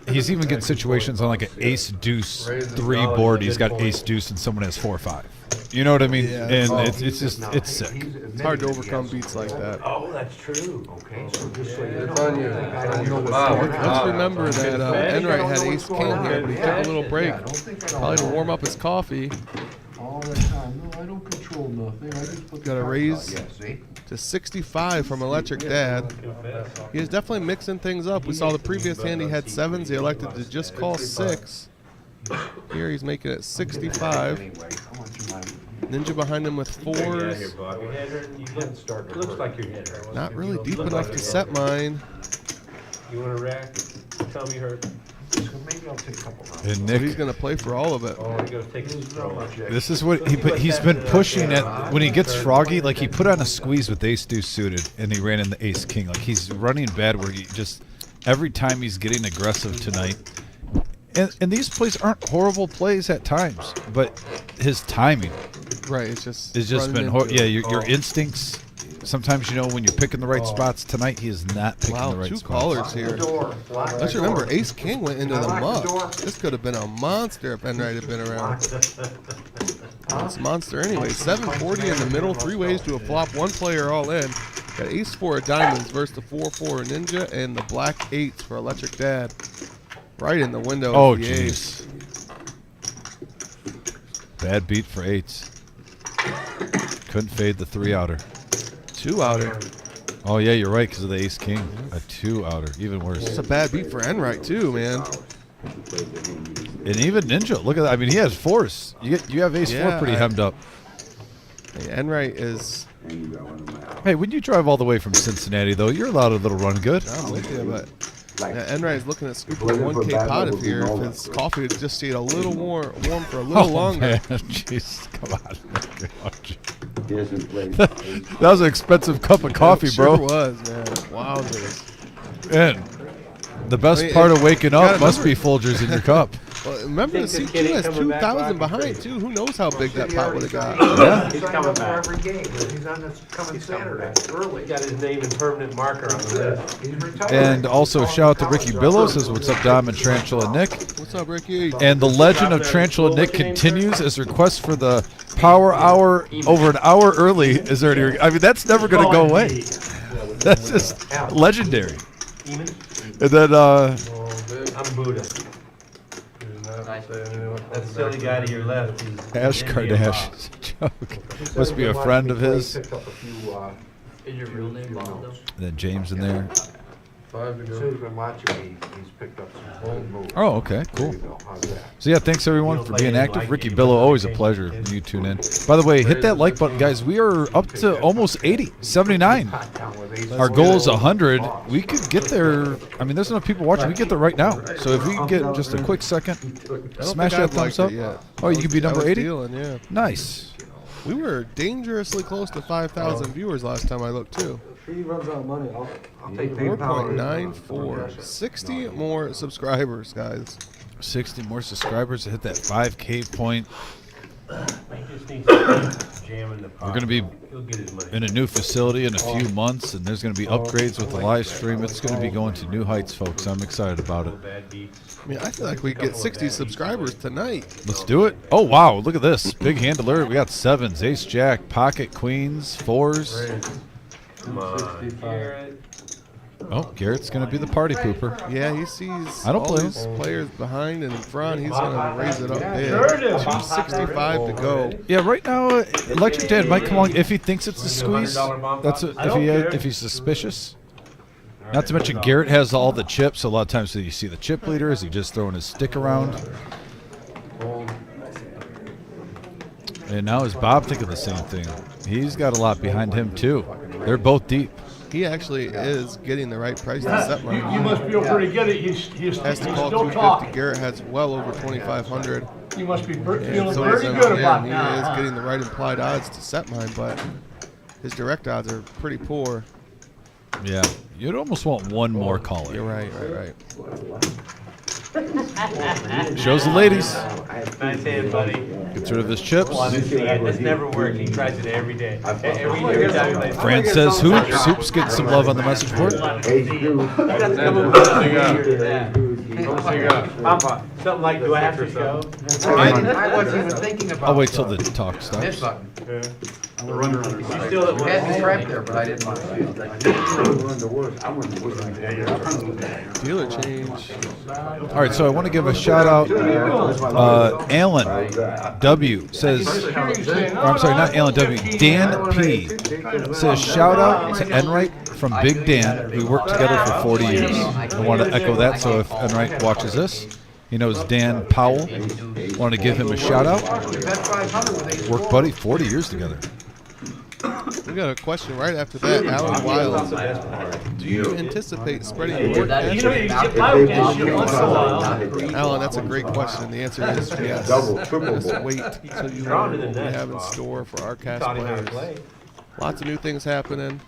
he's even getting situations on like an ace deuce 3 board. He's got ace deuce and someone has 4 or 5. You know what I mean? Yeah. And it's just it's sick. It's hard to overcome beats like that. Oh, that's true. Okay, so just so you It's know, on you. I don't know what Wow. Let's remember that Enright had ace king here, but he took a little break. Probably to warm up his coffee. all the time. No, I don't control nothing. I just put the Got a cards raise out. Yeah, see? to 65 from Electric Dad. He is definitely mixing things up. We saw the previous hand he had 7s. He elected to just call 6. Here he's making it 65. Anyway, I want you my Ninja behind him with 4s. Looks like your head hurt. Not really deep enough to set mine. You want a rack? Tummy hurt? So maybe I'll take a couple rounds. And So Nick, he's going to play for all of it. Oh, you gotta take a stroke. this is what he's been pushing at when he gets froggy. Like he put on a squeeze with ace deuce suited, and he ran in the ace king. Like he's running bad where he just every time he's getting aggressive tonight. And these plays aren't horrible plays at times, but his timing Right, it's just been running into it. your instincts. Sometimes you know when you're picking the right spots. Tonight he is not picking Wow, the right 2 spots. callers here. Let's remember, Ace King went into the muck. This could have been a monster if Enright had been around. It's a monster anyway. 740 in the middle, 3 ways to a flop, 1 player all in. Got Ace 4 of diamonds versus the 4-4 Ninja and the black 8s for Electric Dad. Right in the window. Oh, of the ace. jeez. Bad beat for 8s. Couldn't fade the 3-outer. 2-outer. Oh, yeah, you're right because of the ace king. A 2-outer. Even worse. It's a bad beat for Enright too, man. And even Ninja, look at that. I mean, he has 4s. You have ace 4 pretty hemmed up. Hey, Enright is. Hey, when you drive all the way from Cincinnati, though, you're allowed a little run good. I'm with you, but Enright is looking at scooping a 1K pot if here. If his coffee had just stayed a little warm for a little longer. Man. Jeez, come on. That was an expensive cup of coffee, It bro. sure was, man. Wowzers. And the best part of waking up must be Folgers in your cup. Well, remember, the CQ has 2,000 behind, too. Who knows how big that pot would have got. Yeah. He's coming back. Every game. He's on this coming Saturday, early. Got his name and permanent marker on the list. He's retired. And also shout out to Ricky Billow, says what's up, Dom and Tarantula Nick. What's up, Ricky? And the legend of Tarantula Nick continues as request for the power hour over an hour early is already. I mean, that's never going to go away. That's just legendary. And then I'm Buddha. That silly guy to your left. Ash Kardashian's joke. Must be a friend of his. Picked up a few, Is your real name Bob, though? And then James in there. 5 to as go. soon as he's been watching, he's picked up some old moves. Oh, okay, There cool. you go. How's that? So yeah, thanks everyone for being active. Ricky Billow, always a pleasure when you tune in. By the way, hit that like button, guys. We are up to almost 80, 79. Our goal is 100. We could get there. I mean, there's enough people watching. We get there right now. So if we can get just a quick second, smash that thumbs up. Oh, you could be number 80? Yeah. Nice. We were dangerously close to 5,000 viewers last time I looked, too. If he runs out of money, I'll take PayPal. 4.94. 60 more subscribers, guys. 60 more subscribers to hit that 5K point. We're going to be in a new facility in a few months, and there's going to be upgrades with the live stream. It's going to be going to new heights, folks. I'm excited about it. I mean, I feel like we get 60 subscribers tonight. Let's do it. Oh, wow. Look at this. Big hand alert. We got 7s, ace, jack, pocket, queens, 4s. Come on, Garrett. Oh, Garrett's going to be the party pooper. Yeah, he sees I don't all blame these him. players behind and in front. He's going to raise it up big. 265 to go. Yeah, right now, Electric Dad might come along if he thinks it's a squeeze. If he's suspicious. Not to mention Garrett has all the chips. So a lot of times you see the chip leader. Is he just throwing his stick around? And now is Bob thinking the same thing? He's got a lot behind him too. They're both deep. He actually is getting the right price to set mine. You must feel pretty good. He's has to call still 250. talking. Garrett has well over 2,500. You must be feeling So pretty is good MGM. about He that. is getting the right implied odds to set mine, but his direct odds are pretty poor. Yeah, you'd almost want one more caller. You're right. Shows the ladies. Nice hand, buddy. Gets rid of his chips. This never worked. He tries it every day. Every time he plays. Fran says hoops. Hoops getting some love on the message board. Something like, do I have to show? I wasn't even thinking about I'll wait till the talk stops. this button. You still at You had me trapped there, but I didn't want to. Dealer change. All right, so I want to give a shout out. Alan W says, or I'm sorry, not Alan W. Dan P says, shout out to Enright from Big Dan. We worked together for 40 years. I want to echo that. So if Enright watches this, he knows Dan Powell. Want to give him a shout out. Work buddy, 40 years together. We got a question right after that. Alan Wild. Do you anticipate spreading more cash? Alan, that's a great question. The answer is yes. Just wait till you know what we have in store for our cash players. Lots of new things happening.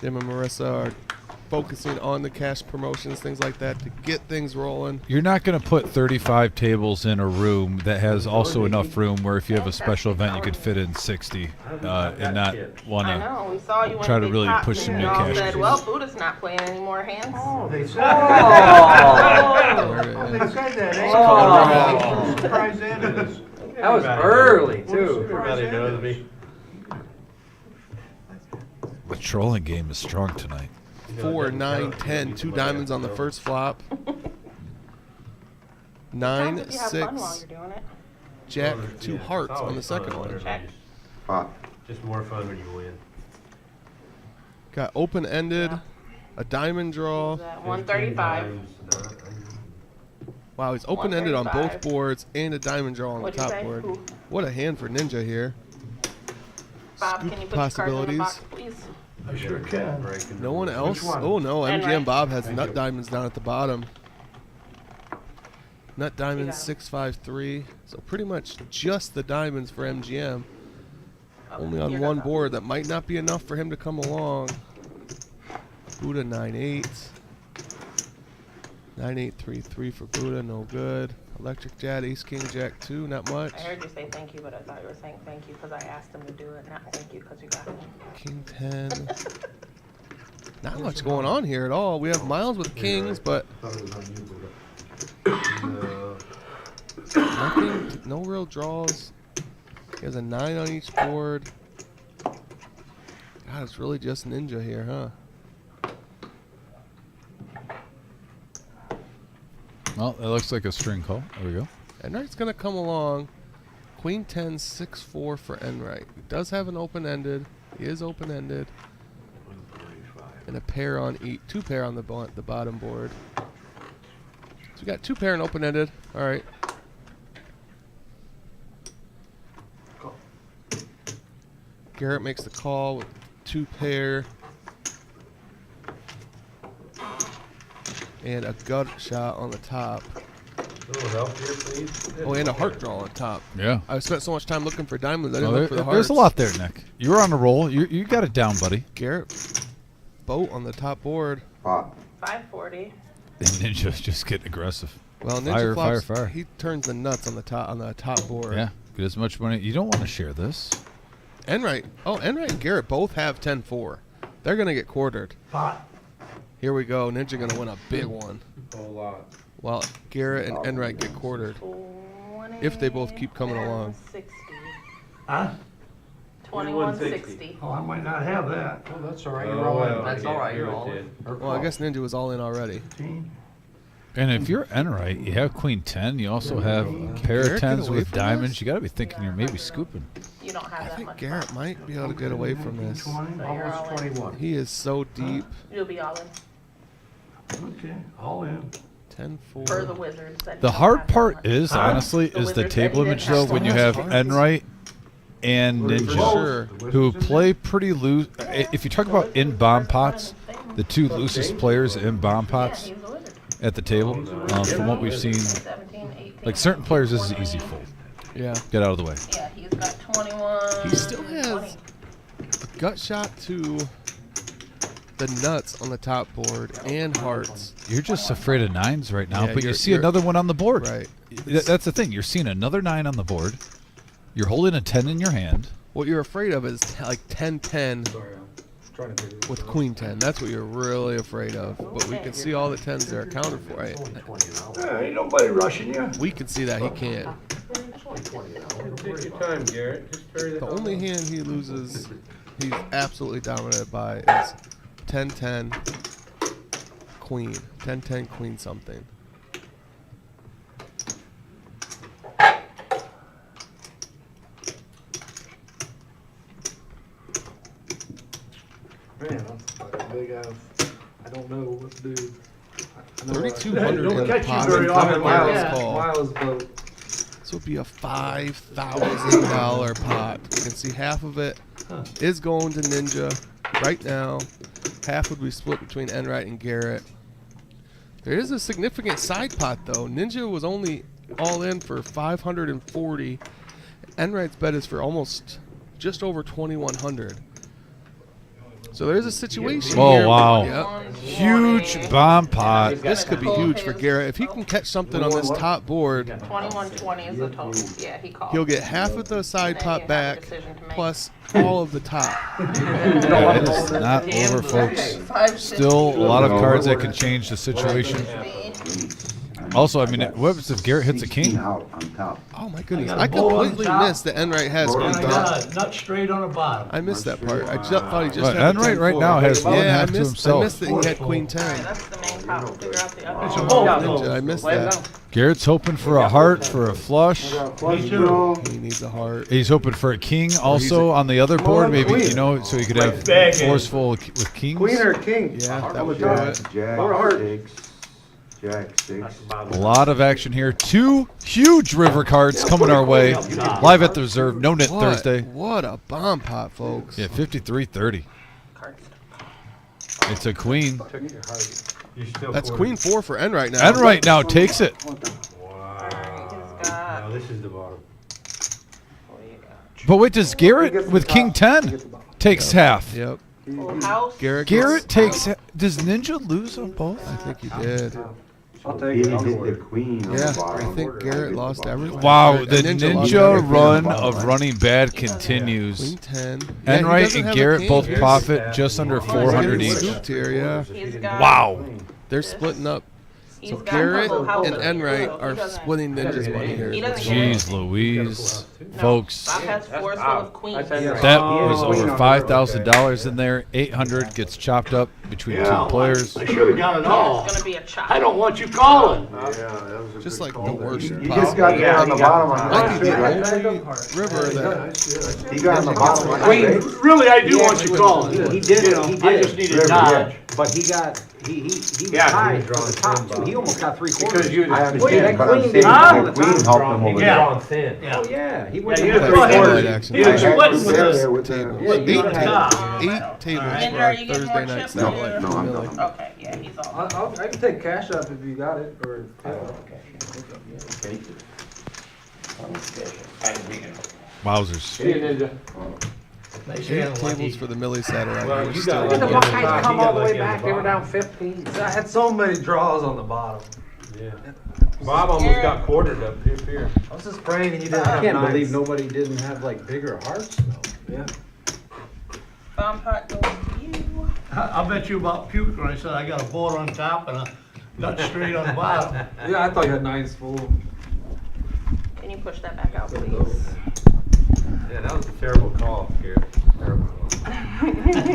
Jim and Marissa are focusing on the cash promotions, things like that, to get things rolling. You're not going to put 35 tables in a room that has also enough room where if you have a special event you could fit in 60 and not want to try to really push some new cash. Said, well, Buddha's not playing any more hands. Oh, they said That was early, too. Everybody knows me. The trolling game is strong tonight. 4, 9, 10, 2 diamonds on the first flop. 9, 6, Jack, 2 hearts on the second one. Just more fun when you win. Got open-ended, a diamond draw. 135. Wow, he's open-ended on both boards and a diamond draw on the What'd you top say? board. Who? What a hand for Ninja here. Bob, Scoop can you put your cards in the possibilities. box, please? I sure can. No one else? one? Oh no, And MGM right. Bob has nut diamonds down at the bottom. Nut diamonds 653. So pretty much just the diamonds for MGM. Only on one board. That might not be enough for him to come along. Buddha 9-8. 9-8-3-3 for Buddha, no good. Electric Jad, Ace King Jack 2, not much. I heard you say thank you, but I thought you were saying thank you because I asked him to do it, not thank you because you got me. King 10. Not much going on here at all. We have Miles with kings, but nothing, no real draws. He has a 9 on each board. God, it's really just Ninja here, huh? Well, that looks like a string call. There we go. Enright's going to come along. Queen 10, 6-4 for Enright. He does have an open-ended. He is open-ended. And a pair on each, 2 pair on the bottom board. So we got 2 pair and open-ended. All right. Garrett makes the call with 2 pair. And a gut shot on the top. A little help here, please. Oh, and a heart draw on top. Yeah. I spent so much time looking for diamonds, I didn't Well, look for the hearts. there's a lot there, Nick. You were on a roll. You got it down, buddy. Garrett, boat on the top board. 540. And Ninja's just getting aggressive. Well, Ninja fire, flops, he turns the nuts on the top board. Yeah, get as much money. You don't want to share this. Enright. Oh, Enright and Garrett both have 10-4. They're going to get quartered. Pot. Here we go. Ninja going to win a big one. Whole lot. While Garrett and Enright get quartered. If they both keep coming along. 60. Huh? 2160. Oh, I might not have that. Oh, that's all right. You're all in. That's all right. You're all in. Well, I guess Ninja was all in already. And if you're Enright, you have Queen 10. You also have a pair of Garrett, get 10s away with from diamonds. us. You got to be thinking you're maybe scooping. You You don't have I that think much. Garrett might be able to get away from this. So you're all Almost in. 21. He is so deep. You'll be all in. Okay, all in. 10-4. For the Wizards. that The don't hard have that part much. is, honestly, The is the Wizards table that image, didn't though, have when you so have much. Enright and For Ninja, sure. who play pretty loose. If you talk about in bomb pots, the two loosest players in bomb pots Yeah, he's a Wizard. at the table, from what we've seen, 17, 18, like certain players, this is easy fold. Yeah. Get out of the way. Yeah, he's got 21. He still 20. has a gut shot to the nuts on the top board and hearts. You're just afraid of nines right now, Yeah, but you you're- see you're- another one on the board. Right. That's the thing. You're seeing another 9 on the board. You're holding a 10 in your hand. What you're afraid of is like 10-10 Sorry, I'm trying to take it. with Queen 10. That's what you're really afraid of. But we can see all the 10s that are accounted for. Right? Ain't nobody rushing you. We can see that he can't. Take your time, Garrett. Just hurry the The hell only up. hand he loses, he's absolutely dominated by is 10-10 Queen. 10-10 Queen something. Man, I'm big ass. I don't know what to do. I know 3,200 Don't in the catch you pot. very often, Miles Miles, call. Miles boat. This would be a $5,000 pot. You can see half of it is going to Ninja right now. Half would be split between Enright and Garrett. There is a significant side pot though. Ninja was only all in for 540. Enright's bet is for almost just over 2,100. So there's a situation Oh, here. wow. Yep. Huge bomb pot. This could be huge for Garrett. If he can catch something on this top board, 21-20 is the total. Yeah, he called. he'll get half of the side Then pot you have a back, decision to make. plus all of the top. Yeah, it is not over, folks. Still a lot of cards that can change the situation. Also, I mean, what happens if Garrett hits a king? Out on top. Oh my goodness! got a I bull on completely top. missed that Enright has And Queen I top. got a nut straight on the bottom. I missed that part. I just thought he just Well, had the Enright right 10-4. now has one Yeah, half to I himself. missed that he had Queen 10. That's the main pot. We'll figure out the other It's a one. bull. Ninja, I missed that. Garrett's hoping for a heart for a flush. Me too. He needs a heart. He's hoping for a king also on the other board, maybe, you know, so he could have Bag in. forceful with kings. Queen or king? Yeah, that would do it. Jack, Or heart. 6. Jack, 6. A lot of action here. 2 huge river cards coming our way. Live at the reserve. No-Nit Thursday. What a bomb pot, folks. Yeah, 53-30. Cards. It's a queen. You're still That's quarter. Queen 4 for Enright now. Enright now takes it. Wow. He's got. Now this is the bottom. What do you got? But wait, does Garrett with king 10 takes half? Yep. Full house. Garrett Takes. Does Ninja lose on both? I think he did. I'll He take it. didn't hit the queen on Yeah, the bottom. I think Garrett lost everything. Wow, Or the lost Ninja everything. run of running bad continues. Queen 10. Yeah, he Enright doesn't and have a Garrett king. both He's profit just under 400 getting each. scooped here, yeah. He's got. Wow. They're splitting up. He's So got Garrett full house. and Enright So he are doesn't- splitting Ninja's money here. He doesn't Jeez Louise. Folks, Bob has 4 full of queens. that was over $5,000 in there. 800 gets chopped up between two players. I should have got it all. It's gonna be a chop. I don't want you calling. Just like the worst. You just got there on the bottom on Might be the that. only river that He got on the bottom on Queen, that. really, I do want you calling. He did, You know, he I did. just needed River, dodge. But he got, he was Yeah, tied he was for the drawing top thin two. bottom. He almost got 3/4. Because you I understand, but I'm Queen saying did. the Huh? queen helped him over Yeah. there. Drawing thin. Yeah. Oh, yeah, he went. Yeah, you to was the right. third. action. He was splitting with There us. with the- Wasn't Eight even top. tables Andrew, for are our you getting Thursday more night chips? No, satellite. no, I'm Really. done. Okay, yeah, he's all. I can take cash up if you got it, or. Wowzers. See you, Ninja. Nice Eight hand, tables Lucky. for the Millie Saturday. Well, you got Did the lucky on the Buckeyes top, come he got all the way lucky on back? They were bottom. down 15. I had so many draws on the bottom. Yeah. Bob almost got quartered up here. I was just praying and you didn't I have can't nines. believe nobody didn't have like bigger hearts though. Yeah. Bomb pot goes to you. I bet you about puked when I said I got a board on top and a nut straight on the bottom. Yeah, I thought you had nines full. Can you push that back out, please? Yeah, that was a terrible call, Garrett.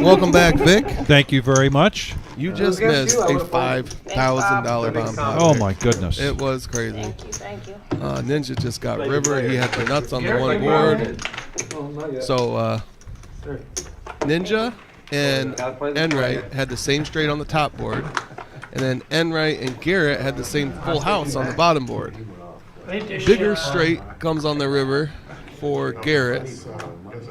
Welcome back, Vic. Thank you very much. You just missed a $5,000 bomb pot. Oh my goodness. It was crazy. Thank you. Ninja just got river. He had the nuts on the one board. So Ninja and Enright had the same straight on the top board. And then Enright and Garrett had the same full house on the bottom board. Bigger straight comes on the river for Garrett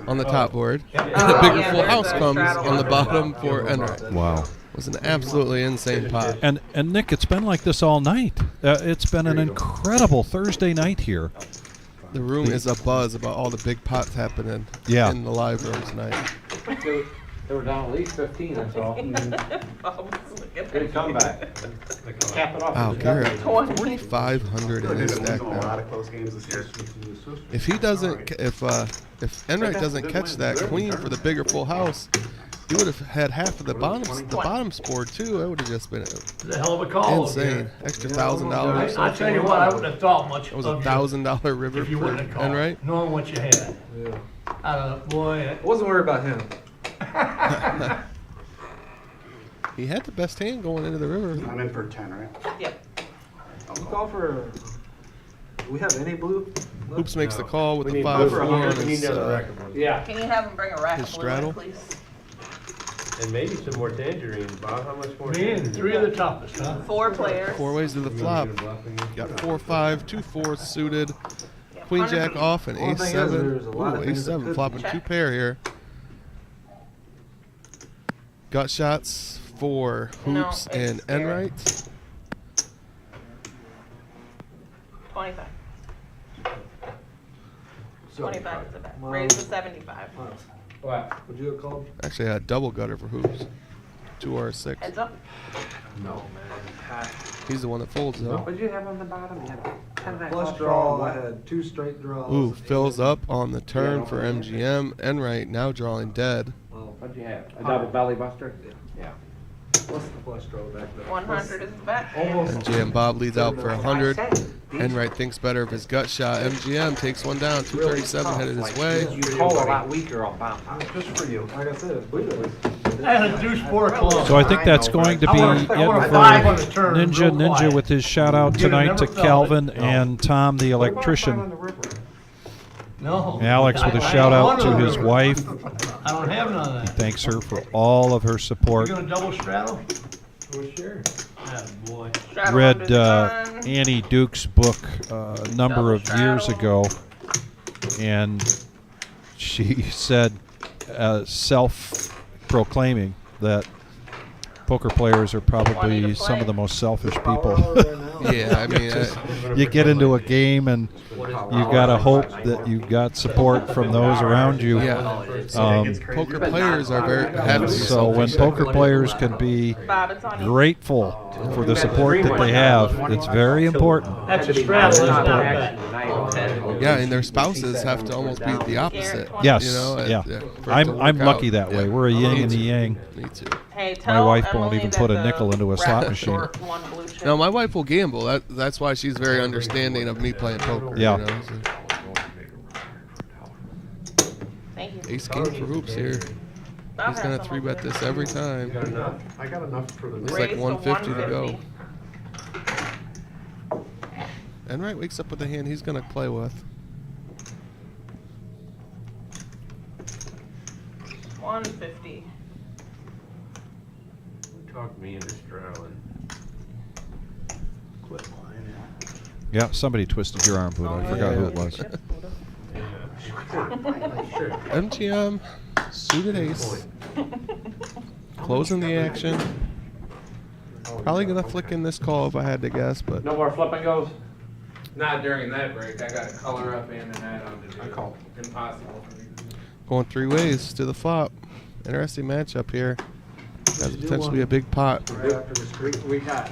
on the top board. And a bigger full house comes on the bottom for Enright. Wow. It was an absolutely insane pot. And Nick, it's been like this all night. It's been an incredible Thursday night here. The room is abuzz about all the big pots happening in the live room tonight. They were down at least 15, that's all. Good comeback. Cap it off. Wow, Garrett, 4,500 in his stack A now. lot of close games this year. If he doesn't, if Enright doesn't catch that queen for the bigger full house, he would have had half of the bottom board too. That would have just been It's a hell of a call. insane. Extra $1,000. I tell you what, I wouldn't have thought much. It was a $1,000 river if you for wouldn't have called, Enright. knowing what you had. Yeah. Boy, I wasn't worried about him. He had the best hand going into the river. I'm in for 10, right? Yep. I'll call for. Do we have any blue? Hoops makes the call with We the need 5-4 blue. on We need his, another record one. Yeah. Can you have him bring a rack his of blue in, straddle. please? And maybe some more tangerine, Bob. How much more? me and tangerine? 3 of the toughest, huh? 4 players. 4 ways to the flop. Got 4-5, 2 4s suited. Queen Jack off and Well, the thing is, there's a Ace-7. lot Ooh, of things that Ace-7 could flopping check. 2 pair here. Gut shots for Hoops No, and it's Garrett. Enright. 25. 25 is the bet. Raise to 75. What? Would you have called? Actually, I had double gutter for Hoops. 2 or 6. Heads up. No, man. He's the one that folds though. What'd you have on the bottom? You had Flush draw, I had 2 straight draws. Ooh, fills up on the turn for MGM. Enright now drawing dead. What'd you have? A double belly buster? Yeah. What's the flush draw back there? 100 is the bet. MGM Bob leads out for 100. Enright thinks better of his gut shot. MGM takes one down. 237 headed his way. You call a lot weaker on bottom. Just for you. Like I said, it's blue. I had a deuce 4 club. So I think that's going to be it for Ninja with his shout out tonight to Calvin and Tom the electrician. No. Alex with a shout out to his wife. I don't have none of He that. thanks her for all of her support. You gonna double straddle? For sure. Ah, boy. Straddle Read under the gun. Annie Duke's book a number of years ago, and she said, self-proclaiming, that poker players are probably some of the most selfish people. Yeah, I mean, You get into a game and you gotta hope that you got support from those around you. yeah. Poker players are have to be So when selfish. poker players can be Bob, it's on you. grateful for the support that they have, it's very important. That's a straddle, it's not bad. Yeah, and their spouses have to almost be the opposite. Yes, you know, yeah. for it to I'm work lucky out. that way. Yeah. We're a yin Me and a too. yang. Me too. Hey, My tell wife won't Emily even that put a the nickel into a slot rack machine. short one blue chip. No, my wife will gamble. That's why she's very understanding of me playing poker. Yeah. You know? Thank you. So, Ace King for Hoops here. Bob He's has gonna some 3-bet over this every time. Got enough? I got enough for the It's Raise like to 150 to go. 150. Enright wakes up with a hand he's gonna play with. 150. Talk me into straddling. Quit lying. Yeah, somebody twisted your arm, Buddha. I forgot who it was. MGM, suited ace. Closing the action. Probably gonna flick in this call if I had to guess, but No more flipping goes? Not during that break. I got a color up and an add-on to do. I call. Impossible for me. going 3 ways to the flop. Interesting matchup here. Has potentially a big pot. Right after this we got.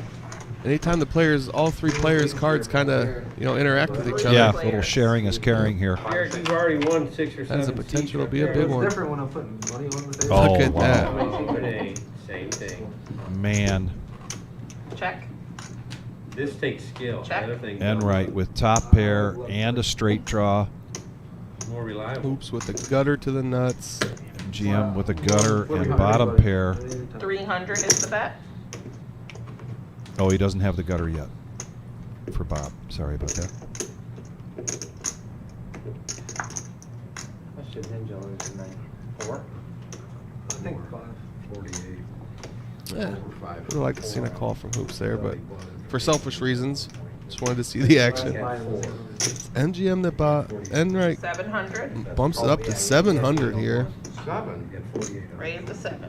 Anytime the players, all 3 players' cards kind of, interact with each other. Yeah, a little sharing is caring here. Garrett, you've already won 6 or 7. Has the potential to be a big It's one. different when I'm putting money on the table. Oh, Look at wow. that. Today, same thing. Man, Check. This takes skill. Check. The other thing Enright with top pair and a straight draw. more reliable. Hoops with the gutter to the nuts. MGM with a gutter and bottom pair. 300 is the bet. Oh, he doesn't have the gutter yet for Bob. Sorry about that. That should hinge on tonight. 4? I think 5. 48. Yeah. Over 5. Would have liked to seen a call from Hoops there, but for selfish reasons, just wanted to see the action. MGM that bought Enright 700. bumps it up to 700 here. 7. Raise the 7.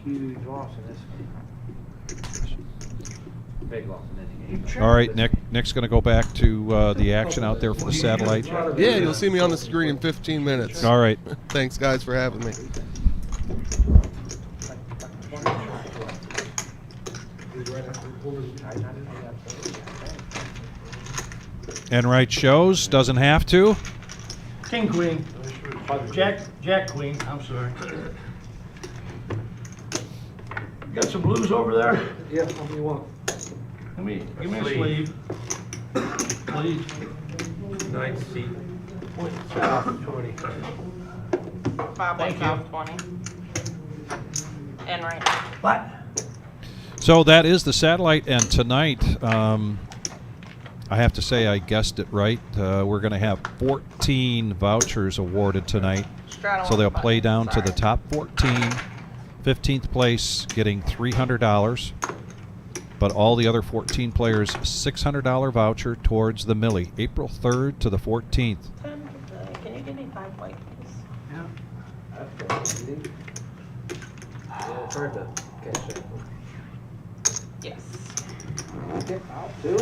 Huge loss in this one. Big loss in this game. All right, Nick's going to go back to the action out there for the satellite. Yeah, you'll see me on the screen in 15 minutes. All right. Thanks, guys, for having me. Enright shows, doesn't have to. King, queen. Jack, queen, I'm sorry. You got some blues over there? Yeah, how many you want? Give me a sleeve. Please. Nice seat. 20. Bob Thank wants you. off 20. And right. What? So that is the satellite, and tonight, I have to say I guessed it right. We're going to have 14 vouchers awarded tonight. So they'll play down to the top 14. 15th place getting $300. But all the other 14 players, $600 voucher towards the Millie. April 3rd to the 14th. Can you give me 5 white, please? Yeah. That's good. Yeah, it's hard to catch that. Yes. Okay, out 2.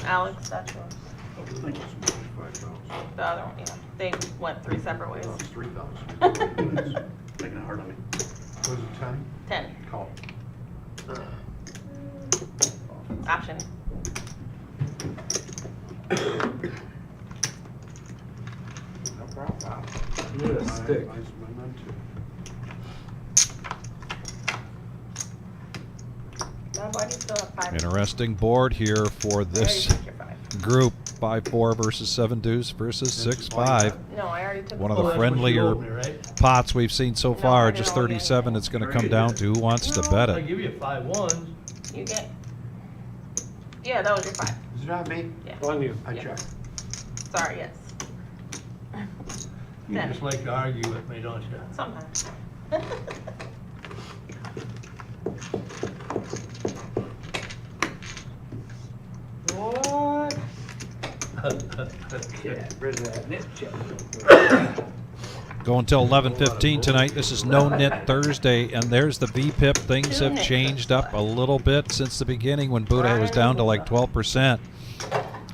Alex, that's yours. The other one, yeah. They went 3 separate ways. 3,000. Making it hard on me. Was it 10? 10. Call. Option. No problem. You need a stick. No, why do you still have 5? Interesting board here for this group. 5-4 versus 7 deuce versus 6-5. No, I already took One the of the board. friendlier me, right? pots we've seen so far. Just 37. It's going to come down to who wants to bet I it. give you 5 ones. You get. Yeah, that was your 5. Is it on me? Yeah. On you. I Yeah. checked. Sorry, yes. You 10. just like to argue with me, don't you? Sometimes. What? Get rid of that nip chip. Go until 11:15 tonight. This is No-Nit Thursday, and there's the VPIP. Things have changed up a little bit since the beginning when Buddha was down to like 12%.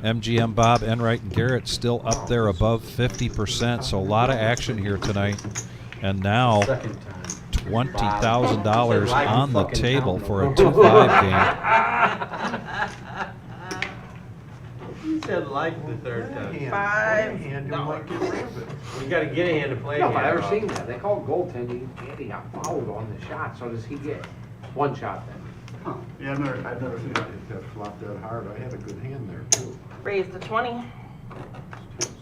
MGM, Bob, Enright, and Garrett still up there above 50%, so a lot of action here tonight. And now $20,000 on the table for a 2-5 game. He said like the third time. 5. Hand, you might get rid of it. We gotta get a hand to play. No, I've never again. seen that. They call it goaltending. Andy got fouled on the shot, so does he get 1 shot then? Huh. Yeah, I've never seen that. If that flopped that hard, I had a good hand there too. Raise the 20. 10 spades.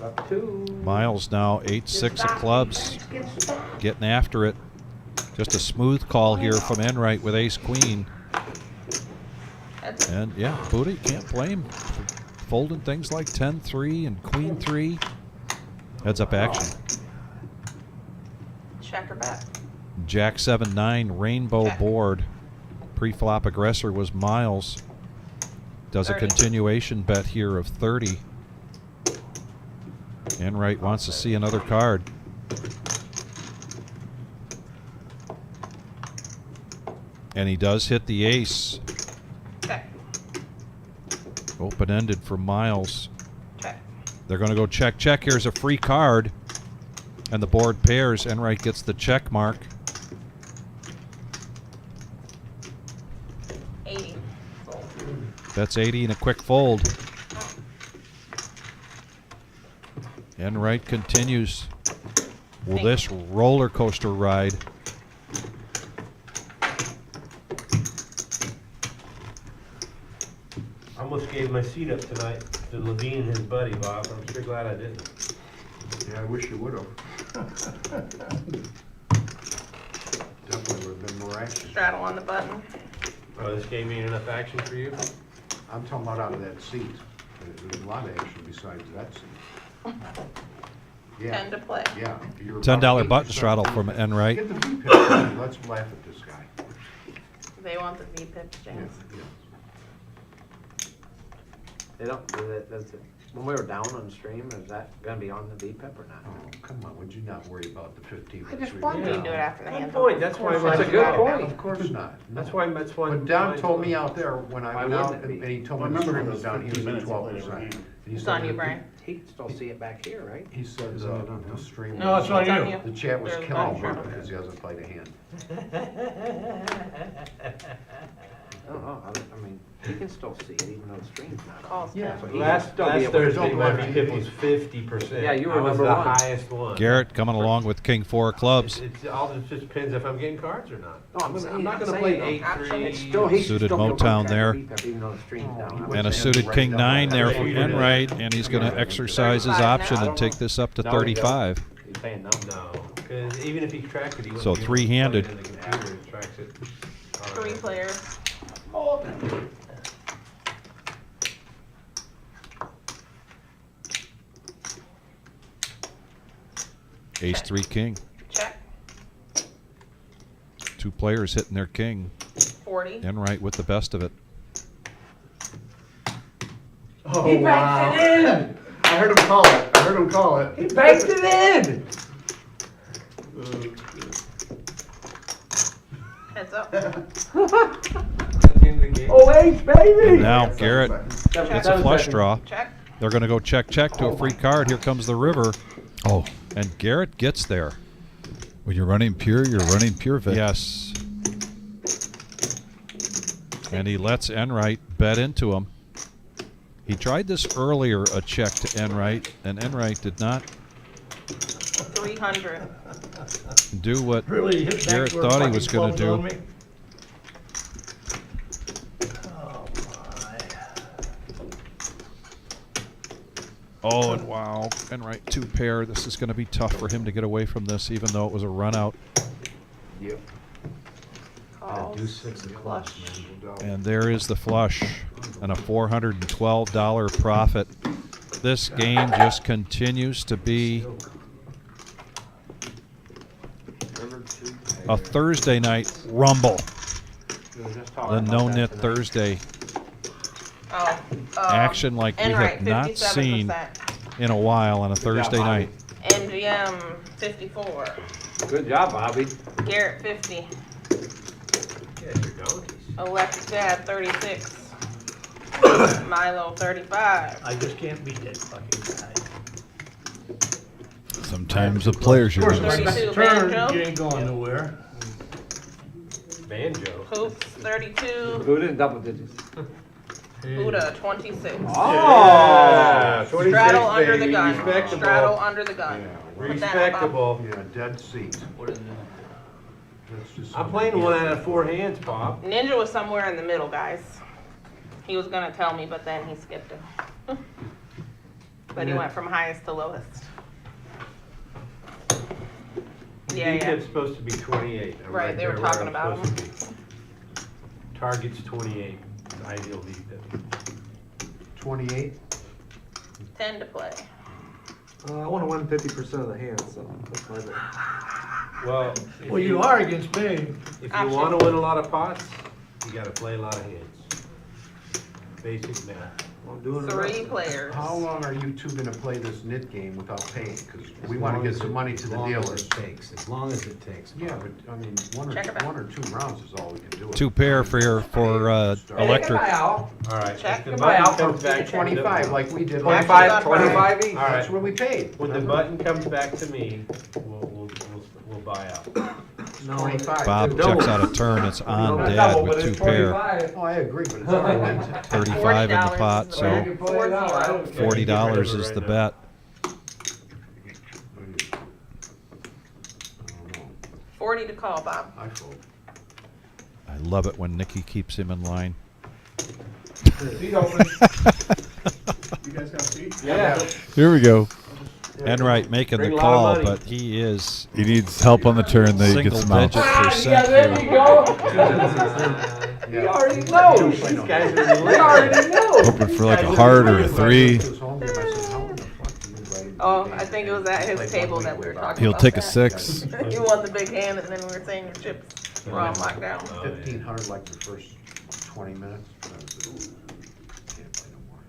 Up 2. Miles now 8-6 of clubs, getting after it. Just a smooth call here from Enright with ace-queen. And yeah, Buddha, you can't blame for folding things like 10-3 and queen-3. Heads-up action. Check or bet. Jack 7-9 rainbow board. Pre-flop aggressor was Miles. Does a 30. continuation bet here of 30. Enright wants to see another card. And he does hit the ace. Check. Open-ended for Miles. Check. They're going to go check, check. Here's a free card. And the board pairs. Enright gets the check mark. 80. That's 80 and a quick fold. Enright continues. Will this roller coaster ride? Almost gave my seat up tonight. to Levine and his buddy, Bob. I'm sure glad I didn't. Yeah, I wish you would have. Definitely would have been more action. Straddle on the button. Oh, this game ain't enough action for you? I'm talking about out of that seat. There's a lot of action besides that seat. Yeah. 10 to play. Yeah. You're $10 about button 8% straddle from Enright. Get the V-pip. Let's laugh at this guy. They want the V-pips, James. They don't, that's it. When we were down on stream, is that gonna be on the VPIP or not? Oh, come on, would you not worry about the 15? I just wanted you to do it after the Good hands. point. That's why That's a good point. Of course not. That's why. But Don told me out there when I Why went out wouldn't it and be? he told I me the remember stream it was was down, he 15 was at minutes 12%. It's on you, Brian. He can still see it back here, right? He said the stream. No, it's on you. The chat was There's killing one. him because he hasn't played a hand. Oh, I mean, he can still see it even though the stream's not on. Calls. Yeah, so he Last can still be able to Thursday, do my it. V-pip was 50%. Yeah, you were I was number the one. highest one. Garrett coming along with King 4 of clubs. It just depends if I'm getting cards or not. No, I'm saying- not I'm going to saying play though, 8-3. It's still, he should Suited still be able to Motown track there. the VPIP even though the stream's down. And a suited King 9 there from Enright, and he's going to exercise his option and take this up to 35. He's saying no. No, because even if he tracked it, he wouldn't So be able to three-handed. plug it in the computer. It tracks it. 3 players. Ace 3 King. Check. 2 players hitting their king. 40. Enright with the best of it. Oh, he banked it in! I heard him call it. He baked it in! Heads up. Oh, ace, baby! And now Garrett gets a flush draw. Check. They're going to go check to a free card. Here comes the river. Oh, And Garrett gets there. when you're running pure, you're running pure, Vic. Yes. And he lets Enright bet into him. He tried this earlier, a check to Enright, and Enright did not 300. do what Really hit back Garrett where thought he fucking was going to clubs on do. me? Oh, and wow. Enright 2 pair. This is going to be tough for him to get away from this, even though it was a run out. Yep. Calls. Flush. And there is the flush and a $412 profit. This game just continues to be a Thursday night rumble. The No-Nit Thursday Oh. action like we Enright, have not seen 57%. in a while on a Thursday night. MGM 54. Good job, Bobby. Garrett 50. Yeah, you're donkeys. Alexis Dad 36. Milo 35. I just can't beat that fucking guy. Sometimes the players Of you're course, going when to it's Banjo. turn, Banjo. you ain't going nowhere. Banjo. Hoops 32. Buddha in double digits. Buddha 26. Yeah, 26, Straddle under the baby. gun. Respectable. Straddle under the gun. Put that up. Respectable. Yeah, dead seat. That's just I'm playing 1 out of 4 hands, Bob. Ninja was somewhere in the middle, guys. He was gonna tell me, but then he skipped him. But he went from highest to lowest. Yeah, yeah. V-pip's supposed to be 28. I'm Right, they were there where talking I'm about supposed to be. Target's 28. The ideal V-pip. 28. 10 to play. I want to win 50% of the hands, so that's my goal. Well, Well, you are against me. if you Actually- want to win a lot of pots, you got to play a lot of hands. Basic math. I'm doing it 3 right. players. How long are you two gonna play this knit game without paying? Because we wanna get some money to the dealers. As long as it takes. Yeah, but, I mean, Check it out. 1 or 2 rounds is all we can do. 2 pair for electric. All right. Check. If the Goodbye, button Al. comes back 25, like we did. 25, 25 each. All right. That's what we paid. When the button comes back to me, we'll buy out. 25. Bob checks out a turn. It's on dad with 2 pair. Oh, I agree, but it's already been. 35 in the pot, so $40. $40 is the bet. 40 to call, Bob. I fold. I love it when Nikki keeps him in line. Feet open. guys got a seat? Yeah. Here we go. Enright making Bring the a lot of call, money. but he is He needs help on the turn. Then he single gets him out. digit percent there you here. go. He already knows. These guys are He already knows. Hoping for like a heart or a 3. Oh, I think it was at his table that we were talking He'll about. take a that. 6. You want the big hand, and then we were saying your chips were on lockdown. 1,500 like the first 20 minutes. Can't play no more.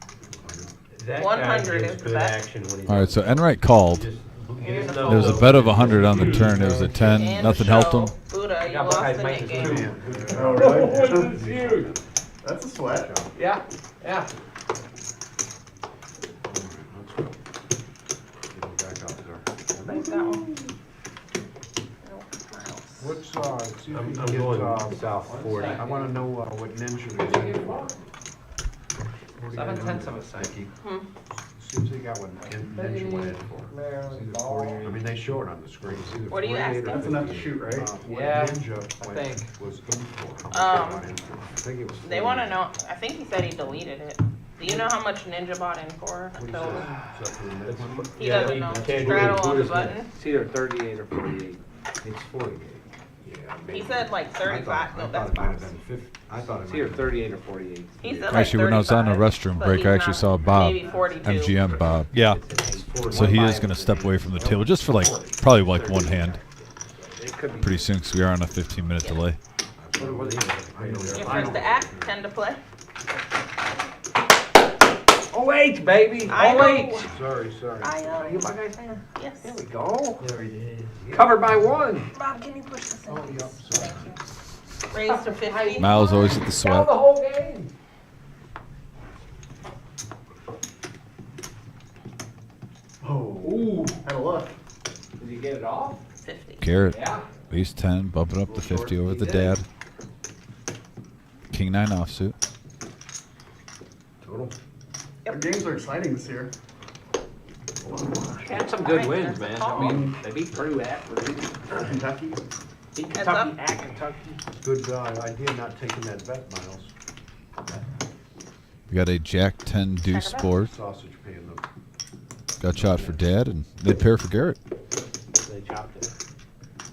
That 100 guy gives is good best. action when he's All right, so Enright called. just You're in the There was a bet of 100 on the turn. It was a 10. And Nothing show. helped him. Buddha, you Got lost behind the Mike's Nick game. Oh, really? This is huge. That's a sweat. Yeah, yeah. Like that one. What's, see if I'm you can get, going south 40. I wanna know, what ninja is in for. 7/10 of a second. See if they got what ninja went in for. I mean, they show it on the screen. It's either What are you 48 or asking? That's enough to shoot, right? What Yeah, ninja I went, think. was in for. How much they went in for. I think it was They 40. want to know. I think he said he deleted it. Do you know how much Ninja bought in for? What do you So say? Is that for the next one? he doesn't know. Straddle on the button. It's either 38 or 48. It's 48. Yeah, He maybe. said like 35. No, that's I thought it might have Bob's. been 50. I thought it It's might either have 38 or 48. He said like Actually, when I was on the 35, restroom but break, he's I actually not- saw Bob, maybe 42. MGM Bob. Yeah. So he is going to step away from the table just for like probably like one hand. It could be. Pretty soon, because we are on a 15-minute delay. Your first to act, 10 to play. Oh, wait, baby. I Oh, know. wait. Sorry. I Are you my guy's fan? Yes. There we go. There it is. Covered by 1. Bob, can you push this in? Oh, yep, sorry. Raise to 50. Miles always at the Down sweat. the whole game. Oh, ooh, had a look. Did you get it off? 50. Garrett, Yeah. at least 10, bumping up to 50 over the dad. King 9 offsuit. Total. Our games are exciting this year. Had some good wins, man. I mean, they beat Purdue at Purdue. Kentucky. Beat Heads Kentucky up. at Kentucky. Good idea not taking that bet, Miles. We got a Jack 10 deuce board. Sausage paying them. Got shot for dad and mid pair for Garrett. They chopped it.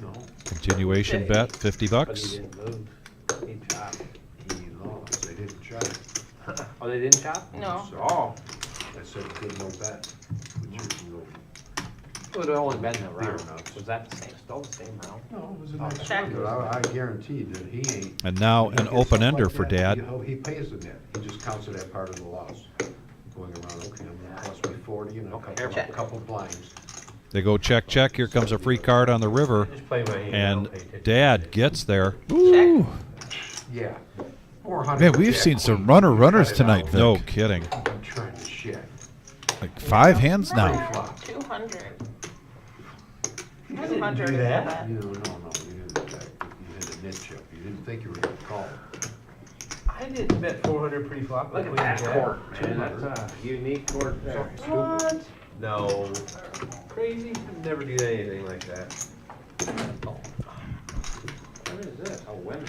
No, Continuation bet, 50 But he bucks. didn't move. He chopped. he lost. They didn't chop. Oh, they didn't chop? No. Oh. I said good no bet. But you can go. It would have only been the Beer round. nuts. Was that the same, still the same round? No, it was a nice Check. one, but I guarantee that he ain't. And now When he an gets open something ender like for that, dad. He pays the net. He just counts it as part of the loss. Going around, okay, I'm gonna cost me 40 and a couple blinds. They go check, check. Here comes a free card on the river. Just play my hand. And Don't pay attention. dad gets there. Ooh. Yeah. 400 Man, we've jack seen some queen. runners Cut it tonight, out. Vic. No kidding. I'm trying to shit. Like 5 hands now. 200. You didn't 200 do is that. the bet. You know, no, you didn't check. You had a net chip. You didn't think you were gonna call. I didn't bet 400 pre-flop. Look at that court, man. That's a unique court there. What? No. Crazy? I'd never do anything like that. What is this? Oh, women.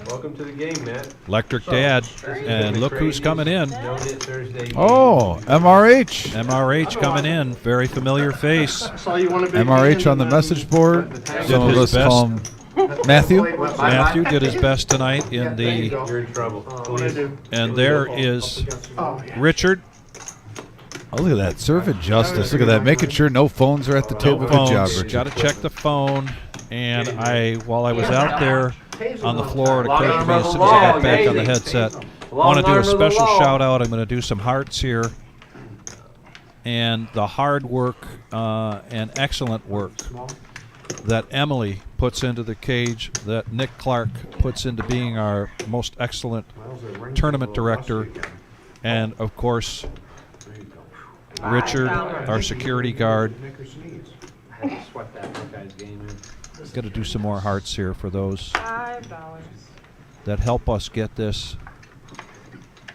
Welcome to the game, Matt. Electric dad. And look who's coming in. No-Nit Thursday. Oh, MRH. MRH coming in. Very familiar face. Saw you won a big MRH hand on the and message board. Did Some of his us best. call him Matthew. Matthew did his best tonight in There you the, go. You're in trouble. What'd I do? and there is Oh, yeah. Richard. Oh, look at that. Serving justice. Look at that. Making sure no phones are at the table. Good job, Phones. Richard. Got to check the phone. And while I was out there on the floor, it occurred to me as soon as I got back on the headset, I want to do a special shout out. I'm going to do some hearts here. And the hard work and excellent work that Emily puts into the cage, that Nick Clark puts into being our most excellent tournament director, and of course, Richard, our security guard. I had to sweat that guy's game in. Got to do some more hearts here for those $5. that help us get this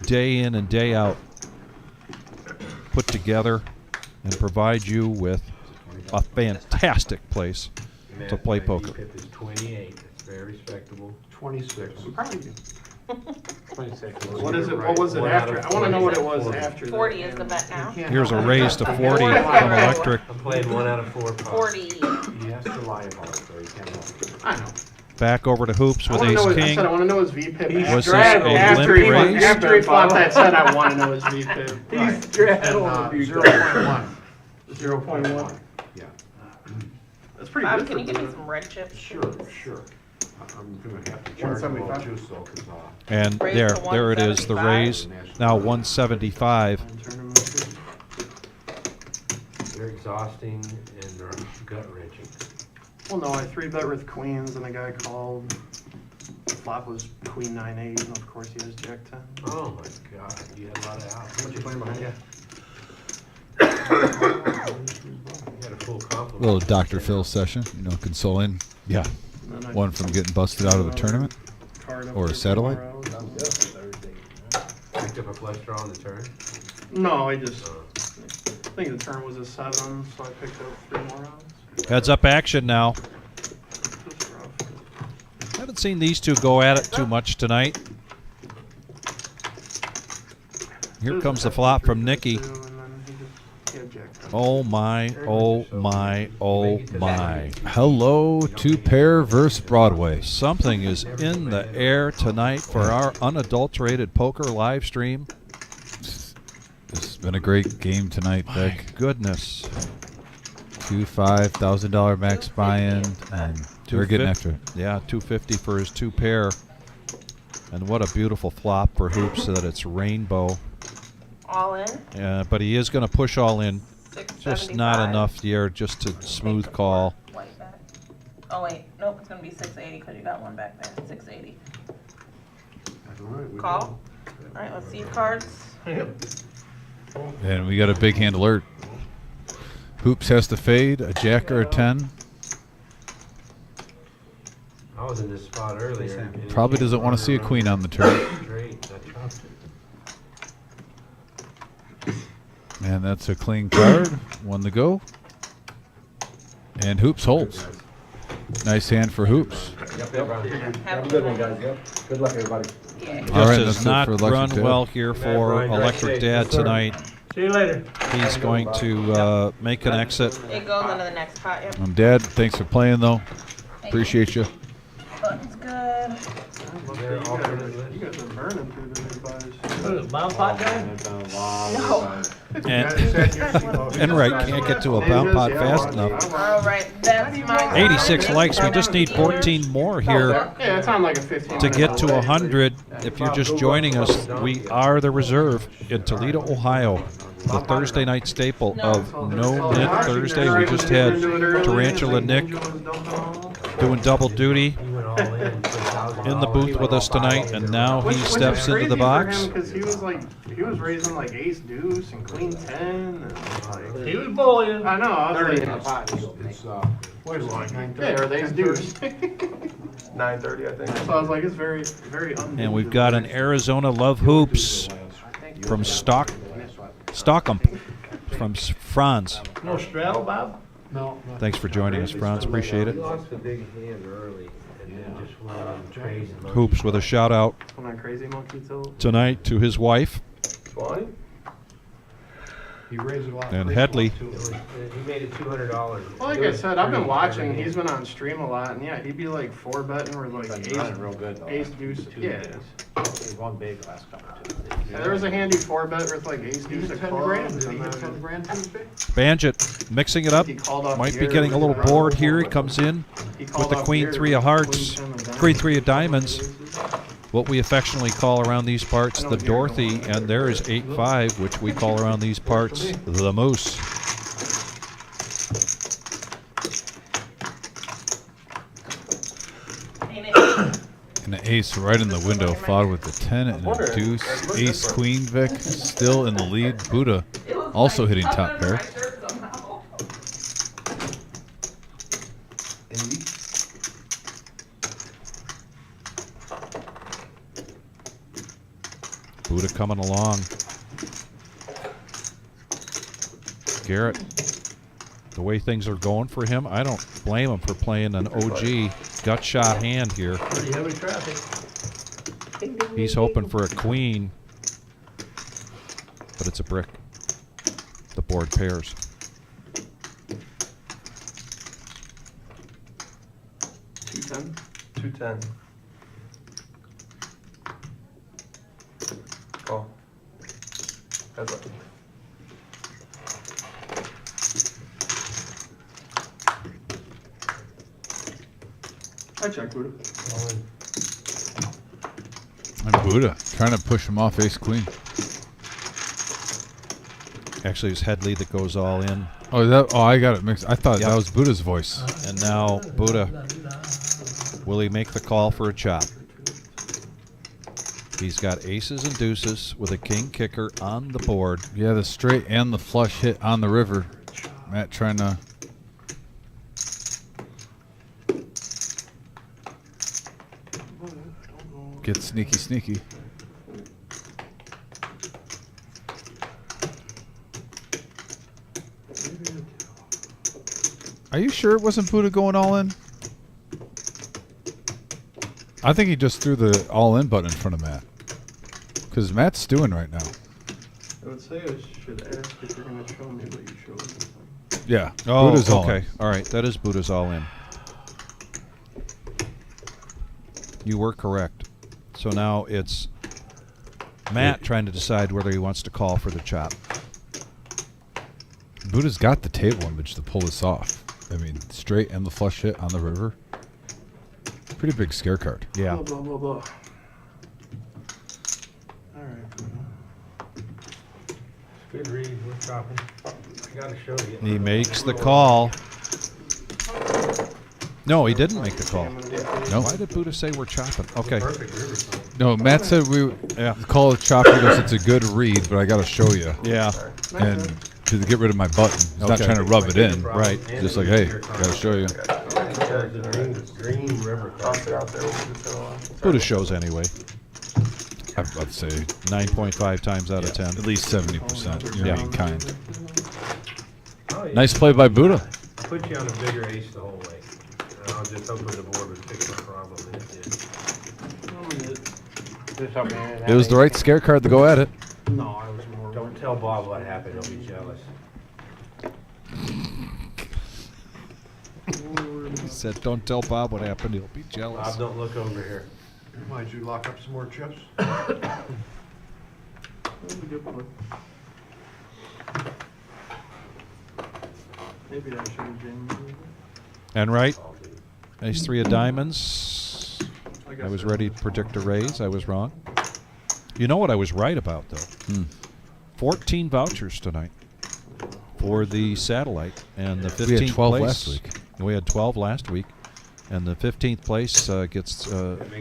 day in and day out put together and provide you with a fantastic place to play poker. Pip is 28. That's very respectable. 26. 26. What is it? What was it after? I want to know what it was after. 40 is the bet now. Here's a raise to 40 from Electric. I'm playing 1 out of 4 pots. 40. He has to lie about it, though. He can't help it. I know. Back over to Hoops with Ace I King. said I want to know his VPIP. Was this a limp raise? After he flopped that set, I want to know his VPIP. He's straddled. 0.1. 0.1. Yeah. That's pretty Bob, good. can you give me some red chips? Sure. I'm gonna have to charge a little juice though, cause And Raise there, to there it is, the 175. raise. Now 175. They're exhausting and they're gut wrenching. Well, no, I 3-bet with queens, and the guy called. Flop was queen 9-8, and of course he has jack 10. Oh my god, you had a lot of outs. What you playing behind you? You had a full compliment. Little Dr. Phil session, consoling. Yeah. One from getting busted out of a tournament or a satellite. Picked up a flush draw on the turn. No, I just. I think the turn was a 7, so I picked up 3 more rounds. Heads up action now. Haven't seen these two go at it too much tonight. Here comes the flop from Nicky. Oh my, oh my, oh my. Hello, 2-pair versus Broadway. Something is in the air tonight for our unadulterated poker live stream. It's been a great game tonight, Vic. My goodness. 2 $5,000 max buy-in, and we're getting after it. Yeah, 250 for his 2-pair. And what a beautiful flop for Hoops so that it's rainbow. All in. But he is going to push all in. 675. Just not enough here just to smooth call. White bet. Oh wait, nope, it's gonna be 680 because you got one back there. 680. Call. All right, let's see your cards. And we got a big hand alert. Hoops has to fade, a jack or a 10. I was in this spot earlier. Probably doesn't want to see a queen on the turn. And that's a clean card. 1 to go. And Hoops holds. Nice hand for Hoops. Have a good one, guys. Yep. Good luck, everybody. Just All right, does that's it not for Electric run Dad. well here for Electric Dad tonight. See you later. He's going to make an exit. It goes into the next pot. Yep. Dad, thanks for playing, though. Appreciate you. Button's good. You guys are burning through the big buys. What is it, bound pot day? No. And right, can't get to a bound pot fast enough. All right, that's my 86 likes. We just need 14 more here Yeah, it's on like a 15. to get to 100. If you're just joining us, we are the Reserve in Toledo, Ohio. The Thursday night staple of No-Nit Thursday. We just had Tarantula Nick doing double duty in the booth with us tonight, and now he steps into the box. Because he was raising like ace deuce and queen 10. And like, He was bullying. I know. I was 30 in the like, pot. it's, what is it, like 9:30? yeah, or the ace deuce. 9:30, I think. So I was like, it's very, very unbelievable. And we've got an Arizona Love Hoops from Stockholm, from Franz. No straddle, Bob? No. Thanks for joining us, Franz. Appreciate He it. lost a big hand early and then just went on crazy. Hoops with a shout out When that crazy monkey tilt. tonight to his wife 20? He raised it a lot. and Headley. He made it $200. Well, like I said, I've been watching. He's been on stream a lot, and yeah, he'd be like 4-betting or like Running real good, though. ace deuce. Yeah. He won big last couple too. Yeah, there was a handy 4-bet with like ace deuce at clubs. Did he and hit then 10 grand Tuesday? Banjit mixing it up. he called off Might the be air getting a with little the bored round. here. He comes in He with called the off Queen the air 3 with of the hearts, queen 10 of diamonds. Queen 3 of diamonds. What we affectionately call around these parts the Dorothy, and there is 8-5, which we call around these parts the Moose. And the ace right in the window, followed with the 10 and a deuce. Ace, queen, Vic, still in the lead. Buddha also hitting top pair. Buddha coming along. Garrett, the way things are going for him, I don't blame him for playing an OG gut shot hand here. Pretty heavy traffic. He's hoping for a queen, but it's a brick. The board pairs. $210. Call. Heads up. I check Buddha. And Buddha trying to push him off ace queen. Actually, it's Headley that goes all in. Oh, I got it mixed. I thought that was Buddha's voice. And now Buddha, will he make the call for a chop? He's got aces and deuces with a king kicker on the board. Yeah, the straight and the flush hit on the river. Matt trying to... get sneaky. Are you sure it wasn't Buddha going all in? I think he just threw the all in button in front of Matt. Because Matt's stewing right now. I would say I should ask if you're going to show me what you showed me. Yeah. Oh, Buddha's all okay. in. All right, that is Buddha's all in. You were correct. So now it's Matt trying to decide whether he wants to call for the chop. Buddha's got the table image to pull this off. I mean, straight and the flush hit on the river. Pretty big scare card. Yeah. Blah, blah, blah, blah. All right. Good read. We're chopping. I gotta show you. He makes the call. No, he didn't make the call. No. Why did Buddha say we're chopping? Okay. No, Matt said we call it chop. He goes, it's a good read, but I got to show you. Yeah. And to get rid of my button. He's not trying to rub it in. Right. Just like, hey, got to show you. Green river out there. Buddha shows anyway. I was about to say 9.5 times out of 10. At least 70%. You're Yeah. being kind. Oh, yeah. Nice play by Buddha. Put you on a bigger ace the whole way. And I was just hoping the board would fix my problem, and it did. It was the right scare card to go at it. No, I was more. Don't tell Bob what happened, he'll be jealous. He said, don't tell Bob what happened, he'll be jealous. Bob, don't look over here. Might you lock up some more chips? Maybe I should have been. And right, ace three of diamonds. I was ready to predict a raise. I was wrong. You know what I was right about, though? 14 vouchers tonight for the satellite. And the 15th We had 12 place, last week. We had 12 last week. And the 15th place gets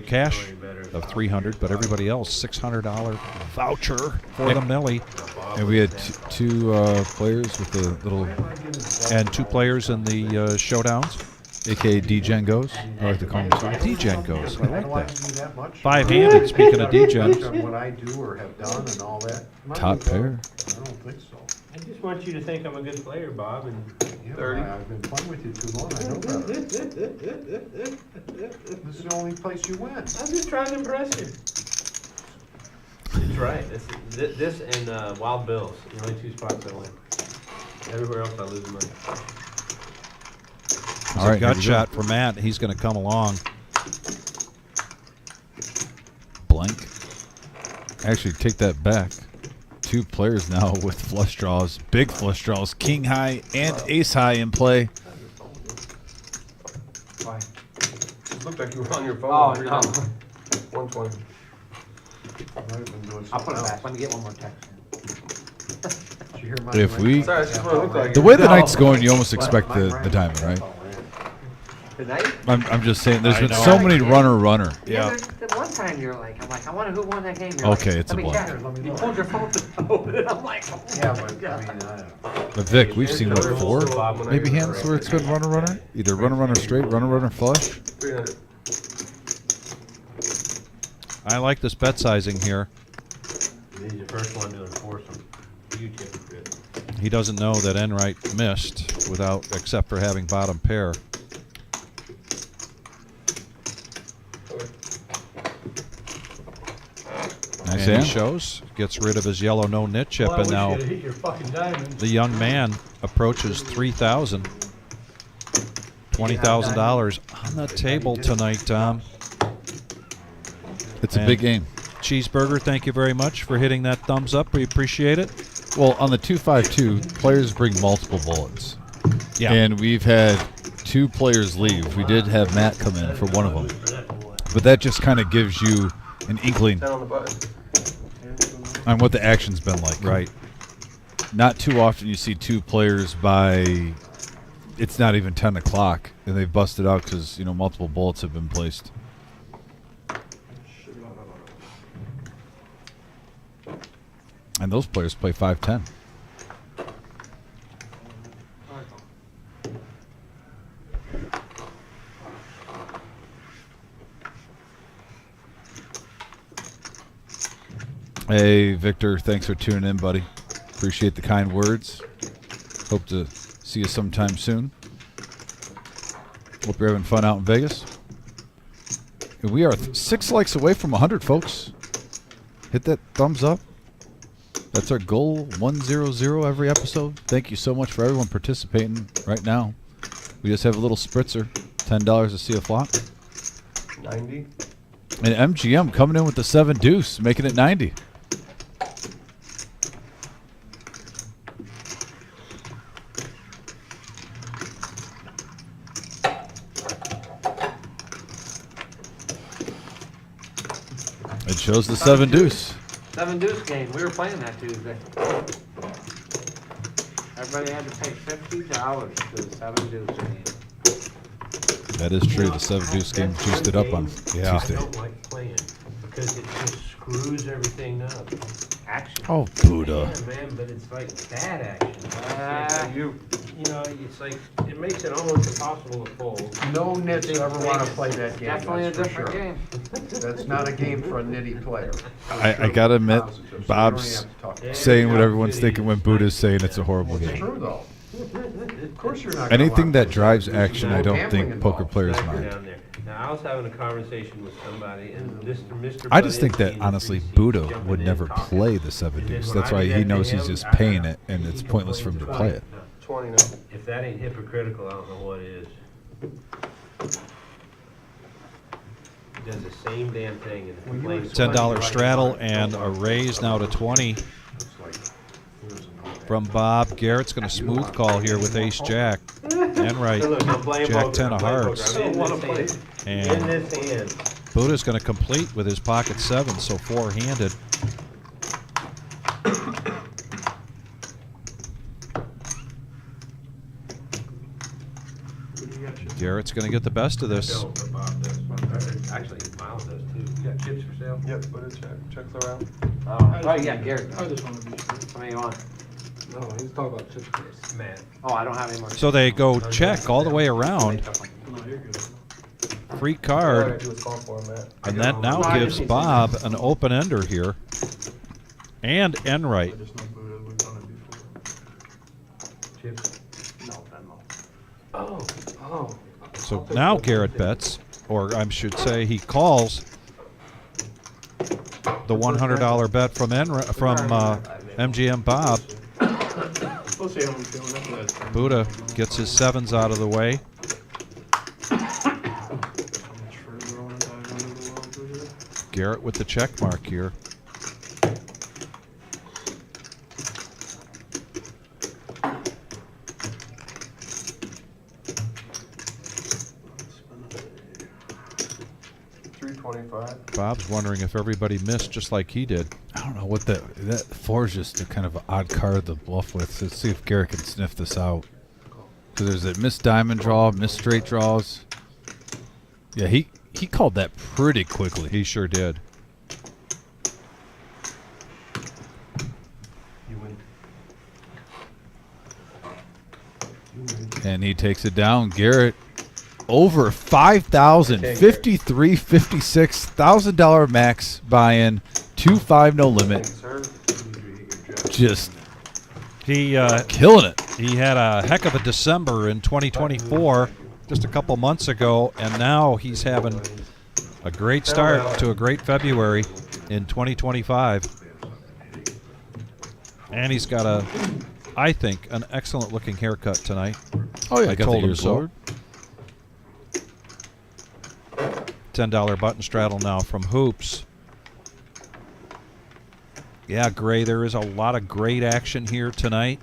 cash of $300, but everybody else $600 voucher for the millie. And we had two players with the little... And two players in the showdowns. A.K.A. D-Gen goes. I like to call him so. D-Gen goes. I like that. that much. Five-handed, speaking of D-Gen. What I do or have done and all that. Top pair. I don't think so. I just want you to think I'm a good player, Bob, and Yeah, I've been playing with you too long. I know better. This is the only place you win. I'm just trying to impress you. That's right. This and Wild Bills, the only two spots I win. Everywhere else I lose money. All right, gut shot for Matt. He's going to come along. Blank. Actually, take that back. Two players now with flush draws, big flush draws, king high and ace high in play. Why? It looked like you were on your phone. Oh, no. 120. I'll put it back. Let me get one more text. Did you hear my If we, Sorry, it's just what it looked like. the way the night's going, you almost expect the diamond, right? Good night. I'm just saying, there's been so many runner. Yeah. The one time you're like, I'm like, I wonder who won that game. You're Okay, like, it's a let me bluff. check. You pulled your phone out, and I'm like, oh Yeah, my but God. I mean, But Vic, we've seen what, 4 maybe hands where it's been runner. Either runner straight, runner flush. 300. I like this bet sizing here. He's the first one to enforce them. You tip it good. He doesn't know that Enright missed except for having bottom pair. Thanks, and Sam. he shows, gets rid of his yellow no-nit chip, Well, I and wish now you'd hit your fucking diamonds. the young man approaches 3,000. $20,000 on the table tonight, Tom. It's a big game. Cheeseburger, thank you very much for hitting that thumbs up. We appreciate it. Well, on the 252, players bring multiple bullets. Yeah. And we've had 2 players leave. We did have Matt come in for one of them. But that just kind of gives you an inkling on what the action's been like. Right. Not too often you see 2 players by, it's not even 10 o'clock, and they've busted out because, multiple bullets have been placed. And those players play 5-10. Hey, Victor, thanks for tuning in, buddy. Appreciate the kind words. Hope to see you sometime soon. Hope you're having fun out in Vegas. And we are 6 likes away from 100, folks. Hit that thumbs up. That's our goal, 100 every episode. Thank you so much for everyone participating right now. We just have a little spritzer, $10 to see a flop. 90. And MGM coming in with the 7 deuce, making it 90. It shows the 7 deuce. 7 deuce game. We were playing that Tuesday. Everybody had to pay $50 for the 7 deuce game. That is true. The 7 deuce game juiced it up on Tuesday. I don't like playing because it just screws everything up. Action. Oh, Buddha. Yeah, man, but it's like bad action. It's like, it makes it almost impossible to fold. No nits ever want to play that game. Definitely a that's for different sure. game. That's not a game for a nitty player. I got to admit, Bob's saying what everyone's thinking when Buddha's saying it's a horrible It's game. true, though. Of course you're not gonna Anything want that to drives play that. action, There's I don't gambling think poker involved. players Back mind. down there. Now, I was having a conversation with somebody, and Mr. I just think Buddy that, honestly, seems Buddha jumping would in, never talking. play the 7 And then deuce. when That's I why did he that to knows he's him, just I paying got- it, and it's he pointless for him to complains play it. 20 now. If that ain't hypocritical, I don't know what is. He does the same damn thing and complains. $10 straddle and a raise now to 20 from Bob. Garrett's going to smooth call here with ace jack. And right, Look, I'm playing jack poker, 10 I'm of playing hearts. poker. I'm in this hand. In And this hand. Buddha's going to complete with his pocket 7, so 4-handed. Garrett's going to get the best of this. No, but Bob does. Actually, Miles does too. You got chips for sale? Yep, put a check. Checks around. Oh, yeah, Garrett. I just want to be sure. How many you want? No, he's talking about chips first. Man. Oh, I don't have any more. So they go check all the way around. No, you're good. Free All I card. gotta do is call for him, Matt. And that now No, I gives just- Bob an open ender here. And end I right. just know Buddha, we've done it before. Chips? No, Venmo. Oh. So now Garrett bets, or I should say he calls the $100 bet from MGM Bob. We'll see how I'm feeling after that. Buddha gets his 7s out of the way. How much further on is I under the world over here? Garrett with the check mark here. Bob's wondering if everybody missed just like he did. I don't know what that 4 is just a kind of an odd card to bluff with. So let's see if Garrett can sniff this out. So there's a missed diamond draw, missed straight draws. Yeah, he called that pretty quickly. He sure did. And he takes it down. Garrett over 5,000, 53, 56, $1,000 max buy-in, 2-5 no limit. Just He killing it. He had a heck of a December in 2024, just a couple months ago, and now he's having a great start to a great February. in 2025. And he's got I think, an excellent looking haircut tonight. Oh yeah, I got told the him so. lowered. $10 button straddle now from Hoops. Yeah, Gray, there is a lot of great action here tonight.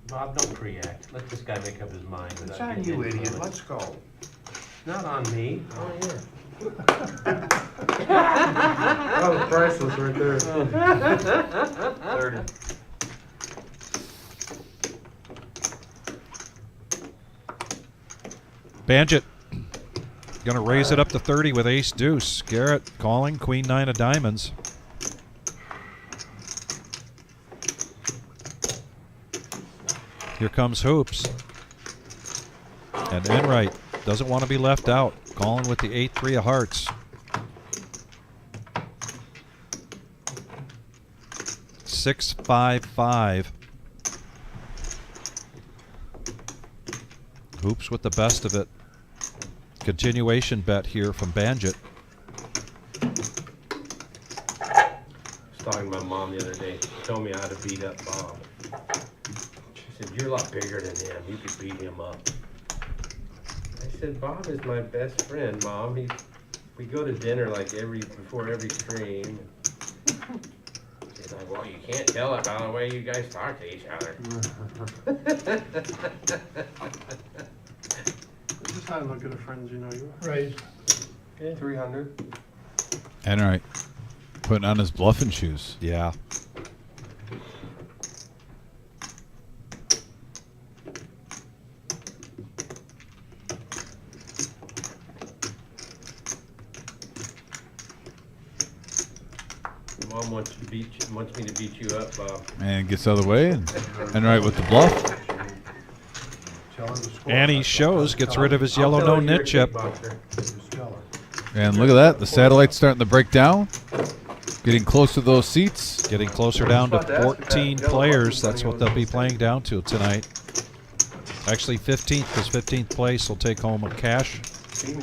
Bob, don't react. Let this guy make up his mind. It's without on getting you, into idiot. it. Let's go. It's not on me. Oh, yeah. That was priceless right there. 30. Banjit going to raise it up to 30 with ace deuce. Garrett calling, queen 9 of diamonds. Here comes Hoops. And Enright doesn't want to be left out. Calling with the 8-3 of hearts. $6-5-5. Hoops with the best of it. Continuation bet here from Banjit. I was talking to my mom the other day. She told me how to beat up Bob. She said, "You're a lot bigger than him. You could beat him up." I said, "Bob is my best friend, Mom. We go to dinner like before every stream." She's like, "Well, you can't tell it by the way you guys talk to each other." Just how to look at the friends you know you are. Right. 300. Enright putting on his bluffing shoes. Yeah. Mom wants me to beat you up, Bob. And gets out of the way. And Enright with the bluff. And he shows, gets rid of his yellow no-nit chip. And look at that. The satellite's starting to break down. Getting close to those seats. Getting closer down to 14 players. That's what they'll be playing down to tonight. Actually 15th, because 15th place will take home a cash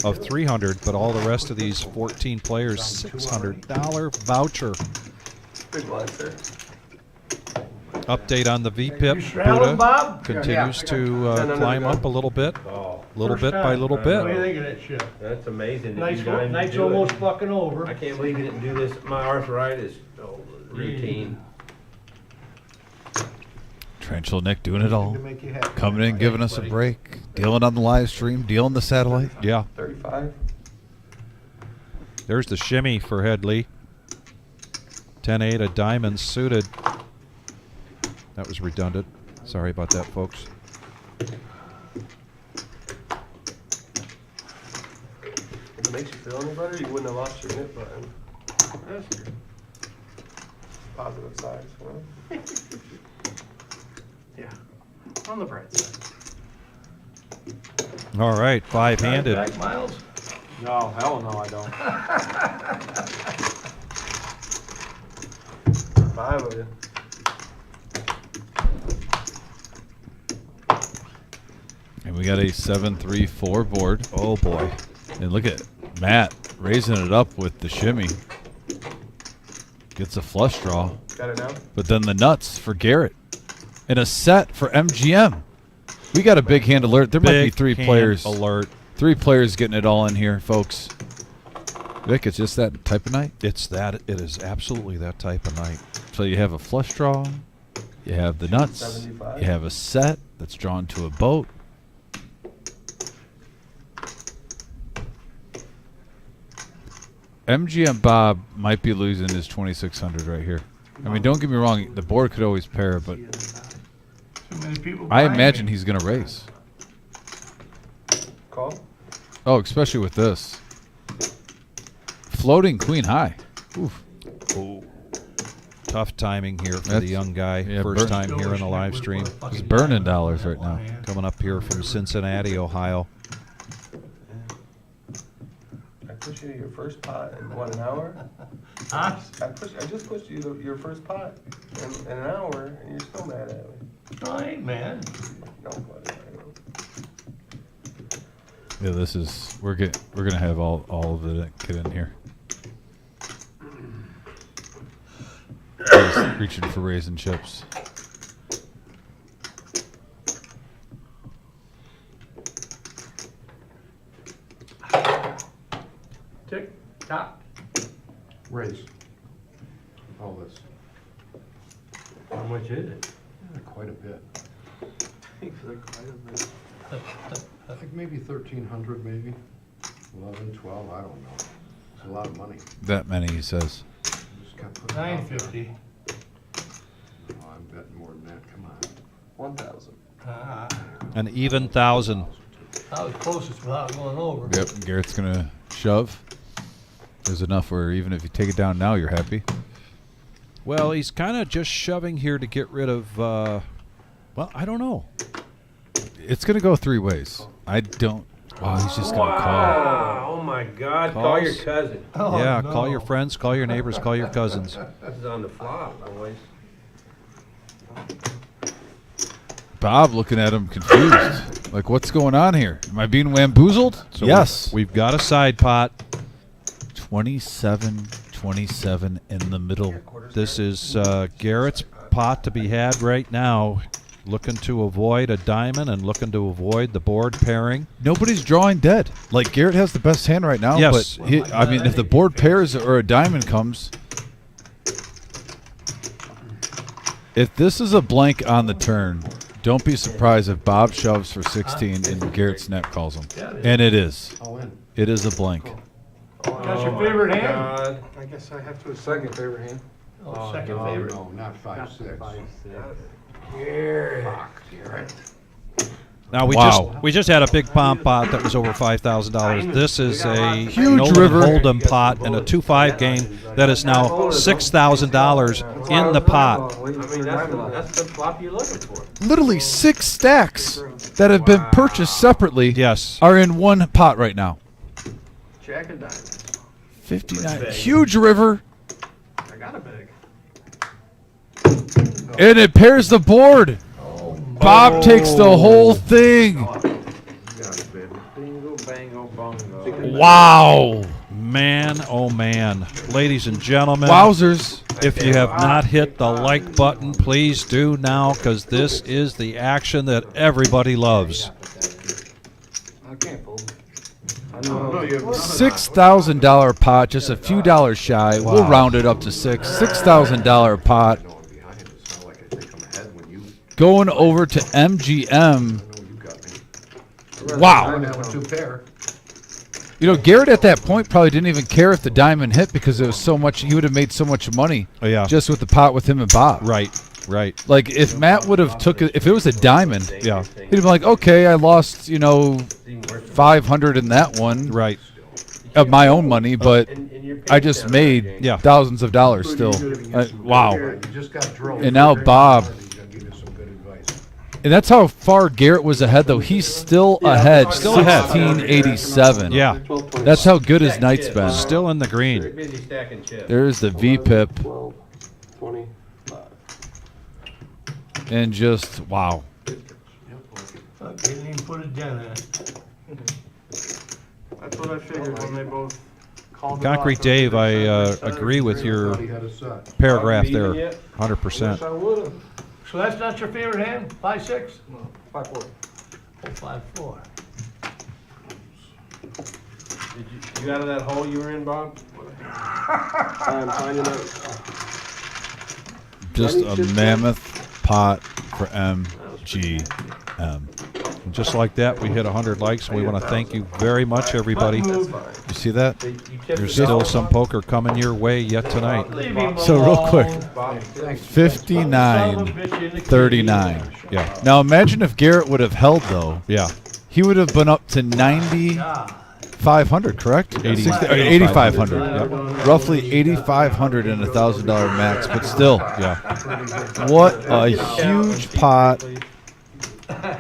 of $300, but all the rest of these 14 players, $600 voucher. Big lights there. Update on the VPIP. straddling, Bob? Continues to climb up a little bit. Little bit by little What do you bit. think of that shit? That's amazing. that Night's, you guys night's do it. almost fucking over. I can't believe you didn't do this. My arthritis routine. Trenchel Nick doing it all. Coming in, giving us a break. Dealing on the live stream. Dealing the satellite. Yeah. 35. There's the shimmy for Headley. 10-8 of diamonds suited. That was redundant. Sorry about that, folks. If it makes you feel any better, you wouldn't have lost your knit button. That's your positive side. Well. Yeah. On the bright side. All right, five-handed. Back, Miles? No, hell no, I don't. 5 of you. And we got a 7-3-4 board. Oh boy. And look at Matt raising it up with the shimmy. Gets a flush draw. Got it now? But then the nuts for Garrett. And a set for MGM. We got a big hand alert. There might be 3 players. Alert. 3 players getting it all in here, folks. Vic, it's just that type of night? It's that. It is absolutely that type of night. So you have a flush draw. You have the nuts. 75. You have a set that's drawn to a boat. MGM Bob might be losing his 2,600 right here. I mean, don't get me wrong. The board could always pair, but Too many people I buying imagine it. he's going to raise. Call? Oh, especially with this. Floating queen high. Oof. Ooh. Tough timing here for That's- the young guy. yeah, First burn- time here in the live stream. He's burning dollars right now. Coming up here from Cincinnati, Ohio. I push you to your first pot in what, an hour? Huh? I just pushed you your first pot in an hour, and you're still mad at me. No, I ain't mad. No, buddy, I know. Yeah, this is we're gonna have all of it get in here. Just reaching for raisin chips. Tick tock. Raise. All this. How much is it? Quite a bit. I think maybe 1,300, maybe 11, 12. I don't know. It's a lot of money. That many, he says. Just gotta put it out there. $9.50. Oh, I'm betting more than that. Come on. 1,000. An even 1,000. That was closest without going over. Yep, Garrett's gonna shove. There's enough where even if you take it down now, you're happy. Well, he's kind of just shoving here to get rid of, well, I don't know. It's going to go three ways. I don't. Oh, he's just going to call. Oh, my God. Calls. Call your cousin. Oh, Yeah, no. call your friends, call your neighbors, call your cousins. This is on the flop, boys. Bob looking at him confused. Like, what's going on here? Am I being bamboozled? So yes. We've got a side pot. 27 in the middle. This is Garrett's pot to be had right now. Looking to avoid a diamond and looking to avoid the board pairing. Nobody's drawing dead. Like, Garrett has the best hand right now. Yes. But I mean, if the board pairs or a diamond comes. If this is a blank on the turn, don't be surprised if Bob shoves for 16 and Garrett snap calls him. And it is. It is a blank. That's your favorite hand? God. I guess I have to a second favorite hand. Oh, second No, favorite. no, not 5-6. Fuck, Garrett. Now we just had a big palm pot that was over $5,000. This is a Huge Nolan river Hold'em pot in a 2-5 game that is now $6,000 in the pot. I mean, that's the flop you're looking for. Literally 6 stacks that have been purchased separately. Yes. Are in one pot right now. Jack of diamonds. 59. Huge river. I got a bag. And it pairs the board. Bob takes the whole thing. Bingo, bango, bongo. Wow. Man, oh man. Ladies and gentlemen. Wowzers. If you have not hit the like button, please do now, because this is the action that everybody loves. I can't fold. $6,000 pot, just a few dollars shy. Wow. We'll round it up to $6,000 pot. Going over to MGM. Wow. You know, Garrett at that point probably didn't even care if the diamond hit because it was so much. He would have made so much money just with the pot with him and Bob. Right. Like if Matt would have took it, if it was a diamond, he'd have Yeah. been like, okay, I lost, 500 in that one, Right. of my own money, but I just made thousands of dollars still. Wow. And now Bob. And that's how far Garrett was ahead, though. He's still ahead. Still ahead. 1687. Yeah. That's how good his night's been. Still in the green. Busy stacking chips. There's the V-pip. 12, 25. And just, wow. Fuck, didn't even put a dent in it. That's what I figured when they both called it Concrete off. Dave, I agree with your paragraph there, 100%. I would have. So that's not your favorite hand? 5-6? No, 5-4. Oh, 5-4. You out of that hole you were in, Bob? I'm finding out. Just a mammoth pot for MGM. And just like that, we hit 100 likes. We want to thank you very much, everybody. You see that? There's still some poker coming your way yet tonight. So real quick, 59-39. Yeah. Now imagine if Garrett would have held, though. Yeah. He would have been up to 9,500, correct? 8,500. Yep. Roughly 8,500 and $1,000 max, but still. Yeah. What a huge pot.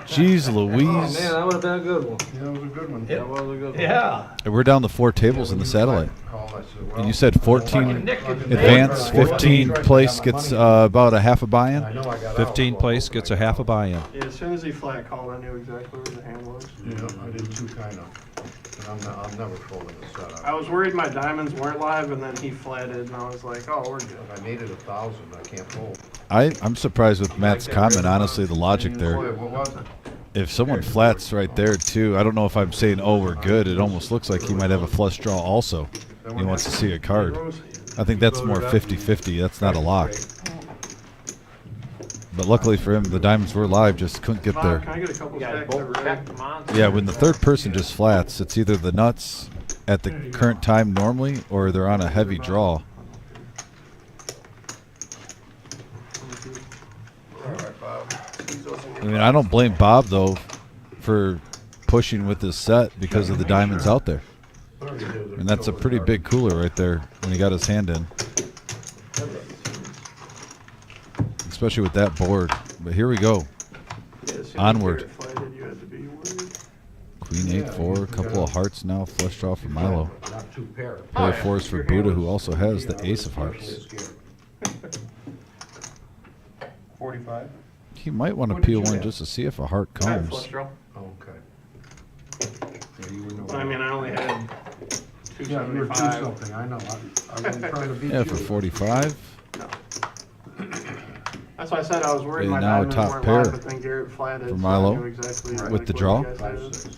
Jeez Louise. Oh, man, that would have been a good one. Yeah, that was a good one. That was a good one. Yeah. And we're down to 4 tables in the satellite. Call And you said 14 advance, 15 place gets about a half a buy-in? 15 place gets a half a buy-in. Yeah, as soon as he flat called, I knew exactly where the hand was. Yeah, I did too, kind of. And I'm never folding the setup. I was worried my diamonds weren't live, and then he flatted, and I was like, oh, we're good. I made it 1,000, I can't fold. I'm surprised with Matt's comment, honestly, the logic there. What was it? If someone flats right there, too, I don't know if I'm saying, oh, we're good. It almost looks like he might have a flush draw also. He wants to see a card. I think that's more 50-50. That's not a lock. But luckily for him, the diamonds were live, just couldn't get there. Can I get a couple stacks of red? Yeah, when the third person just flats, it's either the nuts at the current time normally, or they're on a heavy draw. I mean, I don't blame Bob, though, for pushing with this set because of the diamonds out there. And that's a pretty big cooler right there when he got his hand in. Especially with that board. But here we go. Onward. Queen 8-4, a couple of hearts now, flush draw for Milo. Pair of fours for Buddha, who also has the ace of hearts. 45. He might want to peel one just to see if a heart comes. Okay. I mean, I only had 275. Yeah, you were 2-something, I know. I wasn't trying to beat Yeah, you. for 45. That's why I said I was worried And my now a diamonds top weren't pair live, but then Garrett flatted. for so Milo I knew exactly with the what draw. you guys had.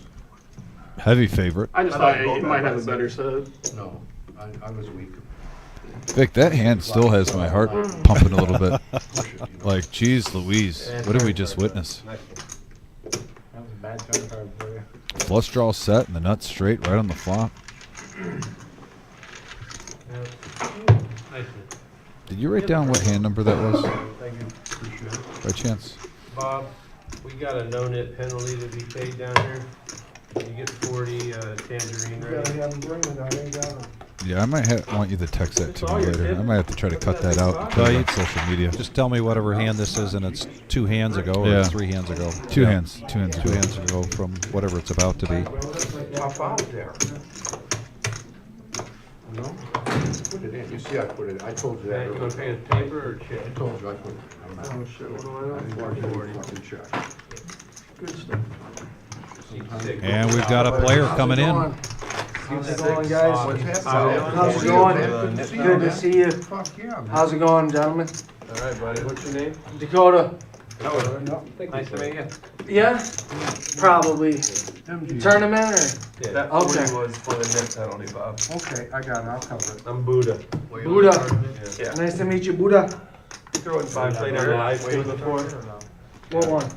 Heavy favorite. I just thought you might have a better set. No, I was weak. Vic, that hand still has my heart pumping a little bit. Like, geez Louise, what did we just witness? That was a bad turn card for you. Flush draw set and the nuts straight right on the flop. Did you write down what hand number that was? Thank you. Appreciate it. By chance? Bob, we got a no-nit penalty to be paid down here. You get 40 tangerine, right? Yeah, I might want you to text that to me later. I might have to try to cut that out and put it on social media. Just tell me whatever hand this is, and it's 2 hands ago or Yeah. 3 hands ago. Two Yeah. hands. 2 hands. 2 hands ago from whatever it's about to be. Pop out there. No? Put it in. You see I put it, I told you that. You want to pay with paper or check? I told you I put it. Oh shit, what do I know? I didn't want to fucking check. Good stuff. And we've got a player coming in. How's it going, guys? How's it going? Good to see you. Fuck yeah. How's it going, gentlemen? All right, buddy. What's your name? Dakota. Nice to meet you. Yeah? Probably. Tournament or? Yeah. That Okay. 40 was for the net penalty, Bob. Okay, I got it, I'll cover it. I'm Buddha. Buddha. Yeah. Nice to meet you, Buddha. Throw it I played on the live stream before. What one?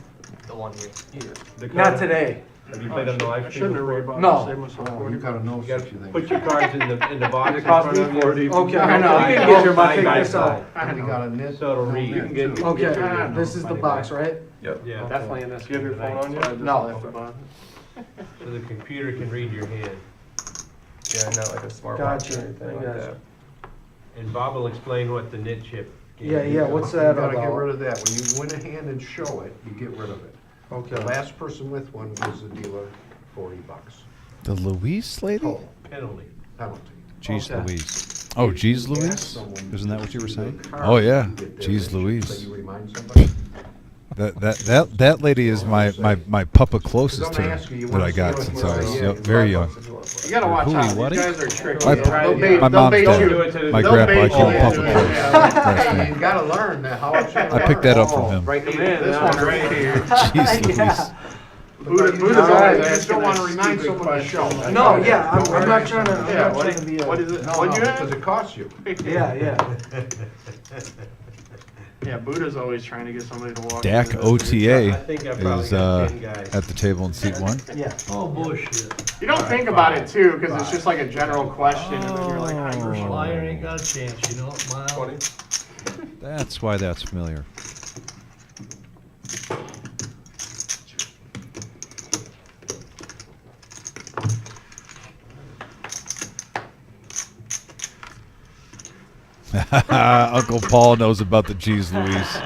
The one here. Not today. Have you played on the live I stream shouldn't have before? rebought. No. Save myself Oh, 40. you gotta know You gotta such a thing. put your cards in the box in cost front me of you. 40. Okay, I know. You can get your money yourself. And you got a nit. So it'll read. no You nit, can get- too. Okay, this is the box, right? Yep. Yeah. Definitely in this. Do you have your phone on you? I just No. left it on. So the computer can read your hand. Yeah, not like a smart Gotcha. watch or anything I like gotcha. that. And Bob will explain what the nit chip game Yeah, is. yeah. What's You that gotta get about? rid of that. When you win a hand and show it, you get rid of it. Okay. The last person with one gives the dealer $40. The Louise lady? Total Penalty. penalty. Jeez Okay. Louise. Oh, geez If you ask Louise? someone Isn't that what you were saying? to card, Oh, yeah. you get their Geez name. Louise. So you remind somebody. That lady is my papa closest to that I got since I was very young. You gotta watch Who, out. what? These guys are tricky. My, They'll bait- my they'll mom's bait you. dad. My They'll grandpa, I bait called you Papa into it. Close. Last You name. gotta learn that how it's. I picked that up from him. Right Man, here. this one's right here. Jeez Louise. Yeah. Buddha's You always just don't asking wanna that remind stupid someone to show. question. No, yeah, I'm not trying to. I'm Yeah, not trying to be a. what is it? No, What'd you because have? it costs you. Yeah, yeah. Yeah, Buddha's always trying to get somebody to walk. Dak into this. OTA I think I probably is got 10 guys. at the table in seat 1. Yeah. Oh, bullshit. You don't think about it too, because it's just like a general question, and then you're like, Irish oh. liar ain't got a chance, you know, Miles? 20. That's why that's familiar. Uncle Paul knows about the cheese, Louise.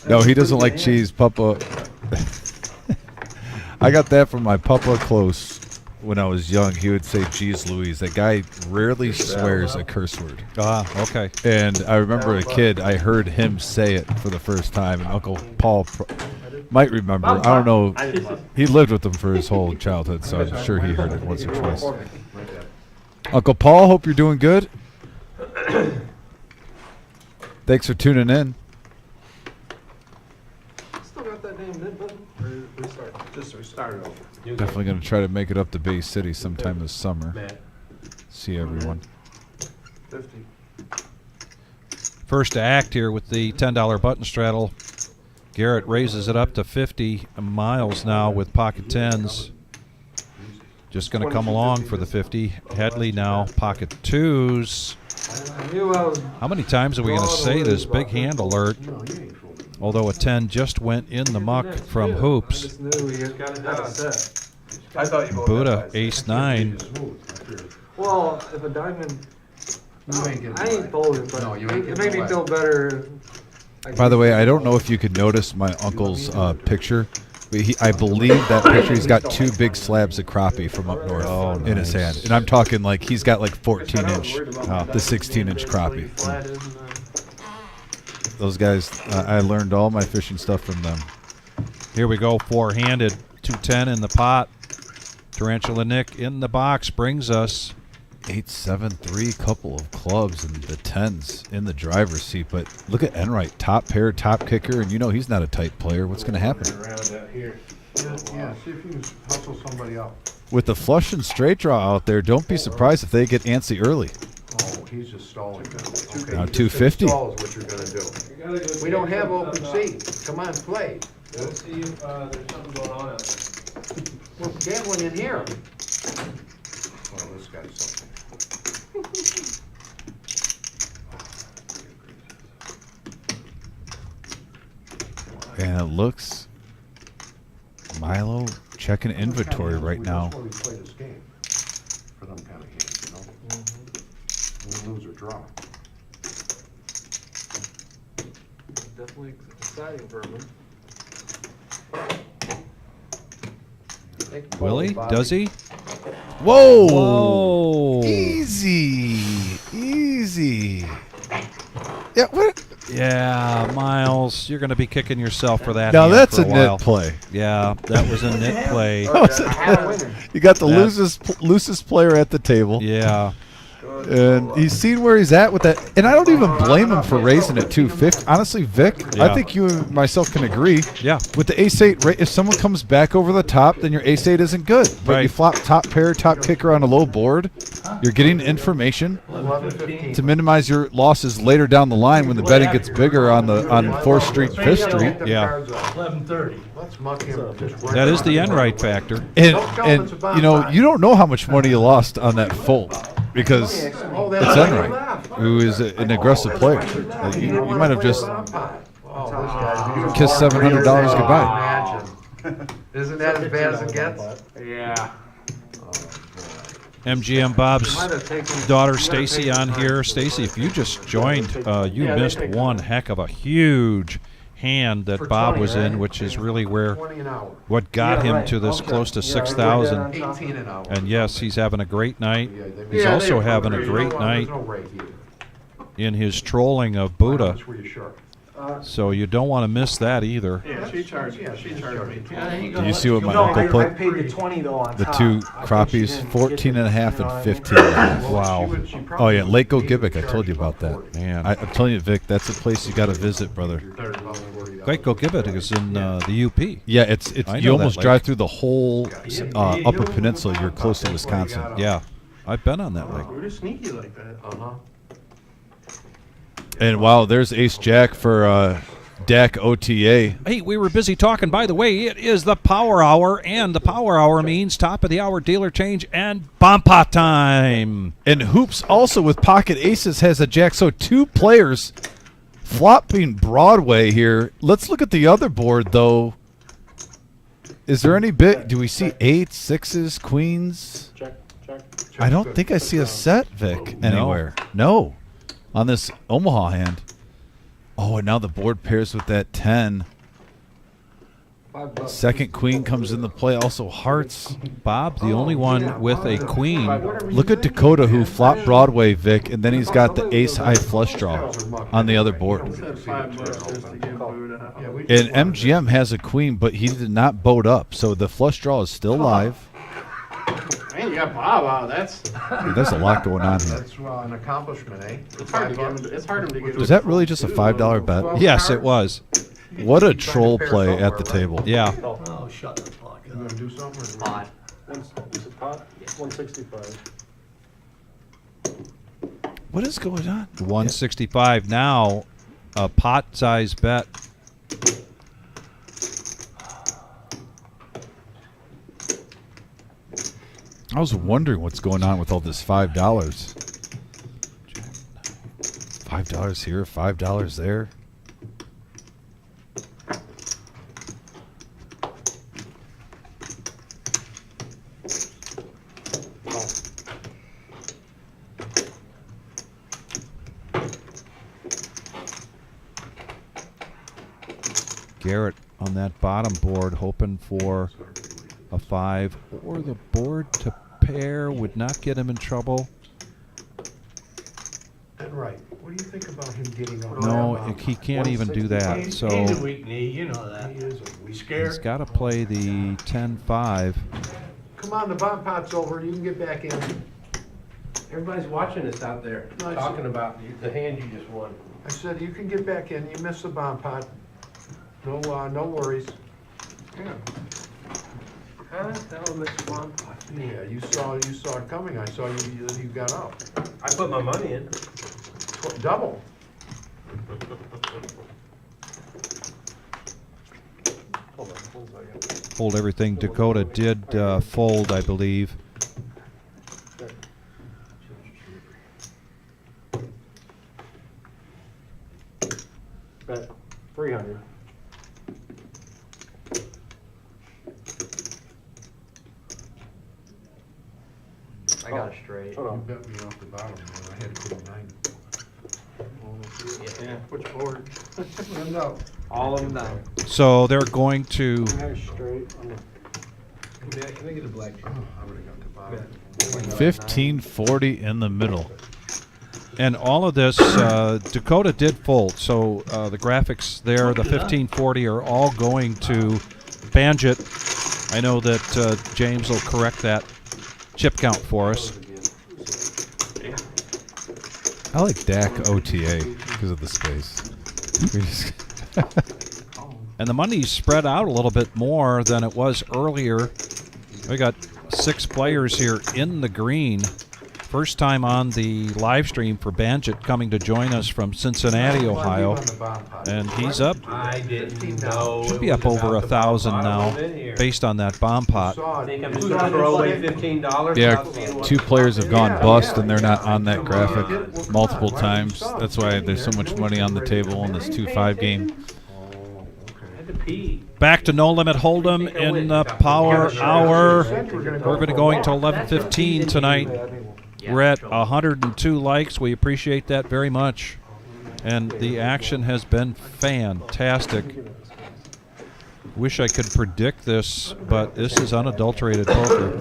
No, he doesn't like cheese, Papa. I got that from my Papa Close. when I was young, he would say "Geez Louise." That guy rarely swears a curse word. Okay. And I remember a kid, I heard him say it for the first time, and Uncle Paul might remember. I don't know. He lived with them for his whole childhood, so I'm sure he heard it once or twice. Uncle Paul, hope you're doing good. Thanks for tuning in. Still got that damn nit button? Or restart? Just restart it over. Definitely going to try to make it up to Bay City sometime this summer. See everyone. 50. First to act here with the $10 button straddle. Garrett raises it up to 50 miles now with pocket 10s. Just going to come along for the 50. Headley now pocket 2s. How many times are we going to say this big hand alert? Although a 10 just went in the muck from hoops. Buddha, ace 9. Well, if a diamond, I ain't folding, but it made me feel better. By the way, I don't know if you could notice my uncle's picture, but I believe that picture, he's got 2 big slabs of crappie from up north in his hand. And I'm talking like he's got like 14-inch, the 16-inch crappie. Those guys, I learned all my fishing stuff from them. Here we go, 4-handed, 210 in the pot. Tarantula Nick in the box brings us 8-7-3, couple of clubs and the 10s in the driver's seat. But look at Enright, top pair, top kicker, and you know he's not a tight player. What's going to happen? Yeah, see if you can hustle somebody up. With the flush and straight draw out there, don't be surprised if they get antsy early. Oh, he's just stalling now. Okay, Now 250. Stall is what you're going to do. We don't have open seat. Come on, play. Let's see if there's something going on out there. We're gambling in here. Well, this guy's something. And it looks Milo checking inventory right now. That's why we play this game. For them kind of hands, you know? Win, lose, or draw. Definitely exciting for him. Willie, does he? Whoa! Whoa! Easy, easy. Yeah, what? Yeah, Miles, you're going to be kicking yourself for that. Now hand that's for a while. nit play. Yeah, that was a nit play. You got the loosest player at the table. Yeah. And he's seen where he's at with that. And I don't even blame him for raising it 250. Honestly, Vic, Yeah. I think you and myself can agree. Yeah. With the ace-8, if someone comes back over the top, then your ace-8 isn't good. But Right. you flop top pair, top kicker on a low board. You're getting information to minimize your losses later down the line when the betting gets bigger on 4th Street, 5th Street. Yeah. 11:30. Let's muck him. That is the Enright factor. And you know, you don't know how much money you lost on that fold because it's Enright, who is an aggressive player. You might have just kissed $700 goodbye. Isn't that as bad as it gets? Yeah. MGM Bob's daughter Stacy on here. Stacy, if you just joined, you missed one heck of a huge hand that Bob was in, which is really where what got him to this close to 6,000. And yes, he's having a great night. He's also having a great night in his trolling of Buddha. So you don't want to miss that either. Yeah, she charged me. Do you see what my uncle put? I paid you 20 though on The top. 2 crappies, 14.5 and 15.5. Wow. Oh yeah, Lake Gogibic. I told you about that. Man, I'm telling you, Vic, that's a place you got to visit, brother. Great Gogibic is in the UP. Yeah, it's I know you almost that drive lake. through the whole Upper Peninsula. You're close to Wisconsin. Yeah, I've been on that lake. We're just sneaky like that. And wow, there's Ace Jack for Dak OTA. Hey, we were busy talking. By the way, it is the Power Hour, and the Power Hour means top of the hour dealer change and bomb pot time. And Hoops also with pocket aces has a jack. So 2 players flopping Broadway here. Let's look at the other board though. Is there any bit? Do we see 8s, 6s, queens? Check. I don't think I see a set, Vic, anywhere. No. On this Omaha hand. Oh, and now the board pairs with that 10. Second queen comes into play. Also hearts. Bob, the only one with a queen. Look at Dakota, who flopped Broadway, Vic, and then he's got the ace high flush draw on the other board. And MGM has a queen, but he did not boat up, so the flush draw is still live. Man, you got Bob out. That's a lot going on here. That's an accomplishment, eh? It's hard to get. Was that really just a $5 bet? Yes, it was. What a troll play at the table. Yeah. Oh, shut the fuck You gonna do something? Or Pot. Is it pot? 165. What is going on? 165 now, a pot-size bet. I was wondering what's going on with all this $5. $5 here, $5 there. Garrett on that bottom board hoping for a 5 or the board to pair would not get him in trouble. And right. What do you think about him getting on? No, he can't even do that. So He's a weak knee, you know that. He is a weak. Scared. he's got to play the 10-5. Come on, the bomb pot's over. You can get back in. Everybody's watching us out there, No, talking about the hand you just won. I said you can get back in. You missed the bomb pot. No, no worries. Yeah. Huh? That was Mr. One. Yeah, you saw it coming. I saw you got up. I put my money in. Double. Hold on 1 second. Hold everything. Dakota did fold, I believe. Bet 300. I got it straight. Hold You on. bet me off the bottom, man. I had to put 9. Yeah, which board? No. All of them down. So they're going to Straight. Can I get a black? Oh, I would have got the bottom. 1540 in the middle. And all of this, Dakota did fold, so the graphics there, the 1540, are all going to Banjit. I know that James will correct that chip count for us. I like DAC OTA because of the space. And the money's spread out a little bit more than it was earlier. We got 6 players here in the green. First time on the live stream for Banjit coming to join us from Cincinnati, Ohio. And he's up. I didn't know. Should be up over 1,000 now based on that bomb pot. I think I'm just going to throw away $15. Yeah, 2 players have gone bust and they're not on that graphic multiple times. That's why there's so much money on the table in this 2-5 game. Back to No Limit Hold'em in the Power Hour. We're going to go to 11:15 tonight. We're at 102 likes. We appreciate that very much. And the action has been fantastic. Wish I could predict this, but this is unadulterated poker.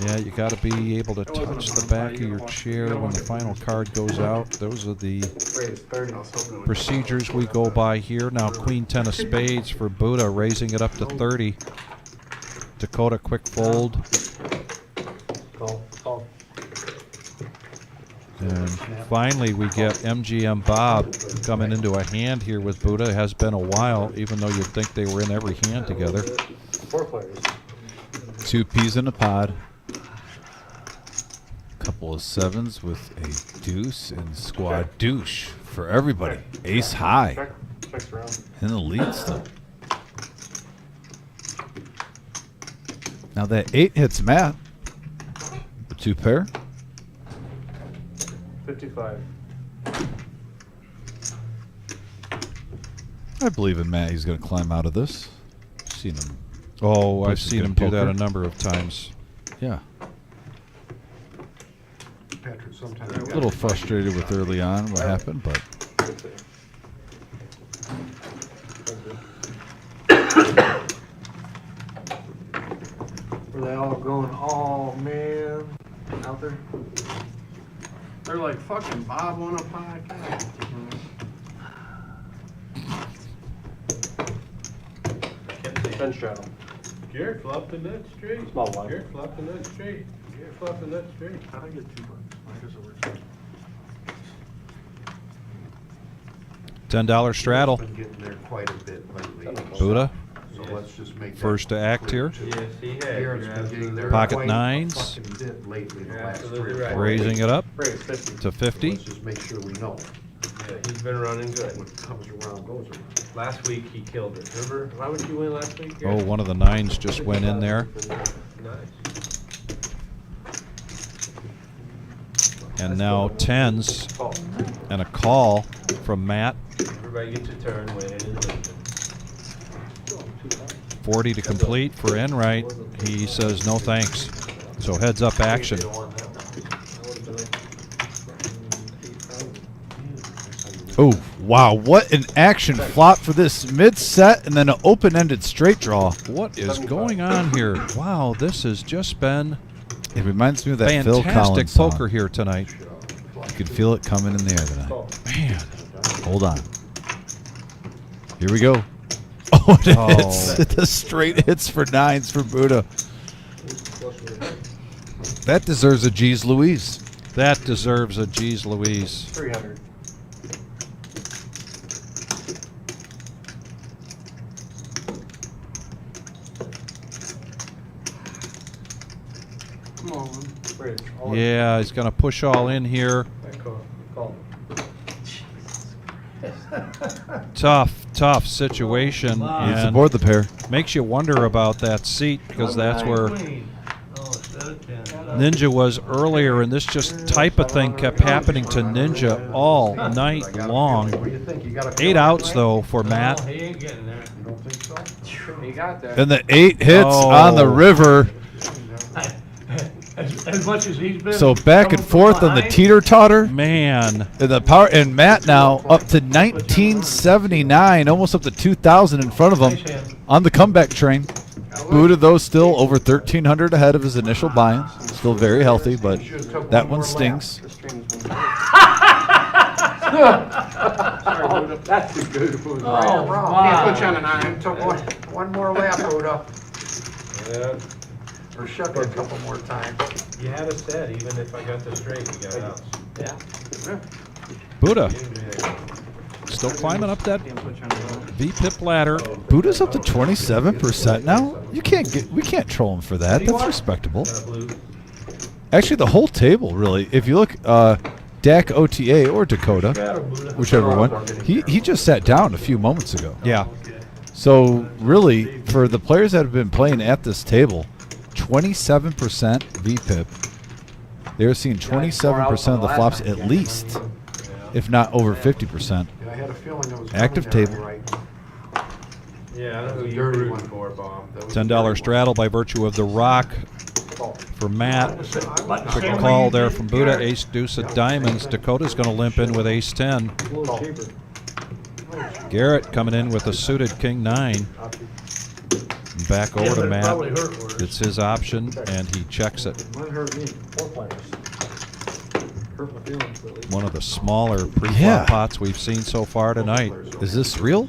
Yeah, you got to be able to touch the back of your chair when the final card goes out. Those are the procedures we go by here. Now Queen 10 of spades for Buddha, raising it up to 30. Dakota quick fold. Call. And finally we get MGM Bob coming into a hand here with Buddha. It has been a while, even though you'd think they were in every hand together. 4 players. 2 peas in a pod. Couple of 7s with a deuce and squad douche for everybody. Ace high. Checks around. In the lead still. Now that 8 hits Matt. The 2 pair. 55. I believe in Matt. He's going to climb out of this. Seen him. Oh, play I've some seen good him do that poker. a number of times. Yeah. Patrick, sometimes A little frustrated with early on what happened, but on a podcast. Bench straddle. Garrett, flop the nut straight. Small one. Garrett, flop the nut straight. Garrett, flop the nut straight. How'd I get 2 bucks? Why does it work? $10 straddle. Been getting there quite a bit lately. Buddha. So let's just make that First to act clear. here. Yes, he has. Garrett's You're been getting absolutely there right. Pocket quite a nines. fucking bit lately, the You're last absolutely 3 or right. 4 Raising days. it up Bring it 50. to 50. Let's just make sure we know. Yeah, he's been running good. What comes around goes around. Last week he killed it. Remember? Why would you win last week, Oh, Garrett? one of the nines just went in there. Nice. And now tens and a call from Matt. Everybody gets a turn, winning and losing. 40 to complete for Enright. He says no thanks. So heads up action. Oh, wow. What an action flop for this mid-set and then an open-ended straight draw. What is going on here? Wow, this has just been It reminds me of that Phil fantastic Collins song. poker here tonight. You could feel it coming in the air tonight. Man. Hold on. Here we go. Oh, it Oh. hits. The straight hits for nines for Buddha. That deserves a G's Louise. That deserves a G's Louise. 300. Come on. Bridge. Yeah, he's going to push all in here. Call. Tough situation. Needs to And board the pair. makes you wonder about that seat because that's where Queen. Oh, instead of 10. Ninja was earlier, and this just type of thing kept happening to Ninja all night long. What do you think? You got a 8 outs, though, for Matt. No, he ain't getting there. You don't think so? He got there. And the 8 hits Oh. on the river. As much as he's been. So back and coming from forth on the behind, teeter-totter. Man. And the power and Matt now up to 1979, almost up to 2000 in front of him on the comeback train. Buddha though still over 1300 ahead of his initial buy-in. Still very healthy, but that one stings. That's a good one. Oh, Wrong. my. Can't put you on a 9. Took one more lap, Buddha. Yeah. Or shuck it a couple more times. You had it said, even if I got the straight, you got outs. Yeah. Buddha still climbing up that VPIP ladder. Buddha's up to 27% now. We can't troll him for that. That's respectable. Actually, the whole table really. If you look, DAC OTA or Dakota, whichever one, he just sat down a few moments ago. Yeah. So really, for the players that have been playing at this table, 27% VPIP. They're seeing 27% of the flops at least, if not over 50%. I had a feeling it was Active coming down table. right. Yeah, I know who Dirty you're rooting one. for, Bob. That was a $10 dirty straddle by virtue of the rock for Matt. Quick call there from Buddha. Ace deuce of diamonds. Dakota's going to limp in with ace 10. A little cheaper. Garrett coming in with a suited king 9. Back over to Matt. Probably hurt worse. It's his option, and he checks it. Might hurt me. 4 players. Hurt my feelings, at least. One of the smaller pre-flop Yeah. pots we've seen so far tonight. Is this real?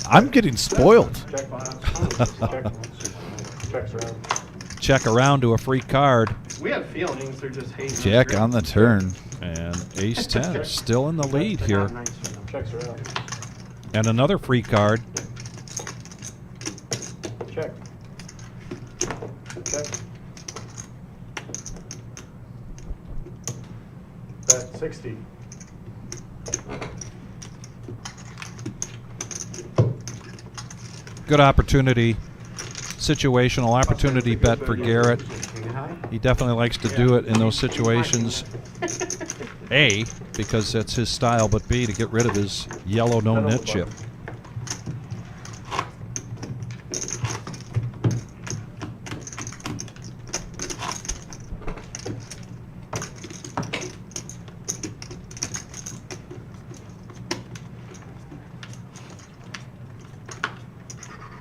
I'm getting spoiled. Check behind. Checks around. Check around to a free card. We have feelings, they're just hating. Jack on the turn. And ace 10 still in the lead here. Checks around. And another free card. Check. Check. Bet 60. Good opportunity. Situational opportunity bet for Garrett. He definitely likes to do it in those situations. A, because that's his style, but B, to get rid of his yellow no-nit chip.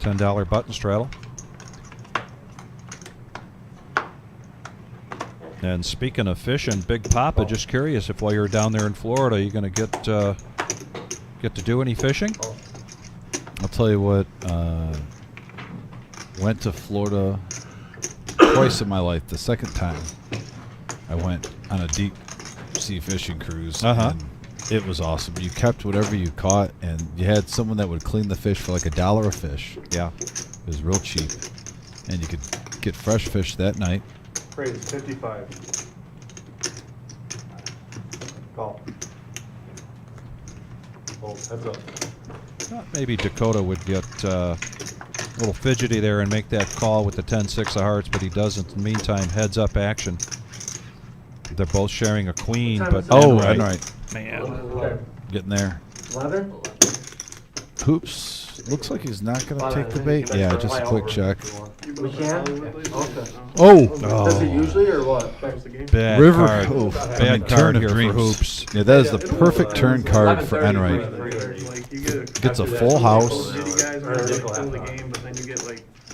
$10 button straddle. And speaking of fishing, Big Papa, just curious if while you're down there in Florida, you're going to get to do any fishing? I'll tell you what. Went to Florida twice in my life. The second time, I went on a deep sea fishing cruise. And it was awesome. You kept whatever you caught, and you had someone that would clean the fish for like $1 a fish. Yeah, it was real cheap, and you could get fresh fish that night. Praise 55. Call. Oh, heads up. Thought maybe Dakota would get a little fidgety there and make that call with the 10-6 of hearts, but he doesn't. In the meantime, heads up action. They're both sharing a queen, but right. Man, getting there. 11. Hoops. Looks like he's not going to take the bait. Yeah, just a quick check. We can? Okay. Oh. Does it usually or what? Bad River. card. Oh, Bad card here for Hoops. Yeah, that is the perfect turn card for Enright. Gets a full house.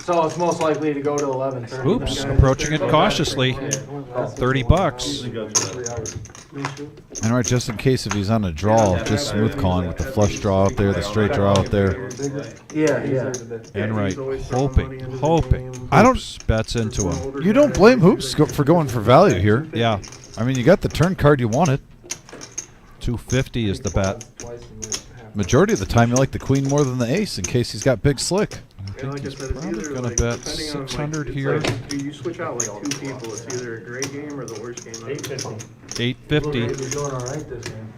So it's most likely to go to 11. Hoops, approaching it cautiously. $30. Enright, just in case if he's on a draw, just smooth calling with the flush draw out there, the straight draw out there. Yeah. Enright hoping. I don't bets into him. You don't blame Hoops for going for value here. Yeah. I mean, you got the turn card you wanted. 250 is the bet. Majority of the time, you like the queen more than the ace in case he's got big slick. I think he's probably going to bet 600 here. You switch out like 2 people. It's either a great game or the worst game. 850. We're doing all right this game.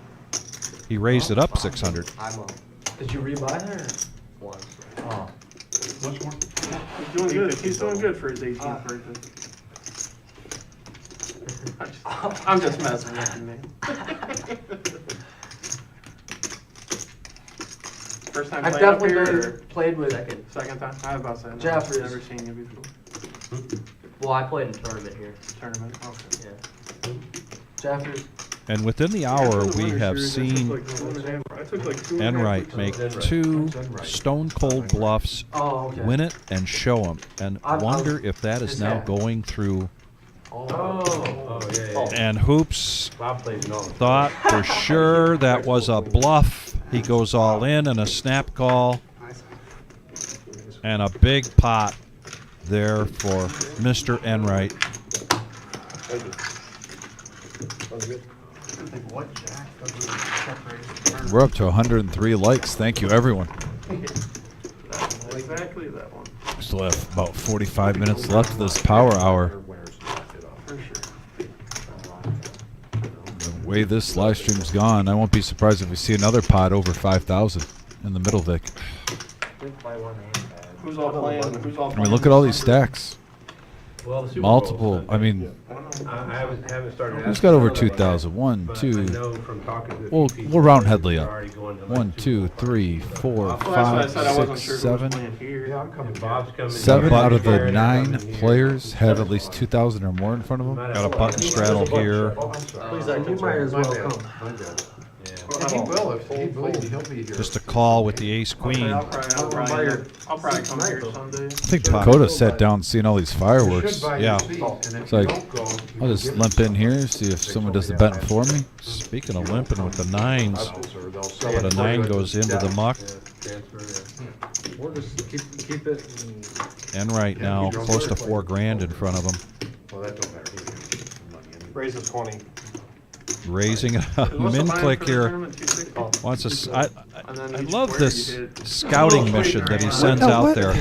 He raised it up 600. Did you rebuy it or? Once. Oh. Much more? He's doing good. He's doing good for his 18th birthday. I'm just messing with you, man. First time I've playing up definitely here, or played with second time? I have about to say. Jeffries. I've never seen you before. Well, I played in tournament here. Tournament, okay. Yeah. Jeffries. And within the hour, we have seen Enright make 2 stone-cold bluffs, win it, and show them. And wonder if that is now going through. And Hoops thought for sure that was a bluff. He goes all in and a snap call. And a big pot there for Mr. Enright. We're up to 103 likes. Thank you, everyone. Exactly that one. Still have about 45 minutes left of this power hour. The way this live stream's gone, I won't be surprised if we see another pot over 5,000 in the middle, Vic. Who's all playing? I mean, look at all these stacks. Well, the Super Multiple. Bowl's I mean, I haven't started. who's got over 2,000? 1, 2. We'll round Headley up. 1, 2, 3, 4, 5, 6, 7. 7 out of the 9 players have at least 2,000 or more in front of them. Got a button straddle here. Please, you might as well come. He will if he believes he'll be here. Just a call with the ace-queen. I'll probably come here someday. I think Dakota sat down seeing all these fireworks. Yeah. It's like, I'll just limp in here, see if someone does the betting for me. Speaking of limping with the 9s, but a 9 goes into the muck. We'll just keep it. Enright now close to $4,000 in front of him. Well, that don't matter. Raise a 20. Raising a min click here. Wants a, I love this scouting mission that he sends out there.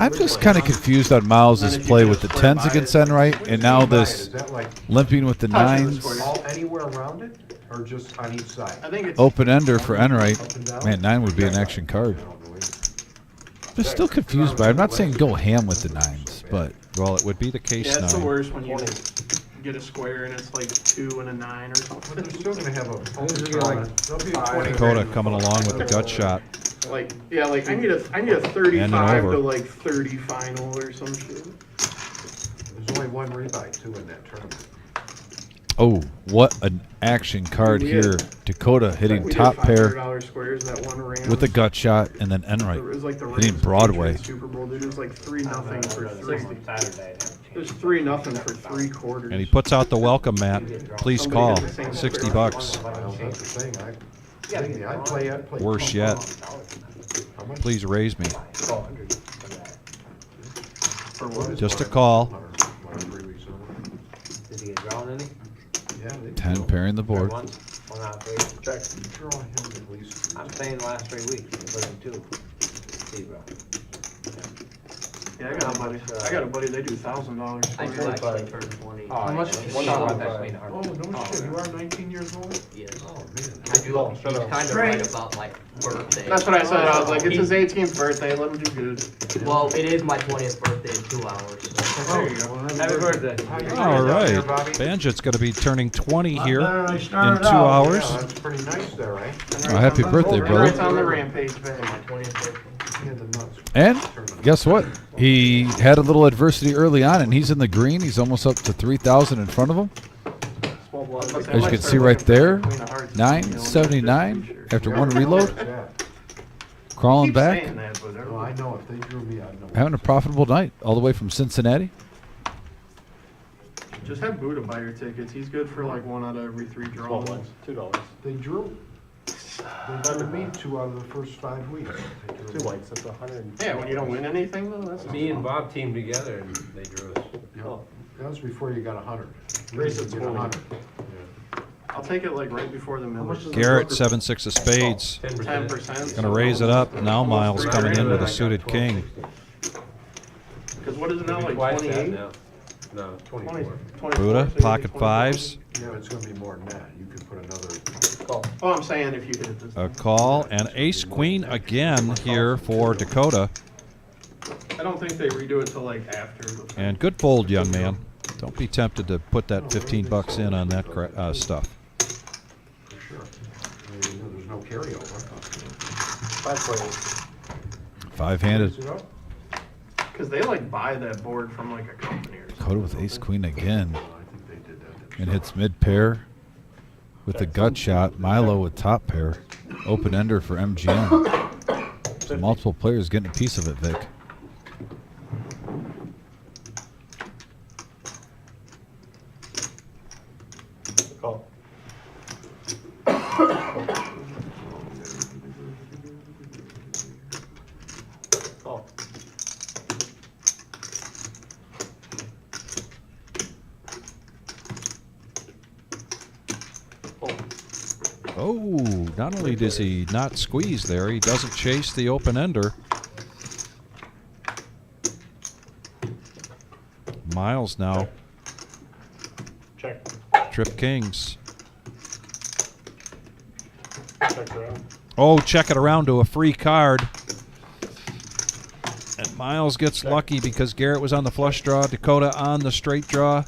I'm just kind of confused on Miles' play with the 10s against Enright, and now this limping with the 9s. All anywhere around it, or just on each side? I think it's Open ender for Enright. Man, 9 would be an action card. Just still confused by it. I'm not saying go ham with the 9s, but well, it would be the case it's the now. worst when you get a square and it's like 2 and a 9 or something. But they're still going to have a Dakota coming along with the gut shot. Like like I need a 35 to like 30 final or some shit. There's only one rebuy too in that tournament. Oh, what an action card here. Dakota hitting top pair squares, that one ran with a gut shot, and then Enright it was like the hitting Broadway. Super Bowl, dude. It was like 3-0 for 3. There's 3-0 for 3 quarters. And he puts out the welcome mat. Please call. $60. That's the thing. I'd play Worse yet. Please raise me. Just a call. Did he get drawn any? Yeah. 10 pairing the board. One out of 3. Check. Draw him at least 3. I'm saying the last 3 weeks. It wasn't 2. 0. Yeah, I got a buddy. They do $1,000. I feel like I turned 20. How much? We'll talk about that later. Oh, no shit. You are 19 years old? Yes. Oh, man. I do. He's kind of right about my birthday. That's what I said. I was like, it's his 18th birthday. Let him do good. Well, it is my 20th birthday in 2 hours. So. There you go. Happy birthday. All right. Banjet's going to be turning 20 here in 2 out. hours. Yeah, that's pretty nice there, right? Oh, happy birthday, Right brother. on the rampage, man. My 20th birthday. Yeah, the nuts. And guess what? He had a little adversity early on, and he's in the green. He's almost up to 3,000 in front of him. As you can see right there, 979 after one reload. Crawling back. No, I know. If they drew me, I'd know. Having a profitable night all the way from Cincinnati. Just have Buddha buy your tickets. He's good for like 1 out of every 3 draws. $2. They drew. They drew me 2 out of the first 5 weeks. 2 whites, that's 100. Yeah, when you don't win anything though, that's Me and Bob teamed together and they drew us. Yeah. That was before you got 100. Race Get it's 100. I'll take it like right before the middle. Garrett, 7-6 of spades. 10%. Going to raise it up. Now Miles coming in with a suited king. Because what is it now, like Twice that 28? now. No, 24. 24, Buddha, so you pocket get 5s. Yeah, it's going to be more than that. You could put another. Oh, I'm saying if you hit this. A call and ace queen again here for Dakota. I don't think they redo it till like after. And good fold, young man. Don't be tempted to put that 15 bucks in on that stuff. For sure. There's no carryover. 5 players. 5-handed. Because they like buy that board from like a company or something. Dakota with ace queen again. I think they did that. And hits mid pair with the gut shot. Milo with top pair. Open ender for MGM. So multiple players getting a piece of it, Vic. Call. Call. Oh, not only does he not squeeze there, he doesn't chase the open ender. Miles now. Check. Trip kings. Check around. Oh, check it around to a free card. And Miles gets lucky because Garrett was on the flush draw, Dakota on the straight draw.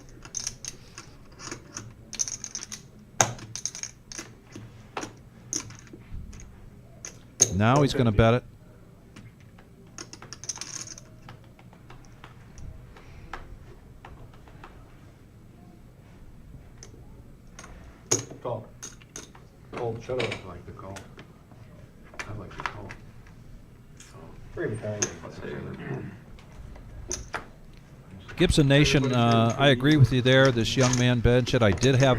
Now he's going to bet it. Call. Old shut up. I like the call. I like the call. Three behind. Gibson Nation, I agree with you there. This young man Banjet, I did have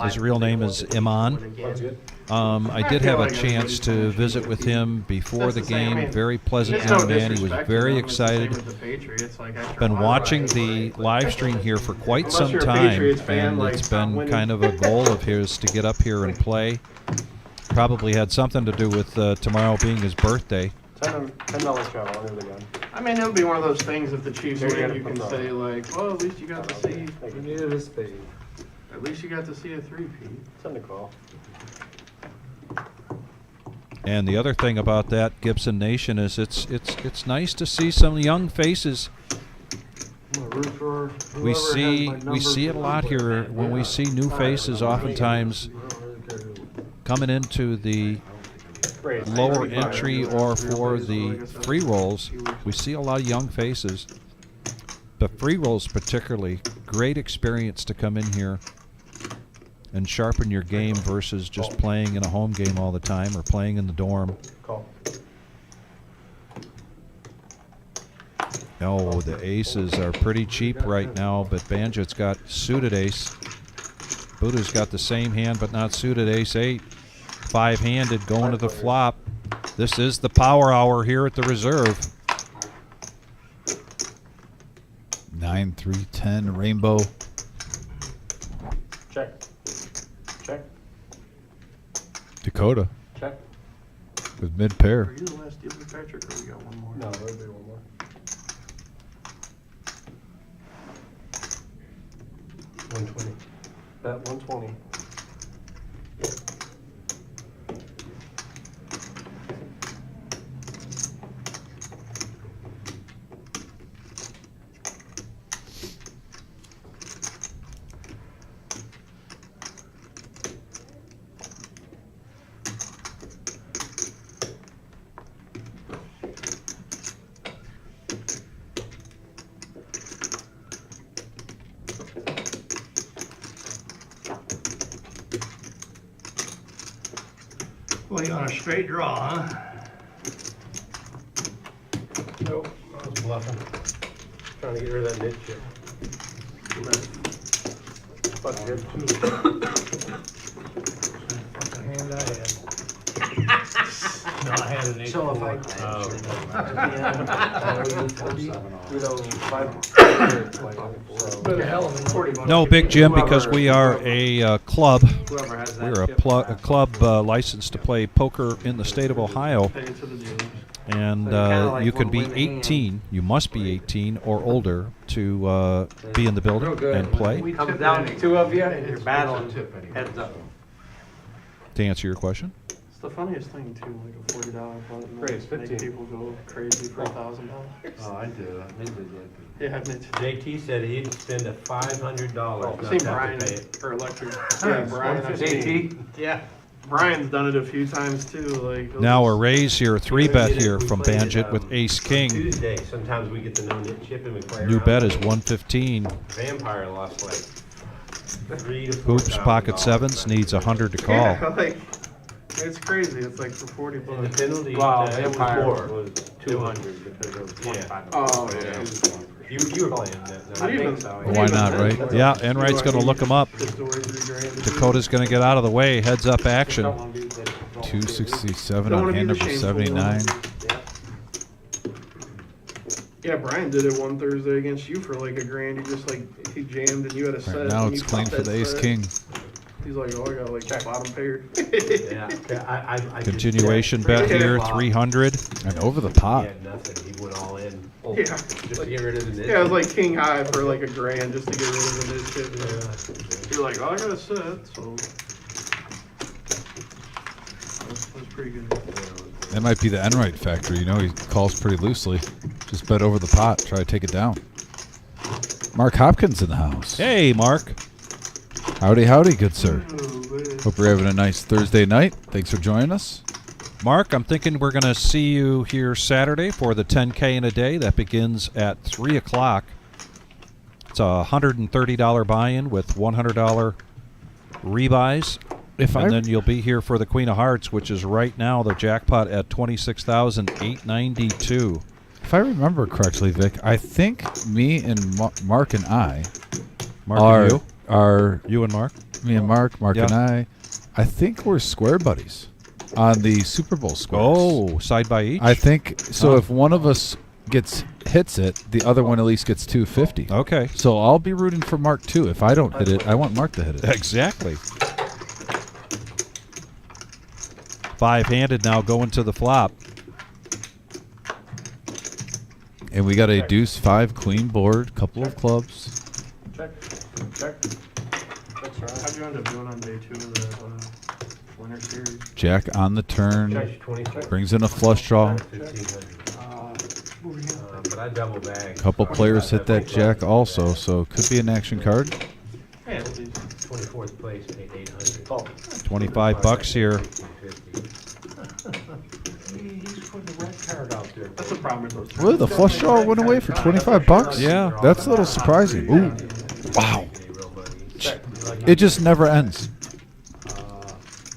his real name is Iman. I did have a chance to visit with him before the game. Very pleasant young man. He was very excited. Been watching the live stream here for quite some time, and it's been kind of a goal of his to get up here and play. Probably had something to do with tomorrow being his birthday. $10 travel under the gun. I mean, it'll be one of those things if the Chiefs win, you can say like, well, at least you got to see. You needed a spade. At least you got to see a 3-peat. Send a call. And the other thing about that Gibson Nation is it's nice to see some young faces. We see it a lot here when we see new faces. Oftentimes coming into the lower entry or for the free rolls, we see a lot of young faces. The free rolls particularly, great experience to come in here and sharpen your game versus just playing in a home game all the time or playing in the dorm. Call. Oh, the aces are pretty cheap right now, but Banjit's got suited ace. Buddha's got the same hand, but not suited ace 8. 5-handed going to the flop. This is the power hour here at the reserve. 9, 3, 10, rainbow. Check. Check. Dakota Check. with mid pair. Are you the last deal with Patrick, or we got one more? No, there'll be one more. $120. Bet 120. Well, you on a straight draw, huh? Nope, I was bluffing. Trying to get rid of that nit chip. Fuck good. Fucking hand I had. No, I had an 8. So if I- No, Big Jim, because we are a club. Whoever has that We're a, chip. a club licensed to play poker in the state of Ohio. Pay it to the dealers. And kinda like you can one be win hand. 18. You must be 18 or older to be in the building Real good. and play. We Comes tip down it. to 2 of you, and you're It's battling a tip anyway. heads up. To answer your question, It's the funniest thing too, like a $40 button. Great, it's Make 15. people go crazy for $1,000. Oh, I did. Yeah, I mean, JT said he'd spend a $500 I've not seen to have Brian to pay it. or Electric. Yeah, Brian. I've seen- JT? Yeah, Brian's done it a few times too. Like now a raise here, 3-bet We did it- here we from played it, Banjit with Ace King. Tuesday, sometimes we get the no-nit chip and we play New around. bet is 115. Vampire lost like 3 to 4. Hoops pocket sevens needs 100 to call. Yeah, like it's crazy. It's like for $40. And the penalty Wow, it was Vampire more. was 200 because it was 25. Oh yeah. You were playing that. I Even- think so. Why not, right? Yeah, Enright's going to look him up. Just the way $3,000. Dakota's going to get out of the way. Heads up action. 267 Don't on wanna be hand the number shameful 79. Yeah, Brian did it one Thursday against you for like $1,000. He just like he jammed and you had a set. Right, now and it's you clean popped for that the Ace set. King. He's like, oh, I got like bottom paired. Yeah, I Continuation bet here, 300. And over the He pot. had nothing. He went all in. Yeah. Just to get rid of the nit. Yeah, it was like king high for like $1,000 just to get rid of the mid chip. You're like, oh, I got a set, so that's pretty good. That might be the Enright factor. You know, he calls pretty loosely. Just bet over the pot. Try to take it down. Mark Hopkins in the house. Hey, Mark. Howdy, howdy, good sir. Oh, man. Hope you're having a nice Thursday night. Thanks for joining us. Mark, I'm thinking we're going to see you here Saturday for the 10K in a day. That begins at 3 o'clock. It's a $130 buy-in with $100 rebuys. And then you'll be here for the Queen of Hearts, which is right now the jackpot at $26,892. If I remember correctly, Vic, I think me and Mark and I Mark are, and you? are You and Mark? me and Mark Yeah. and I think we're square buddies on the Super Bowl squares. Oh, side by each? I think so. Huh. If one of us hits it, the other one at least gets 250. Okay. So I'll be rooting for Mark too. If I don't hit it, I want Mark to hit it. Exactly. 5-handed now going to the flop. And we got a deuce 5 queen board, couple of clubs. Check. How'd you end up doing on day 2 of the winter series? Jack on the turn, Check 26. brings in a flush draw. 1,500. But I double bag. Couple players hit that jack also, so could be an action card. Yeah, at least. 24th place, paid 800. Oh. $25 here. He's putting the red card out there. That's the problem with those. Really, the flush draw went away for $25? Yeah. That's a little surprising. Ooh, wow. It just never ends.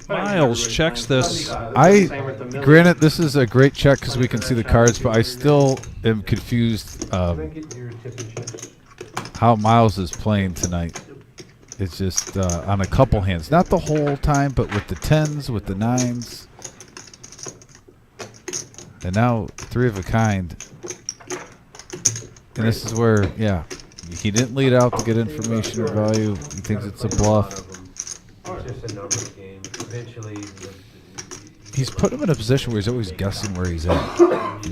Miles checks this. Granted, this is a great check because we can see the cards, but I still am confused how Miles is playing tonight. It's just on a couple hands, not the whole time, but with the 10s, with the 9s, and now 3 of a kind. And this is where, yeah, he didn't lead out to get information or value. He thinks it's a bluff. It's just a numbers game. Eventually, He's put him in a position where he's always guessing where he's at. Yeah, so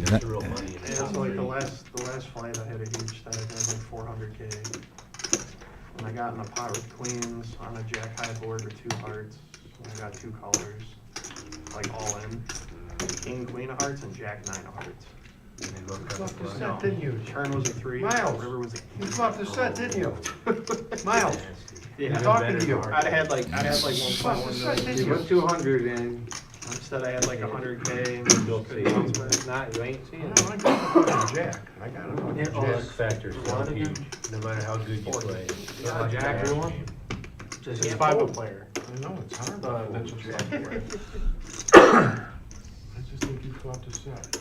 like the last flight, I had a huge stack. I had like 400K. And I got in a pot with queens on a jack high board with 2 hearts. And I got 2 colors, like all in. King, queen of hearts, and jack 9 of hearts. You fluffed the set, didn't you? Turn was a 3. Miles, River was a you fluffed the set, didn't you? Miles, yeah, I'm talking to you. I'd had like 1.1 million. You put 200 in. Instead, I had like 100K. Not, you ain't seeing No, I got a fucking jack. I got a fucking jack. luck factor is so huge, no matter how good you play. Yeah, jack, you want? Just it's 5 player. I know, it's hard. That's just jack. I just think you fluffed the set.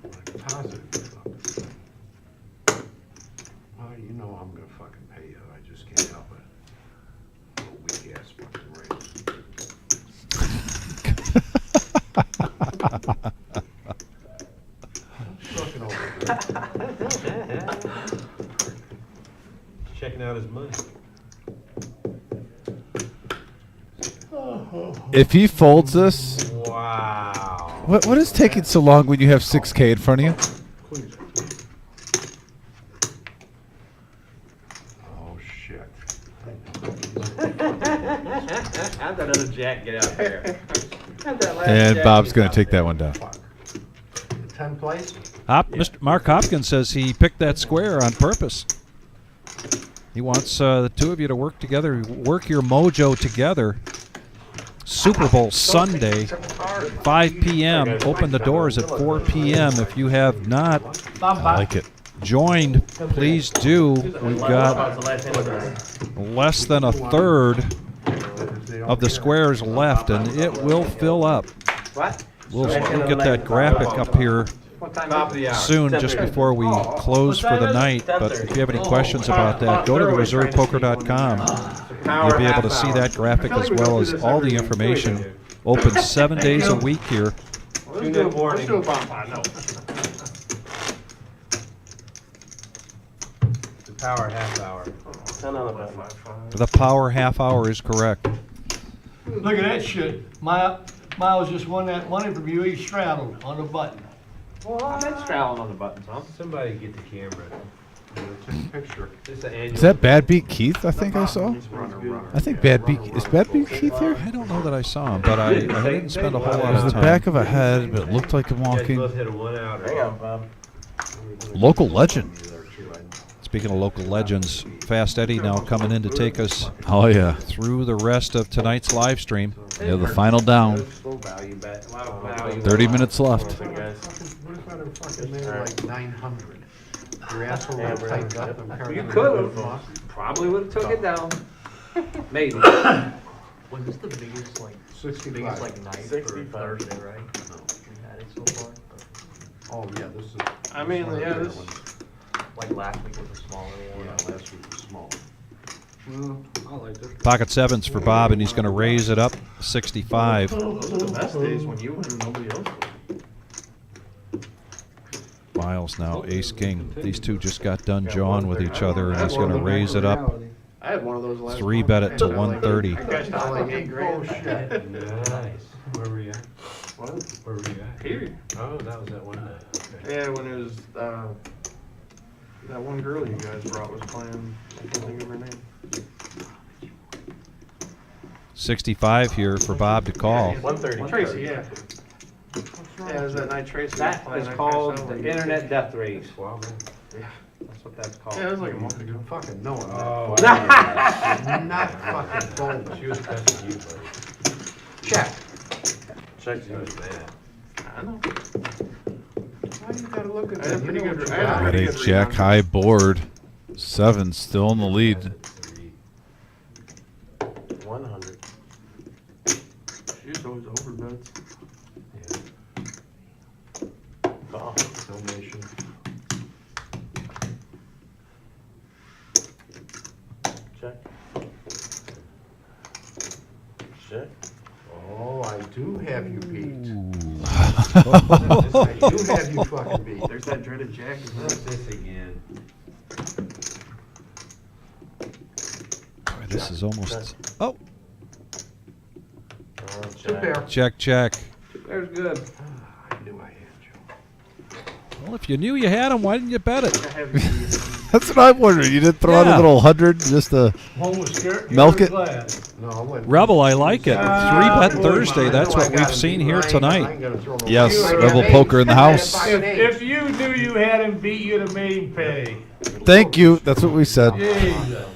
Like positive you fluffed the set. Well, you know I'm gonna fucking pay you. I just can't help it. Little weak ass fucking race. Checking out his money. If he folds this, wow. What is taking so long when you have 6K in front of you? Oh shit. How'd that other jack get out there? And Bob's going to take that one down. 10 place? Mr. Mark Hopkins says he picked that square on purpose. He wants the two of you to work together, work your mojo together. Super Bowl Sunday, 5 p.m. Open the doors at 4 p.m. If you have not I like it. joined, please do. We've got less than a third of the squares left, and it will fill up. We'll get that graphic up here soon, just before we close for the night. But if you have any questions about that, go to thereservepoker.com. You'll be able to see that graphic as well as all the information. Open 7 days a week here. Let's do a bomb pot, no. The power half hour. 10 on the button. The power half hour is correct. Look at that shit. Miles just won that money from you. He straddled on the button. Well, I'm not straddling on the buttons, huh? Somebody get the camera. Take a picture. Is that Bad Beat Keith? I think I saw. I think Bad Beat is Bad Beat Keith here. I don't know that I saw him, but I didn't spend a whole lot It was of the time. back of a head, but it looked like him You guys walking. both hit a 1-outer. Hang on, Bob. Local legend. Speaking of local legends, Fast Eddie now coming in to take us Oh yeah. through the rest of tonight's live stream. Yeah, the final down. 30 minutes left. What if I'd have fucking made like 900? Your asshole would have tightened up and carried You it could over. have. Probably would have took it down. Maybe. Was this the biggest, like, 65. biggest, like, night for Thursday, right? No. We had it so far? Oh, yeah, this is. I mean, one of yeah, the this. bigger ones. Like last week was a smaller one? Yeah, last week was small. I like this. Pocket sevens for Bob, and he's going to raise it up 65. Those are the best days when you win and nobody else wins. Miles now, ace king. These two just got done jawing with each other, and he's going to raise it up. I had one of those last 3 month. bet it to I 130. cashed out like $8,000. Nice. Where were you at? What? Where were you at? Here. Oh, that was that one night. Okay. Yeah, when it was, that one girl you guys brought was playing, I can't think of her name. 65 here for Bob to call. 130. Tracy, yeah. Yeah, it was that night Tracy was That playing. is I called cashed out the like internet death race. Yeah. That's what that's called. Yeah, it was like a month ago. Fucking no. Oh, Not fucking phone. She was testing you, buddy. Check. Check She was mad. I know. Why you gotta look at I had a that? pretty You know good- what you I had a got. Got pretty a good jack read on high board. 7 still in the lead. 100. She's always overbets. Call. Donation. Check. Check. Oh, I do have you beat. I do have you fucking beat. There's that dreaded jack. What's this again? Boy, this is almost. Oh, Two pair. check, check. There's good. I knew I had you. Well, if you knew you had him, why didn't you bet it? That's what I'm wondering. You didn't throw out a Yeah. little 100 just to One was scared. milk it? No, I went. Rebel, I like it. 3-bet Thursday. That's what we've seen here tonight. Yes, Rebel Poker in the house. If you knew you had him beat, you'd have made him pay. Thank you. That's what we said. Jesus.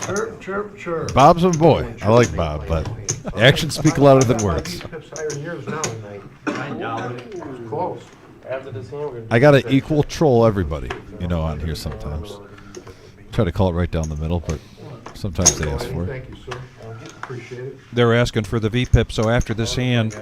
Chirp, chirp, chirp. Bob's my boy. I like Bob, but actions speak louder than words. Pips higher than yours now tonight. I doubt it. It was close. After this hand, we're gonna I gotta equal troll everybody, you know, on here sometimes. Try to call it right down the middle, but sometimes they ask for it. Thank you, sir. Appreciate it. They're asking for the VPIP, so after this hand,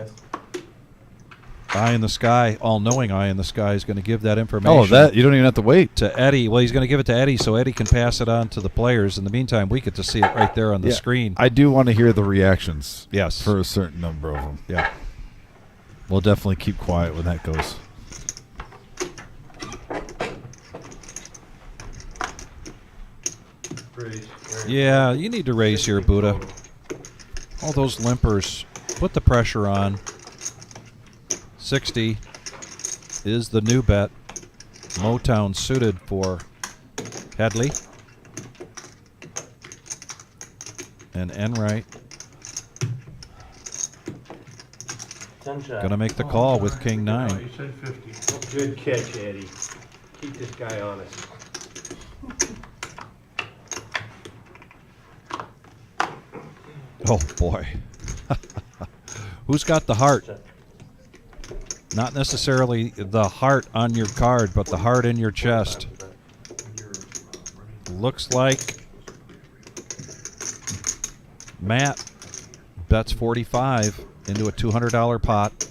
Eye in the Sky, all-knowing Eye in the Sky, is going to give that information. Oh, that you don't even have to wait. To Eddie. Well, he's going to give it to Eddie so Eddie can pass it on to the players. In the meantime, we get to see it right there on the screen. I do want to hear the reactions. Yes. For a certain number of them. Yeah. We'll definitely keep quiet when that goes. Yeah, you need to raise here, Buddha. All those limpers. Put the pressure on. 60 is the new bet. Motown suited for Headley. And Enright. Gonna make the call with King 9. You said 50. Good catch, Eddie. Keep this guy honest. Oh boy. Who's got the heart? Not necessarily the heart on your card, but the heart in your chest. Looks like Matt bets 45 into a $200 pot.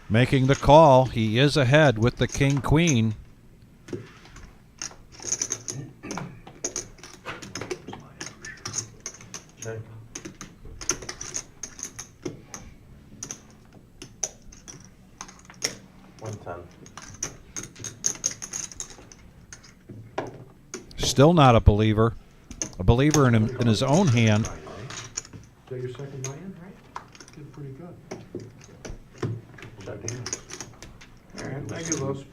Making the call. He is ahead with the King Queen. check. Still not a believer. A believer in his own hand. Is that your second buy-in, right? Did pretty good. All right, thank you, Los.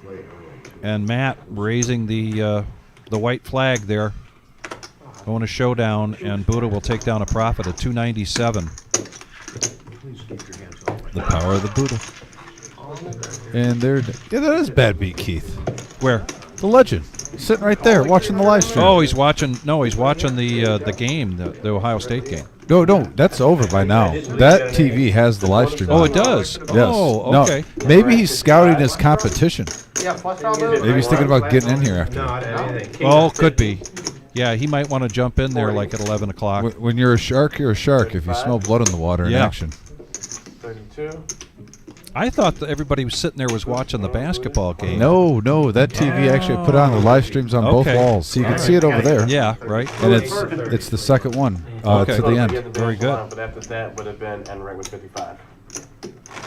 And Matt raising the white flag there. Going to showdown, and Buddha will take down a profit of 297. Please keep your hands off. The power of the Buddha. And there, yeah, that is bad beat, Keith. Where? The legend, sitting right there, watching the live stream. Oh, he's watching. No, he's watching the game, the Ohio State game. No, that's over by now. That TV has the live stream. Oh, on it does. Yes. Oh, okay. No, maybe he's scouting his competition. Yeah, plus all those. Maybe he's thinking about getting in here after. Oh, could be. Yeah, he might want to jump in there like at 11 o'clock. When you're a shark, you're a shark. If you smell blood in the water in action. 32. I thought that everybody was sitting there was watching the basketball game. No, that TV actually put on the live streams on both walls, so you can see it over there. Yeah, right. And it's the second one to the end. Very good. But after that would have been Enright with 55.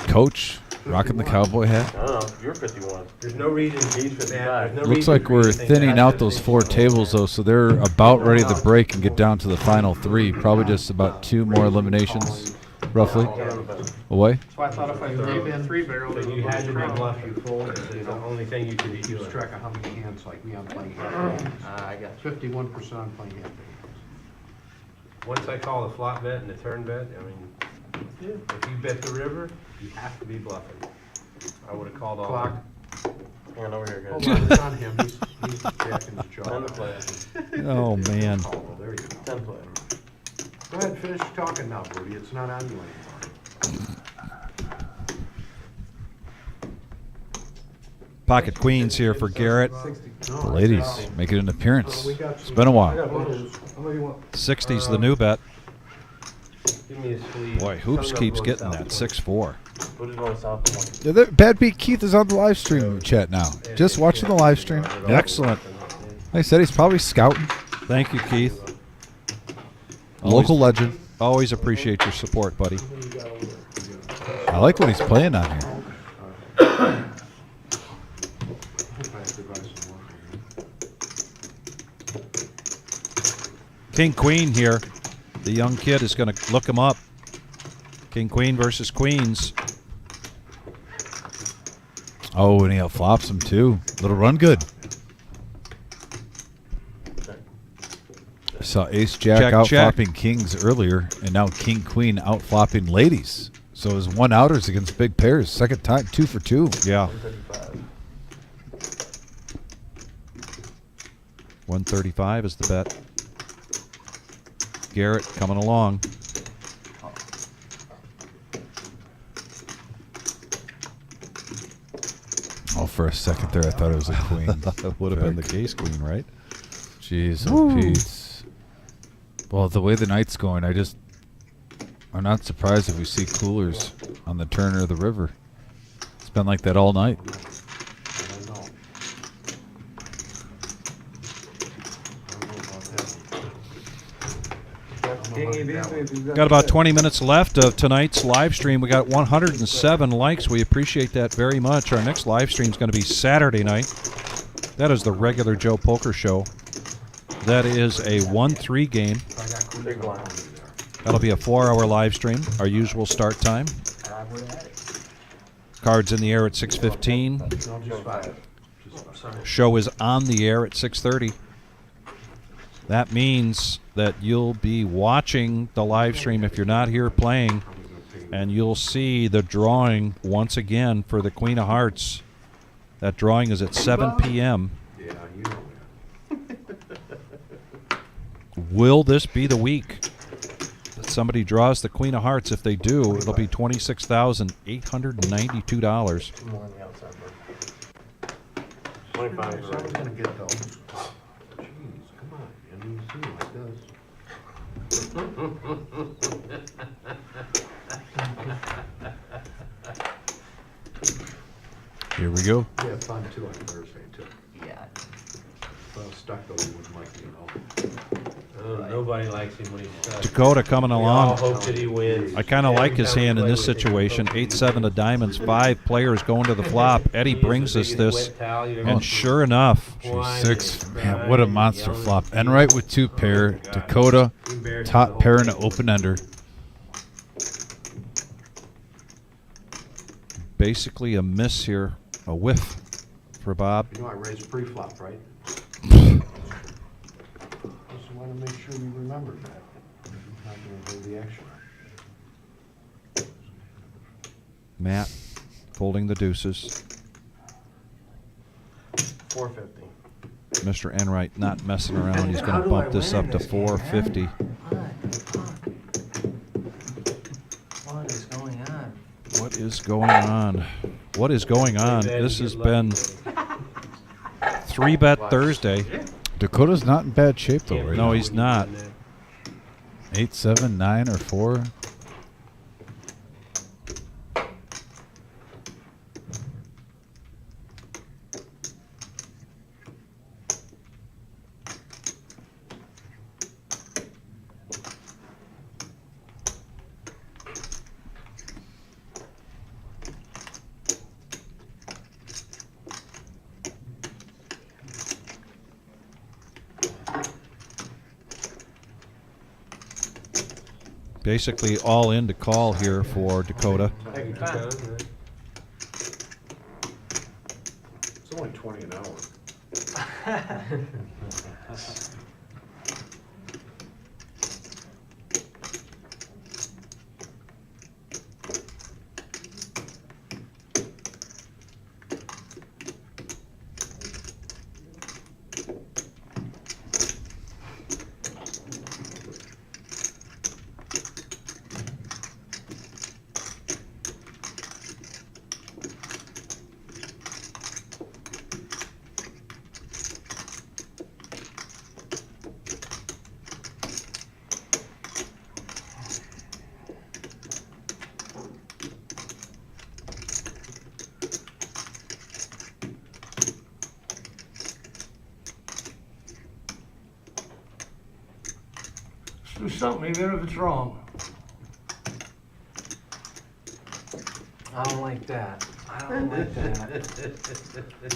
Coach rocking the cowboy hat. No, you're 51. There's no reason for that. Looks like we're thinning out those 4 tables though, so they're about ready to break and get down to the final 3. Probably just about 2 more eliminations, roughly. Away. So I thought if I gave in 3 barrels, So you had to be bluff, you fold. It's the only thing you could do. Keeps track of how many hands like me on playing hand. I got 51% on playing hand. Once I call the flop bet and the turn bet, I mean, if you bet the river, you have to be bluffing. I would have called all. Clock. Hang on over here, Hold guys. on, it's on him. He's jacking his jaw. 10 to play. Oh, man. Oh, well, there you go. 10 play. Go ahead, finish talking now, Booty. It's not on you anymore. Pocket queens here for Garrett. The ladies making an appearance. It's been a while. 60's the new bet. Give me a sleeve. Boy, Hoops keeps getting that 6-4. We're just going south. Yeah, Bad Beat Keith is on the live stream chat now. Just watching the live stream. Excellent. Like I said, he's probably scouting. Thank you, Keith. Local legend. Always appreciate your support, buddy. I like what he's playing on here. King Queen here. The young kid is going to look him up. King Queen versus Queens. Oh, and he outflops him too. Little run good. I saw Ace Jack outflopping kings earlier, and now King Queen outflopping ladies. So his one outers against big pairs. Second time, 2 for 2. Yeah. 135 is the bet. Garrett coming along. Oh, for a second there, I thought it was a queen. That would have been the case, queen, right? Jeez, oh, Pete. Well, the way the night's going, I'm not surprised if we see coolers on the turn of the river. It's been like that all night. Got about 20 minutes left of tonight's live stream. We got 107 likes. We appreciate that very much. Our next live stream is going to be Saturday night. That is the regular Joe Poker Show. That is a 1-3 game. That'll be a 4-hour live stream. Our usual start time. Cards in the air at 6:15. Show is on the air at 6:30. That means that you'll be watching the live stream if you're not here playing, and you'll see the drawing once again for the Queen of Hearts. That drawing is at 7 p.m. Will this be the week that somebody draws the Queen of Hearts? If they do, it'll be $26,892. 25. Someone's going to get those. Here we go. We have fun too on Thursday too. Yeah. Well, stuck though, we wouldn't like you know. Nobody likes him when he's stuck. Dakota coming along. We all hope that he wins. I kind of like his hand in this situation. 8-7 of diamonds, 5 players going to the flop. Eddie brings us this, and sure enough, G6. Man, what a monster flop. Enright with 2 pair. Dakota, top pair and an open ender. Basically a miss here, a whiff for Bob. You know I raised pre-flop, right? Just want to make sure we remember that. Not going to hold the action. Matt folding the deuces. 450. Mr. Enright not messing around. He's going to bump this up to 450. What is going on? What is going on? What is going on? This has been 3-bet Thursday. Dakota's not in bad shape though, right? No, he's not. 8, 7, 9, or 4. Basically all in to call here for Dakota. It's only 20 an hour. something, even if it's wrong. I don't like that. I don't like that.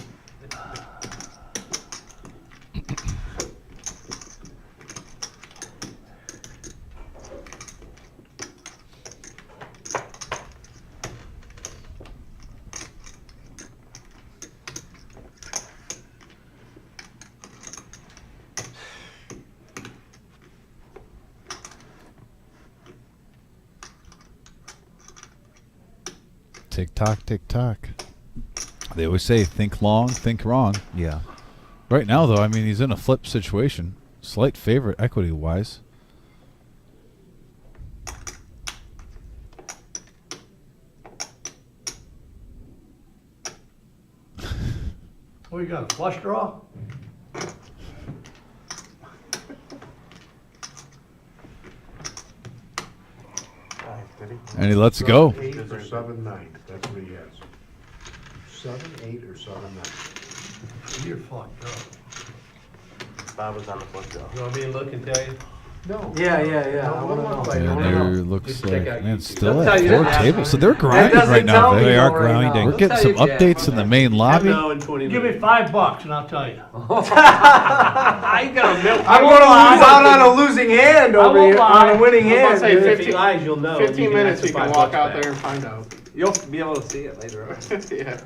Tick tock, tick tock. They always say, think long, think wrong. Yeah. Right now, though, I mean, he's in a flip situation. Slight favorite equity-wise. What, you got a flush draw? And he lets it go. 8 or 7, 9. That's what he has. 7, 8, or 7, 9. You're fucked up. Bob was on the flush draw. You want me to look and tell you? No. Yeah. I No, wanna no, know. no. And no, no. there looks Just like, check out man, YouTube. still They'll at tell you 4 that. tables. So they're That grinding doesn't right now, tell me Vic. They are though right now. grinding. We're getting some They'll tell you, updates in the main lobby. No, in 20 Give minutes. me $5 and I'll tell you. I ain't gonna milk. I'm won't gonna lie. lose out on a losing hand I over won't here, lie. on a winning I'm about hand. to say dude. If he 15 lies, you'll know. 15 minutes, you can ask walk the out $5 there and back. find out. You'll be able to see it later on. Yeah.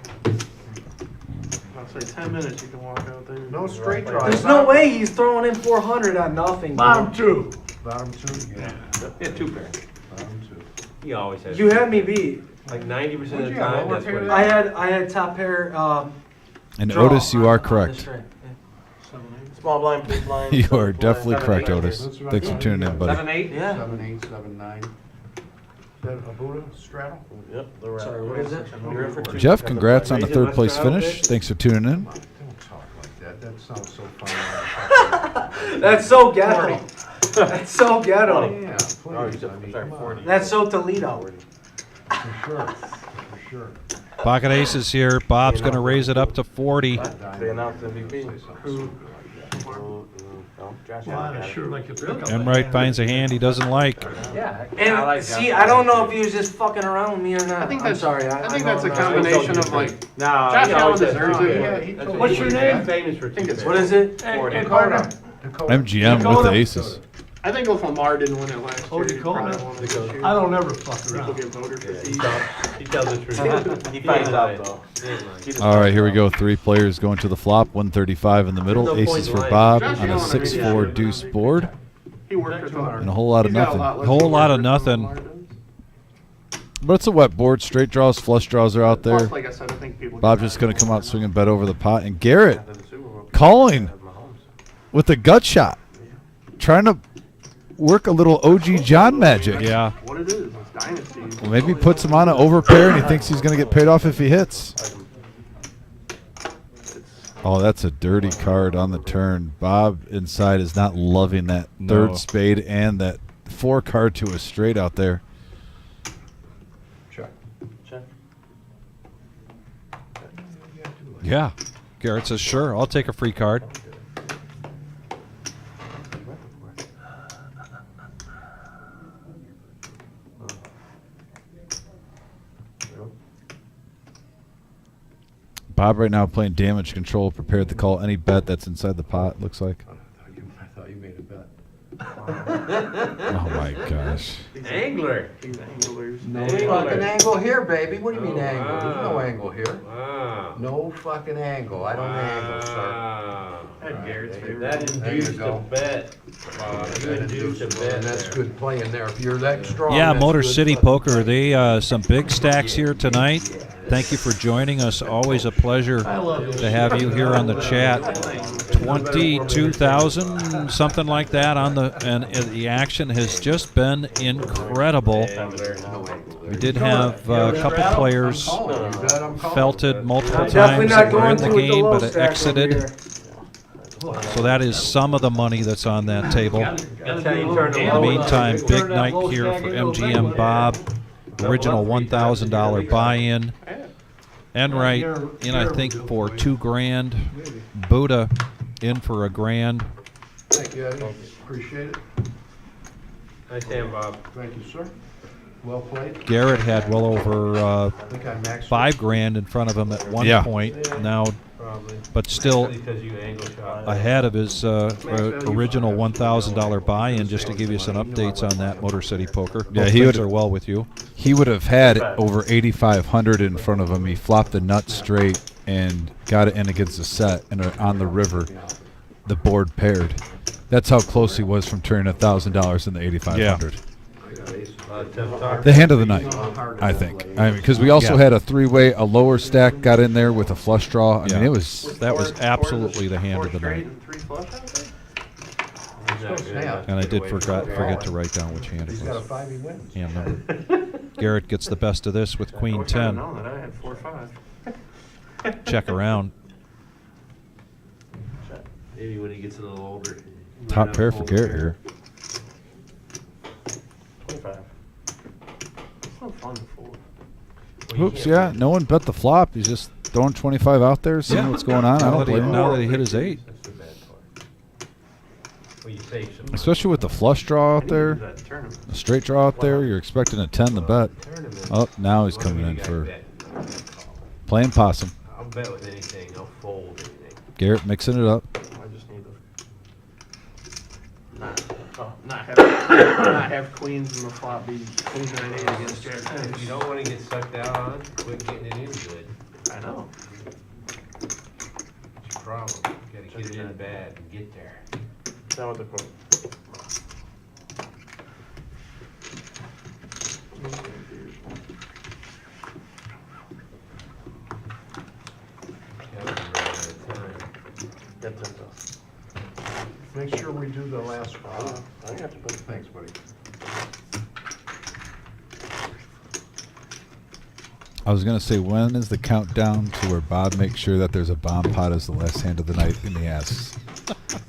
I'll say 10 minutes, you can walk out there. No straight draw. There's no way he's throwing in 400 on nothing. Bottom dude. 2. Bottom 2, yeah. Yeah, 2 pair. Bottom 2. He always has. You had me beat. Like 90% of Would the you? time, Lower that's what pair he that? I had top pair. And draw Otis, you on- are on the correct. straight. Small blind, big blind. You are blind, definitely 7, correct, 8. Otis. That's what I Thanks for thought. tuning in, buddy. 7, 8. Yeah. 7, 8, 7, 9. Is that a Buddha straddle? Yep, the wrap. Sorry, what is it? You're in for 2. Jeff, congrats on the Raising 3rd place my straddle, finish. Vic? Thanks for tuning in. Don't talk like that. That sounds so funny. That's so ghetto. That's so ghetto. Yeah, Oh, please. I mean, sorry, come 40. on. That's so Toledo. For sure. For sure. Pocket aces here. Bob's going to raise it up to 40. They announced MVP. Who? No, Josh Well, Allen I'd got it. sure like to pick up. Enright finds a hand he doesn't like. Yeah. I And like see, Josh I don't Allen. know if he was just fucking around with me or not. I think I'm that's, sorry. I think that's a don't know. combination of like, No, Josh he Allen always has deserves two it. pairs. he That's told what What's he your did. name? I'm famous for think it's- What is it? Hey, Forty. hey, partner. MGM with the aces. I think if Lamar didn't win it last Oh, year, you he'd called probably him? won it this year. I don't ever fuck People around. get voter Yeah, fatigue. he tells the truth. He finds out though. All right, here we go. 3 players going to the flop. 135 in the middle. No Aces point for line. Bob Josh on a Allen, I mean, 6-4 yeah. deuce board. He worked with Lamar. And a whole lot of He's got nothing. lot less Whole lot of work than nothing. Lamar does. But it's a wet board. Straight draws, flush draws are out there. Plus, like I said, I think people Bob's get just mad going at to come out Lamar. swinging bet over the pot. And Garrett After the Super Bowl. calling Mahomes. with a gut shot. Trying to work a little OG John magic. Yeah. What it is, it's dynasty. Well, maybe he puts him on an overpair and he thinks he's going to get paid off if he hits. Oh, that's a dirty card on the turn. Bob inside is not loving that third No. spade and that 4 card to a straight out there. Check. Check. Yeah. Garrett says, sure, I'll take a free card. Bob right now playing damage control, prepared to call any bet that's inside the pot, looks like. I thought you made a bet. Oh my gosh. Angler. He's anglers. No fucking angle here, baby. What do you mean Oh, angle? There's no wow. angle here. Wow. No fucking angle. I don't angle, sir. Wow. Had Garrett's favorite. That There you induced a go. bet. Bob. You induced a bet And that's there. good playing there. If you're that strong. Yeah, that's Motor good City fucking Poker. playing. They some big stacks here tonight. Thank you for joining us. Always a pleasure I love this. to have you here on the chat. 22,000, something like that on the, and the action has just been incredible. We did have a couple players I'm calling. You bet I'm calling. felted multiple Definitely times not that were going in the to with the game, low but it stack over exited. here. So that is some of the money that's on that table. That's how you turn the In the low meantime, into a big night here for MGM Bob. Original $1,000 buy-in. Enright in, I think, for $2,000. Buddha in for $1,000. Thank you, Eddie. Appreciate it. Nice hand, Bob. Thank you, sir. Well played. Garrett had well over I think I maxed $5 grand in front of him at one point. Now, Probably. but still Because you angle shot. ahead of his original $1,000 buy-in. Just to give you some updates on that, Motor City Poker. Yeah, Hope he things would- are well with you. He would have had over 8,500 in front of him. He flopped the nut straight and got it in against the set, and on the river, the board paired. That's how close he was from turning $1,000 into 8,500. The hand of the night, I think. I mean, because we also had a three-way, a lower stack got in there with a flush draw. I mean, it was that was absolutely the hand of the night. And I did forget to write down which hand it He's got a was. 5, he wins. Hand number. Garrett gets the best of this with Queen 10. No, that I had 4-5. Check around. Maybe when he gets a little older. top pair for Garrett here. 25. It's no fun to fold. Oops, yeah, no one bet the flop. He's just throwing 25 out there, seeing what's going on. I don't blame him. Now that he hit his 8. That's the bad part. Well, you save some money. Especially with the flush draw out there, a straight draw out there, you're expecting a 10 to bet. Oh, now he's coming in for playing possum. I'll bet with anything. I'll fold anything. Garrett mixing it up. I just need to not have queens in the flop be queen 9 8 against jack 10. If you don't want to get sucked out on, quit getting it in good. I know. It's a problem. You gotta get it in bad and get there. Is that what the quote? Make sure we do the last round. I got to put. Thanks, buddy. I was going to say, when is the countdown to where Bob makes sure that there's a bomb pot as the last hand of the night in the asks?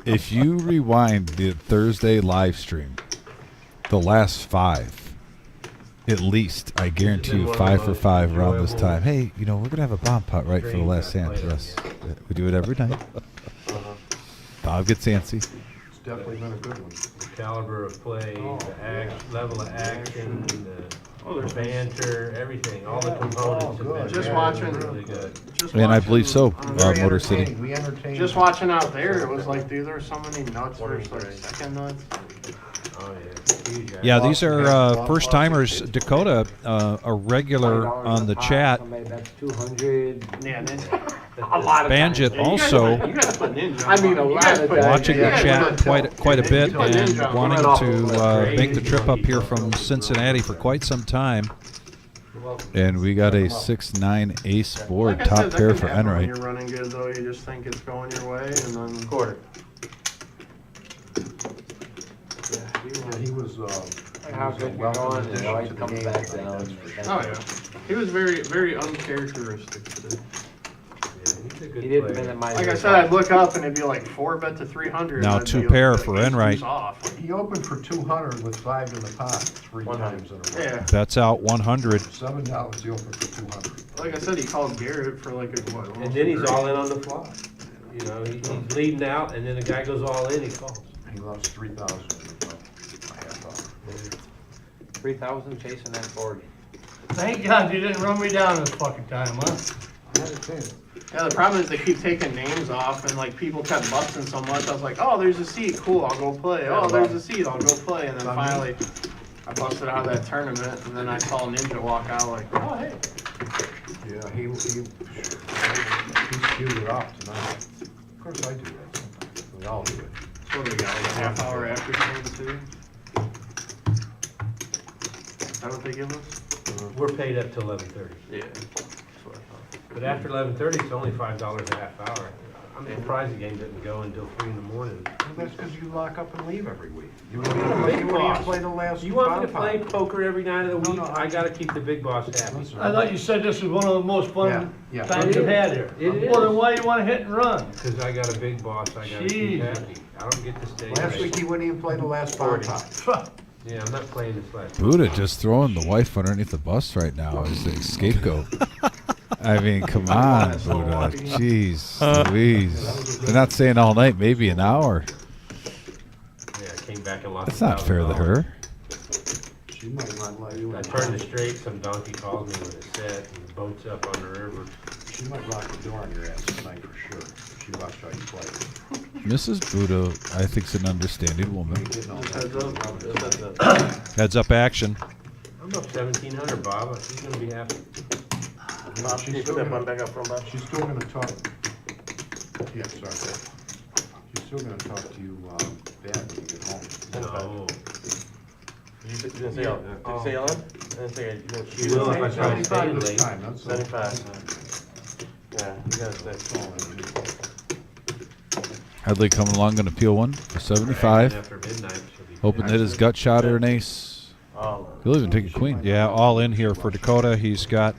If you rewind the Thursday live stream, the last 5, at least, I guarantee you 5 for 5 around this time. Hey, you know, we're going to have a bomb pot right for the last hand. Yes, we do it every night. Bob gets antsy. It's definitely been a good one. The caliber of play, the level of action, the banter, everything, all the components have been Just watching, really good. And I believe so, Motor City. We entertained. Just watching out there, it was like, dude, there were so many nuts versus like second nuts. Oh yeah, huge. Yeah, these are first timers. Dakota, a regular on the chat. Somebody bets 200. Yeah, that's a lot of Banjit times. also You gotta put ninja. I mean, a lot of times. watching the Yeah, chat quite a bit and Ninja. wanting to make the trip up here from Cincinnati for quite some time. And we got a 6-9 ace board, Like I top said, that pair can for happen when Enright. you're running good though, you just think it's going your way, and then Quarter. Yeah, he was. How good you're going, it always comes back down. Oh yeah, he was very, very uncharacteristic today. He didn't minimize. Like I said, I'd look up and it'd be like 4 bet to 300. Now and I'd 2 be pair like, for ace Enright. deuce off. He opened for 200 with 5 in the pot 3 times in a row. Yeah. That's out 100. $7 he opened for 200. Like I said, he called Garrett for like a what? And almost then a he's grand. all in on the flop. You know, he's leading out, and then the guy goes all in, he calls. He lost 3,000 in the pot. 3,000 chasing that 40. Thank God you didn't run me down this fucking time, huh? Yeah, the problem is they keep taking names off, and like people kept busting so much. I was like, oh, there's a seat, cool, I'll go play. Oh, there's a seat, I'll go play. And then finally, I busted out of that tournament, and then I saw Ninja walk out like, oh hey. Yeah, he skewed it off tonight. Of course I do that sometimes. We all do it. So we got like a half hour after game too. Is that what they give us? We're paid up to 11:30. Yeah. But after 11:30, it's only $5 a half hour. I'm surprised the game didn't go until 3 in the morning. Well, that's because you lock up and leave every week. You I'm wouldn't a big even boss. play the last You want me to bomb play pot. poker every night of the week? I gotta keep the big boss happy. I thought you said this was one of the most fun Yeah. times you've had here. It Well, is. then why you want to hit and run? Because I got a big boss, I gotta keep Jesus. happy. I don't get to stay. Last late. week he wouldn't even play the last bomb pot. Yeah, I'm not playing this last. Buddha just throwing the wife underneath the bus right now as a scapegoat. I mean, come on, Buddha. Jeez Louise. They're not saying all night, maybe an hour. Yeah, I came back and lost. That's not fair to her. She might not let you in. I turn the straight, some donkey calls me when it's set, and the boat's up on the river. She might lock the door on your ass tonight for sure. She watched how you play. Mrs. Budo, I think, is an understanding woman. Heads up action. I'm up 1,700, Bob. She's gonna be happy. Bob, can you put that one back up front, Bob? She's still gonna talk. Yeah, sorry. She's still gonna talk to you, Dad, when you get home. No. Did you say all? Did you say all? I didn't say it. She will if I try to stay late. 75. Yeah, you guys say. Hadley coming along, going to peel one for 75. After midnight, she'll be Hoping that his gut shot or an ace. He'll even take a queen. Yeah, all in here for Dakota. He's got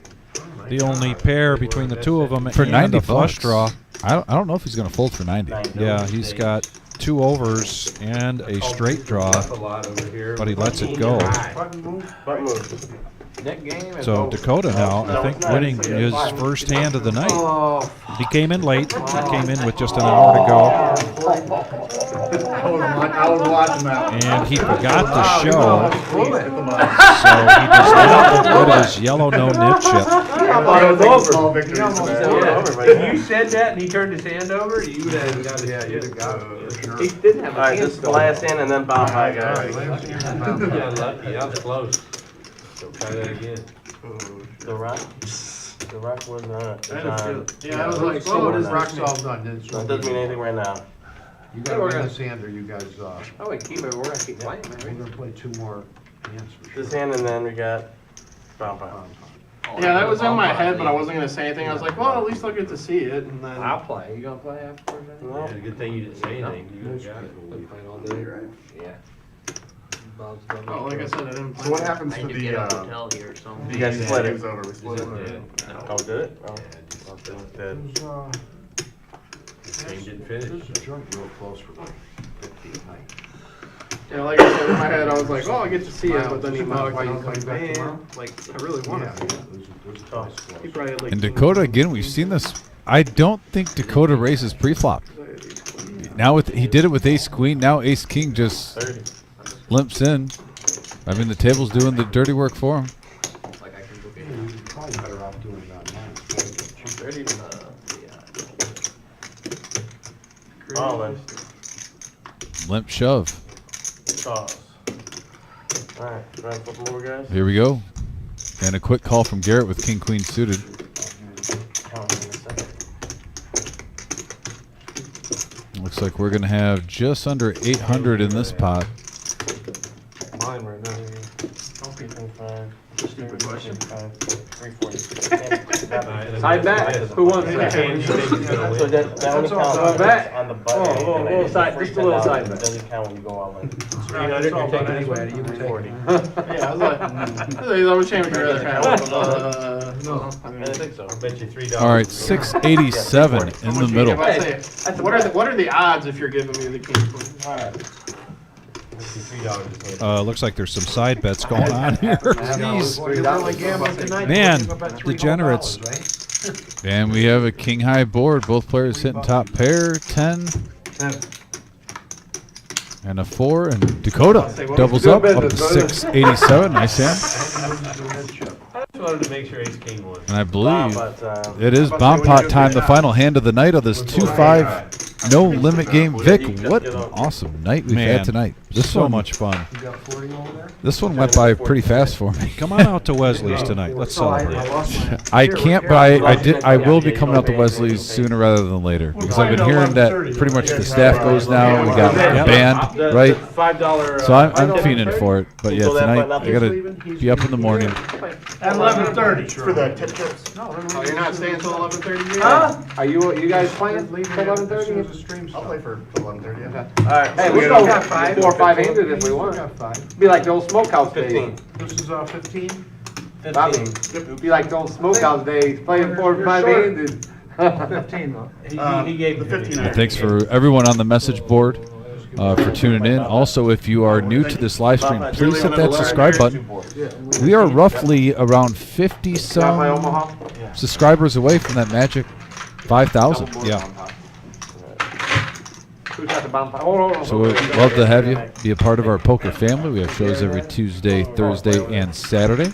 the only pair between the two of them For and 90 a flush bucks. draw. I don't know if he's going to fold for 90. Yeah, he's got 2 overs and a straight draw, but he lets it go. Button move. Next game is So over. Dakota now, I think, winning his first hand of the night. He came in late. He came in with just an hour to go. I was watching that. And he forgot the show, so he does not get rid of his yellow no-nit chip. I thought it was over. If you said that and he turned his hand over, you would have got it. Yeah, you'd have got it. Sure. He didn't have a Alright, hand this is the last hand and then Bob High, guys. Yeah, lucky. That was close. So try that again. The rock was Yeah, I was like, so what is Rock's all done. Then it's That doesn't mean anything right now. You gotta win this hand or you guys, Oh, we keep it. We're gonna keep playing, we're man. gonna play 2 more hands for sure. This hand and then we got Bob High. Yeah, that was in my head, but I wasn't gonna say anything. I was like, well, at least I'll get to see it, and then. I'll play. You gonna play afterwards? Yeah, good thing you didn't say anything. You would have got it. Playing all day, right? Yeah. Bob's done. Oh, like I said, I didn't play. So what happens I to need to the, get a hotel here or something. You guys split it. It's over, we split it. Oh, did it? Oh. Dead. The game didn't finish. There's a jump real close for like 50 at night. Yeah, like I said, in my head, I was like, oh, I get to see it, but then he knocked, and I was like, man, like, I really want to see it. There's twice close. He probably had like. And Dakota, again, we've seen this. I don't think Dakota raises pre-flop. Now he did it with ace queen. Now ace king just 30. limps in. I mean, the table's doing the dirty work for him. Like I can go get You're probably better off doing it online. 30. Oh, then. Limp shove. Toss. Alright, try and flip them over, guys. Here we go. And a quick call from Garrett with king queen suited. Count in a second. Looks like we're going to have just under 800 in this pot. Mine right now. Stupid question. 340. Side bet. Who wants that? So that only counts bet. on the button. Little side, just a little side bet. Doesn't count when you go all in. 300, you're taking this one? 340. Yeah, I was like, I was changing your other panel. No, I mean, I think so. I'll bet you $3. All right, 687 in the middle. What are the odds if you're giving me the king queen? All right. $3. Looks like there's some side bets going on here. Jeez. Man, degenerates. And we have a king high board. Both players hitting top pair. 10. And a 4. And Dakota doubles up to 687. Nice hand. I just wanted to make sure ace king won. And I believe it is bomb pot time, the final hand of the night of this 2-5 no limit game. Vic, what an awesome night we've had tonight. This so one, much fun. This one went by pretty fast for me. Come on out to Wesley's tonight. Let's celebrate. I can't, but I will be coming out to Wesley's sooner rather than later because I've been hearing that pretty much the staff goes now. We got a band, right? So I'm fiending for it. But yeah, tonight I gotta be up in the morning. At 11:30. For the tip chips. Oh, you're not staying till 11:30? Huh? Are you guys playing till 11:30? I'll play for 11:30. Yeah. Alright, hey, we go 4 or 5 handed if we want. Be like the old smokehouse days. 15. This is 15? Bobby, be like the old smokehouse days, playing 4 or 5 handed. 15 though. He gave the 15. And thanks for everyone on the message board for tuning in. Also, if you are new to this live stream, please hit that subscribe button. We are roughly around 50-some subscribers away from that magic 5,000. Yeah. Who's got the bomb? Hold on. So we'd love to have you be a part of our poker family. We have shows every Tuesday, Thursday, and Saturday.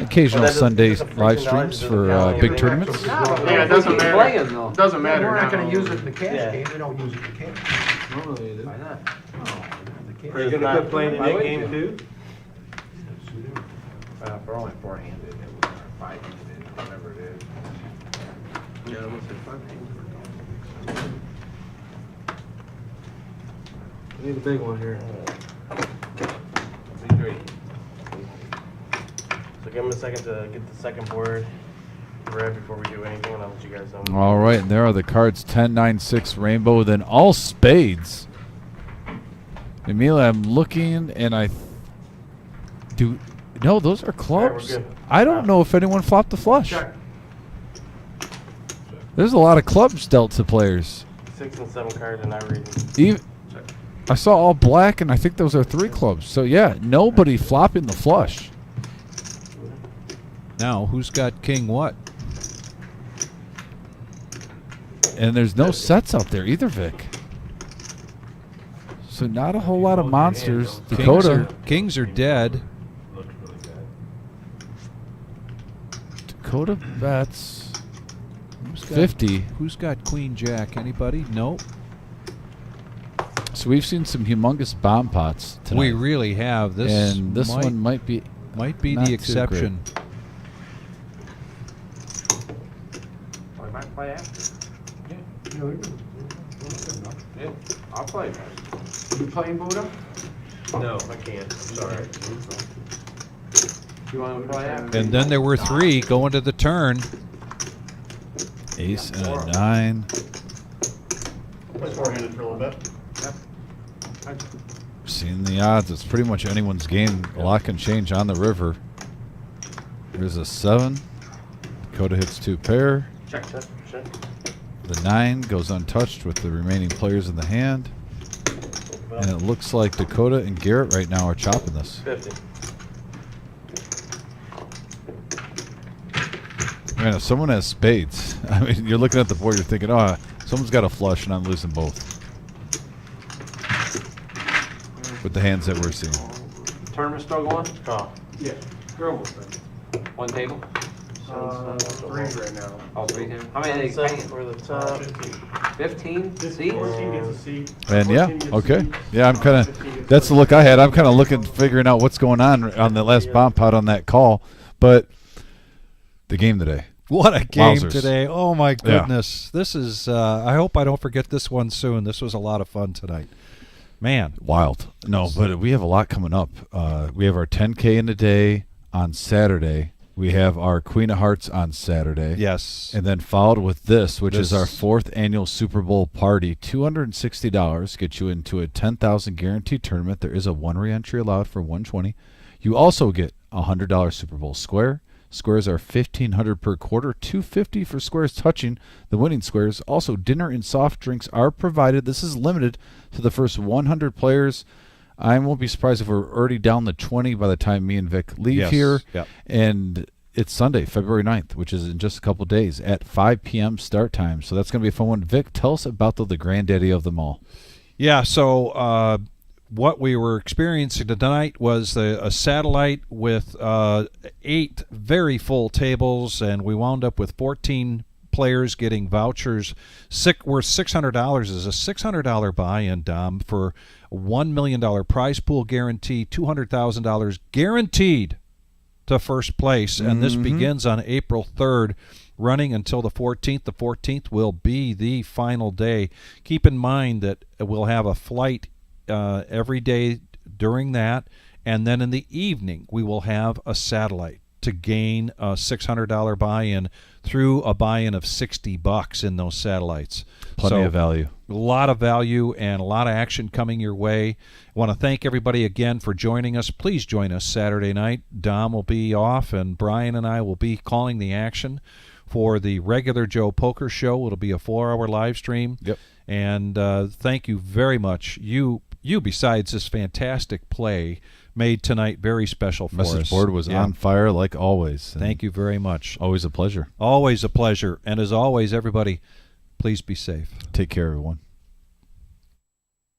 Occasional Sunday live streams for big tournaments. Yeah, it doesn't matter. Playing, though. Doesn't matter. We're not now. gonna use it in the cash Yeah. game, we don't use it in the cash. Normally they do. Why not? Are you gonna quit playing in that game too? For only four-handed, it was five-handed, whatever it is. Yeah, I almost said 5 games. I need a big one here. Be great. So give him a second to get the second board read before we do anything, and I'll let you guys know. All right, and there are the cards: 10, 9, 6, rainbow, then all spades. Amelia, I'm looking, and I do. No, those are clubs. good. I don't know if anyone flopped the flush. Check. There's a lot of clubs dealt to players. 6 and 7 cards and not reading. Even, I saw all black, and I think those are 3 clubs. So yeah, nobody flopping the flush. Now, who's got king what? And there's no sets out there either, Vic. So not a whole lot of monsters. Dakota. Kings are dead. Dakota bets Who's got- 50. Who's got queen jack? Anybody? No. So we've seen some humongous bomb pots tonight. We really have. This and this one might be not too the exception. Well, I might play after. Yeah, I'll play that. You playing Buddha? No, I can't. I'm sorry. You want to play after? And then there were 3 going to the turn. Ace and a 9. Play four-handed for a little bit. Seeing the odds, it's pretty much anyone's game. A lot can change on the river. There's a 7. Dakota hits 2 pair. Check. The 9 goes untouched with the remaining players in the hand. And it looks like Dakota and Garrett right now are chopping this. 50. Man, if someone has spades, I mean, you're looking at the board, you're thinking, oh, someone's got a flush and I'm losing both. With the hands that we're seeing. Tournament still going? Call. Yeah, you're almost done. One table? 3 right now. Oh, 3 now. How many they Seven paying? for the top. 15 seats? 14 gets a seat. And yeah, 14 gets a okay. seat. Yeah, I'm kind 15 of, gets that's a the look I had. I'm kind of looking, figuring out what's going on the last bomb pot on that call. But the game today. What a game Wowzers. today. Oh, my goodness. This is, I hope I don't forget this one soon. This was a lot of fun tonight. Man. Wild. No, but we have a lot coming up. We have our 10K in a day on Saturday. We have our Queen of Hearts on Saturday. Yes. And then followed with this, which is our 4th annual Super Bowl party. $260 gets you into a $10,000 guaranteed tournament. There is a 1 re-entry allowed for $120. You also get a $100 Super Bowl square. Squares are $1,500 per quarter, $250 for squares touching the winning squares. Also, dinner and soft drinks are provided. This is limited to the first 100 players. I won't be surprised if we're already down to 20 by the time me and Vic leave here. Yep. And it's Sunday, February 9th, which is in just a couple days at 5 p.m. start time. So that's going to be a fun one. Vic, tell us about the granddaddy of them all. Yeah, so what we were experiencing tonight was a satellite with 8 very full tables, and we wound up with 14 players getting vouchers worth $600. Is a $600 buy-in, Dom, for a $1 million prize pool guarantee, $200,000 guaranteed to first place, and this begins on April 3rd, running until the 14th. The 14th will be the final day. Keep in mind that we'll have a flight every day during that, and then in the evening we will have a satellite to gain a $600 buy-in through a buy-in of $60 in those satellites. Plenty of value. A lot of value and a lot of action coming your way. I want to thank everybody again for joining us. Please join us Saturday night. Dom will be off, and Brian and I will be calling the action for the regular Joe Poker Show. It'll be a 4-hour live stream. Yep. And thank you very much. You, besides this fantastic play, made tonight very special for us. Message board was on fire like always. Thank you very much. Always a pleasure. Always a pleasure. And as always, everybody, please be safe. Take care, everyone.